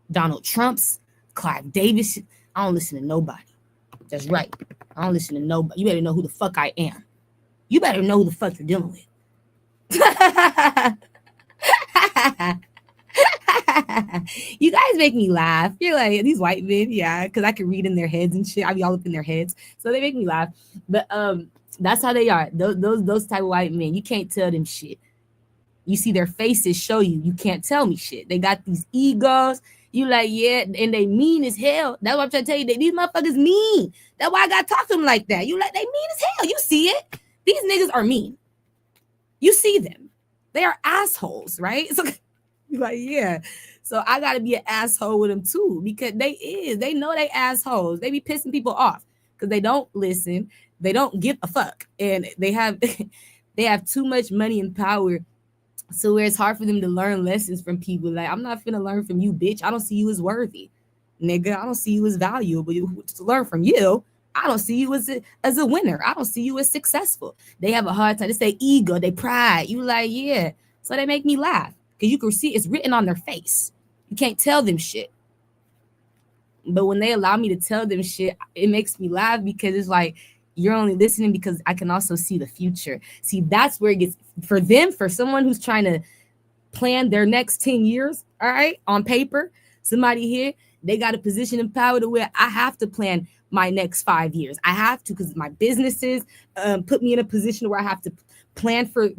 B: Donald Trump's, Clive Davis, I don't listen to nobody. That's right. I don't listen to nobody. You better know who the fuck I am. You better know who the fuck you're dealing with. You guys make me laugh. You're like, these white men, yeah, because I can read in their heads and shit. I be all up in their heads. So they make me laugh. But that's how they are. Those type of white men, you can't tell them shit. You see their faces show you can't tell me shit. They got these egos. You like, yeah, and they mean as hell. That's what I'm trying to tell you. These motherfuckers mean. That's why I got to talk to them like that. You like, they mean as hell. You see it. These niggas are mean. You see them. They are assholes, right? So you're like, yeah. So I got to be an asshole with them too, because they know they assholes. They be pissing people off because they don't listen. They don't give a fuck. And they have too much money and power. So where it's hard for them to learn lessons from people. Like, I'm not finna learn from you, bitch. I don't see you as worthy, nigga. I don't see you as valuable. To learn from you, I don't see you as a winner. I don't see you as successful. They have a hard time. They say ego, they pride. You like, yeah. So they make me laugh because you can see it's written on their face. You can't tell them shit. But when they allow me to tell them shit, it makes me laugh because it's like, you're only listening because I can also see the future. See, that's where it gets for them, for someone who's trying to plan their next 10 years, all right, on paper, somebody here, they got a position of power to where I have to plan my next 5 years. I have to, because my businesses put me in a position where I have to plan for,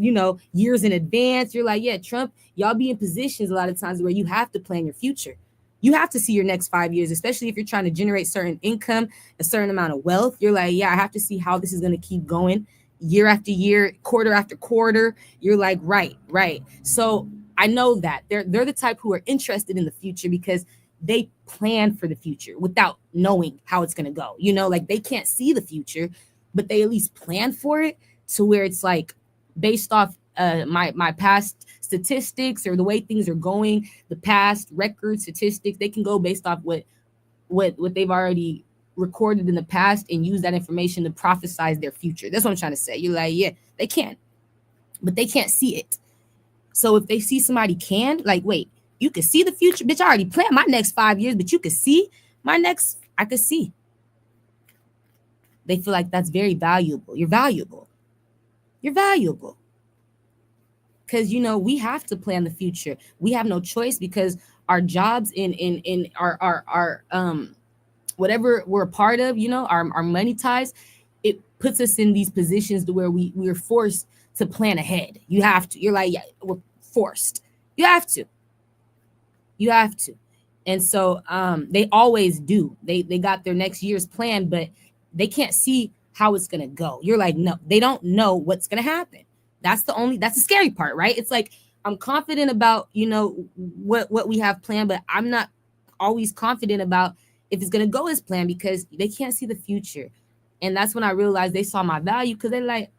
B: years in advance. You're like, yeah, Trump, y'all be in positions a lot of times where you have to plan your future. You have to see your next 5 years, especially if you're trying to generate certain income, a certain amount of wealth. You're like, yeah, I have to see how this is going to keep going year after year, quarter after quarter. You're like, right. So I know that they're the type who are interested in the future because they plan for the future without knowing how it's going to go. Like they can't see the future, but they at least plan for it to where it's like based off my past statistics or the way things are going, the past record statistics, they can go based off what they've already recorded in the past and use that information to prophesize their future. That's what I'm trying to say. You're like, yeah, they can, but they can't see it. So if they see somebody can, like, wait, you can see the future, bitch. I already planned my next 5 years, but you can see I could see. They feel like that's very valuable. You're valuable. Because, we have to plan the future. We have no choice because our jobs in our whatever we're a part of, our money ties, it puts us in these positions to where we're forced to plan ahead. You have to. You're like, yeah, we're forced. You have to. You have to. And so they always do. They got their next year's plan, but they can't see how it's gonna go. You're like, no, they don't know what's gonna happen. That's the scary part, right? It's like I'm confident about, what we have planned, but I'm not always confident about if it's gonna go as planned because they can't see the future. And that's when I realized they saw my value, because they're like,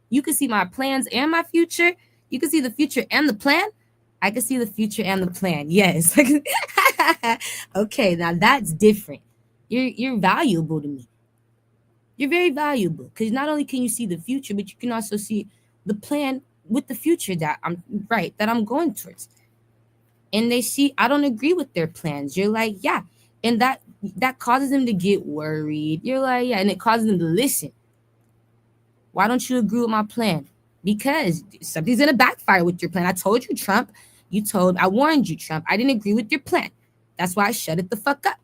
B: you can see my plans and my future. You can see the future and the plan. I can see the future and the plan. Yes. Okay, now that's different. You're valuable to me. You're very valuable, because not only can you see the future, but you can also see the plan with the future that I'm going towards. And they see I don't agree with their plans. You're like, yeah. And that causes them to get worried. You're like, yeah. And it causes them to listen. Why don't you agree with my plan? Because something's going to backfire with your plan. I told you, Trump. I warned you, Trump. I didn't agree with your plan. That's why I shut it the fuck up.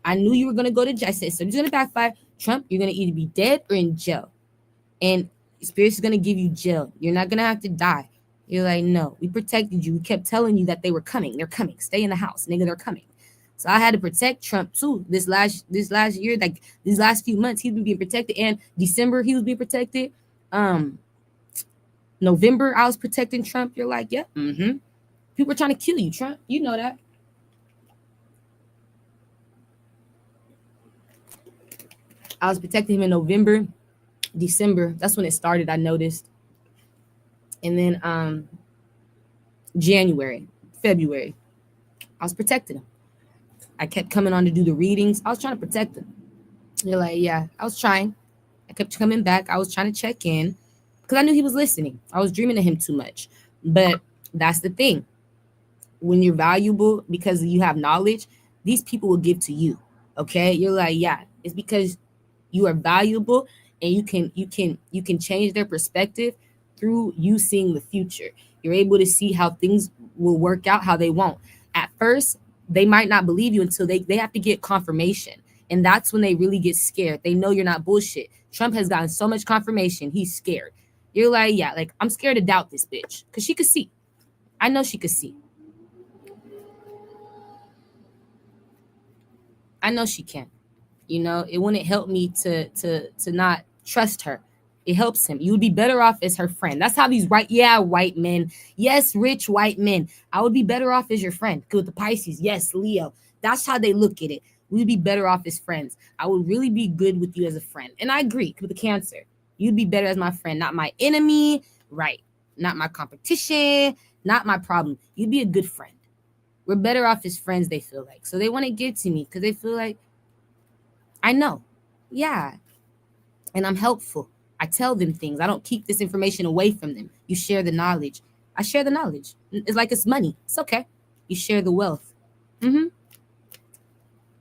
B: I knew you were going to go to jail. I said, something's going to backfire. Trump, you're going to either be dead or in jail. And Spirit is going to give you jail. You're not going to have to die. You're like, no, we protected you. We kept telling you that they were coming. They're coming. Stay in the house. Nigga, they're coming. So I had to protect Trump too. This last year, like these last few months, he's been being protected. And December, he was being protected. November, I was protecting Trump. You're like, yeah, people were trying to kill you, Trump. You know that. I was protecting him in November, December. That's when it started, I noticed. And then January, February, I was protecting him. I kept coming on to do the readings. I was trying to protect him. You're like, yeah, I was trying. I kept coming back. I was trying to check in because I knew he was listening. I was dreaming of him too much. But that's the thing. When you're valuable because you have knowledge, these people will give to you. Okay? You're like, yeah, it's because you are valuable, and you can change their perspective through you seeing the future. You're able to see how things will work out, how they won't. At first, they might not believe you until they have to get confirmation. And that's when they really get scared. They know you're not bullshit. Trump has gotten so much confirmation. He's scared. You're like, yeah, like I'm scared to doubt this bitch because she could see. I know she could see. I know she can. It wouldn't help me to not trust her. It helps him. You would be better off as her friend. That's how these white men. Yes, rich white men. I would be better off as your friend. With the Pisces, yes, Leo. That's how they look at it. We'd be better off as friends. I would really be good with you as a friend. And I agree with the Cancer. You'd be better as my friend, not my enemy. Right. Not my competition. Not my problem. You'd be a good friend. We're better off as friends, they feel like. So they want to give to me because they feel like, I know. Yeah. And I'm helpful. I tell them things. I don't keep this information away from them. You share the knowledge. I share the knowledge. It's like it's money. It's okay. You share the wealth.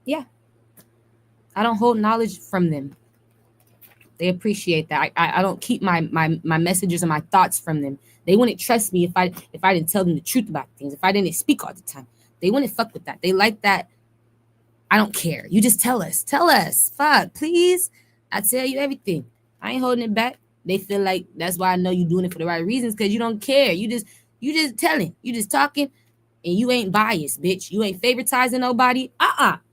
B: Yeah. I don't hold knowledge from them. They appreciate that. I don't keep my messages and my thoughts from them. They wouldn't trust me if I didn't tell them the truth about things. If I didn't speak all the time. They wouldn't fuck with that. They like that. I don't care. You just tell us. Tell us. Fuck, please. I tell you everything. I ain't holding it back. They feel like that's why I know you're doing it for the right reasons, because you don't care. You just telling. You just talking, and you ain't biased, bitch. You ain't favoritizing nobody.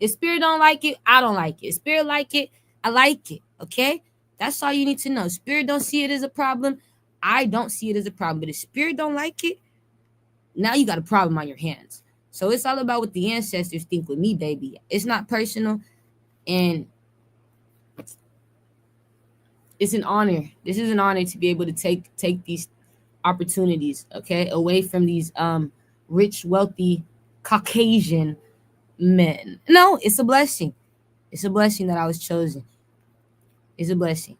B: If Spirit don't like it, I don't like it. If Spirit like it, I like it. Okay? That's all you need to know. Spirit don't see it as a problem. I don't see it as a problem. But if Spirit don't like it, now you got a problem on your hands. So it's all about what the ancestors think with me, baby. It's not personal. And it's an honor. This is an honor to be able to take these opportunities, okay, away from these rich, wealthy, Caucasian men. No, it's a blessing. It's a blessing that I was chosen. It's a blessing.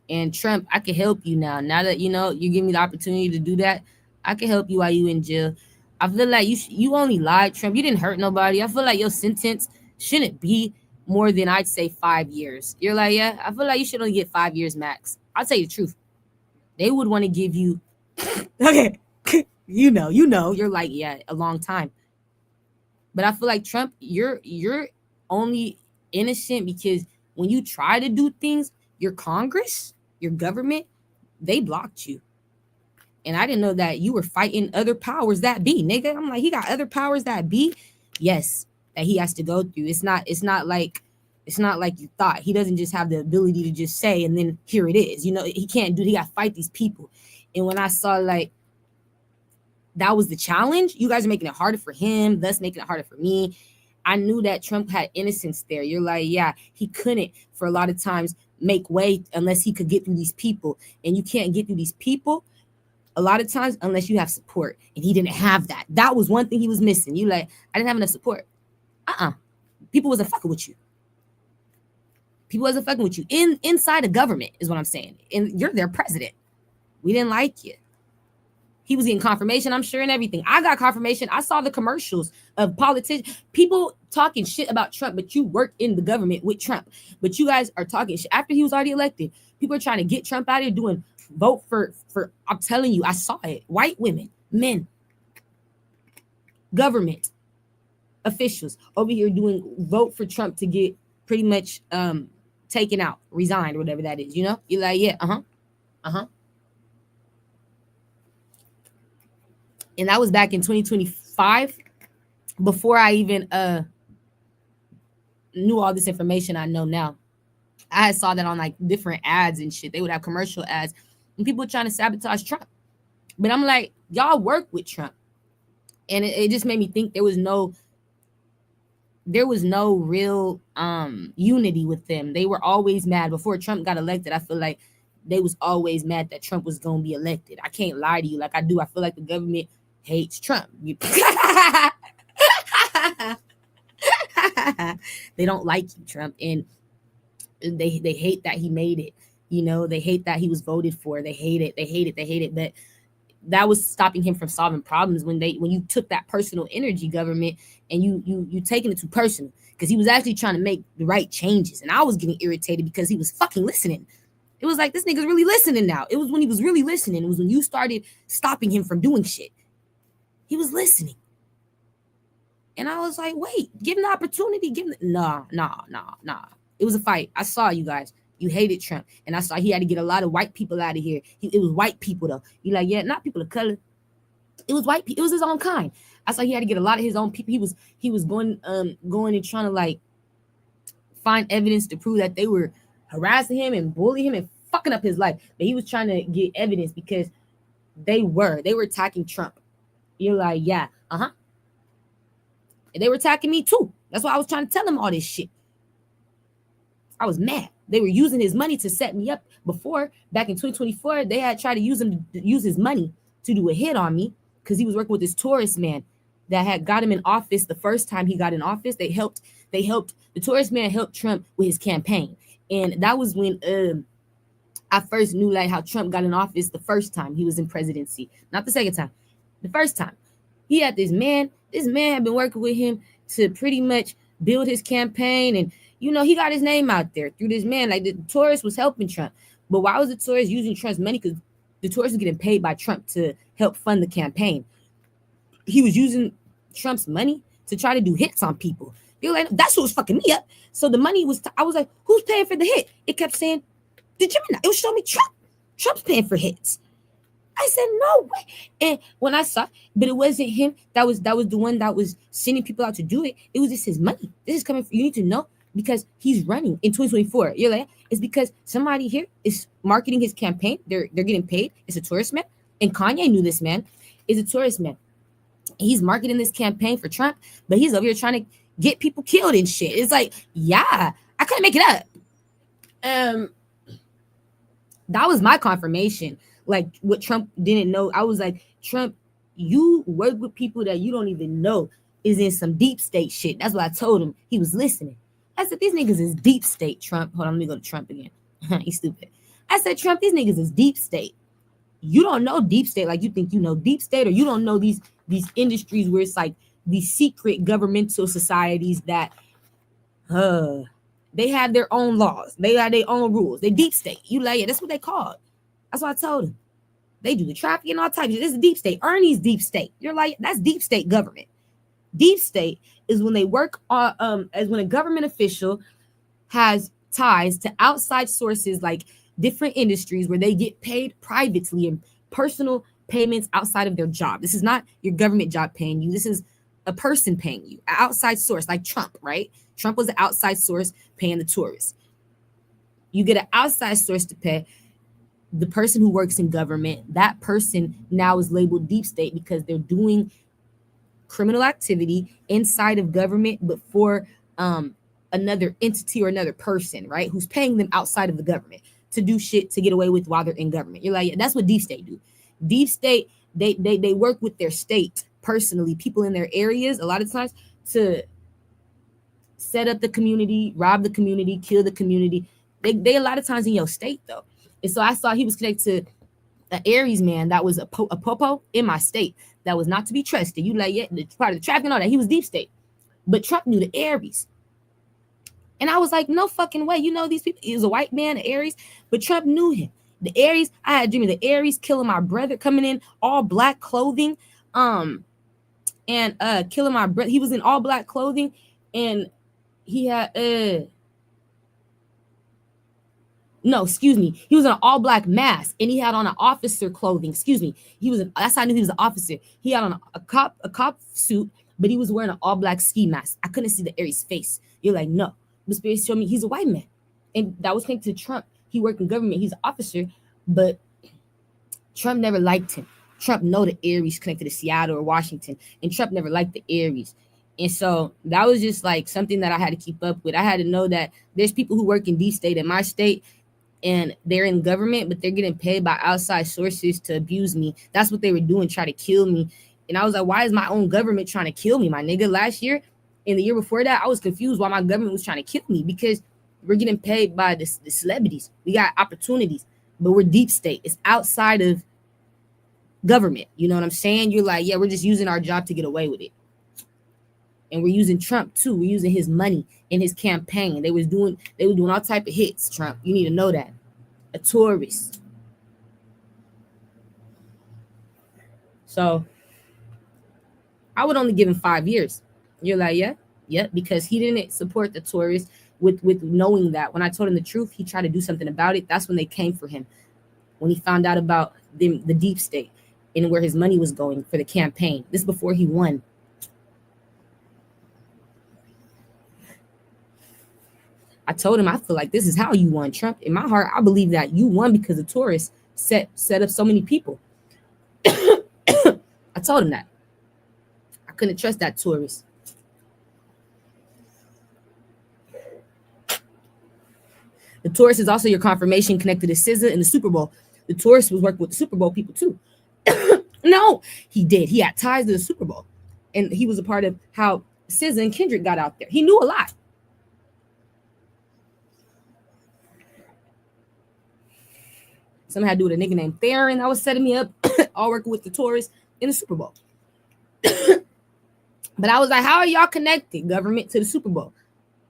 B: And Trump, I can help you now. Now that you give me the opportunity to do that, I can help you while you in jail. I feel like you only lied, Trump. You didn't hurt nobody. I feel like your sentence shouldn't be more than, I'd say, 5 years. You're like, yeah, I feel like you should only get 5 years max. I'll tell you the truth. They would want to give you, okay, you're like, yeah, a long time. But I feel like Trump, you're only innocent because when you try to do things, your Congress, your government, they blocked you. And I didn't know that you were fighting other powers that be, nigga. I'm like, he got other powers that be. Yes, that he has to go through. It's not like you thought. He doesn't just have the ability to just say and then here it is. You know, he can't do. He got to fight these people. And when I saw like that was the challenge, you guys are making it harder for him, thus making it harder for me. I knew that Trump had innocence there. You're like, yeah, he couldn't for a lot of times make way unless he could get through these people, and you can't get through these people a lot of times unless you have support, and he didn't have that. That was one thing he was missing. You like, I didn't have enough support. People wasn't fucking with you. People wasn't fucking with you inside the government is what I'm saying. And you're their president. We didn't like you. He was getting confirmation, I'm sure, and everything. I got confirmation. I saw the commercials of politicians, people talking shit about Trump, but you work in the government with Trump. But you guys are talking shit after he was already elected. People are trying to get Trump out of here doing vote for I'm telling you, I saw it. White women, men, government officials over here doing vote for Trump to get pretty much taken out, resigned, or whatever that is. You know, you're like, yeah, And that was back in 2025, before I even knew all this information I know now. I saw that on like different ads and shit. They would have commercial ads and people were trying to sabotage Trump. But I'm like, y'all work with Trump. And it just made me think there was no real unity with them. They were always mad. Before Trump got elected, I feel like they was always mad that Trump was going to be elected. I can't lie to you like I do. I feel like the government hates Trump. They don't like you, Trump, and they hate that he made it. You know, they hate that he was voted for. They hate it. But that was stopping him from solving problems when you took that personal energy, government, and you taking it too personal, because he was actually trying to make the right changes. And I was getting irritated because he was fucking listening. It was like, this nigga's really listening now. It was when he was really listening. It was when you started stopping him from doing shit. He was listening. And I was like, wait, give him the opportunity. Nah. It was a fight. I saw you guys. You hated Trump. And I saw he had to get a lot of white people out of here. It was white people, though. You like, yeah, not people of color. It was white people. It was his own kind. I saw he had to get a lot of his own people. He was going and trying to like find evidence to prove that they were harassing him and bullying him and fucking up his life. But he was trying to get evidence because they were attacking Trump. You're like, yeah, and they were attacking me too. That's why I was trying to tell him all this shit. I was mad. They were using his money to set me up before. Back in 2024, they had tried to use his money to do a hit on me because he was working with this tourist man that had got him in office the first time he got in office. The tourist man helped Trump with his campaign. And that was when I first knew like how Trump got in office the first time he was in presidency. Not the second time. The first time. He had this man had been working with him to pretty much build his campaign. And, you know, he got his name out there through this man. Like the tourist was helping Trump. But why was the tourist using Trump's money? Because the tourist was getting paid by Trump to help fund the campaign. He was using Trump's money to try to do hits on people. They were like, that's what was fucking me up. So the money was, I was like, who's paying for the hit? It kept saying, the Gemini. It was showing me Trump. Trump's paying for hits. I said, no way. And when I saw, but it wasn't him. That was the one that was sending people out to do it. It was just his money. This is coming from, you need to know, because he's running in 2024. You're like, it's because somebody here is marketing his campaign. They're getting paid. It's a tourist man. And Kanye knew this man is a tourist man. He's marketing this campaign for Trump, but he's over here trying to get people killed and shit. It's like, yeah, I couldn't make it up. That was my confirmation. Like what Trump didn't know. I was like, Trump, you work with people that you don't even know is in some deep state shit. That's what I told him. He was listening. I said, these niggas is deep state, Trump. Hold on, let me go to Trump again. He's stupid. I said, Trump, these niggas is deep state. You don't know deep state like you think you know deep state, or you don't know these industries where it's like these secret governmental societies that they have their own laws. They have their own rules. They deep state. You like, yeah, that's what they called. That's what I told him. They do the trafficking and all types of shit. This is deep state. Ernie's deep state. You're like, that's deep state government. Deep state is when they work on as when a government official has ties to outside sources like different industries where they get paid privately and personal payments outside of their job. This is not your government job paying you. This is a person paying you, an outside source like Trump, right? Trump was an outside source paying the tourists. You get an outside source to pay the person who works in government. That person now is labeled deep state because they're doing criminal activity inside of government, but for another entity or another person, right? Who's paying them outside of the government to do shit to get away with while they're in government. You're like, yeah, that's what deep state do. Deep state, they work with their state personally, people in their areas a lot of times to set up the community, rob the community, kill the community. They a lot of times in your state though. And so I saw he was connected to an Aries man that was a popo in my state that was not to be trusted. You like, yeah, it's part of the traffic and all that. He was deep state. But Trump knew the Aries. And I was like, no fucking way. You know these people. He was a white man, the Aries, but Trump knew him. The Aries, I had a dream of the Aries killing my brother, coming in all black clothing, and killing my brother. He was in all black clothing, and he had no, excuse me. He was in an all black mask and he had on an officer clothing. Excuse me. That's how I knew he was an officer. He had on a cop suit, but he was wearing an all black ski mask. I couldn't see the Aries face. You're like, no. The spirit showed me he's a white man. And that was connected to Trump. He worked in government. He's an officer, but Trump never liked him. Trump know the Aries connected to Seattle or Washington, and Trump never liked the Aries. And so that was just like something that I had to keep up with. I had to know that there's people who work in D state in my state, and they're in government, but they're getting paid by outside sources to abuse me. That's what they were doing, try to kill me. And I was like, why is my own government trying to kill me, my nigga? Last year and the year before that, I was confused why my government was trying to kill me, because we're getting paid by the celebrities. We got opportunities, but we're deep state. It's outside of government. You know what I'm saying? You're like, yeah, we're just using our job to get away with it. And we're using Trump too. We're using his money in his campaign. They were doing all type of hits, Trump. You need to know that. A tourist. So I would only give him 5 years. You're like, yeah, because he didn't support the tourists with knowing that. When I told him the truth, he tried to do something about it. That's when they came for him. When he found out about the deep state and where his money was going for the campaign. This before he won. I told him, I feel like this is how you won, Trump. In my heart, I believe that you won because the tourists set up so many people. I told him that. I couldn't trust that tourist. The tourist is also your confirmation connected to SZA and the Super Bowl. The tourist was working with the Super Bowl people too. No, he did. He had ties to the Super Bowl. And he was a part of how SZA and Kendrick got out there. He knew a lot. Something had to do with a nigga named Theron that was setting me up, all working with the tourists in the Super Bowl. But I was like, how are y'all connected, government, to the Super Bowl?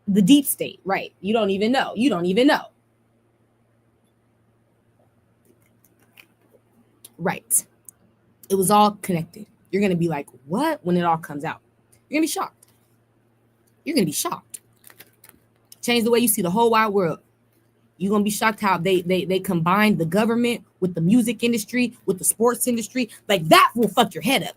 B: The deep state, right? You don't even know. Right. It was all connected. You're going to be like, what? When it all comes out. You're going to be shocked. Change the way you see the whole wide world. You're going to be shocked how they combine the government with the music industry, with the sports industry. Like, that will fuck your head up.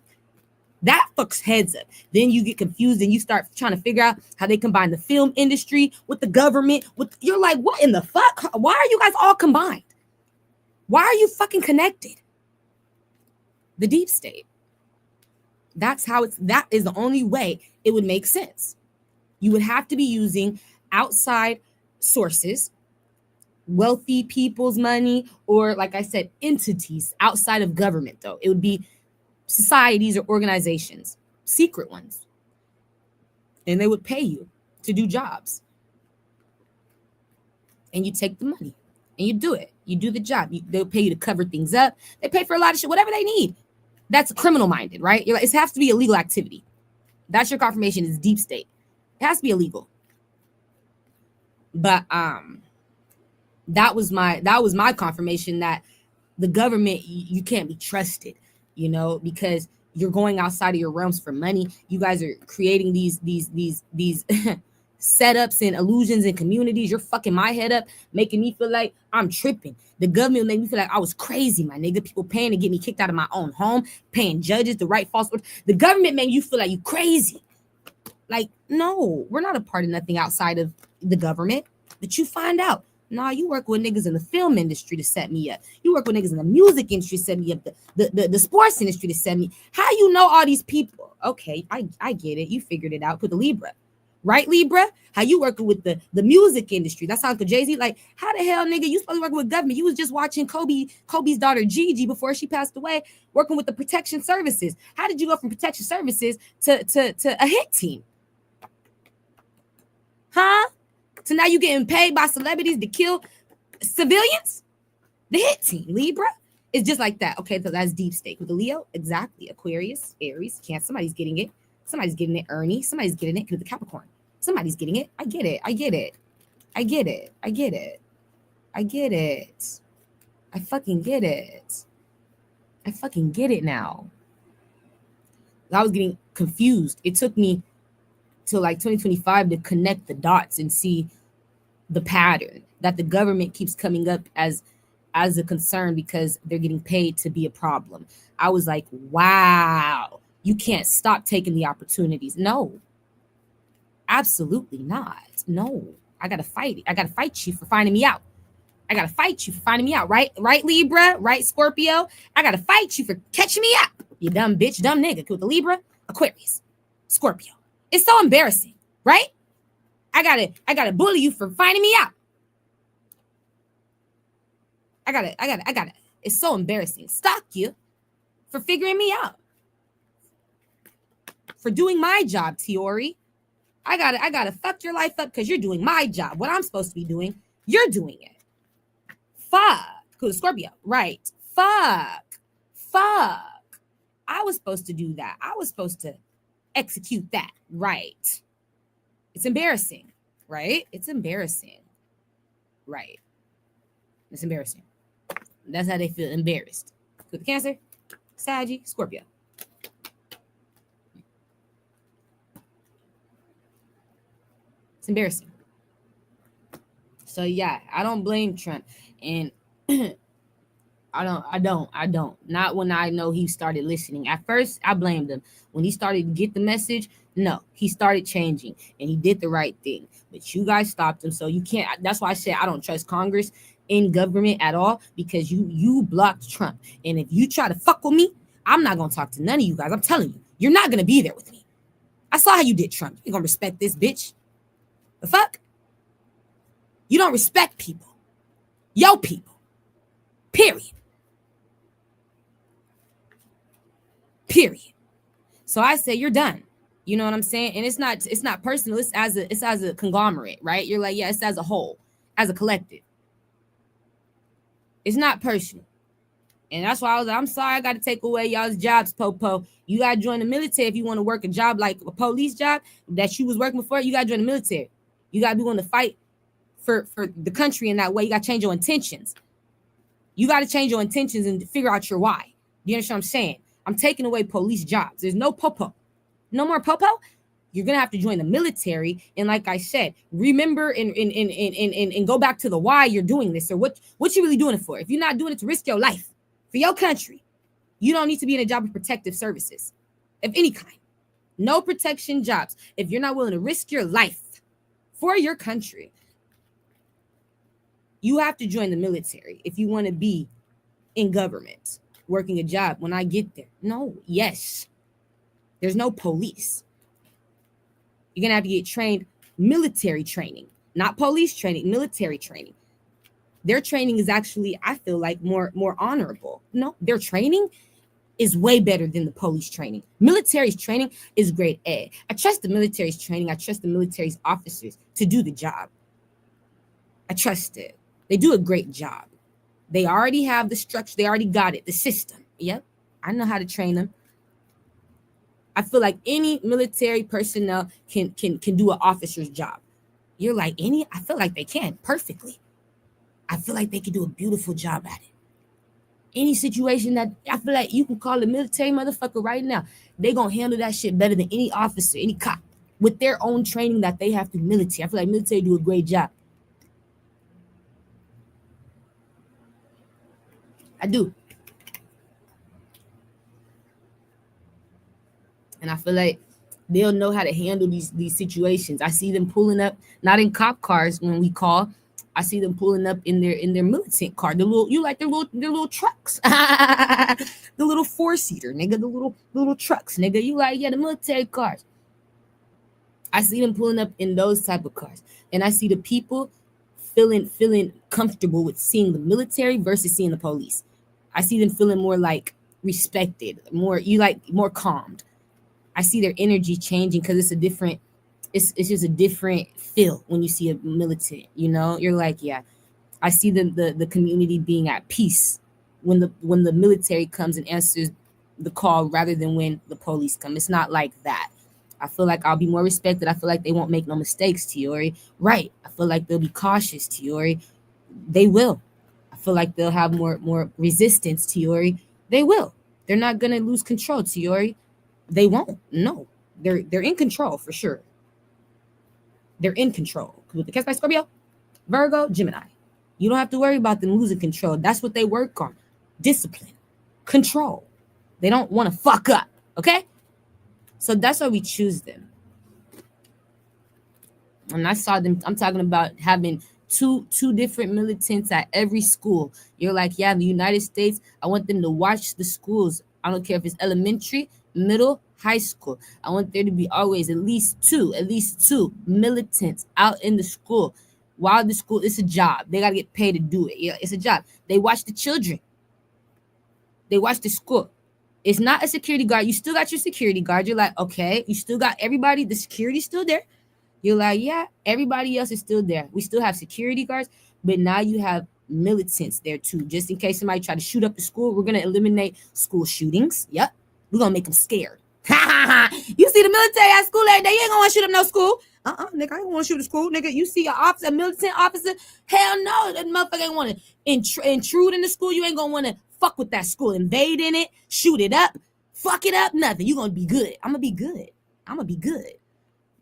B: That fucks heads up. Then you get confused and you start trying to figure out how they combine the film industry with the government. You're like, what in the fuck? Why are you guys all combined? Why are you fucking connected? The deep state. That is the only way it would make sense. You would have to be using outside sources, wealthy people's money, or like I said, entities outside of government, though. It would be societies or organizations, secret ones. And they would pay you to do jobs. And you take the money and you do it. You do the job. They'll pay you to cover things up. They pay for a lot of shit, whatever they need. That's criminal minded, right? You're like, it has to be illegal activity. That's your confirmation is deep state. It has to be illegal. But that was my confirmation that the government, you can't be trusted, because you're going outside of your realms for money. You guys are creating these setups and illusions and communities. You're fucking my head up, making me feel like I'm tripping. The government made me feel like I was crazy, my nigga. People paying to get me kicked out of my own home, paying judges to write false words. The government made you feel like you crazy. Like, no, we're not a part of nothing outside of the government. But you find out, nah, you work with niggas in the film industry to set me up. You work with niggas in the music industry to set me up, the sports industry to set me. How you know all these people? Okay, I get it. You figured it out. Put the Libra. Right, Libra? How you working with the music industry? That sounds like Jay-Z. Like, how the hell, nigga, you supposed to work with government? You was just watching Kobe's daughter, Gigi, before she passed away, working with the protection services. How did you go from protection services to a hit team? Huh? So now you getting paid by celebrities to kill civilians? The hit team, Libra. It's just like that. Okay, so that's deep state. With the Leo, exactly. Aquarius, Aries, Cancer. Somebody's getting it. Somebody's getting it. Ernie. Somebody's getting it. With the Capricorn. Somebody's getting it. I get it. I get it. I get it. I get it. I get it. I fucking get it. I fucking get it now. I was getting confused. It took me till like 2025 to connect the dots and see the pattern that the government keeps coming up as a concern because they're getting paid to be a problem. I was like, wow, you can't stop taking the opportunities. No, absolutely not. No, I got to fight it. I got to fight you for finding me out. I got to fight you for finding me out. Right, Libra, right, Scorpio. I got to fight you for catching me up. You dumb bitch, dumb nigga. With the Libra, Aquarius, Scorpio. It's so embarrassing, right? I gotta bully you for finding me out. I gotta. It's so embarrassing. Stalk you for figuring me out. For doing my job, Tiori. I gotta fuck your life up because you're doing my job. What I'm supposed to be doing, you're doing it. Fuck. Cool, Scorpio. Right. Fuck. I was supposed to do that. I was supposed to execute that. Right. It's embarrassing. Right? It's embarrassing. Right. It's embarrassing. That's how they feel, embarrassed. With Cancer, Saggy, Scorpio. It's embarrassing. So yeah, I don't blame Trump. And I don't. Not when I know he started listening. At first, I blamed him. When he started to get the message, no, he started changing and he did the right thing. But you guys stopped him. So you can't. That's why I said I don't trust Congress in government at all, because you blocked Trump. And if you try to fuck with me, I'm not going to talk to none of you guys. I'm telling you, you're not going to be there with me. I saw how you did Trump. You're going to respect this bitch. The fuck? You don't respect people. Yo people. Period. So I say you're done. You know what I'm saying? And it's not personal. It's as a conglomerate, right? You're like, yeah, it's as a whole, as a collective. It's not personal. And that's why I was like, I'm sorry, I got to take away y'all's jobs, Popo. You got to join the military if you want to work a job like a police job that you was working before. You got to join the military. You got to be willing to fight for the country in that way. You got to change your intentions. You got to change your intentions and figure out your why. You understand what I'm saying? I'm taking away police jobs. There's no Popo. No more Popo. You're going to have to join the military. And like I said, remember and go back to the why you're doing this, or what you really doing it for. If you're not doing it to risk your life for your country, you don't need to be in a job of protective services of any kind. No protection jobs. If you're not willing to risk your life for your country, you have to join the military if you want to be in government, working a job. When I get there, no, yes, there's no police. You're going to have to get trained, military training, not police training, military training. Their training is actually, I feel like, more honorable. No, their training is way better than the police training. Military's training is grade A. I trust the military's training. I trust the military's officers to do the job. I trust it. They do a great job. They already have the structure. They already got it, the system. Yep, I know how to train them. I feel like any military personnel can do an officer's job. You're like, I feel like they can perfectly. I feel like they can do a beautiful job at it. Any situation that I feel like you can call a military motherfucker right now, they gonna handle that shit better than any officer, any cop. with their own training that they have through military. I feel like military do a great job. I do. And I feel like they'll know how to handle these situations. I see them pulling up, not in cop cars when we call. I see them pulling up in their militant car. The little trucks. The little 4-seater, nigga, the little trucks, nigga. You like, yeah, the military cars. I see them pulling up in those type of cars. And I see the people feeling comfortable with seeing the military versus seeing the police. I see them feeling more like respected, more calmed. I see their energy changing because it's just a different feel when you see a militant, you know? You're like, yeah. I see the community being at peace when the military comes and answers the call rather than when the police come. It's not like that. I feel like I'll be more respected. I feel like they won't make no mistakes, Tiori. Right. I feel like they'll be cautious, Tiori. They will. I feel like they'll have more resistance, Tiori. They will. They're not gonna lose control, Tiori. They won't. No. They're in control for sure. They're in control. With the cast by Scorpio, Virgo, Gemini. You don't have to worry about them losing control. That's what they work on. Discipline. Control. They don't want to fuck up. Okay? So that's why we choose them. And I saw them, I'm talking about having two different militants at every school. You're like, yeah, in the United States, I want them to watch the schools. I don't care if it's elementary, middle, high school. I want there to be always at least two militants out in the school. While the school, it's a job. They got to get paid to do it. Yeah, it's a job. They watch the children. They watch the school. It's not a security guard. You still got your security guard. You're like, okay, you still got everybody. The security's still there. You're like, yeah, everybody else is still there. We still have security guards, but now you have militants there too. Just in case somebody try to shoot up the school, we're going to eliminate school shootings. Yep. We're going to make them scared. You see the military at school every day. You ain't going to shoot up no school. Nigga, I ain't want to shoot a school. Nigga, you see a militant officer? Hell no. That motherfucker ain't want to intrude in the school. You ain't going to want to fuck with that school. Invade in it. Shoot it up. Fuck it up. Nothing. You going to be good. I'm going to be good. I'm going to be good.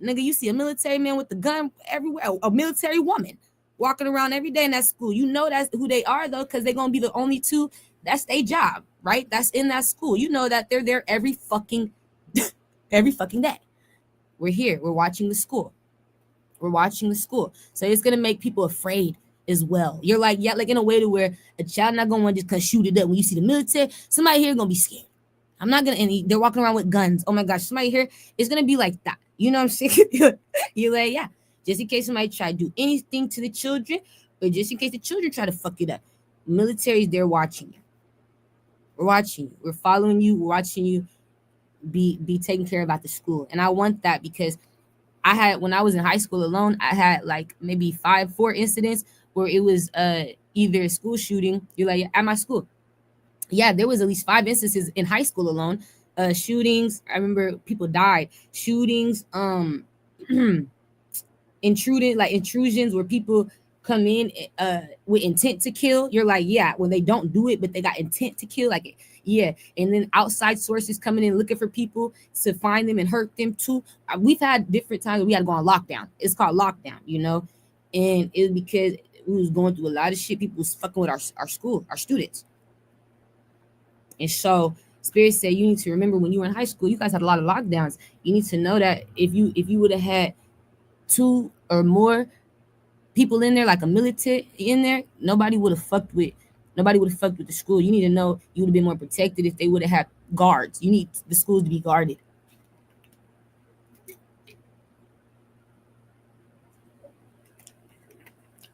B: Nigga, you see a military man with the gun everywhere. A military woman walking around every day in that school. You know that's who they are, though, because they're going to be the only two. That's their job, right? That's in that school. You know that they're there every fucking day. We're here. We're watching the school. We're watching the school. So it's going to make people afraid as well. You're like, yeah, like in a way to where a child not going to want to just shoot it up. When you see the military, somebody here going to be scared. I'm not going to, and they're walking around with guns. Oh my gosh, somebody here is going to be like that. You know what I'm saying? You're like, yeah, just in case somebody try to do anything to the children, or just in case the children try to fuck it up. Military's there watching you. We're watching you. We're following you. We're watching you be taken care of at the school. And I want that because when I was in high school alone, I had like maybe 4 incidents where it was either a school shooting. You're like, at my school. Yeah, there was at least 5 instances in high school alone. Shootings. I remember people died. Shootings, intrusions where people come in with intent to kill. You're like, yeah, when they don't do it, but they got intent to kill, like, yeah. And then outside sources coming in looking for people to find them and hurt them too. We've had different times where we had to go on lockdown. It's called lockdown, you know, and it's because we was going through a lot of shit. People was fucking with our school, our students. And so Spirit said, you need to remember when you were in high school, you guys had a lot of lockdowns. You need to know that if you would have had 2 or more people in there, like a militant in there, nobody would have fucked with the school. You need to know you would have been more protected if they would have had guards. You need the schools to be guarded.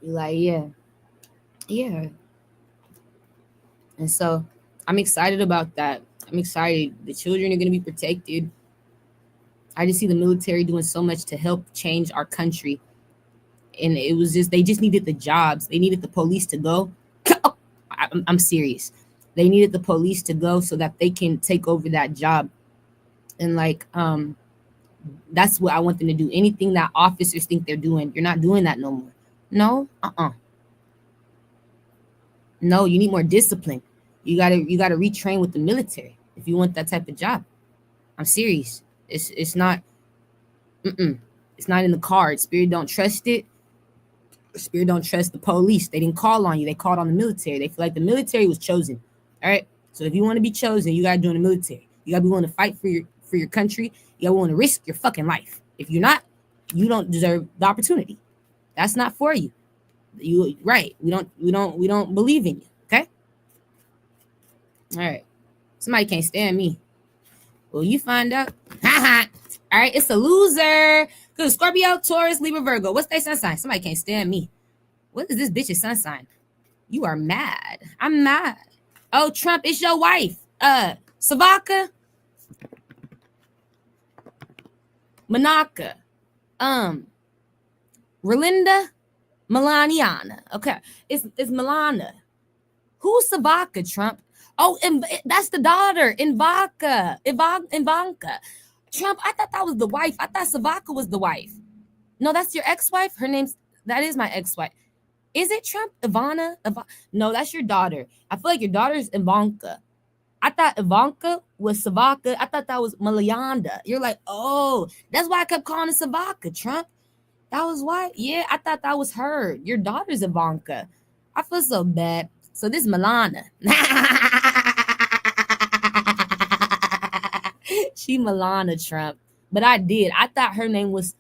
B: You're like, yeah. And so I'm excited about that. I'm excited. The children are going to be protected. I just see the military doing so much to help change our country. And it was just, they just needed the jobs. They needed the police to go. I'm serious. They needed the police to go so that they can take over that job. And like, that's what I want them to do. Anything that officers think they're doing, you're not doing that no more. No, No, you need more discipline. You gotta retrain with the military if you want that type of job. I'm serious. It's not It's not in the cards. Spirit don't trust it. Spirit don't trust the police. They didn't call on you. They called on the military. They feel like the military was chosen. All right. So if you want to be chosen, you gotta join the military. You gotta be willing to fight for your country. You gotta be willing to risk your fucking life. If you're not, you don't deserve the opportunity. That's not for you. You right. We don't believe in you. Okay. All right. Somebody can't stand me. Well, you find out. All right. It's a loser. Good. Scorpio, Taurus, Libra, Virgo. What's their sun sign? Somebody can't stand me. What is this bitch's sun sign? You are mad. I'm mad. Oh, Trump, it's your wife. Savaka. Manaka. Relinda. Melaniana. Okay. It's Milana. Who's Savaka, Trump? Oh, and that's the daughter, Ivanka. Trump, I thought that was the wife. I thought Savaka was the wife. No, that's your ex-wife? That is my ex-wife. Is it Trump? Ivana? No, that's your daughter. I feel like your daughter is Ivanka. I thought Ivanka was Savaka. I thought that was Malayanda. You're like, oh, that's why I kept calling it Savaka, Trump. That was why? Yeah, I thought that was her. Your daughter's Ivanka. I feel so bad. So this is Milana. She Milana Trump. But I thought her name was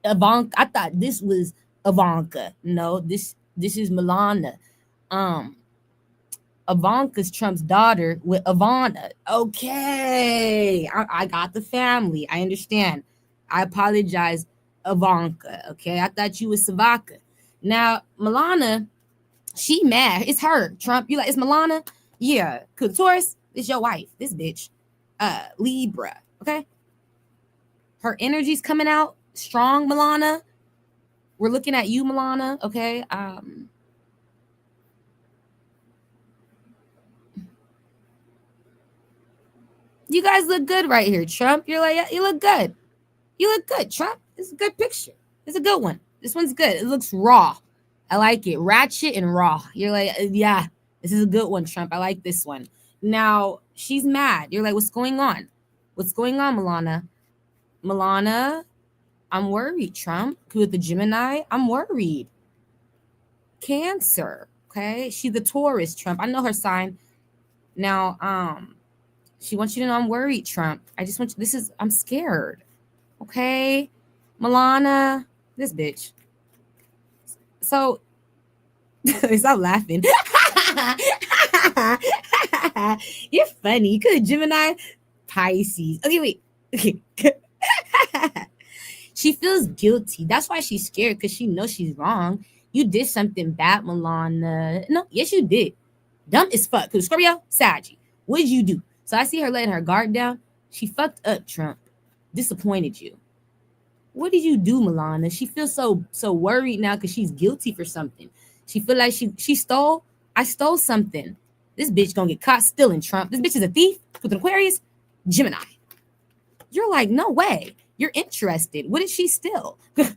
B: Ivanka. I thought this was Ivanka. No, this is Milana. Ivanka's Trump's daughter with Ivana. Okay. I got the family. I understand. I apologize, Ivanka. Okay. I thought you was Savaka. Now, Milana, she mad. It's her, Trump. You like, it's Milana? Yeah. Cause Taurus, it's your wife. This bitch. Libra. Okay. Her energy's coming out strong, Milana. We're looking at you, Milana. Okay. You guys look good right here, Trump. You're like, yeah, you look good. You look good, Trump. It's a good picture. It's a good one. This one's good. It looks raw. I like it. Ratchet and raw. You're like, yeah, this is a good one, Trump. I like this one. Now, she's mad. You're like, what's going on? What's going on, Milana? Milana, I'm worried, Trump. With the Gemini, I'm worried. Cancer, okay? She's the Taurus, Trump. I know her sign. Now, she wants you to know I'm worried, Trump. I just want you, I'm scared. Okay? Milana, this bitch. So, stop laughing. You're funny. You could have Gemini, Pisces. Okay, wait. Okay. She feels guilty. That's why she's scared, because she knows she's wrong. You did something bad, Milana. No, yes, you did. Dumb as fuck. Because Scorpio, Saggy. What did you do? So I see her letting her guard down. She fucked up, Trump. Disappointed you. What did you do, Milana? She feels so worried now because she's guilty for something. She feel like she stole. I stole something. This bitch gonna get caught stealing, Trump. This bitch is a thief with an Aquarius, Gemini. You're like, no way. You're interested. What did she steal? This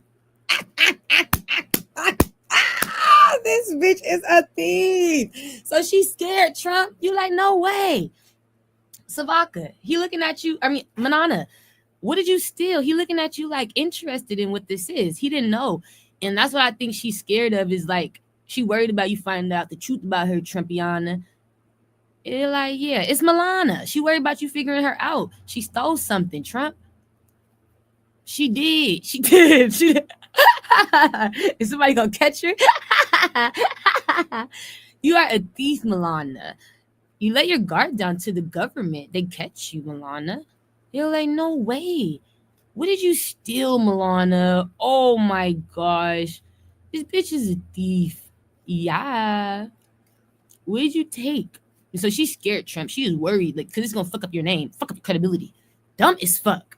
B: bitch is a thief. So she's scared, Trump. You like, no way. Savaka, he looking at you. I mean, Manana, what did you steal? He looking at you like interested in what this is. He didn't know. And that's what I think she's scared of, is like, she worried about you finding out the truth about her, Trumpiana. It's like, yeah, it's Milana. She worried about you figuring her out. She stole something, Trump. She did. She did. She did. Is somebody gonna catch her? You are a thief, Milana. You let your guard down to the government. They catch you, Milana. You're like, no way. What did you steal, Milana? Oh my gosh. This bitch is a thief. Yeah. What did you take? And so she's scared, Trump. She is worried, like, because it's gonna fuck up your name, fuck up your credibility. Dumb as fuck.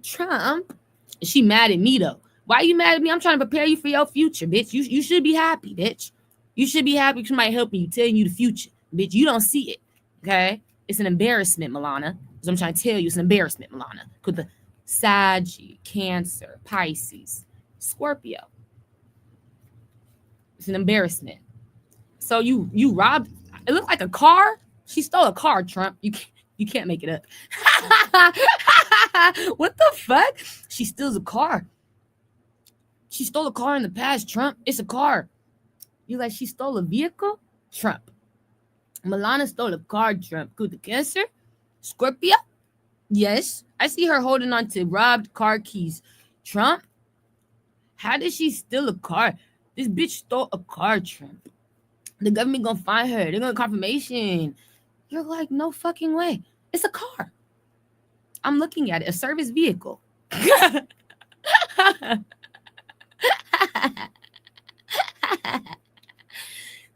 B: Trump. And she mad at me though. Why are you mad at me? I'm trying to prepare you for your future, bitch. You should be happy, bitch. You should be happy. Somebody helping you, telling you the future. Bitch, you don't see it. Okay? It's an embarrassment, Milana. So I'm trying to tell you, it's an embarrassment, Milana. Because the Saggy, Cancer, Pisces, Scorpio. It's an embarrassment. So you robbed. It looked like a car. She stole a car, Trump. You can't make it up. What the fuck? She steals a car. She stole a car in the past, Trump. It's a car. You like, she stole a vehicle? Trump. Milana stole a car, Trump. Could the Cancer? Scorpio? Yes. I see her holding on to robbed car keys. Trump? How did she steal a car? This bitch stole a car, Trump. The government gonna find her. They're gonna confirmation. You're like, no fucking way. It's a car. I'm looking at it. A service vehicle.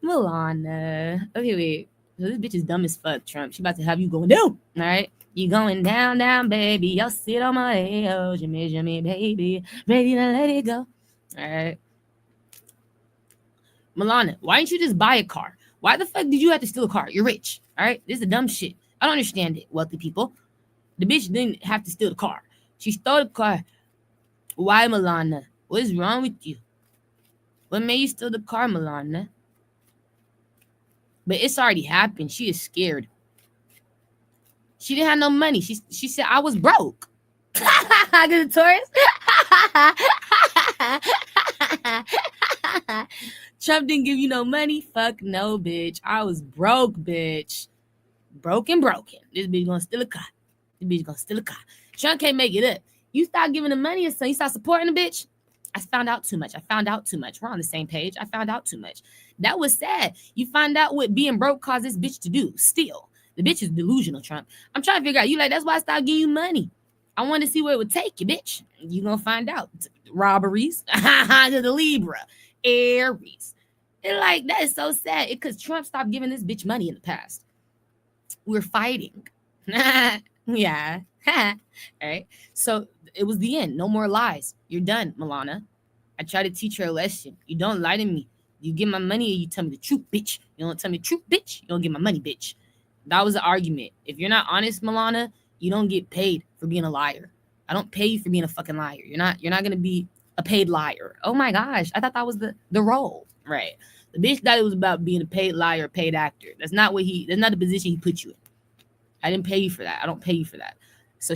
B: Milana. Okay, wait. So this bitch is dumb as fuck, Trump. She about to have you going down. All right? You going down, down, baby. Y'all sit on my head. Jimmy, Jimmy, baby. Ready to let it go. All right. Milana, why didn't you just buy a car? Why the fuck did you have to steal a car? You're rich. All right? This is dumb shit. I don't understand it, wealthy people. The bitch didn't have to steal the car. She stole the car. Why, Milana? What is wrong with you? What made you steal the car, Milana? But it's already happened. She is scared. She didn't have no money. She said, I was broke. Good Taurus. Trump didn't give you no money? Fuck no, bitch. I was broke, bitch. Broken. This bitch gonna steal a car. This bitch gonna steal a car. Trump can't make it up. You start giving the money or something. You start supporting the bitch. I found out too much. We're on the same page. I found out too much. That was sad. You find out what being broke caused this bitch to do. Steal. The bitch is delusional, Trump. I'm trying to figure out. You like, that's why I started giving you money. I want to see where it would take you, bitch. You gonna find out. Robberies. The Libra. Aries. And like, that is so sad. Because Trump stopped giving this bitch money in the past. We're fighting. Yeah. All right. So it was the end. No more lies. You're done, Milana. I try to teach her a lesson. You don't lie to me. You give my money or you tell me the truth, bitch. You don't tell me the truth, bitch. You don't get my money, bitch. That was the argument. If you're not honest, Milana, you don't get paid for being a liar. I don't pay you for being a fucking liar. You're not gonna be a paid liar. Oh my gosh. I thought that was the role. Right. The bitch thought it was about being a paid liar, paid actor. That's not the position he put you in. I didn't pay you for that. I don't pay you for that. So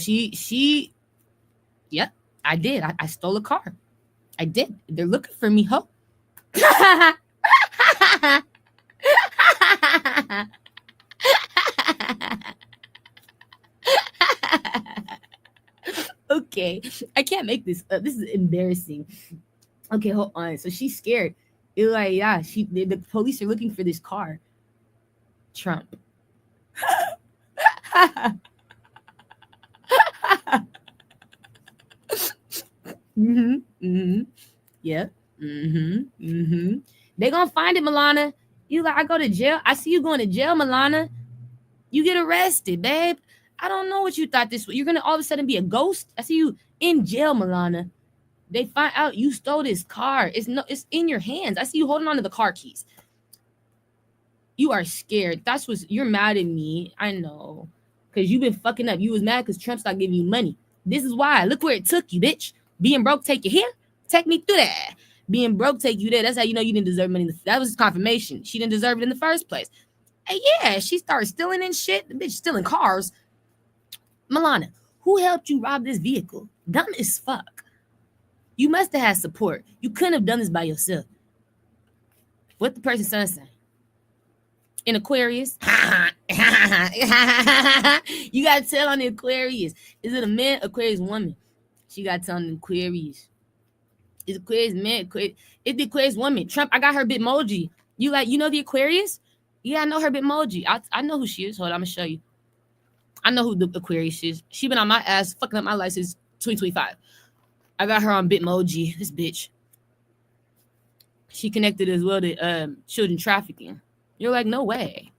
B: yep, I did. I stole a car. I did. They're looking for me, ho. Okay, I can't make this up. This is embarrassing. Okay, hold on. So she's scared. It's like, yeah, the police are looking for this car. Trump. Yeah. They gonna find it, Milana. You like, I go to jail. I see you going to jail, Milana. You get arrested, babe. I don't know what you thought this was. You're gonna all of a sudden be a ghost. I see you in jail, Milana. They find out you stole this car. It's in your hands. I see you holding on to the car keys. You are scared. You're mad at me. I know. Because you've been fucking up. You was mad because Trump started giving you money. This is why. Look where it took you, bitch. Being broke take you here. Take me through that. Being broke take you there. That's how you know you didn't deserve money. That was confirmation. She didn't deserve it in the first place. And yeah, she started stealing and shit. The bitch stealing cars. Milana, who helped you rob this vehicle? Dumb as fuck. You must have had support. You couldn't have done this by yourself. What the person's son saying? In Aquarius? You got to tell on the Aquarius. Is it a man, Aquarius woman? She got to tell on the Aquarius. Is Aquarius man? It's the Aquarius woman. Trump, I got her Bitmoji. You know the Aquarius? Yeah, I know her Bitmoji. I know who she is. Hold on, I'm going to show you. I know who the Aquarius is. She been on my ass, fucking up my life since 2025. I got her on Bitmoji. This bitch. She connected as well to children trafficking. You're like, no way.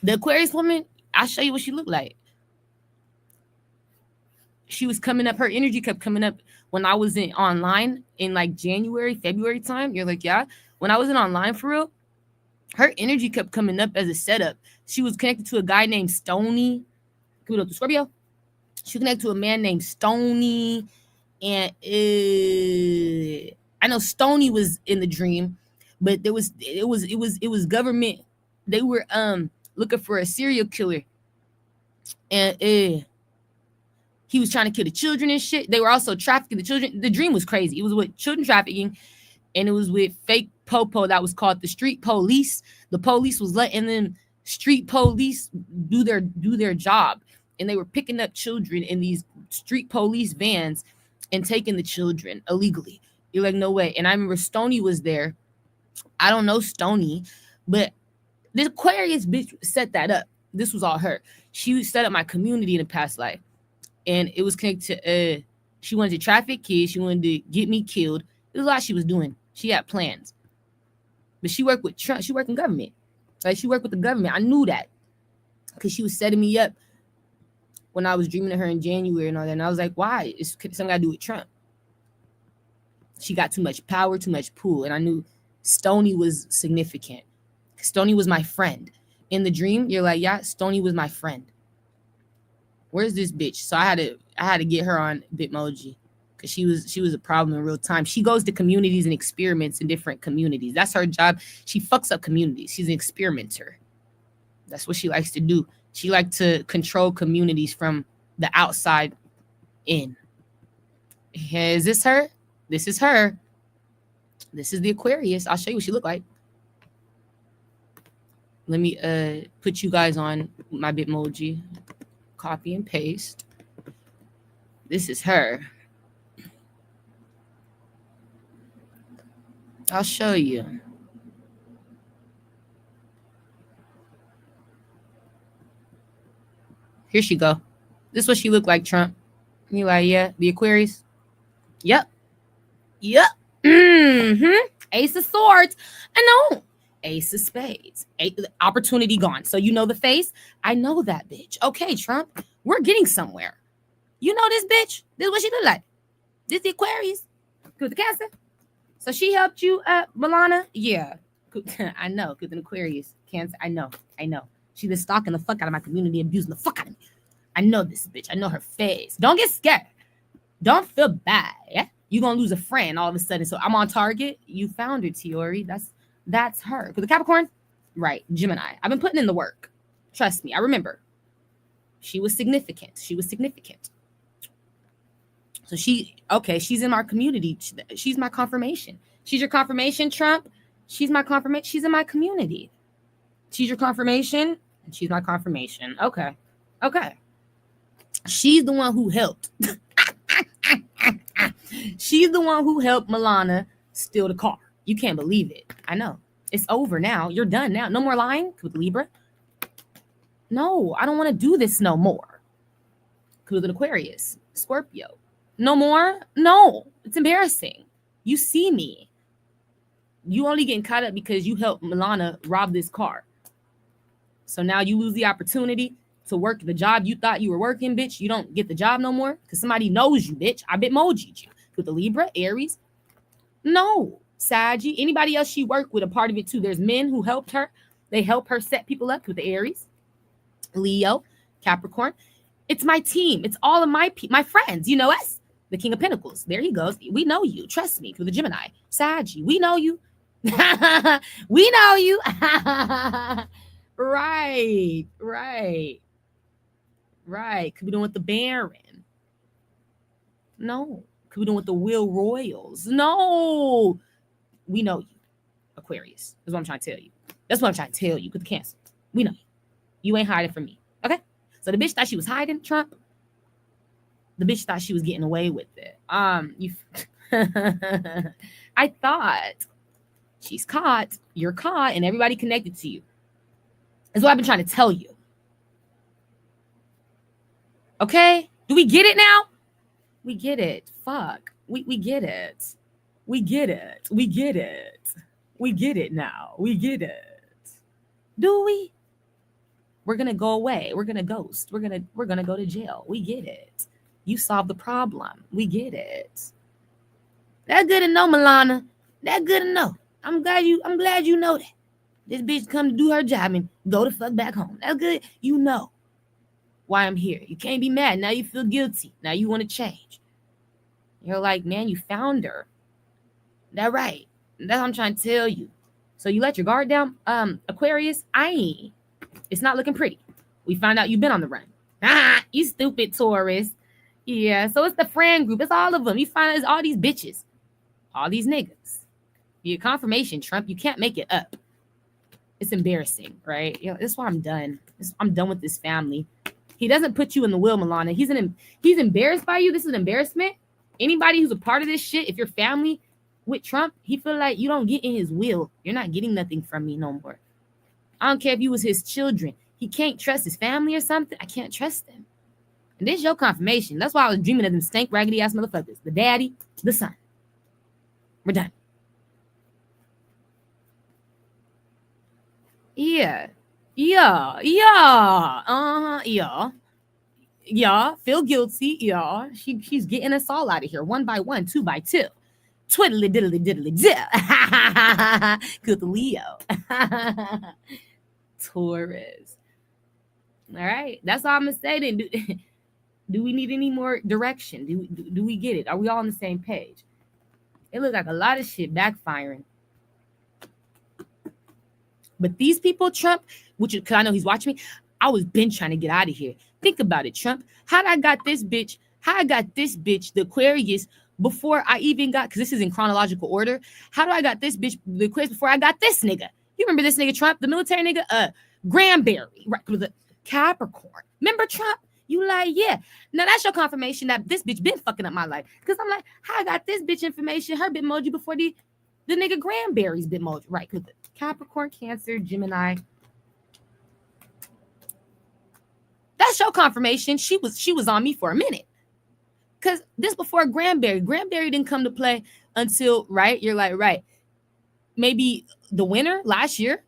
B: The Aquarius woman, I'll show you what she looked like. She was coming up. Her energy kept coming up when I was online in like January, February time. You're like, yeah. When I was online for real, her energy kept coming up as a setup. She was connected to a guy named Stony. Come up to Scorpio. She connected to a man named Stony. And I know Stony was in the dream, but it was government. They were looking for a serial killer. And He was trying to kill the children and shit. They were also trafficking the children. The dream was crazy. It was with children trafficking, and it was with fake popo that was called the street police. The police was letting them street police do their job, and they were picking up children in these street police vans and taking the children illegally. You're like, no way. And I remember Stony was there. I don't know Stony, but this Aquarius bitch set that up. This was all her. She set up my community in a past life, and it was connected to she wanted to traffic kids. She wanted to get me killed. There's a lot she was doing. She had plans, but she worked with Trump. She worked in government. Like, she worked with the government. I knew that because she was setting me up when I was dreaming of her in January and all that. And I was like, why? It's something got to do with Trump. She got too much power, too much pull. And I knew Stony was significant. Stony was my friend. In the dream, you're like, yeah, Stony was my friend. Where's this bitch? So I had to get her on Bitmoji because she was a problem in real time. She goes to communities and experiments in different communities. That's her job. She fucks up communities. She's an experimenter. That's what she likes to do. She likes to control communities from the outside in. Is this her? This is her. This is the Aquarius. I'll show you what she look like. Let me put you guys on my Bitmoji. Copy and paste. This is her. I'll show you. Here she go. This is what she looked like, Trump. And you're like, yeah, the Aquarius. Yep. Ace of Swords. I know. Ace of Spades. Opportunity gone. So you know the face? I know that bitch. Okay, Trump, we're getting somewhere. You know this bitch? This is what she look like. This is the Aquarius. With the Cancer. So she helped you, Milana? Yeah. I know. Because an Aquarius. Cancer. I know. She been stalking the fuck out of my community, abusing the fuck out of me. I know this bitch. I know her face. Don't get scared. Don't feel bad. Yeah? You're going to lose a friend all of a sudden. So I'm on target. You found her, Tiori. That's her. Because the Capricorn? Right. Gemini. I've been putting in the work. Trust me. I remember. She was significant. So she's in our community. She's my confirmation. She's your confirmation, Trump. She's my confirmation. She's in my community. She's your confirmation. And she's my confirmation. Okay. She's the one who helped. She's the one who helped Milana steal the car. You can't believe it. I know. It's over now. You're done now. No more lying with Libra. No, I don't want to do this no more. With an Aquarius, Scorpio. No more? No, it's embarrassing. You see me. You only getting caught up because you helped Milana rob this car. So now you lose the opportunity to work the job you thought you were working, bitch. You don't get the job no more because somebody knows you, bitch. I Bitmoji'd you. With the Libra, Aries. No. Saggy. Anybody else she worked with, a part of it too. There's men who helped her. They help her set people up with the Aries, Leo, Capricorn. It's my team. It's all of my friends. You know us. The King of Pentacles. There he goes. We know you. Trust me. With the Gemini. Saggy. We know you. We know you. Right. Could be doing with the Baron. No. Could be doing with the Will Royals. No. We know you. Aquarius. That's what I'm trying to tell you. With the Cancer. We know you. You ain't hiding from me. Okay? So the bitch thought she was hiding, Trump. The bitch thought she was getting away with it. I thought she's caught, you're caught, and everybody connected to you. That's what I've been trying to tell you. Okay? Do we get it now? We get it. Fuck. We get it. We get it. We get it. We get it now. We get it. Do we? We're gonna go away. We're gonna ghost. We're gonna go to jail. We get it. You solved the problem. We get it. That's good to know, Milana. That's good to know. I'm glad you know that. This bitch come to do her job and go the fuck back home. That's good. You know why I'm here. You can't be mad. Now you feel guilty. Now you want to change. You're like, man, you found her. That right. That's what I'm trying to tell you. So you let your guard down, Aquarius. It's not looking pretty. We found out you've been on the run. You stupid Taurus. Yeah, so it's the friend group. It's all of them. You find it's all these bitches, all these niggas. Your confirmation, Trump. You can't make it up. It's embarrassing, right? You know, that's why I'm done. I'm done with this family. He doesn't put you in the will, Milana. He's embarrassed by you. This is an embarrassment. Anybody who's a part of this shit, if you're family with Trump, he feel like you don't get in his will. You're not getting nothing from me no more. I don't care if you was his children. He can't trust his family or something. I can't trust them. And this is your confirmation. That's why I was dreaming of them stank, raggedy ass motherfuckers. The daddy, the son. We're done. Yeah. Yeah. Feel guilty. Yeah. She's getting us all out of here. 1 by 1, 2 by 2. Twiddly diddly diddly dill. Good Leo. Taurus. All right. That's all I'm gonna say then. Do we need any more direction? Do we get it? Are we all on the same page? It looks like a lot of shit backfiring. But these people, Trump, because I know he's watching me, I was been trying to get out of here. Think about it, Trump. How I got this bitch, the Aquarius, before I even got, because this is in chronological order. How do I got this bitch, the Aquarius, before I got this nigga? You remember this nigga, Trump, the military nigga? Granberry, right? The Capricorn. Remember Trump? You like, yeah. Now that's your confirmation that this bitch been fucking up my life. Because I'm like, how I got this bitch information, her Bitmoji before the nigga Granberry's Bitmoji. Right, because Capricorn, Cancer, Gemini. That's your confirmation. She was on me for a minute. Because this before Granberry. Granberry didn't come to play until, right? You're like, right. Maybe the winter last year.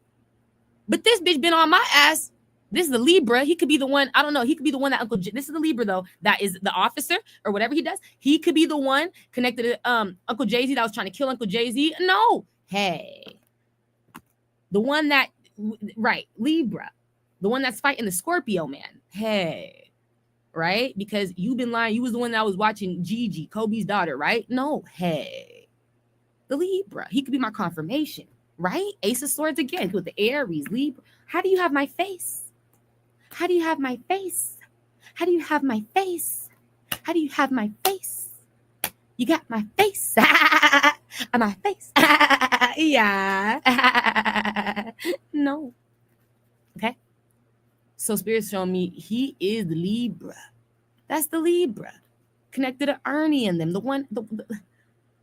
B: But this bitch been on my ass. This is the Libra. He could be the one. I don't know. He could be the one that this is the Libra, though. That is the officer or whatever he does. He could be the one connected to Uncle Jay-Z that was trying to kill Uncle Jay-Z. No. Hey. The one that, right, Libra. The one that's fighting the Scorpio man. Hey. Right? Because you've been lying. You was the one that was watching Gigi, Kobe's daughter, right? No. Hey. The Libra. He could be my confirmation. Right? Ace of Swords again with the Aries, Libra. How do you have my face? How do you have my face? How do you have my face? How do you have my face? You got my face. My face. Yeah. No. Okay. So Spirit's showing me he is the Libra. That's the Libra. Connected to Ernie and them. The one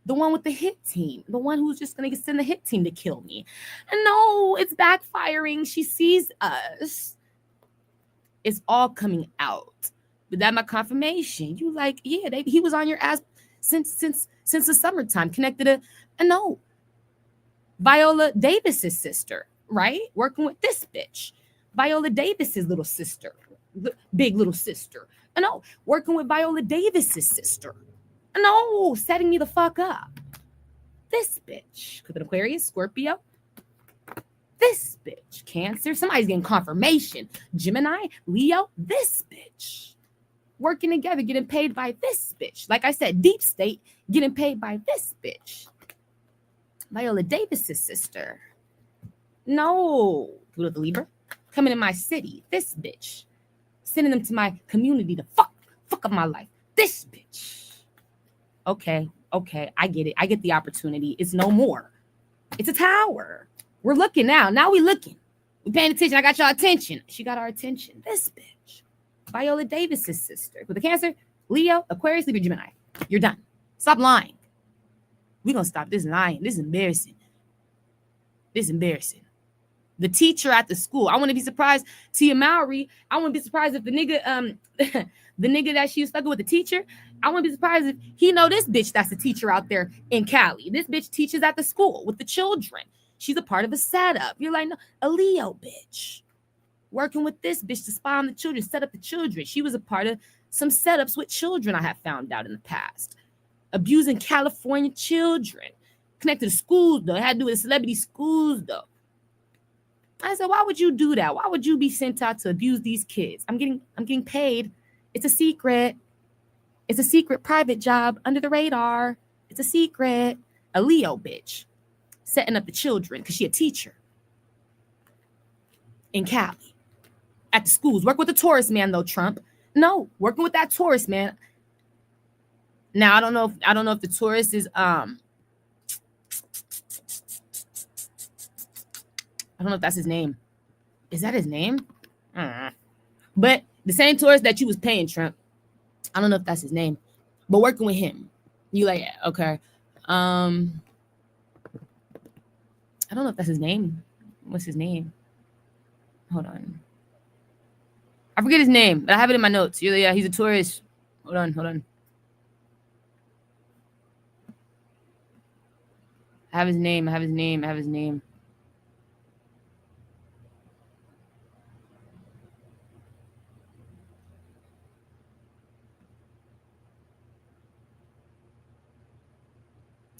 B: with the hit team. The one who's just going to send the hit team to kill me. And no, it's backfiring. She sees us. It's all coming out. But that's my confirmation. You like, yeah, he was on your ass since the summertime. Connected to, no. Viola Davis's sister, right? Working with this bitch. Viola Davis's little sister. Big little sister. No, working with Viola Davis's sister. No, setting me the fuck up. This bitch. Could an Aquarius, Scorpio. This bitch. Cancer. Somebody's getting confirmation. Gemini, Leo. This bitch. Working together, getting paid by this bitch. Like I said, deep state, getting paid by this bitch. Viola Davis's sister. No. Little the Libra. Coming in my city. This bitch. Sending them to my community to fuck up my life. This bitch. Okay. I get it. I get the opportunity. It's no more. It's a tower. We're looking now. Now we looking. We paying attention. I got y'all attention. She got our attention. This bitch. Viola Davis's sister. With a Cancer, Leo, Aquarius, Libra, Gemini. You're done. Stop lying. We're going to stop this lying. This is embarrassing. The teacher at the school. I wouldn't be surprised. Tia Mowry. I wouldn't be surprised if the nigga, the nigga that she was stuck with the teacher, I wouldn't be surprised if he know this bitch that's the teacher out there in Cali. This bitch teaches at the school with the children. She's a part of a setup. You're like, no, a Leo bitch. Working with this bitch to spy on the children, set up the children. She was a part of some setups with children I have found out in the past. Abusing California children. Connected to schools, though. It had to do with celebrity schools, though. I said, why would you do that? Why would you be sent out to abuse these kids? I'm getting paid. It's a secret. It's a secret private job under the radar. It's a secret. A Leo bitch. Setting up the children because she a teacher in Cali at the schools. Work with the Taurus man, though, Trump. No, working with that Taurus man. Now I don't know if the tourist is I don't know if that's his name. Is that his name? But the same tourist that you was paying, Trump. I don't know if that's his name, but working with him, you like, okay. I don't know if that's his name. What's his name? Hold on. I forget his name, but I have it in my notes. Yeah, he's a tourist. Hold on. I have his name.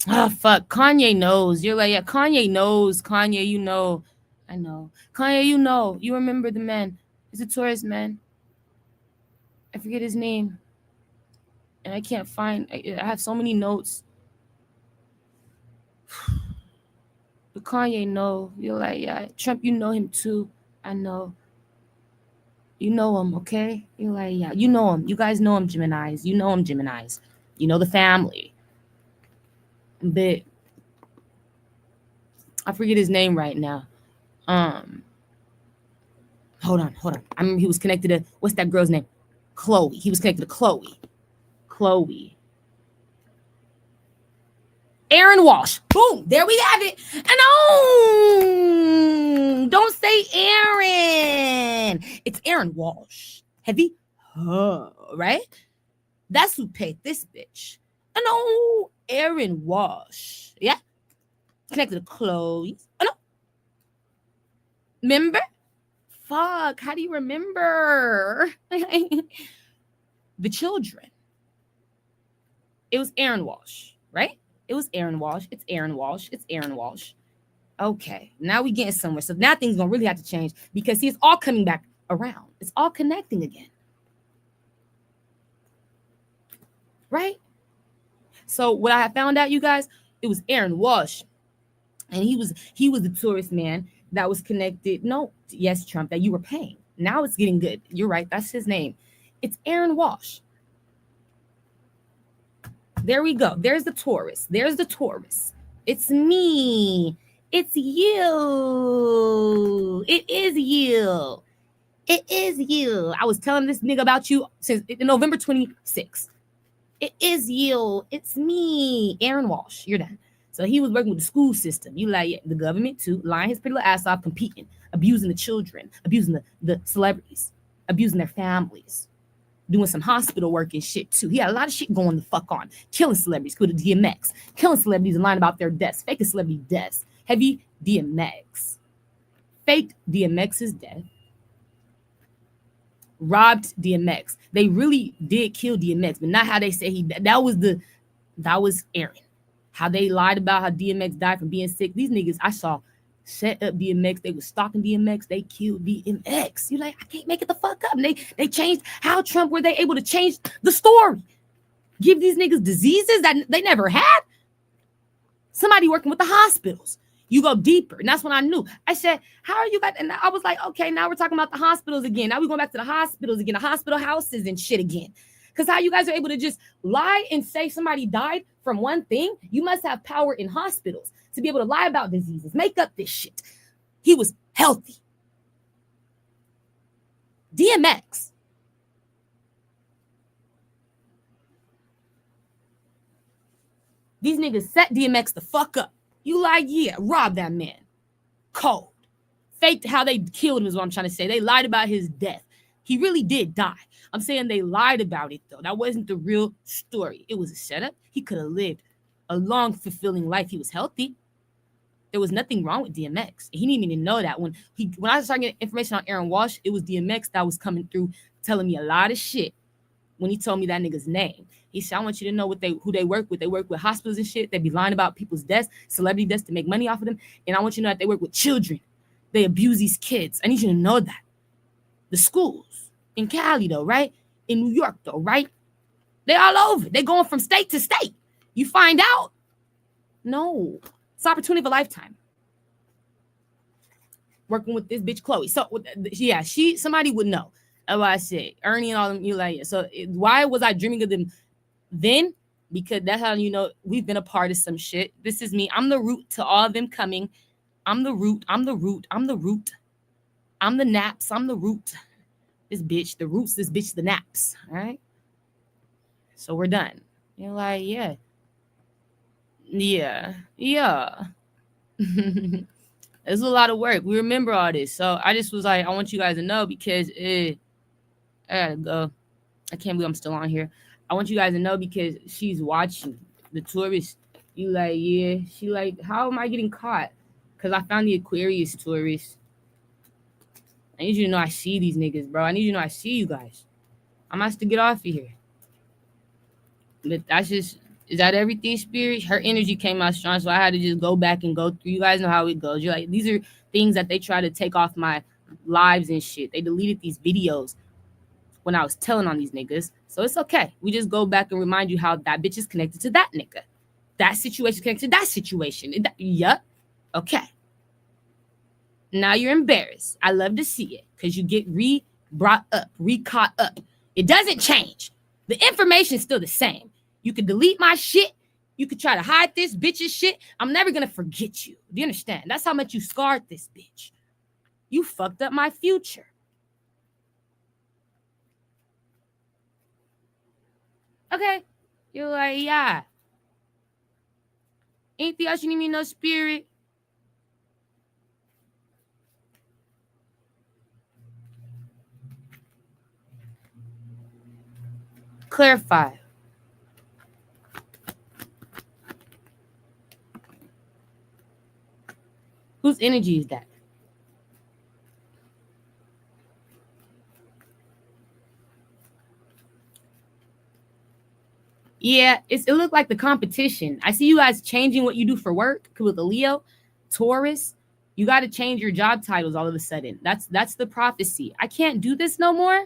B: Oh, fuck. Kanye knows. You're like, yeah, Kanye knows. Kanye, you know. I know. Kanye, you know. You remember the man. He's a tourist, man. I forget his name. And I can't find. I have so many notes. But Kanye, know. You're like, yeah. Trump, you know him too. I know. You know him, okay? You're like, yeah. You know him. You guys know him, Geminis. You know him, Geminis. You know the family. But I forget his name right now. Hold on. I remember he was connected to, what's that girl's name? Chloe. He was connected to Chloe. Aaron Walsh. Boom. There we have it. And don't say Aaron. It's Aaron Walsh. Heavy. Right? That's who paid this bitch. And Aaron Walsh. Yeah. Connected to Chloe. Remember? Fuck. How do you remember? The children. It was Aaron Walsh, right? It was Aaron Walsh. It's Aaron Walsh. Okay. Now we getting somewhere. So now things gonna really have to change because see, it's all coming back around. It's all connecting again. Right? So what I found out, you guys, it was Aaron Walsh. And he was the tourist man that was connected. No, yes, Trump, that you were paying. Now it's getting good. You're right. That's his name. It's Aaron Walsh. There we go. There's the tourist. It's me. It's you. It is you. I was telling this nigga about you since November 26th. It is you. It's me. Aaron Walsh. You're done. So he was working with the school system. You like the government too, lying his pretty little ass off, competing, abusing the children, abusing the celebrities, abusing their families, doing some hospital work and shit too. He had a lot of shit going the fuck on, killing celebrities with the DMX, killing celebrities and lying about their deaths, faking celebrity deaths. Heavy DMX, faked DMX's death, robbed DMX. They really did kill DMX, but not how they say he. That was Aaron. How they lied about how DMX died from being sick. These niggas I saw set up DMX. They was stalking DMX. They killed DMX. You like, I can't make it the fuck up. And they changed how Trump were they able to change the story? Give these niggas diseases that they never had? Somebody working with the hospitals. You go deeper. And that's when I knew. I said, how are you guys? And I was like, okay, now we're talking about the hospitals again. Now we're going back to the hospitals again, the hospital houses and shit again. Because how you guys are able to just lie and say somebody died from one thing, you must have power in hospitals to be able to lie about diseases, make up this shit. He was healthy. DMX. These niggas set DMX the fuck up. You like, yeah, rob that man. Cold. Faked how they killed him is what I'm trying to say. They lied about his death. He really did die. I'm saying they lied about it, though. That wasn't the real story. It was a setup. He could have lived a long, fulfilling life. He was healthy. There was nothing wrong with DMX. He didn't even know that. When I started getting information on Aaron Walsh, it was DMX that was coming through telling me a lot of shit when he told me that nigga's name. He said, I want you to know who they work with. They work with hospitals and shit. They be lying about people's deaths, celebrity deaths to make money off of them. And I want you to know that they work with children. They abuse these kids. I need you to know that. The schools in Cali, though, right? In New York, though, right? They all over. They going from state to state. You find out? No. It's an opportunity of a lifetime. Working with this bitch, Chloe. So, yeah, somebody would know. That's what I said. Ernie and all them, you like, so why was I dreaming of them then? because that's how you know we've been a part of some shit. This is me. I'm the root to all of them coming. I'm the root. I'm the root. I'm the root. I'm the naps. I'm the root. This bitch, the roots, this bitch, the naps. All right. So we're done. You're like, yeah. Yeah. Yeah. It's a lot of work. We remember all this. So I just was like, I want you guys to know because I gotta go. I can't believe I'm still on here. I want you guys to know because she's watching the tourist. You like, yeah. She like, how am I getting caught? Because I found the Aquarius tourist. I need you to know I see these niggas, bro. I need you to know I see you guys. I'm asked to get off of here. But that's just, is that everything, Spirit? Her energy came out strong, so I had to just go back and go through. You guys know how it goes. You're like, these are things that they try to take off my lives and shit. They deleted these videos when I was telling on these niggas. So it's okay. We just go back and remind you how that bitch is connected to that nigga. That situation connected to that situation. Yup. Okay. Now you're embarrassed. I love to see it because you get brought up, caught up. It doesn't change. The information is still the same. You could delete my shit. You could try to hide this bitch's shit. I'm never going to forget you. Do you understand? That's how much you scarred this bitch. You fucked up my future. Okay. You're like, yeah. Anything else you need me to know, Spirit? Clarify. Whose energy is that? Yeah, it looked like the competition. I see you guys changing what you do for work with a Leo, Taurus. You got to change your job titles all of a sudden. That's the prophecy. I can't do this no more.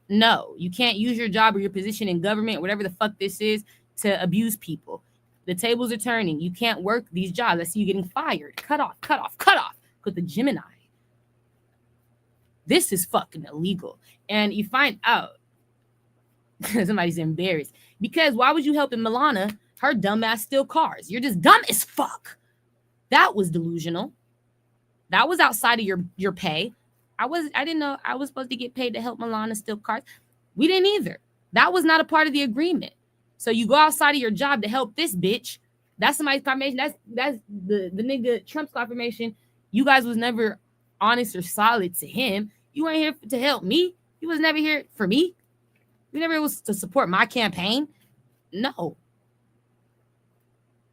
B: No, you can't use your job or your position in government, whatever the fuck this is, to abuse people. The tables are turning. You can't work these jobs. I see you getting fired. Cut off. With the Gemini. This is fucking illegal. And you find out somebody's embarrassed. Because why would you help Milana? Her dumb ass steal cars. You're just dumb as fuck. That was delusional. That was outside of your pay. I didn't know I was supposed to get paid to help Milana steal cars. We didn't either. That was not a part of the agreement. So you go outside of your job to help this bitch. That's somebody's confirmation. That's the nigga Trump's confirmation. You guys was never honest or solid to him. You weren't here to help me. You was never here for me. You never was to support my campaign. No.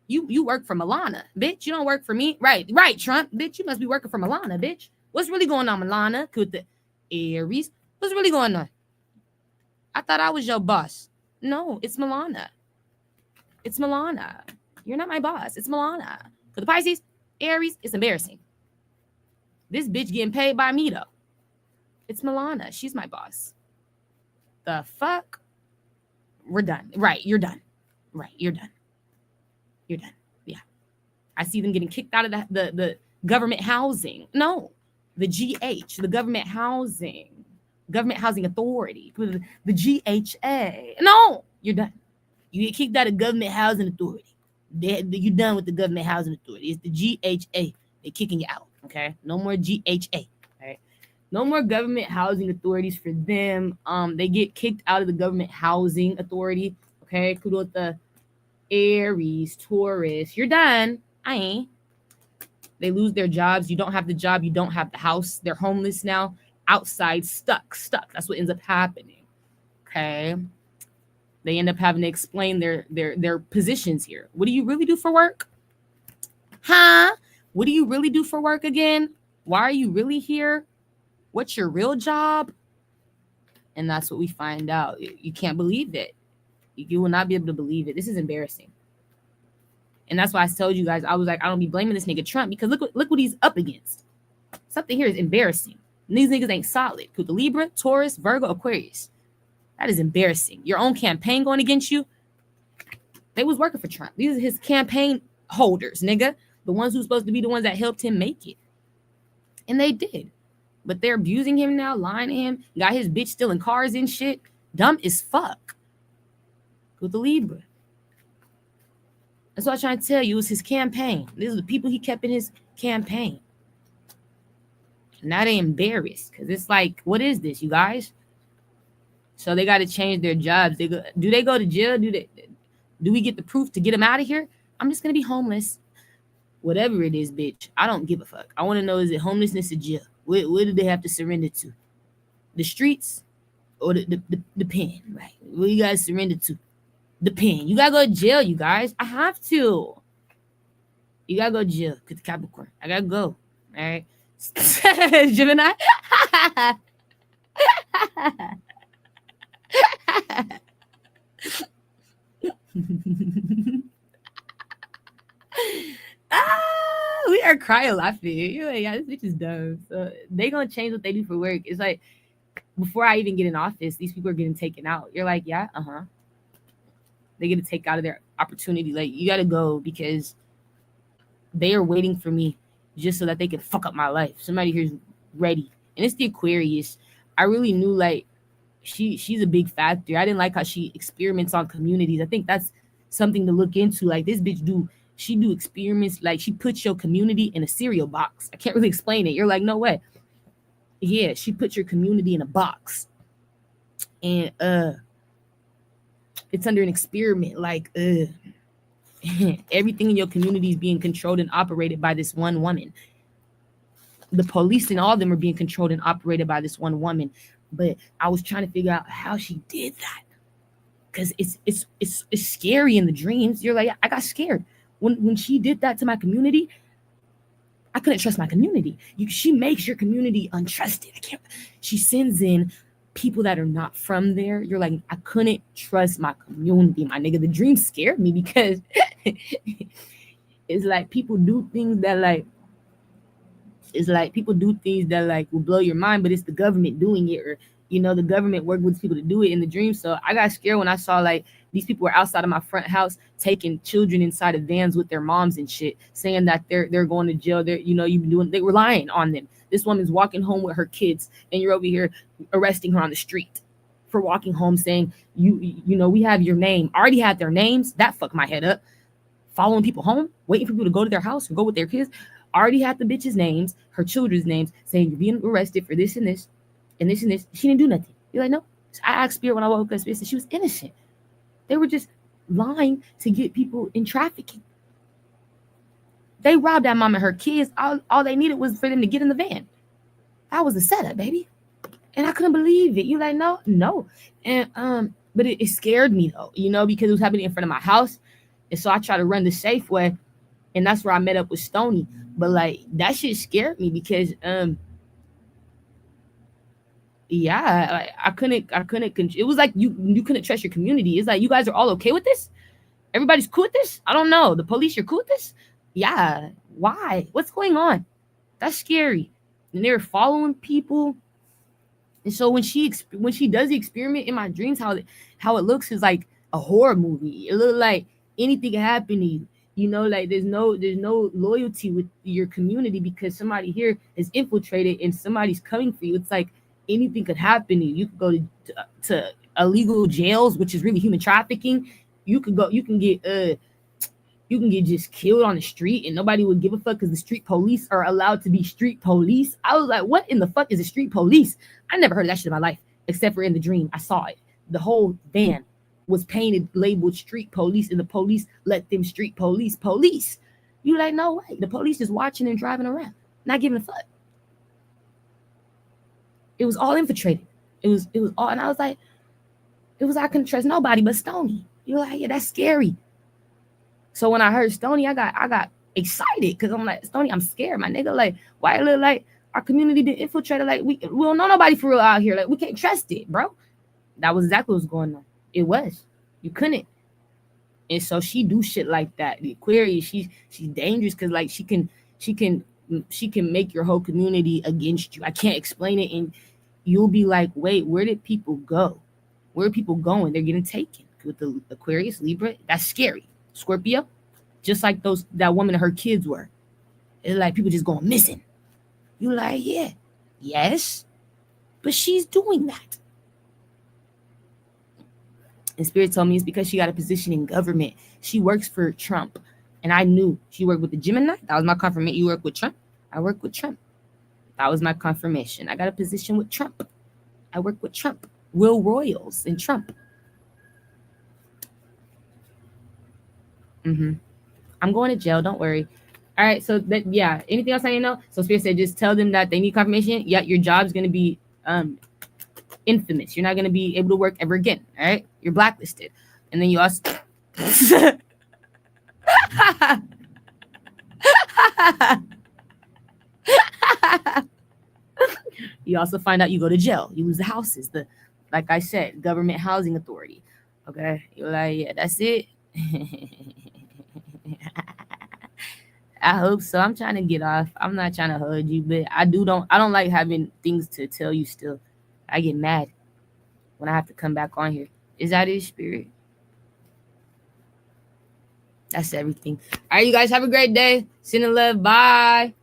B: You work for Milana, bitch. You don't work for me. Right, Trump. Bitch, you must be working for Milana, bitch. What's really going on, Milana? With the Aries. What's really going on? I thought I was your boss. No, it's Milana. It's Milana. You're not my boss. It's Milana. For the Pisces, Aries, it's embarrassing. This bitch getting paid by me, though. It's Milana. She's my boss. The fuck? We're done. Right, you're done. Right, you're done. You're done. Yeah. I see them getting kicked out of the government housing. No, the GH, the government housing authority, the GHA. No, you're done. You get kicked out of government housing authority. You're done with the government housing authority. It's the GHA. They're kicking you out. Okay. No more GHA. All right. No more government housing authorities for them. They get kicked out of the government housing authority. Okay. Kudos the Aries, Taurus. You're done. I ain't. They lose their jobs. You don't have the job. You don't have the house. They're homeless now. Outside, stuck. That's what ends up happening. Okay. They end up having to explain their positions here. What do you really do for work? Huh? What do you really do for work again? Why are you really here? What's your real job? And that's what we find out. You can't believe it. You will not be able to believe it. This is embarrassing. And that's why I told you guys, I was like, I don't be blaming this nigga Trump because look what he's up against. Something here is embarrassing. And these niggas ain't solid. With the Libra, Taurus, Virgo, Aquarius. That is embarrassing. Your own campaign going against you. They was working for Trump. These are his campaign holders, nigga. The ones who's supposed to be the ones that helped him make it. And they did. But they're abusing him now, lying to him. Got his bitch stealing cars and shit. Dumb as fuck. With the Libra. That's what I'm trying to tell you. It was his campaign. These are the people he kept in his campaign. Now they embarrassed because it's like, what is this, you guys? So they got to change their jobs. Do they go to jail? Do we get the proof to get them out of here? I'm just gonna be homeless. Whatever it is, bitch. I don't give a fuck. I want to know, is it homelessness or jail? Where do they have to surrender to? The streets or the pen? Right? Where you guys surrender to? The pen. You gotta go to jail, you guys. I have to. You gotta go to jail. Get the Capricorn. I gotta go. All right. Gemini. We are crying laughing. You're like, yeah, this bitch is dumb. So they gonna change what they do for work. It's like, before I even get in office, these people are getting taken out. You're like, yeah, they get to take out of their opportunity. Like, you gotta go because they are waiting for me just so that they can fuck up my life. Somebody here's ready. And it's the Aquarius. I really knew, like, she's a big factor. I didn't like how she experiments on communities. I think that's something to look into. Like, this bitch do experiments. Like, she puts your community in a cereal box. I can't really explain it. You're like, no way. Yeah, she puts your community in a box. And it's under an experiment. Like, everything in your community is being controlled and operated by this one woman. The police and all of them are being controlled and operated by this one woman. But I was trying to figure out how she did that, because it's scary in the dreams. You're like, I got scared when she did that to my community. I couldn't trust my community. She makes your community untrusted. She sends in people that are not from there. You're like, I couldn't trust my community, my nigga. The dream scared me because it's like people do things that will blow your mind, but it's the government doing it, or the government working with people to do it in the dream. So I got scared when I saw like these people were outside of my front house taking children inside of vans with their moms and shit, saying that they're going to jail. They were lying on them. This woman's walking home with her kids, and you're over here arresting her on the street for walking home, saying we have your name. I already had their names. That fucked my head up. Following people home, waiting for people to go to their house or go with their kids. Already had the bitch's names, her children's names, saying you're being arrested for this and this and this and this. She didn't do nothing. You're like, no. I asked Spirit when I woke up. Spirit said she was innocent. They were just lying to get people in trafficking. They robbed that mom and her kids. All they needed was for them to get in the van. That was a setup, baby. And I couldn't believe it. You're like, no. And but it scared me though, because it was happening in front of my house. And so I tried to run the safe way. And that's where I met up with Stony. But like, that shit scared me because I couldn't it was like you couldn't trust your community. It's like, you guys are all okay with this? Everybody's cool with this? I don't know. The police, you're cool with this? Yeah. Why? What's going on? That's scary. And they were following people. And so when she does the experiment in my dreams, how it looks is like a horror movie. It looks like anything can happen to you. Like there's no loyalty with your community because somebody here is infiltrated and somebody's coming for you. It's like anything could happen to you. You could go to illegal jails, which is really human trafficking. You can get just killed on the street and nobody would give a fuck because the street police are allowed to be street police. I was like, what in the fuck is a street police? I never heard of that shit in my life, except for in the dream. I saw it. The whole van was painted, labeled street police, and the police let them street police. You like, no way. The police is watching and driving around, not giving a fuck. It was all infiltrated. It was all, and I was like, I couldn't trust nobody but Stony. You're like, yeah, that's scary. So when I heard Stony, I got excited because I'm like, Stony, I'm scared, my nigga. Like, why it look like our community been infiltrated? Like, we don't know nobody for real out here. Like, we can't trust it, bro. That was exactly what was going on. It was. You couldn't. And so she do shit like that. The Aquarius, she's dangerous because like she can make your whole community against you. I can't explain it, and you'll be like, wait, where did people go? Where are people going? They're getting taken. With the Aquarius, Libra, that's scary. Scorpio, just like that woman and her kids were. It's like people just going missing. You like, yeah, yes, but she's doing that. And Spirit told me it's because she got a position in government. She works for Trump. And I knew she worked with the Gemini. That was my confirmation. You work with Trump? I work with Trump. That was my confirmation. I got a position with Trump. I work with Trump. Will Royals and Trump. I'm going to jail. Don't worry. All right. So yeah. Anything else I need to know? So Spirit said, just tell them that they need confirmation. Yeah, your job's gonna be infamous. You're not gonna be able to work ever again. All right. You're blacklisted. And then you also. You also find out you go to jail. You lose the houses. Like I said, government housing authority. Okay. You're like, yeah, that's it. I hope so. I'm trying to get off. I'm not trying to hug you, but I don't like having things to tell you still. I get mad when I have to come back on here. Is that his spirit? That's everything. All right, you guys have a great day. Send in love. Bye.